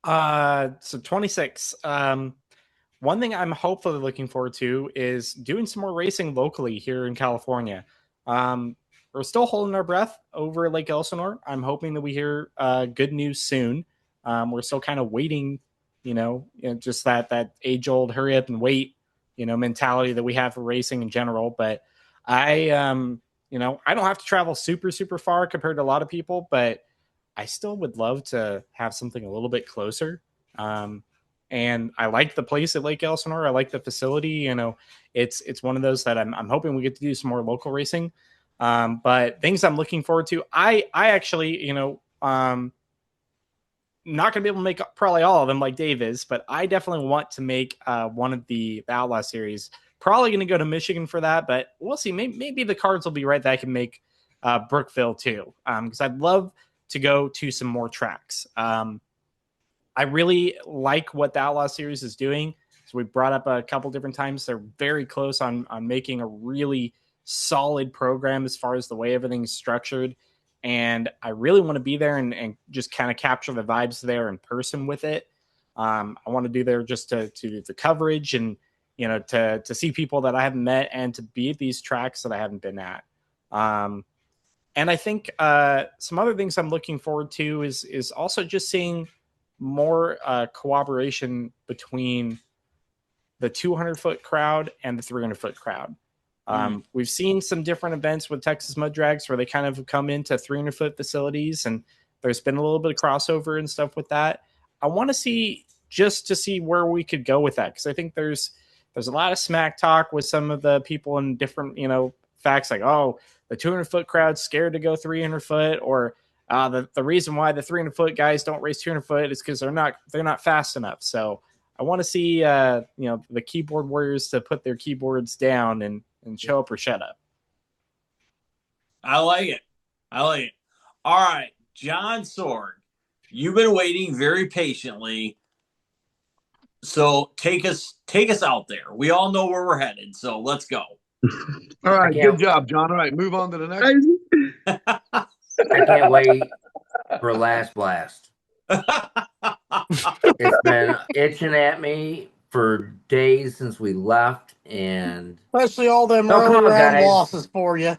Speaker 2: So 26. One thing I'm hopefully looking forward to is doing some more racing locally here in California. We're still holding our breath over Lake Elsinore. I'm hoping that we hear good news soon. We're still kind of waiting, just that age-old hurry up and wait, mentality that we have for racing in general. But I don't have to travel super, super far compared to a lot of people, but I still would love to have something a little bit closer. And I like the place at Lake Elsinore. I like the facility. It's one of those that I'm hoping we get to do some more local racing. But things I'm looking forward to. I actually, not going to be able to make probably all of them like Dave is, but I definitely want to make one of the Outlaw series. Probably going to go to Michigan for that, but we'll see. Maybe the cards will be right that I can make Brookville too, because I'd love to go to some more tracks. I really like what the Outlaw series is doing. So we brought up a couple different times. They're very close on making a really solid program as far as the way everything's structured. And I really want to be there and just kind of capture the vibes there in person with it. I want to do there just to the coverage and, to see people that I haven't met and to be at these tracks that I haven't been at. And I think some other things I'm looking forward to is also just seeing more cooperation between the 200-foot crowd and the 300-foot crowd. We've seen some different events with Texas Mud Drags where they kind of come into 300-foot facilities, and there's been a little bit of crossover and stuff with that. I want to see where we could go with that, because I think there's a lot of smack talk with some of the people in different facts like, oh, the 200-foot crowd's scared to go 300-foot, or the reason why the 300-foot guys don't race 200-foot is because they're not fast enough. So I want to see the keyboard warriors to put their keyboards down and show up or shut up.
Speaker 1: I like it. All right, John Sword, you've been waiting very patiently. So take us out there. We all know where we're headed. So let's go.
Speaker 8: All right, good job, John. All right, move on to the next.
Speaker 4: I can't wait for Last Blast. It's been itching at me for days since we left, and
Speaker 3: especially all them early round losses for you.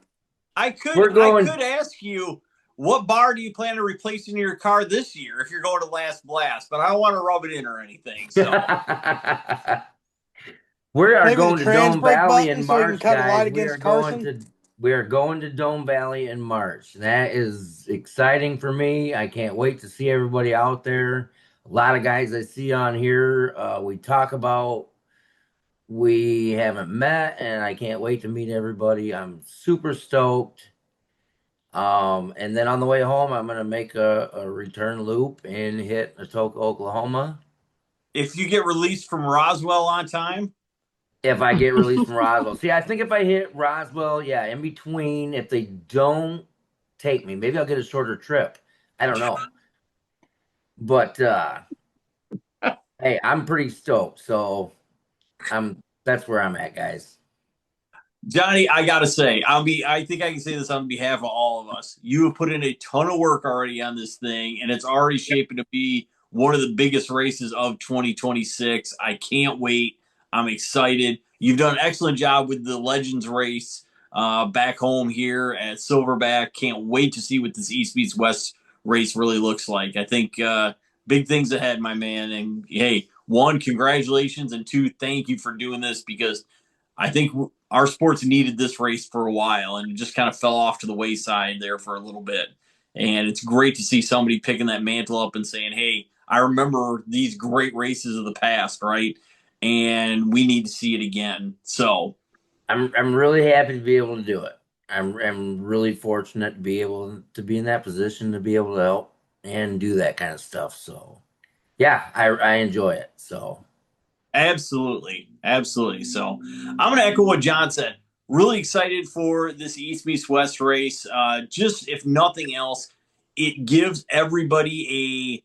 Speaker 1: I could ask you, what bar do you plan to replace in your car this year if you're going to Last Blast? But I don't want to rub it in or anything. So
Speaker 4: we are going to Dome Valley in March, guys. We are going to Dome Valley in March. That is exciting for me. I can't wait to see everybody out there. A lot of guys I see on here, we talk about, we haven't met, and I can't wait to meet everybody. I'm super stoked. And then on the way home, I'm going to make a return loop and hit Atoka, Oklahoma.
Speaker 1: If you get released from Roswell on time?
Speaker 4: If I get released from Roswell. See, I think if I hit Roswell, in between, if they don't take me, maybe I'll get a shorter trip. I don't know. But, hey, I'm pretty stoked. So that's where I'm at, guys.
Speaker 1: Johnny, I got to say, I think I can say this on behalf of all of us. You have put in a ton of work already on this thing, and it's already shaping to be one of the biggest races of 2026. I can't wait. I'm excited. You've done an excellent job with the Legends race back home here at Silverback. Can't wait to see what this East meets West race really looks like. I think big things ahead, my man. And, hey, one, congratulations, and two, thank you for doing this, because I think our sports needed this race for a while, and it just kind of fell off to the wayside there for a little bit. And it's great to see somebody picking that mantle up and saying, hey, I remember these great races of the past, right? And we need to see it again. So
Speaker 4: I'm really happy to be able to do it. I'm really fortunate to be able to be in that position, to be able to help and do that kind of stuff. So yeah, I enjoy it. So
Speaker 1: absolutely. So I'm going to echo what John said. Really excited for this East meets West race. Just if nothing else, it gives everybody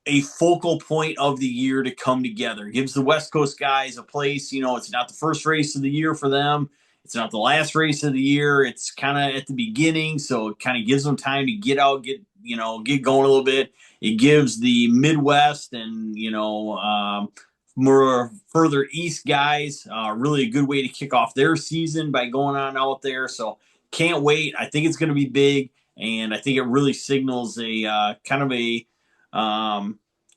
Speaker 1: a focal point of the year to come together. It gives the West Coast guys a place. It's not the first race of the year for them. It's not the last race of the year. It's kind of at the beginning, so it kind of gives them time to get out, get going a little bit. It gives the Midwest and more further east guys really a good way to kick off their season by going on out there. So can't wait. I think it's going to be big, and I think it really signals a kind of a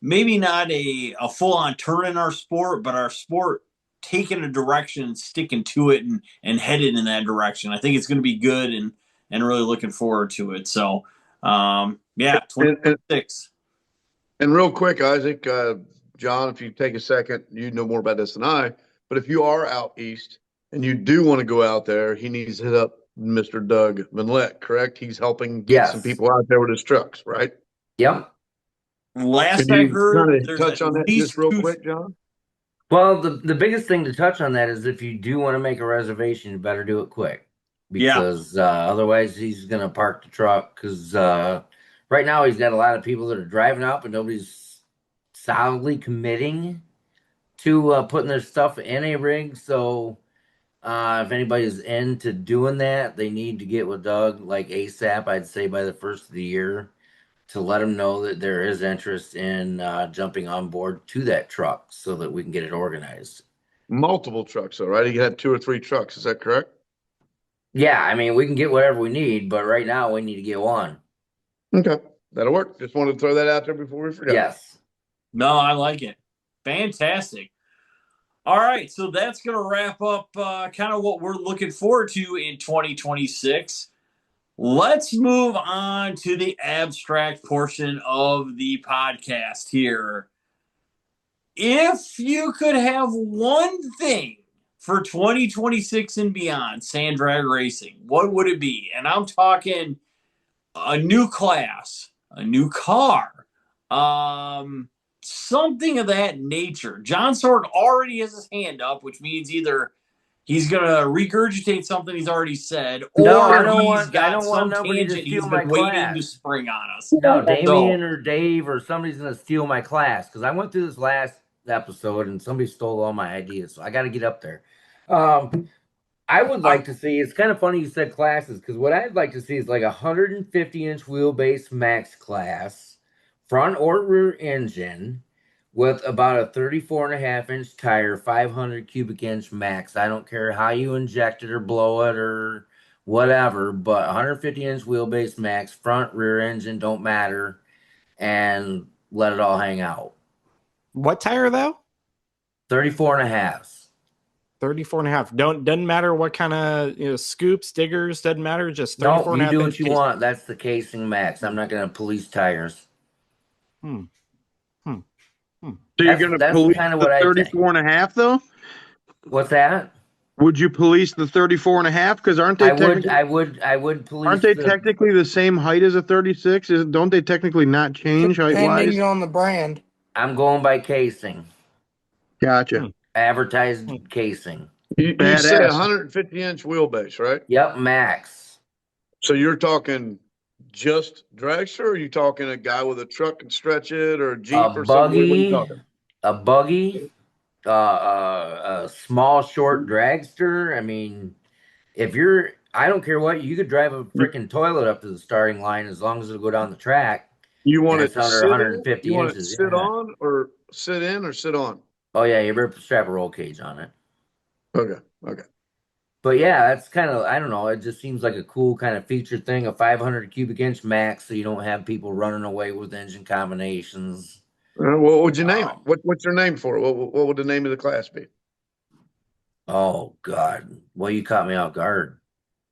Speaker 1: maybe not a full-on turn in our sport, but our sport taking a direction, sticking to it, and headed in that direction. I think it's going to be good, and really looking forward to it. So, yeah, 2026.
Speaker 8: And real quick, Isaac, John, if you take a second, you know more about this than I, but if you are out east and you do want to go out there, he needs to hit up Mr. Doug Vinlett, correct? He's helping get some people out there with his trucks, right?
Speaker 4: Yep.
Speaker 1: Last I heard,
Speaker 8: there's touch on that just real quick, John?
Speaker 4: Well, the biggest thing to touch on that is if you do want to make a reservation, you better do it quick, because otherwise he's going to park the truck, because right now he's got a lot of people that are driving up and nobody's solidly committing to putting their stuff in a rig. So if anybody's into doing that, they need to get with Doug like ASAP, I'd say by the first of the year, to let them know that there is interest in jumping on board to that truck so that we can get it organized.
Speaker 8: Multiple trucks, though, right? You had 2 or 3 trucks. Is that correct?
Speaker 4: Yeah, I mean, we can get whatever we need, but right now we need to get one.
Speaker 8: Okay, that'll work. Just wanted to throw that out there before we forgot.
Speaker 4: Yes.
Speaker 1: No, I like it. Fantastic. All right, so that's going to wrap up kind of what we're looking forward to in 2026. Let's move on to the abstract portion of the podcast here. If you could have one thing for 2026 and beyond, sand drag racing, what would it be? And I'm talking a new class, a new car, something of that nature. John Sorg already has his hand up, which means either he's going to regurgitate something he's already said, or he's got some tangent he's been waiting to spring on us.
Speaker 4: No, Damien or Dave or somebody's going to steal my class, because I went through this last episode and somebody stole all my ideas, so I got to get up there. I would like to see, it's kind of funny you said classes, because what I'd like to see is like a 150-inch wheelbase max class, front or rear engine, with about a 34.5-inch tire, 500 cubic inch max. I don't care how you inject it or blow it or whatever, but 150-inch wheelbase max, front, rear engine, don't matter, and let it all hang out.
Speaker 2: What tire, though?
Speaker 4: 34.5.
Speaker 2: 34.5. Doesn't matter what kind of scoops, diggers, doesn't matter. Just 34.5.
Speaker 4: No, you do what you want. That's the casing max. I'm not going to police tires.
Speaker 6: So you're going to police
Speaker 4: kind of
Speaker 6: the 34.5, though?
Speaker 4: What's that?
Speaker 6: Would you police the 34.5? Because aren't they?
Speaker 4: I would police.
Speaker 6: Aren't they technically the same height as a 36? Don't they technically not change height wise?
Speaker 3: Depending on the brand.
Speaker 4: I'm going by casing.
Speaker 6: Gotcha.
Speaker 4: Advertised casing.
Speaker 8: You said 150-inch wheelbase, right?
Speaker 4: Yep, max.
Speaker 8: So you're talking just dragster, or are you talking a guy with a truck can stretch it, or a Jeep or something? What are you talking?
Speaker 4: A buggy, a small short dragster. I mean, I don't care what, you could drive a freaking toilet up to the starting line as long as it'll go down the track.
Speaker 8: You want it
Speaker 4: under 150 inches.
Speaker 8: Sit on or sit in or sit on?
Speaker 4: Oh yeah, you strap a roll cage on it.
Speaker 8: Okay.
Speaker 4: But yeah, that's kind of, I don't know, it just seems like a cool kind of feature thing, a 500 cubic inch max, so you don't have people running away with engine combinations.
Speaker 8: What would you name it? What's your name for it? What would the name of the class be?
Speaker 4: Oh, God. Well, you caught me off guard.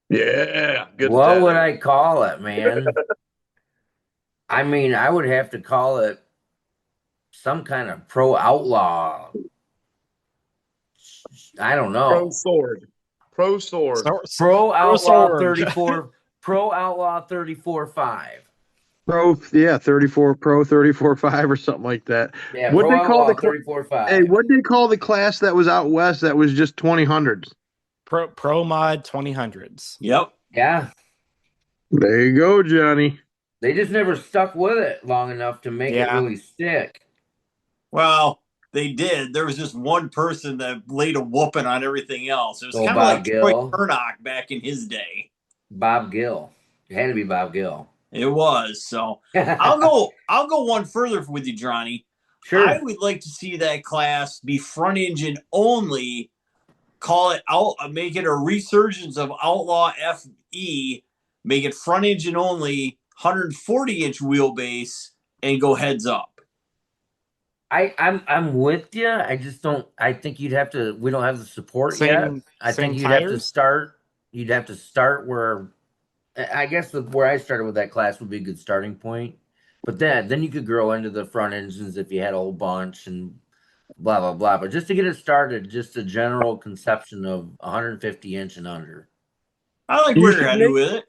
Speaker 8: Yeah. Good.
Speaker 4: What would I call it, man? I mean, I would have to call it some kind of pro outlaw. I don't know.
Speaker 8: Pro sword.
Speaker 4: Pro outlaw 34. Pro outlaw 34.5.
Speaker 6: Pro 34.5 or something like that.
Speaker 4: Yeah,
Speaker 6: what they call the
Speaker 4: 34.5.
Speaker 6: Hey, what they call the class that was out west that was just 2000s?
Speaker 2: Pro mod 2000s.
Speaker 1: Yep.
Speaker 4: Yeah.
Speaker 6: There you go, Johnny.
Speaker 4: They just never stuck with it long enough to make it
Speaker 2: Yeah.
Speaker 4: really stick.
Speaker 1: Well, they did. There was just one person that laid a whooping on everything else. It was
Speaker 4: Oh,
Speaker 1: kind of like
Speaker 4: Bob
Speaker 1: Troy
Speaker 4: Gill.
Speaker 1: Turnock back in his day.
Speaker 4: Bob Gill. It had to be Bob Gill.
Speaker 1: It was. So I'll go one further with you, Johnny. I
Speaker 4: Sure.
Speaker 1: would like to see that class be front engine only. Call it out, make it a resurgence of Outlaw FE. Make it front engine only, 140-inch wheelbase, and go heads up.
Speaker 4: I'm with you. I just don't. I think you'd have to. We don't have the support yet. I
Speaker 2: Same
Speaker 4: think you'd have to
Speaker 2: tires?
Speaker 4: start. You'd have to start where. I guess where I started with that class would be a good starting point. But then you could grow into the front engines if you had a whole bunch and blah blah blah. But just to get it started, just a general conception of 150-inch and under.
Speaker 1: I like
Speaker 6: You
Speaker 1: where
Speaker 6: should
Speaker 1: you're headed
Speaker 6: make
Speaker 1: with it.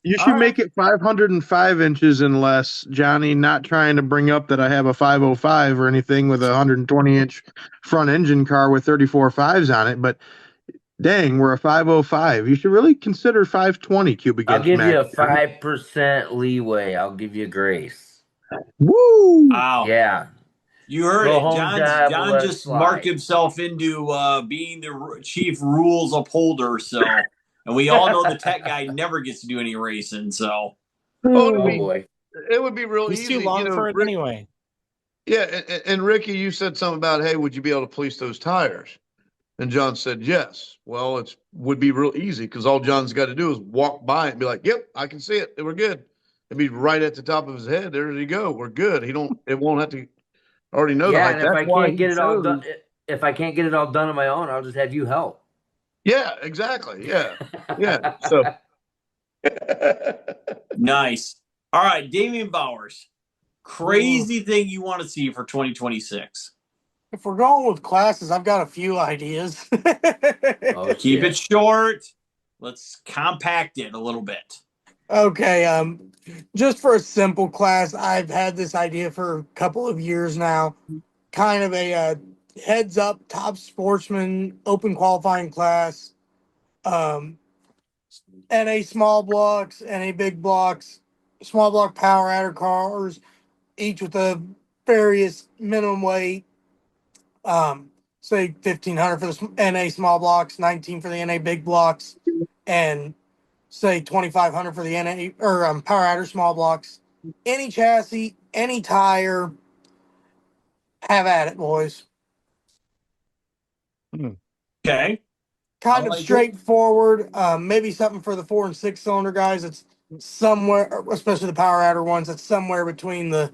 Speaker 6: you
Speaker 1: All
Speaker 6: should
Speaker 1: right.
Speaker 6: make it 505 inches and less, Johnny. Not trying to bring up that I have a 505 or anything with a 120-inch front engine car with 34 fives on it, but dang, we're a 505. You should really consider 520 cubic
Speaker 4: I'll
Speaker 6: inch
Speaker 4: give you
Speaker 6: max.
Speaker 4: a 5% leeway. I'll give you grace.
Speaker 6: Woo!
Speaker 1: Wow.
Speaker 4: Yeah.
Speaker 1: You heard
Speaker 4: Go
Speaker 1: it.
Speaker 4: home job,
Speaker 1: John
Speaker 4: let it
Speaker 1: just marked
Speaker 4: slide.
Speaker 1: himself into being the chief rules upholder. So, and we all know the tech guy never gets to do any racing. So,
Speaker 8: Oh,
Speaker 4: Oh boy.
Speaker 8: it would be real
Speaker 2: He's
Speaker 8: easy.
Speaker 2: too long for it
Speaker 8: Rick,
Speaker 2: anyway.
Speaker 8: yeah, and Ricky, you said something about, hey, would you be able to police those tires? And John said yes. Well, it would be real easy because all John's got to do is walk by it and be like, "Yep, I can see it. We're good." It'd be right at the top of his head. There you go. We're good. He don't. It won't have to already know the
Speaker 4: Yeah,
Speaker 8: height.
Speaker 4: and if
Speaker 8: That's
Speaker 4: I
Speaker 8: why
Speaker 4: can't
Speaker 8: he
Speaker 4: get it all
Speaker 8: chose.
Speaker 4: done, if I can't get it all done on my own, I'll just have you help.
Speaker 8: Yeah, exactly. Yeah, yeah. So
Speaker 1: nice. All right, Damian Bowers. Crazy thing you want to see for 2026.
Speaker 3: If we're going with classes, I've got a few ideas.
Speaker 4: Oh,
Speaker 1: Keep
Speaker 4: shit.
Speaker 1: it short. Let's compact it a little bit.
Speaker 3: Okay, just for a simple class, I've had this idea for a couple of years now. Kind of a heads up top sportsman open qualifying class. NA small blocks, NA big blocks, small block power adder cars, each with a various minimum weight. Say 1,500 for the NA small blocks, 19 for the NA big blocks, and say 2,500 for the NA or power adder small blocks. Any chassis, any tire, have at it, boys.
Speaker 1: Okay.
Speaker 3: Kind
Speaker 1: I
Speaker 3: of
Speaker 1: like it.
Speaker 3: straightforward. Maybe something for the 4 and 6 cylinder guys. It's somewhere, especially the power adder ones. It's somewhere between the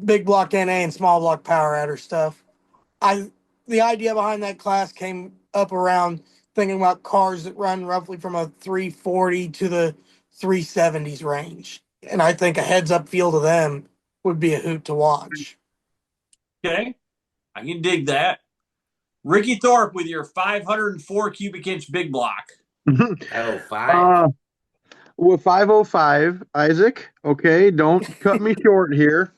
Speaker 3: big block NA and small block power adder stuff. The idea behind that class came up around thinking about cars that run roughly from a 340 to the 370s range. And I think a heads up feel to them would be a hoot to watch.
Speaker 1: Okay. I can dig that. Ricky Thorpe with your 504 cubic inch big block.
Speaker 4: Oh, 5.
Speaker 6: With 505, Isaac. Okay, don't cut me short here.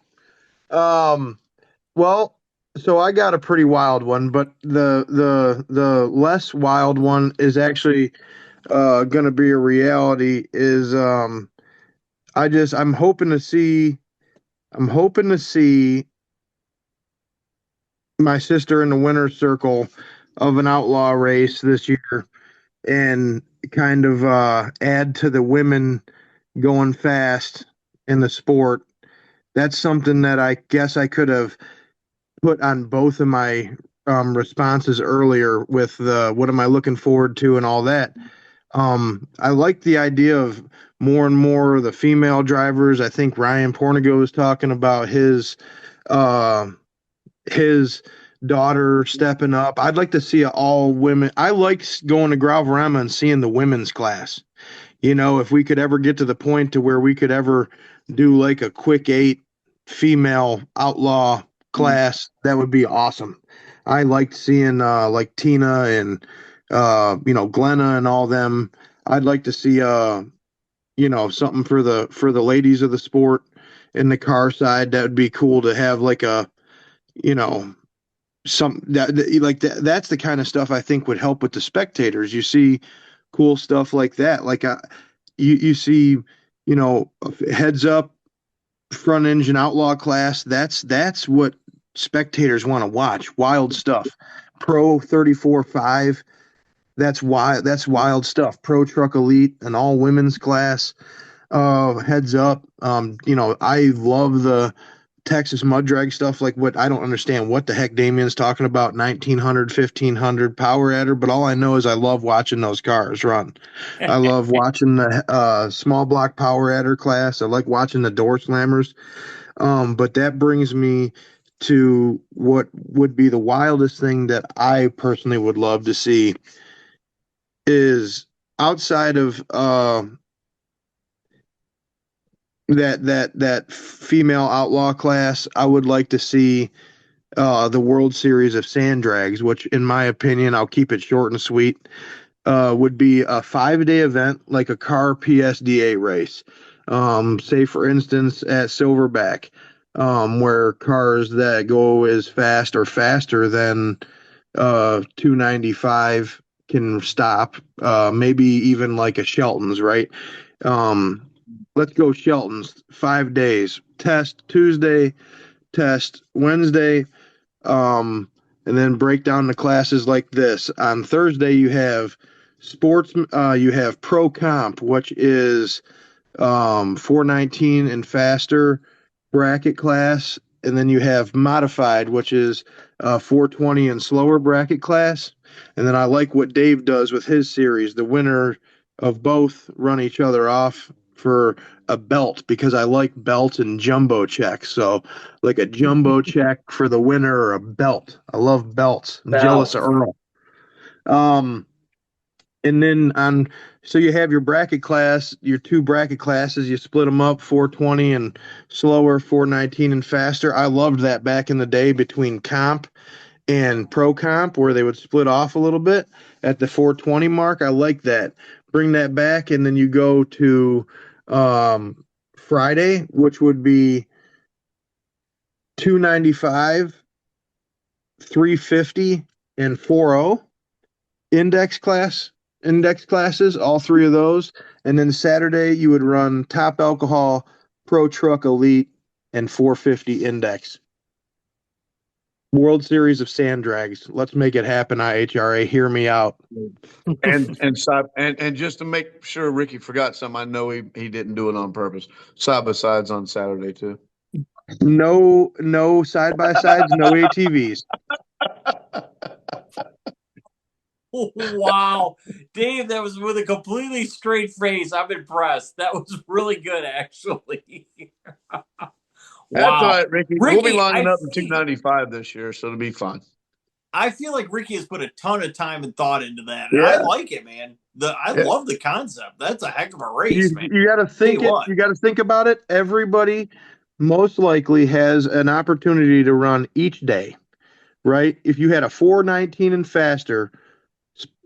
Speaker 6: Well, so I got a pretty wild one, but the less wild one is actually going to be a reality. Is I'm hoping to see my sister in the winner's circle of an outlaw race this year and kind of add to the women going fast in the sport. That's something that I guess I could have put on both of my responses earlier with the what am I looking forward to and all that. I like the idea of more and more of the female drivers. I think Ryan Pornigo was talking about uh, his daughter stepping up. I'd like to see all women. I like going to Gravarama and seeing the women's class. You know, if we could ever get to the point to where we could ever do like a quick 8 female outlaw class, that would be awesome. I liked seeing like Tina and Glenna and all them. I'd like to see something for the ladies of the sport in the car side. That would be cool to have like a you know some that's the kind of stuff I think would help with the spectators. You see cool stuff like that. Like you see, heads up, front engine outlaw class. That's what spectators want to watch. Wild stuff. Pro 34.5. That's wild. That's wild stuff. Pro Truck Elite, an all women's class. Heads up. I love the Texas mud drag stuff. Like, what I don't understand what the heck Damien's talking about, 1900, 1500 power adder. But all I know is I love watching those cars run. I love watching the small block power adder class. I like watching the door slammers. But that brings me to what would be the wildest thing that I personally would love to see is outside of that female outlaw class. I would like to see the World Series of Sand Drags, which, in my opinion, I'll keep it short and sweet. Would be a 5-day event, like a car PSDA race. Say, for instance, at Silverback, where cars that go as fast or faster than 295 can stop. Maybe even like a Shelton's, right? Let's go Shelton's. 5 days. Test Tuesday, test Wednesday, and then break down the classes like this. On Thursday, you have sports. You have pro comp, which is 419 and faster bracket class, and then you have modified, which is 420 and slower bracket class. And then I like what Dave does with his series. The winner of both run each other off for a belt, because I like belts and jumbo checks. So like a jumbo check for the winner or a belt. I love belts. I'm jealous of Earl. And then so you have your bracket class, your 2 bracket classes, you split them up, 420 and slower, 419 and faster. I loved that back in the day between comp and pro comp, where they would split off a little bit at the 420 mark. I like that. Bring that back, and then you go to Friday, which would be 295, 350, and 40 index classes, all 3 of those. And then Saturday you would run top alcohol, pro truck elite, and 450 index. World Series of Sand Drags. Let's make it happen, IHRA. Hear me out.
Speaker 8: And just to make sure Ricky forgot something, I know he didn't do it on purpose. Side by sides on Saturday too.
Speaker 6: No side by sides, no ATVs.
Speaker 1: Wow, Dave, that was with a completely straight face. I'm impressed. That was really good, actually.
Speaker 8: That's all right, Ricky. We'll be lining up in 295 this year, so it'll be fun.
Speaker 1: I feel like Ricky has put a ton of time and thought into that. And I like it, man. I love the concept. That's a heck of a race, man.
Speaker 6: You got to think it. You got to think about it. Everybody most likely has an opportunity to run each day, right? If you had a 419 and faster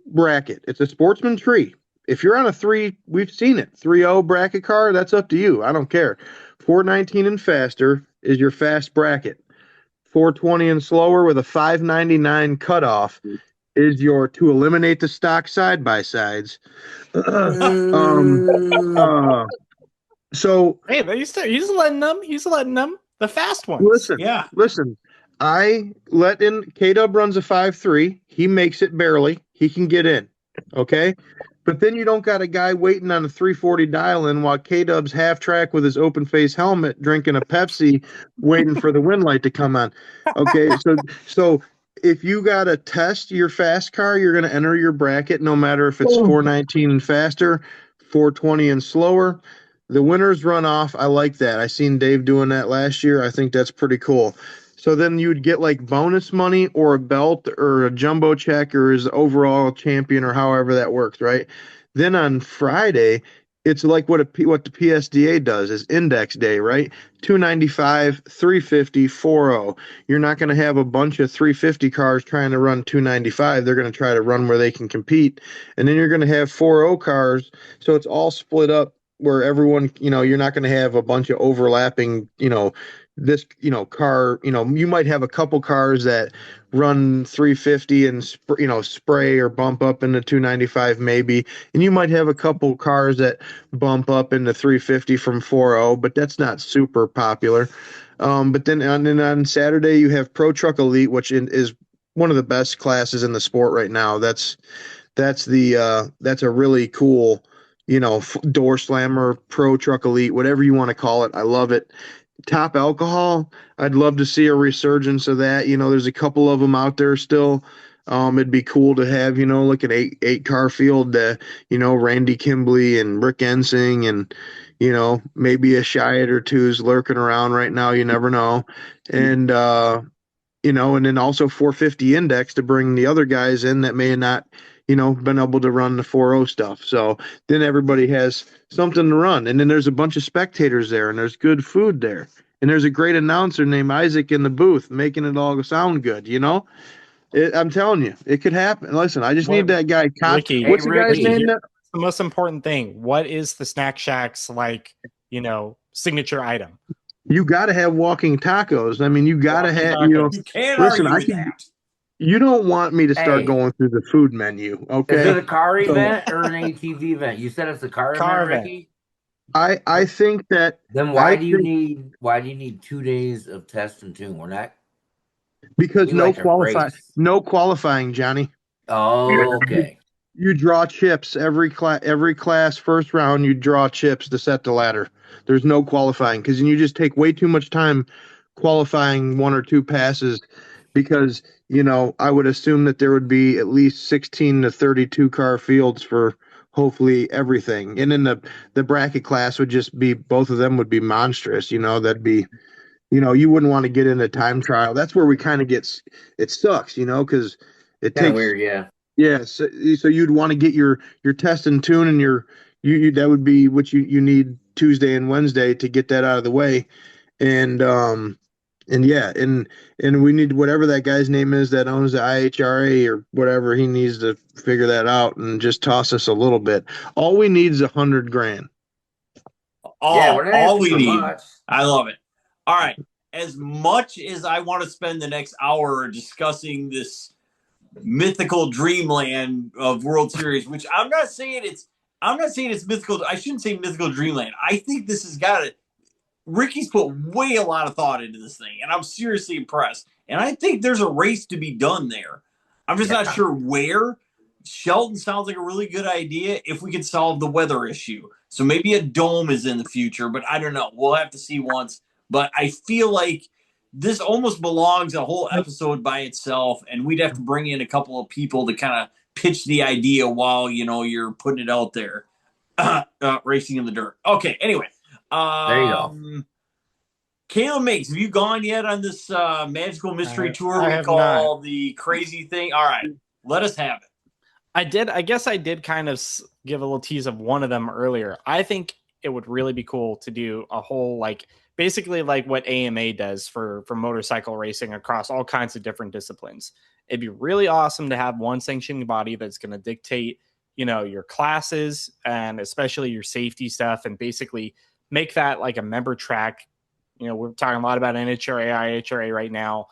Speaker 6: bracket, it's a sportsman tree. If you're on a 3, we've seen it, 3.0 bracket car, that's up to you. I don't care. 419 and faster is your fast bracket. 420 and slower with a 599 cutoff is your to eliminate the stock side by sides. So
Speaker 2: hey, he's letting them the fast ones.
Speaker 6: Listen. I let in. K-Dub runs a 5.3. He makes it barely. He can get in. Okay. But then you don't got a guy waiting on a 340 dial-in while K-Dub's half track with his open face helmet drinking a Pepsi waiting for the wind light to come on. Okay, so if you got to test your fast car, you're going to enter your bracket no matter if it's 419 and faster, 420 and slower. The winners run off. I like that. I seen Dave doing that last year. I think that's pretty cool. So then you'd get like bonus money or a belt or a jumbo check or his overall champion or however that works, right? Then on Friday, it's like what the PSDA does is index day, right? 295, 350, 40. You're not going to have a bunch of 350 cars trying to run 295. They're going to try to run where they can compete. And then you're going to have 40 cars. So it's all split up where everyone, you're not going to have a bunch of overlapping, this, car, you might have a couple cars that run 350 and spray or bump up into 295 maybe, and you might have a couple cars that bump up into 350 from 4.0, but that's not super popular. But then on Saturday you have Pro Truck Elite, which is one of the best classes in the sport right now. That's a really cool, door slammer, Pro Truck Elite, whatever you want to call it. I love it. Top Alcohol, I'd love to see a resurgence of that. There's a couple of them out there still. It'd be cool to have, like an eight car field, Randy Kimbley and Rick Ensing and, maybe a Shiat or two's lurking around right now. You never know. And, and then also 450 index to bring the other guys in that may not, been able to run the 4.0 stuff. So then everybody has something to run. And then there's a bunch of spectators there and there's good food there. And there's a great announcer named Isaac in the booth making it all sound good, I'm telling you, it could happen. Listen, I just need that guy.
Speaker 2: Ricky,
Speaker 6: what's the guy's name?
Speaker 2: The most important thing. What is the Snack Shack's signature item?
Speaker 6: You got to have walking tacos. I mean, you got to have,
Speaker 1: You can't argue with that.
Speaker 6: You don't want me to start going through the food menu, okay?
Speaker 4: Is it a car event or an ATV event? You said it's a car event, Ricky?
Speaker 6: I think that.
Speaker 4: Then why do you need 2 days of test and tune? We're not
Speaker 6: because no qualifying, Johnny.
Speaker 4: Oh, okay.
Speaker 6: You draw chips every class first round. You draw chips to set the ladder. There's no qualifying because you just take way too much time qualifying one or two passes. Because I would assume that there would be at least 16 to 32 car fields for hopefully everything, and then the bracket class would just be both of them would be monstrous. That'd be, you wouldn't want to get into time trial. That's where we kind of it sucks, because it takes
Speaker 4: weird, yeah.
Speaker 6: Yeah, so you'd want to get your test and tune and you that would be what you need Tuesday and Wednesday to get that out of the way, and yeah, and we need whatever that guy's name is that owns the IHRA or whatever. He needs to figure that out and just toss us a little bit. All we need is $100,000.
Speaker 1: All we need. Much. I love it. All right. As much as I want to spend the next hour discussing this mythical dreamland of World Series, which I'm not saying it's mythical. I shouldn't say mythical dreamland. I think this has got it. Ricky's put way a lot of thought into this thing, and I'm seriously impressed. And I think there's a race to be done there. I'm just not sure where. Shelton sounds like a really good idea if we could solve the weather issue. So maybe a dome is in the future, but I don't know. We'll have to see once. But I feel like this almost belongs a whole episode by itself, and we'd have to bring in a couple of people to kind of pitch the idea while, you're putting it out there. Racing in the dirt. Okay, anyway.
Speaker 4: There you go.
Speaker 1: Caleb Makes, have you gone yet on this magical mystery tour we call the crazy thing? All right, let us have it.
Speaker 2: I did. I guess I did kind of give a little tease of one of them earlier. I think it would really be cool to do a whole basically like what AMA does for motorcycle racing across all kinds of different disciplines. It'd be really awesome to have one sanctioning body that's going to dictate, your classes and especially your safety stuff, and basically make that like a member track. We're talking a lot about NHRA, IHRA right now.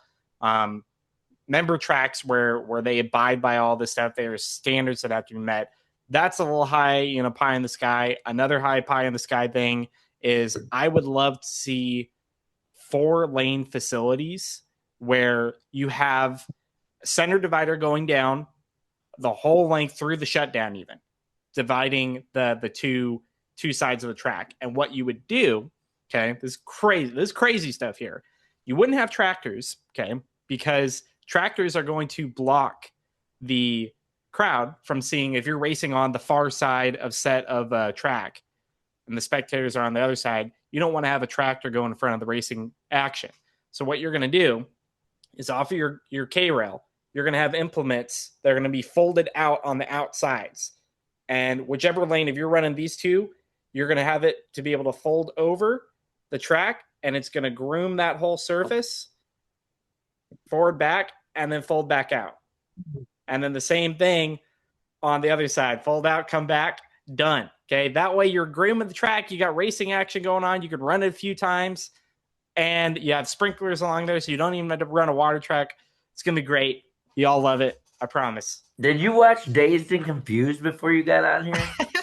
Speaker 2: Member tracks where they abide by all this stuff. There are standards that have to be met. That's a little high, pie in the sky. Another high pie in the sky thing is I would love to see 4-lane facilities where you have a center divider going down the whole length through the shutdown, even dividing the two sides of the track. And what you would do, okay, this crazy stuff here. You wouldn't have tractors, okay, because tractors are going to block the crowd from seeing if you're racing on the far side of set of a track and the spectators are on the other side. You don't want to have a tractor go in front of the racing action. So what you're going to do is off of your K-rail, you're going to have implements that are going to be folded out on the outsides. And whichever lane, if you're running these two, you're going to have it to be able to fold over the track, and it's going to groom that whole surface forward, back, and then fold back out. And then the same thing on the other side. Fold out, come back, done. Okay, that way you're grooming the track. You got racing action going on. You could run it a few times, and you have sprinklers along there, so you don't even have to run a water truck. It's gonna be great. You all love it. I promise.
Speaker 4: Did you watch Dazed and Confused before you got on here?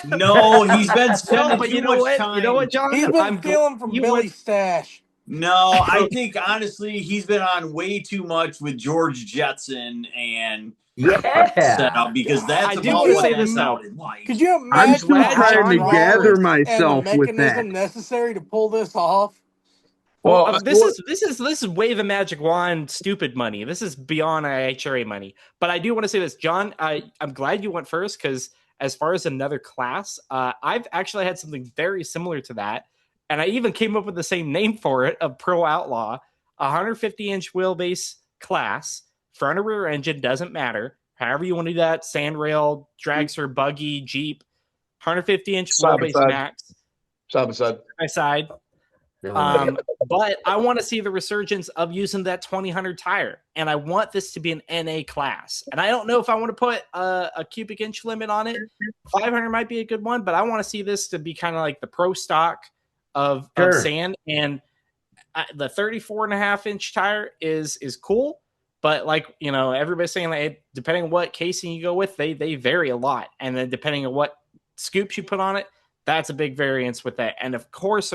Speaker 1: No, he's been
Speaker 2: No,
Speaker 1: spending
Speaker 2: but
Speaker 1: too
Speaker 2: you know
Speaker 1: much
Speaker 2: what?
Speaker 1: time.
Speaker 2: You know what, John?
Speaker 3: He's been feeling from
Speaker 2: you
Speaker 3: Billy Stash.
Speaker 1: No, I think honestly he's been on way too much with George Jetson and
Speaker 4: Yeah.
Speaker 1: because that's
Speaker 2: I do
Speaker 1: about
Speaker 2: wanna
Speaker 1: what
Speaker 2: say
Speaker 1: that
Speaker 2: this, though.
Speaker 1: sounded like.
Speaker 3: Could you
Speaker 6: I'm
Speaker 3: imagine
Speaker 6: still
Speaker 3: the
Speaker 6: trying to gather
Speaker 3: hydraulics and the
Speaker 6: myself with that.
Speaker 3: mechanism necessary to pull this off?
Speaker 2: Well,
Speaker 6: Well,
Speaker 2: this is wave a magic wand stupid money. This is beyond IHRA money. But I do want to say this, John. I'm glad you went first because as far as another class, I've actually had something very similar to that, and I even came up with the same name for it of Pro Outlaw, 150-inch wheelbase class, front or rear engine doesn't matter. However you want to do that, sandrail, dragster, buggy, Jeep, 150-inch
Speaker 6: Side by
Speaker 2: wheelbase
Speaker 6: side.
Speaker 2: max,
Speaker 6: side by side.
Speaker 2: my side. But I want to see the resurgence of using that 2000 tire, and I want this to be an NA class. And I don't know if I want to put a cubic inch limit on it. 500 might be a good one, but I want to see this to be kind of like the pro stock of sand. And the 34.5-inch tire is cool, but like everybody's saying, like, depending on what casing you go with, they vary a lot, and then depending on what scoops you put on it, that's a big variance with that. And of course,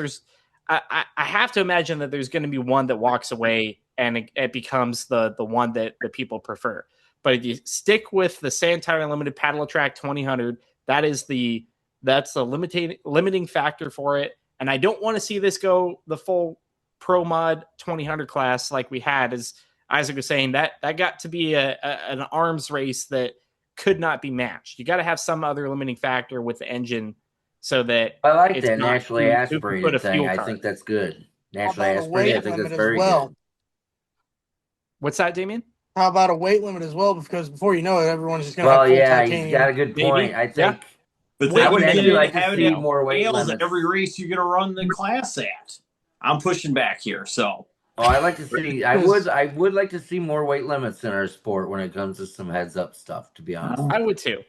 Speaker 2: I have to imagine that there's going to be one that walks away and it becomes the one that the people prefer. But if you stick with the Sand Tire Unlimited Paddle Track 2000, that's the limiting factor for it. And I don't want to see this go the full Pro Mod 2000 class like we had. As Isaac was saying, that got to be an arms race that could not be matched. You got to have some other limiting factor with the engine. So that
Speaker 4: I like
Speaker 2: it's
Speaker 4: that
Speaker 2: not
Speaker 4: naturally aspirated thing. I think that's good. Naturally
Speaker 3: How about a
Speaker 4: aspirated, I
Speaker 3: weight
Speaker 4: think that's
Speaker 3: limit as
Speaker 4: very
Speaker 3: well?
Speaker 4: good.
Speaker 2: What's that, Damien?
Speaker 3: How about a weight limit as well? Because before you know it, everyone's just going to
Speaker 4: Well,
Speaker 3: have full
Speaker 4: yeah,
Speaker 3: titanium.
Speaker 4: he's got a good point.
Speaker 2: Maybe.
Speaker 4: I think
Speaker 1: But
Speaker 4: I
Speaker 1: then
Speaker 4: would
Speaker 1: you
Speaker 4: actually
Speaker 1: get
Speaker 4: like to
Speaker 1: having
Speaker 4: see
Speaker 1: to have
Speaker 4: more weight
Speaker 1: scales
Speaker 4: limits.
Speaker 1: every race you're going to run the class at. I'm pushing back here, so.
Speaker 4: Oh, I like to see. I would like to see more weight limits in our sport when it comes to some heads up stuff. To be honest,
Speaker 2: I would too.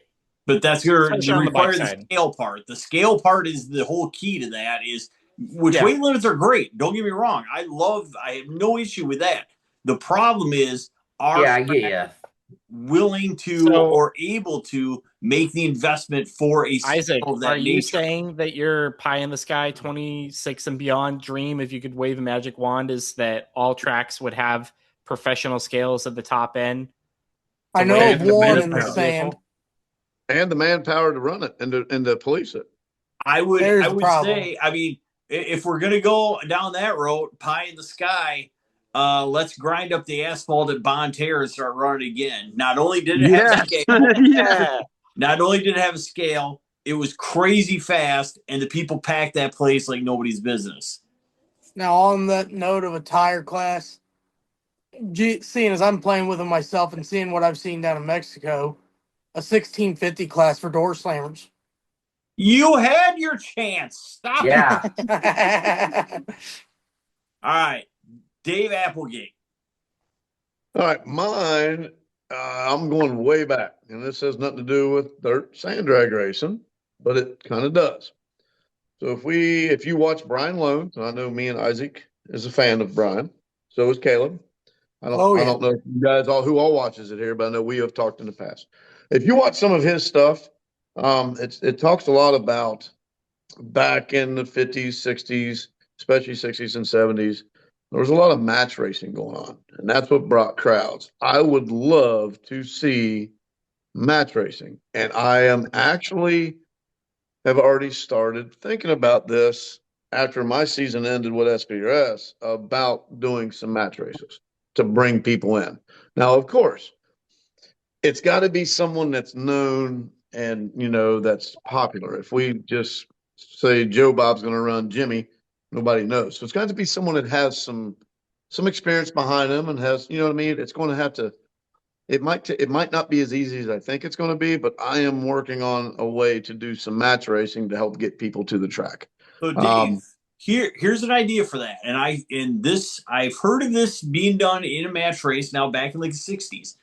Speaker 1: But that's going
Speaker 2: Especially
Speaker 1: to
Speaker 2: on the bike
Speaker 1: require the
Speaker 2: side.
Speaker 1: scale part. The scale part is the whole key to that. Which
Speaker 2: Yeah.
Speaker 1: weight limits are great. Don't get me wrong. I have no issue with that. The problem is,
Speaker 4: I get you.
Speaker 1: willing to or able to make the investment for a
Speaker 2: Isaac,
Speaker 1: scale of that
Speaker 2: are you
Speaker 1: nature?
Speaker 2: saying that your pie in the sky 26 and beyond dream, if you could wave a magic wand, is that all tracks would have professional scales at the top end?
Speaker 3: I know of one in the sand.
Speaker 8: And the manpower to run it and to police it.
Speaker 1: I would
Speaker 3: problem.
Speaker 1: say, I mean, if we're gonna go down that road, pie in the sky, let's grind up the asphalt at Bonterre and start running again. Not only did it have a scale, not only did it have a scale, it was crazy fast, and the people packed that place like nobody's business.
Speaker 3: Now, on that note of a tire class, seeing as I'm playing with them myself and seeing what I've seen down in Mexico, a 1650 class for door slammers.
Speaker 1: You had your chance. Stop
Speaker 4: it.
Speaker 1: All right. Dave Applegate.
Speaker 8: All right. Mine, I'm going way back. And this has nothing to do with dirt sand drag racing, but it kind of does. So if you watch Brian Lone, I know me and Isaac is a fan of Brian. So is Caleb. I don't know if you guys who all watches it here, but I know we have talked in the past. If you watch some of his stuff, it talks a lot about back in the 50s, 60s, especially 60s and 70s. There was a lot of match racing going on, and that's what brought crowds. I would love to see match racing, and I am actually have already started thinking about this after my season ended with SPRS about doing some match races to bring people in. Now, of course, it's got to be someone that's known and, that's popular. If we just say Joe Bob's going to run Jimmy, nobody knows. So it's got to be someone that has some experience behind them and has, you know what I mean? It's going to have to, it might not be as easy as I think it's going to be, but I am working on a way to do some match racing to help get people to the track.
Speaker 1: So Dave, here's an idea for that. And I've heard of this being done in a match race now back in like the 60s.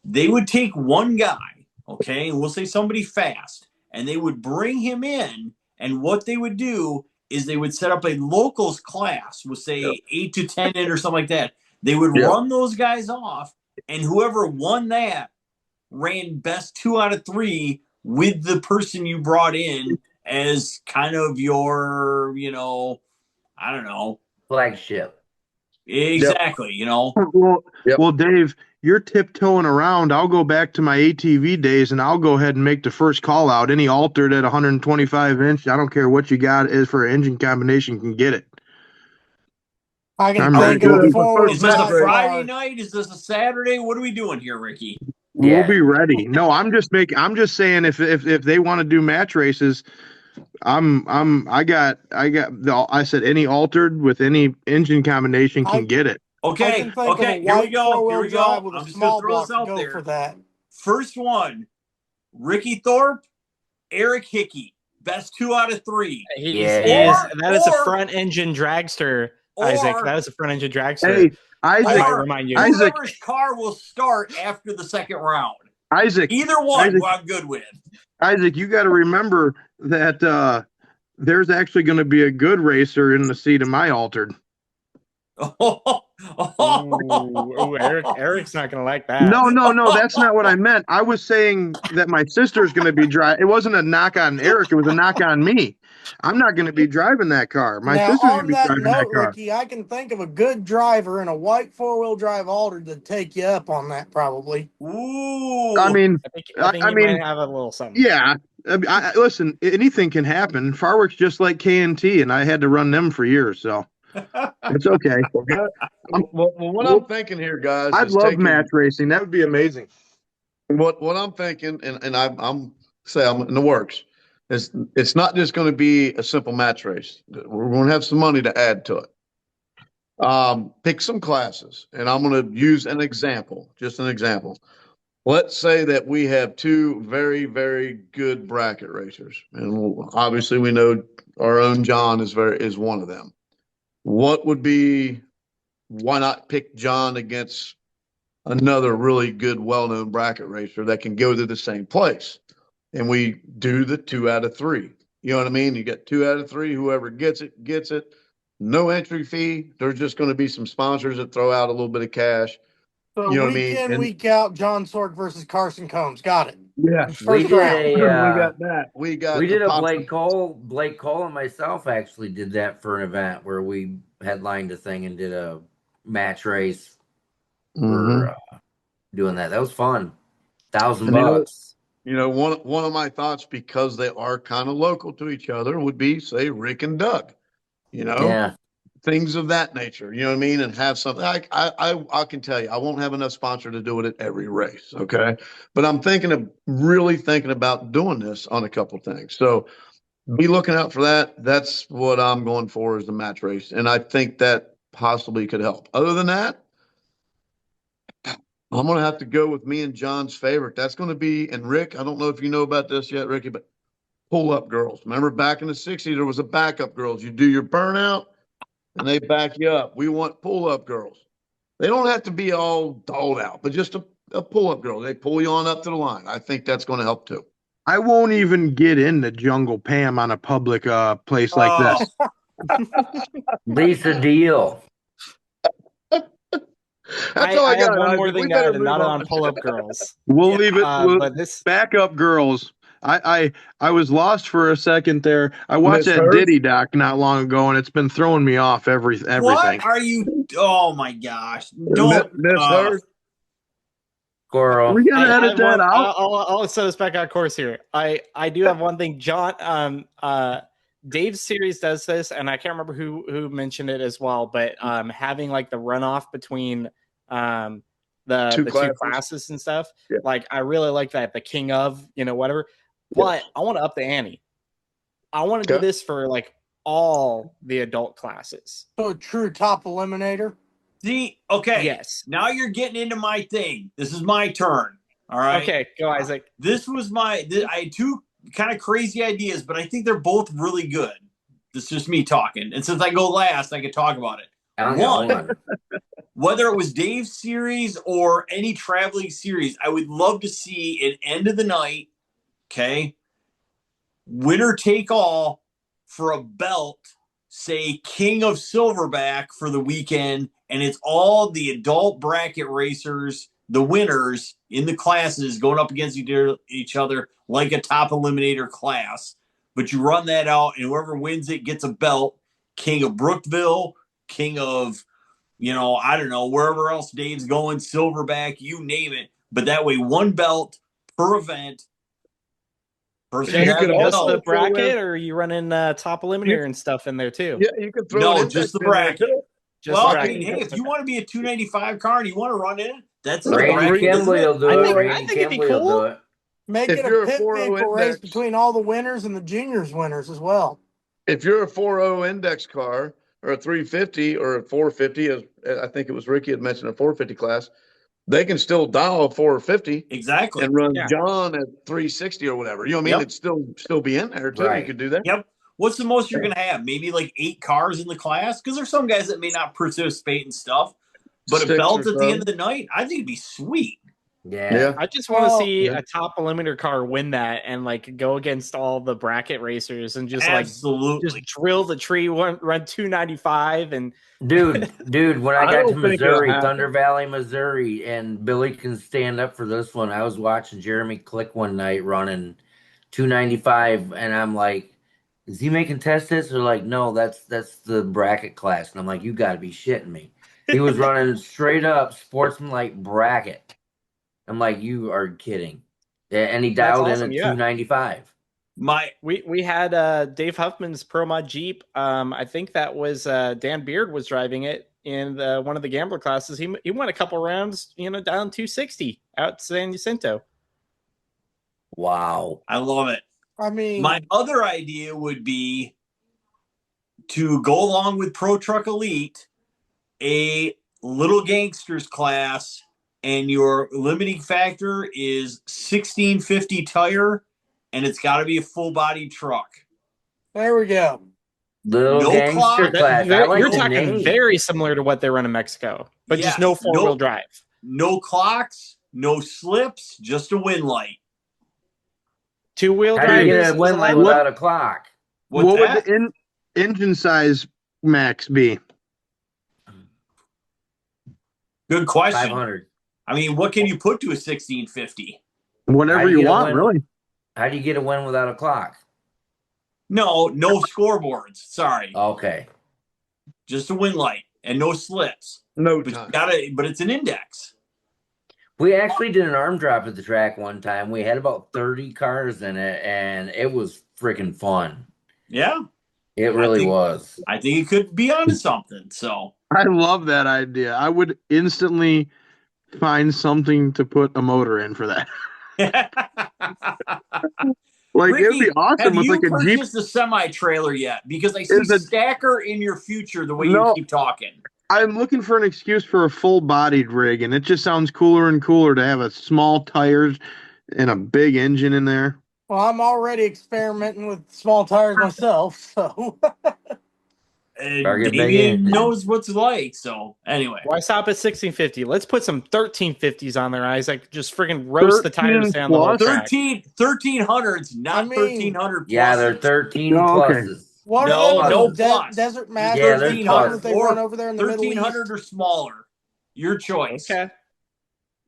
Speaker 1: They would take one guy, okay, and we'll say somebody fast, and they would bring him in, and what they would do is they would set up a locals class with say
Speaker 8: Yep.
Speaker 1: 8 to 10 in or something like that. They would
Speaker 8: Yep.
Speaker 1: run those guys off, and whoever won that ran best 2 out of 3 with the person you brought in as kind of your, I don't know.
Speaker 4: Flagship.
Speaker 1: Exactly,
Speaker 6: Well,
Speaker 8: Yep.
Speaker 6: well, Dave, you're tiptoeing around. I'll go back to my ATV days, and I'll go ahead and make the first call out. Any altered at 125 inch, I don't care what you got is for an engine combination, can get it.
Speaker 3: I can
Speaker 6: I'm
Speaker 3: think
Speaker 6: ready
Speaker 3: of
Speaker 6: to
Speaker 3: a
Speaker 6: go.
Speaker 3: four-wheel
Speaker 1: Is this a
Speaker 3: drive
Speaker 1: Friday
Speaker 3: car.
Speaker 1: night? Is this a Saturday? What are we doing here, Ricky?
Speaker 6: We'll
Speaker 4: Yeah.
Speaker 6: be ready. No, I'm just saying if they want to do match races, I said any altered with any engine combination can get it.
Speaker 3: I
Speaker 1: Okay,
Speaker 3: can think of a
Speaker 1: here we
Speaker 3: white
Speaker 1: go. Here
Speaker 3: four-wheel
Speaker 1: we
Speaker 3: drive
Speaker 1: go.
Speaker 3: with
Speaker 1: I'm
Speaker 3: a
Speaker 1: just going to
Speaker 3: small
Speaker 1: throw
Speaker 3: block
Speaker 1: this
Speaker 3: to
Speaker 1: out
Speaker 3: go
Speaker 1: there.
Speaker 3: for that.
Speaker 1: First one, Ricky Thorpe, Eric Hickey. Best 2 out of 3.
Speaker 2: That is a
Speaker 1: Or-
Speaker 2: front engine dragster, Isaac.
Speaker 1: or-
Speaker 2: That is a front engine dragster.
Speaker 6: Hey, Isaac,
Speaker 2: I remind you.
Speaker 6: Isaac,
Speaker 1: whoever's car will start after the second round.
Speaker 6: Isaac,
Speaker 1: Either one,
Speaker 6: Isaac,
Speaker 1: I'm good with.
Speaker 6: Isaac, you got to remember that there's actually going to be a good racer in the seat of my altered.
Speaker 2: Ooh, Eric's not gonna like that.
Speaker 6: No, that's not what I meant. I was saying that my sister's going to be driving. It wasn't a knock on Eric; it was a knock on me. I'm not going to be driving that car. My
Speaker 3: Now,
Speaker 6: sister's going to
Speaker 3: on
Speaker 6: be
Speaker 3: that
Speaker 6: driving
Speaker 3: note,
Speaker 6: that car.
Speaker 3: Ricky, I can think of a good driver in a white four-wheel drive altered to take you up on that, probably.
Speaker 1: Ooh.
Speaker 6: I mean,
Speaker 2: I think you might have a little something.
Speaker 6: yeah. Listen, anything can happen. Fireworks just like KNT, and I had to run them for years, so it's okay.
Speaker 8: Well, what I'm thinking here, guys,
Speaker 6: I'd
Speaker 8: is
Speaker 6: love
Speaker 8: taking
Speaker 6: match racing. That would be amazing.
Speaker 8: what I'm thinking, and I'm in the works. It's not just going to be a simple match race. We're going to have some money to add to it. Pick some classes, and I'm going to use an example, just an example. Let's say that we have 2 very, very good bracket racers, and obviously we know our own John is one of them. What would be? Why not pick John against another really good, well-known bracket racer that can go to the same place? And we do the 2 out of 3. You know what I mean? You get 2 out of 3. Whoever gets it, gets it. No entry fee. There's just going to be some sponsors that throw out a little bit of cash.
Speaker 3: So
Speaker 8: You know what I
Speaker 3: week
Speaker 8: mean?
Speaker 3: in,
Speaker 8: And-
Speaker 3: week out, John Sork versus Carson Combs. Got it.
Speaker 8: Yes.
Speaker 3: First round.
Speaker 8: We got that. We got
Speaker 4: did
Speaker 8: the
Speaker 4: a Blake Cole and myself actually did that for an event where we headlined a thing and did a match race for doing that. That was fun. $1,000.
Speaker 8: You know, one of my thoughts, because they are kind of local to each other, would be, say, Rick and Doug. You know,
Speaker 4: Yeah.
Speaker 8: things of that nature. You know what I mean? And have something. I can tell you, I won't have enough sponsor to do it at every race. Okay, but I'm really thinking about doing this on a couple of things. So be looking out for that. That's what I'm going for, is the match race, and I think that possibly could help. Other than that, I'm going to have to go with me and John's favorite. That's going to be, and Rick, I don't know if you know about this yet, Ricky, but pull-up girls. Remember back in the 60s, there was a backup girls. You do your burnout, and they back you up. We want pull-up girls. They don't have to be all dolled out, but just a pull-up girl. They pull you on up to the line. I think that's going to help too.
Speaker 6: I won't even get into Jungle Pam on a public place like this.
Speaker 4: Lisa Deal.
Speaker 8: That's all I got.
Speaker 2: have one more
Speaker 8: Isaac. We
Speaker 2: thing to add,
Speaker 8: better
Speaker 2: and
Speaker 8: move
Speaker 2: not
Speaker 8: on.
Speaker 2: on pull-up girls.
Speaker 6: We'll leave it.
Speaker 2: But this
Speaker 6: Backup girls. I was lost for a second there. I watched
Speaker 8: Miss
Speaker 6: that
Speaker 8: Hurst?
Speaker 6: Diddy doc not long ago, and it's been throwing me off everything.
Speaker 1: What are you? Oh my gosh! Don't.
Speaker 8: Miss Hurst?
Speaker 4: Squirrel.
Speaker 6: We gotta edit that out.
Speaker 2: I'll set us back on course here. I do have one thing. John, Dave's series does this, and I can't remember who mentioned it as well, but having like the runoff between the two classes and stuff.
Speaker 8: Yeah.
Speaker 2: Like I really like that. The king of, whatever. But I want to up the ante. I want to do this for like all the adult classes.
Speaker 3: So a true top eliminator.
Speaker 1: See, okay.
Speaker 2: Yes.
Speaker 1: Now you're getting into my thing. This is my turn. All right.
Speaker 2: Okay, go Isaac.
Speaker 1: This was I had 2 kind of crazy ideas, but I think they're both really good. This is just me talking. And since I go last, I can talk about it. One, whether it was Dave's series or any traveling series, I would love to see an end of the night, okay, winner take all for a belt say King of Silverback for the weekend, and it's all the adult bracket racers, the winners in the classes going up against each other like a top eliminator class. But you run that out, and whoever wins it gets a belt. King of Brookville, King of, I don't know, wherever else Dave's going, Silverback, you name it. But that way, one belt per event. Person
Speaker 8: You could
Speaker 2: Just
Speaker 8: also
Speaker 2: the
Speaker 8: throw
Speaker 2: bracket,
Speaker 8: in-
Speaker 2: or are you running top eliminator and stuff in there too?
Speaker 8: Yeah, you could throw
Speaker 1: No,
Speaker 8: an
Speaker 1: just
Speaker 8: index
Speaker 1: the
Speaker 8: in there,
Speaker 1: bracket.
Speaker 8: too.
Speaker 2: Just
Speaker 1: Well,
Speaker 2: the
Speaker 1: I
Speaker 2: bracket.
Speaker 1: mean, hey, if you
Speaker 2: Okay.
Speaker 1: want to be a 295 car and you want to run in, that's in the
Speaker 4: Randy
Speaker 1: bracket, isn't
Speaker 4: Kimbley
Speaker 1: it?
Speaker 4: will do
Speaker 2: I
Speaker 4: it.
Speaker 2: think
Speaker 4: Randy
Speaker 2: it'd be
Speaker 4: Kimbley will
Speaker 2: cool.
Speaker 4: do it.
Speaker 3: Make
Speaker 8: If
Speaker 3: it a
Speaker 8: you're a
Speaker 3: pit
Speaker 8: 4.0
Speaker 3: vehicle race
Speaker 8: index-
Speaker 3: between all the winners and the juniors winners as well.
Speaker 8: If you're a 4.0 index car or a 350 or a 450, as I think it was Ricky had mentioned, a 450 class, they can still dial a 450
Speaker 1: Exactly.
Speaker 8: and run
Speaker 2: Yeah.
Speaker 8: John at 360 or whatever. You know what I mean?
Speaker 1: Yep.
Speaker 8: It'd still be in there too. You
Speaker 4: Right.
Speaker 8: could do that.
Speaker 1: Yep. What's the most you're going to have? Maybe like 8 cars in the class? Because there's some guys that may not participate and stuff. But a
Speaker 8: 6
Speaker 1: belt
Speaker 8: or
Speaker 1: at the end
Speaker 8: so.
Speaker 1: of the night, I think it'd be sweet.
Speaker 4: Yeah.
Speaker 2: I just want to
Speaker 3: Well,
Speaker 2: see
Speaker 8: yeah.
Speaker 2: a top eliminator car win that and like go against all the bracket racers and just
Speaker 1: Absolutely.
Speaker 2: just drill the tree, run 295 and
Speaker 4: Dude, when I
Speaker 8: I
Speaker 4: got to
Speaker 8: don't think it'll
Speaker 4: Missouri,
Speaker 8: happen.
Speaker 4: Thunder Valley, Missouri, and Billy can stand up for this one. I was watching Jeremy Click one night running 295, and I'm like, is he making test hits? They're like, no, that's the bracket class. And I'm like, you got to be shitting me. He was running straight up sportsmanlike bracket. I'm like, you are kidding. And he
Speaker 2: That's
Speaker 4: dialed
Speaker 2: awesome,
Speaker 4: in at
Speaker 2: yeah.
Speaker 4: 295.
Speaker 2: we had Dave Huffman's Pro Mod Jeep. I think that was Dan Beard was driving it in one of the gambler classes. He went a couple rounds, down 260 out San Jacinto.
Speaker 4: Wow.
Speaker 1: I love it.
Speaker 3: I mean,
Speaker 1: My other idea would be to go along with Pro Truck Elite, a little gangsters class, and your limiting factor is 1650 tire, and it's got to be a full body truck.
Speaker 3: there we go.
Speaker 4: Little
Speaker 1: No
Speaker 4: gangster
Speaker 1: clock.
Speaker 4: class. I like
Speaker 2: You're
Speaker 4: the
Speaker 2: talking
Speaker 4: name.
Speaker 2: very similar to what they run in Mexico, but just no
Speaker 1: Yes,
Speaker 2: four-wheel drive.
Speaker 1: No clocks, no slips, just a wind light.
Speaker 2: Two-wheel
Speaker 4: How do
Speaker 2: drive
Speaker 4: you
Speaker 2: is
Speaker 4: get a wind light
Speaker 2: allowed.
Speaker 4: without a clock?
Speaker 1: What's
Speaker 6: what
Speaker 1: that?
Speaker 6: would the engine size max be?
Speaker 1: Good question.
Speaker 4: 500.
Speaker 1: I mean, what can you put to a 1650?
Speaker 6: Whatever
Speaker 4: How do you
Speaker 6: you
Speaker 4: get a
Speaker 6: want,
Speaker 4: win?
Speaker 6: really.
Speaker 4: How do you get a win without a clock?
Speaker 1: No scoreboards. Sorry,
Speaker 4: Okay.
Speaker 1: just a wind light and no slips.
Speaker 8: No
Speaker 1: But
Speaker 8: time.
Speaker 1: but it's an index.
Speaker 4: We actually did an arm drop at the track one time. We had about 30 cars in it, and it was freaking fun.
Speaker 1: Yeah,
Speaker 4: It really
Speaker 1: think-
Speaker 4: was.
Speaker 1: I think it could be onto something. So
Speaker 6: I love that idea. I would instantly find something to put a motor in for that. Like
Speaker 1: Ricky,
Speaker 6: it'd be awesome
Speaker 1: have
Speaker 6: with
Speaker 1: you
Speaker 6: like a Jeep.
Speaker 1: purchased a semi trailer yet? Because I see
Speaker 6: Is it-
Speaker 1: stacker in your future. The way
Speaker 6: No.
Speaker 1: you keep talking.
Speaker 6: I'm looking for an excuse for a full-bodied rig, and it just sounds cooler and cooler to have a small tires and a big engine in there.
Speaker 3: Well, I'm already experimenting with small tires myself, so
Speaker 4: Target big
Speaker 1: Damien
Speaker 4: engine.
Speaker 1: knows what's like. So anyway,
Speaker 2: Why stop at 1650? Let's put some 1350s on there, Isaac. Just friggin' roast the tires
Speaker 6: 13
Speaker 2: down the whole
Speaker 6: plus?
Speaker 2: track.
Speaker 1: 1300s, not
Speaker 3: I mean-
Speaker 1: 1300 plus.
Speaker 4: Yeah, they're 13
Speaker 6: Oh, okay.
Speaker 4: pluses.
Speaker 3: what
Speaker 1: No,
Speaker 3: are
Speaker 1: no
Speaker 3: those
Speaker 1: plus.
Speaker 3: desert
Speaker 1: Just
Speaker 3: masters?
Speaker 4: Yeah, they're
Speaker 1: 1300
Speaker 3: they
Speaker 1: or
Speaker 3: run over there in the Middle
Speaker 1: 1300
Speaker 3: East.
Speaker 1: or smaller. Your choice.
Speaker 2: Okay.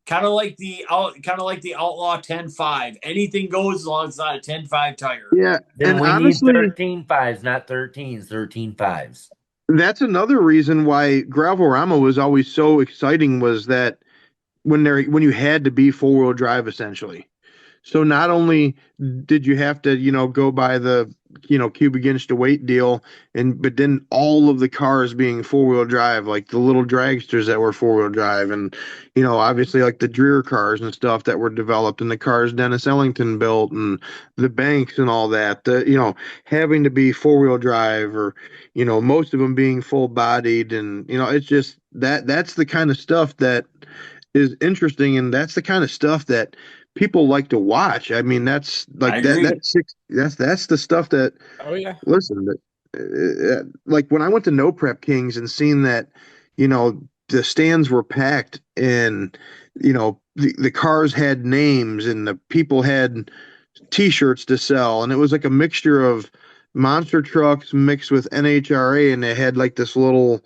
Speaker 1: Kind of like the Outlaw 10.5. Anything goes as long as it's not a 10.5 tire.
Speaker 6: Yeah,
Speaker 4: Then
Speaker 6: and
Speaker 4: we
Speaker 6: honestly,
Speaker 4: need 13 fives, not 13s, 13 fives.
Speaker 6: that's another reason why Gravelrama was always so exciting. Was that when you had to be four-wheel drive essentially. So not only did you have to, go by the, cubic inch to weight deal, but then all of the cars being four-wheel drive, like the little dragsters that were four-wheel drive, and obviously like the Dreer cars and stuff that were developed, and the cars Dennis Ellington built, and the Banks and all that. Having to be four-wheel drive, or most of them being full-bodied, and it's just that's the kind of stuff that is interesting, and that's the kind of stuff that people like to watch. I mean, that's like
Speaker 1: I
Speaker 6: that.
Speaker 1: agree.
Speaker 6: That's the stuff that.
Speaker 2: Oh, yeah.
Speaker 6: Listen, like when I went to No Prep Kings and seen that, the stands were packed, and the cars had names, and the people had T-shirts to sell, and it was like a mixture of monster trucks mixed with NHRA, and they had like this little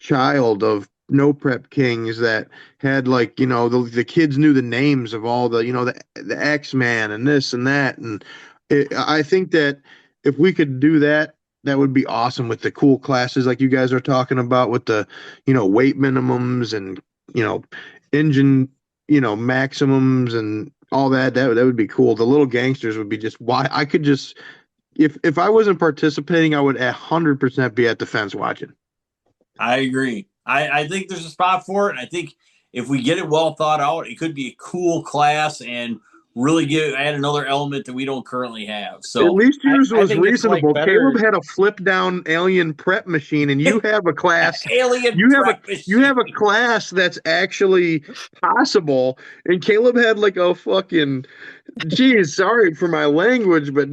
Speaker 6: child of no prep kings that had like the kids knew the names of all the X-Man and this and that, and I think that if we could do that, that would be awesome with the cool classes like you guys are talking about with the weight minimums and engine maximums and all that would be cool. The little gangsters would be just why I could just if I wasn't participating, I would 100% be at the fence watching.
Speaker 1: I agree. I think there's a spot for it. And I think if we get it well thought out, it could be a cool class and really add another element that we don't currently have. So
Speaker 6: at least yours was
Speaker 2: think it's, like,
Speaker 6: reasonable.
Speaker 2: better-
Speaker 6: Caleb had a flip down alien prep machine, and you have a class.
Speaker 1: alien
Speaker 6: You
Speaker 1: prep machine.
Speaker 6: have a class that's actually possible, and Caleb had like a fucking. Geez, sorry for my language, but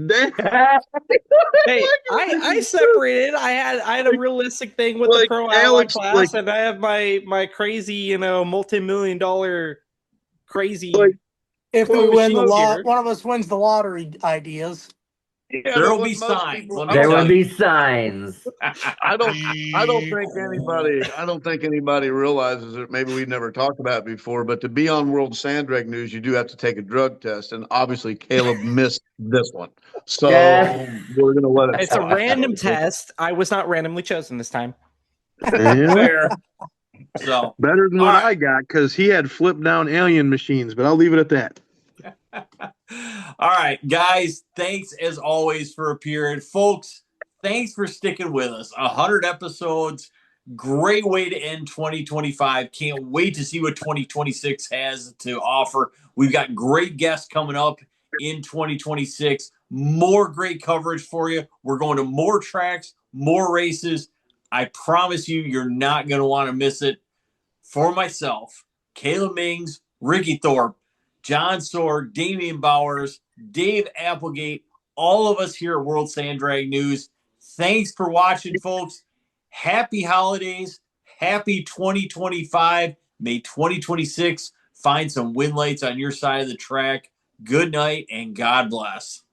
Speaker 2: Hey, I separated. I had a realistic thing with the
Speaker 6: like
Speaker 2: pro ally
Speaker 6: Alex,
Speaker 2: class,
Speaker 6: like-
Speaker 2: and I have my crazy, multi-million-dollar crazy.
Speaker 6: Like,
Speaker 3: If
Speaker 2: Well,
Speaker 3: we win the
Speaker 2: machine
Speaker 3: lot,
Speaker 2: here.
Speaker 3: one of us wins the lottery ideas.
Speaker 8: Yeah,
Speaker 1: There
Speaker 8: but
Speaker 1: will be
Speaker 8: what most
Speaker 1: signs.
Speaker 8: people-
Speaker 1: Let me
Speaker 4: There
Speaker 1: tell
Speaker 4: will
Speaker 1: you.
Speaker 4: be signs.
Speaker 8: I don't think anybody realizes it. Maybe we've never talked about it before, but to be on World Sand Drag News, you do have to take a drug test, and obviously Caleb missed this one, so
Speaker 4: Yeah.
Speaker 8: we're gonna let it.
Speaker 2: It's a
Speaker 8: slide.
Speaker 2: random test. I was not randomly chosen this time.
Speaker 6: yeah,
Speaker 1: Fair. So
Speaker 6: better than what
Speaker 1: All right.
Speaker 6: I got because he had flip down alien machines. But I'll leave it at that.
Speaker 1: all right, guys, thanks as always for appearing. Folks, thanks for sticking with us. 100 episodes. Great way to end 2025. Can't wait to see what 2026 has to offer. We've got great guests coming up in 2026. More great coverage for you. We're going to more tracks, more races. I promise you, you're not going to want to miss it. For myself, Caleb Mings, Ricky Thorpe, John Sorg, Damian Bowers, Dave Applegate, all of us here at World Sand Drag News. Thanks for watching, folks. Happy holidays. Happy 2025. May 2026 find some win lights on your side of the track. Good night and God bless.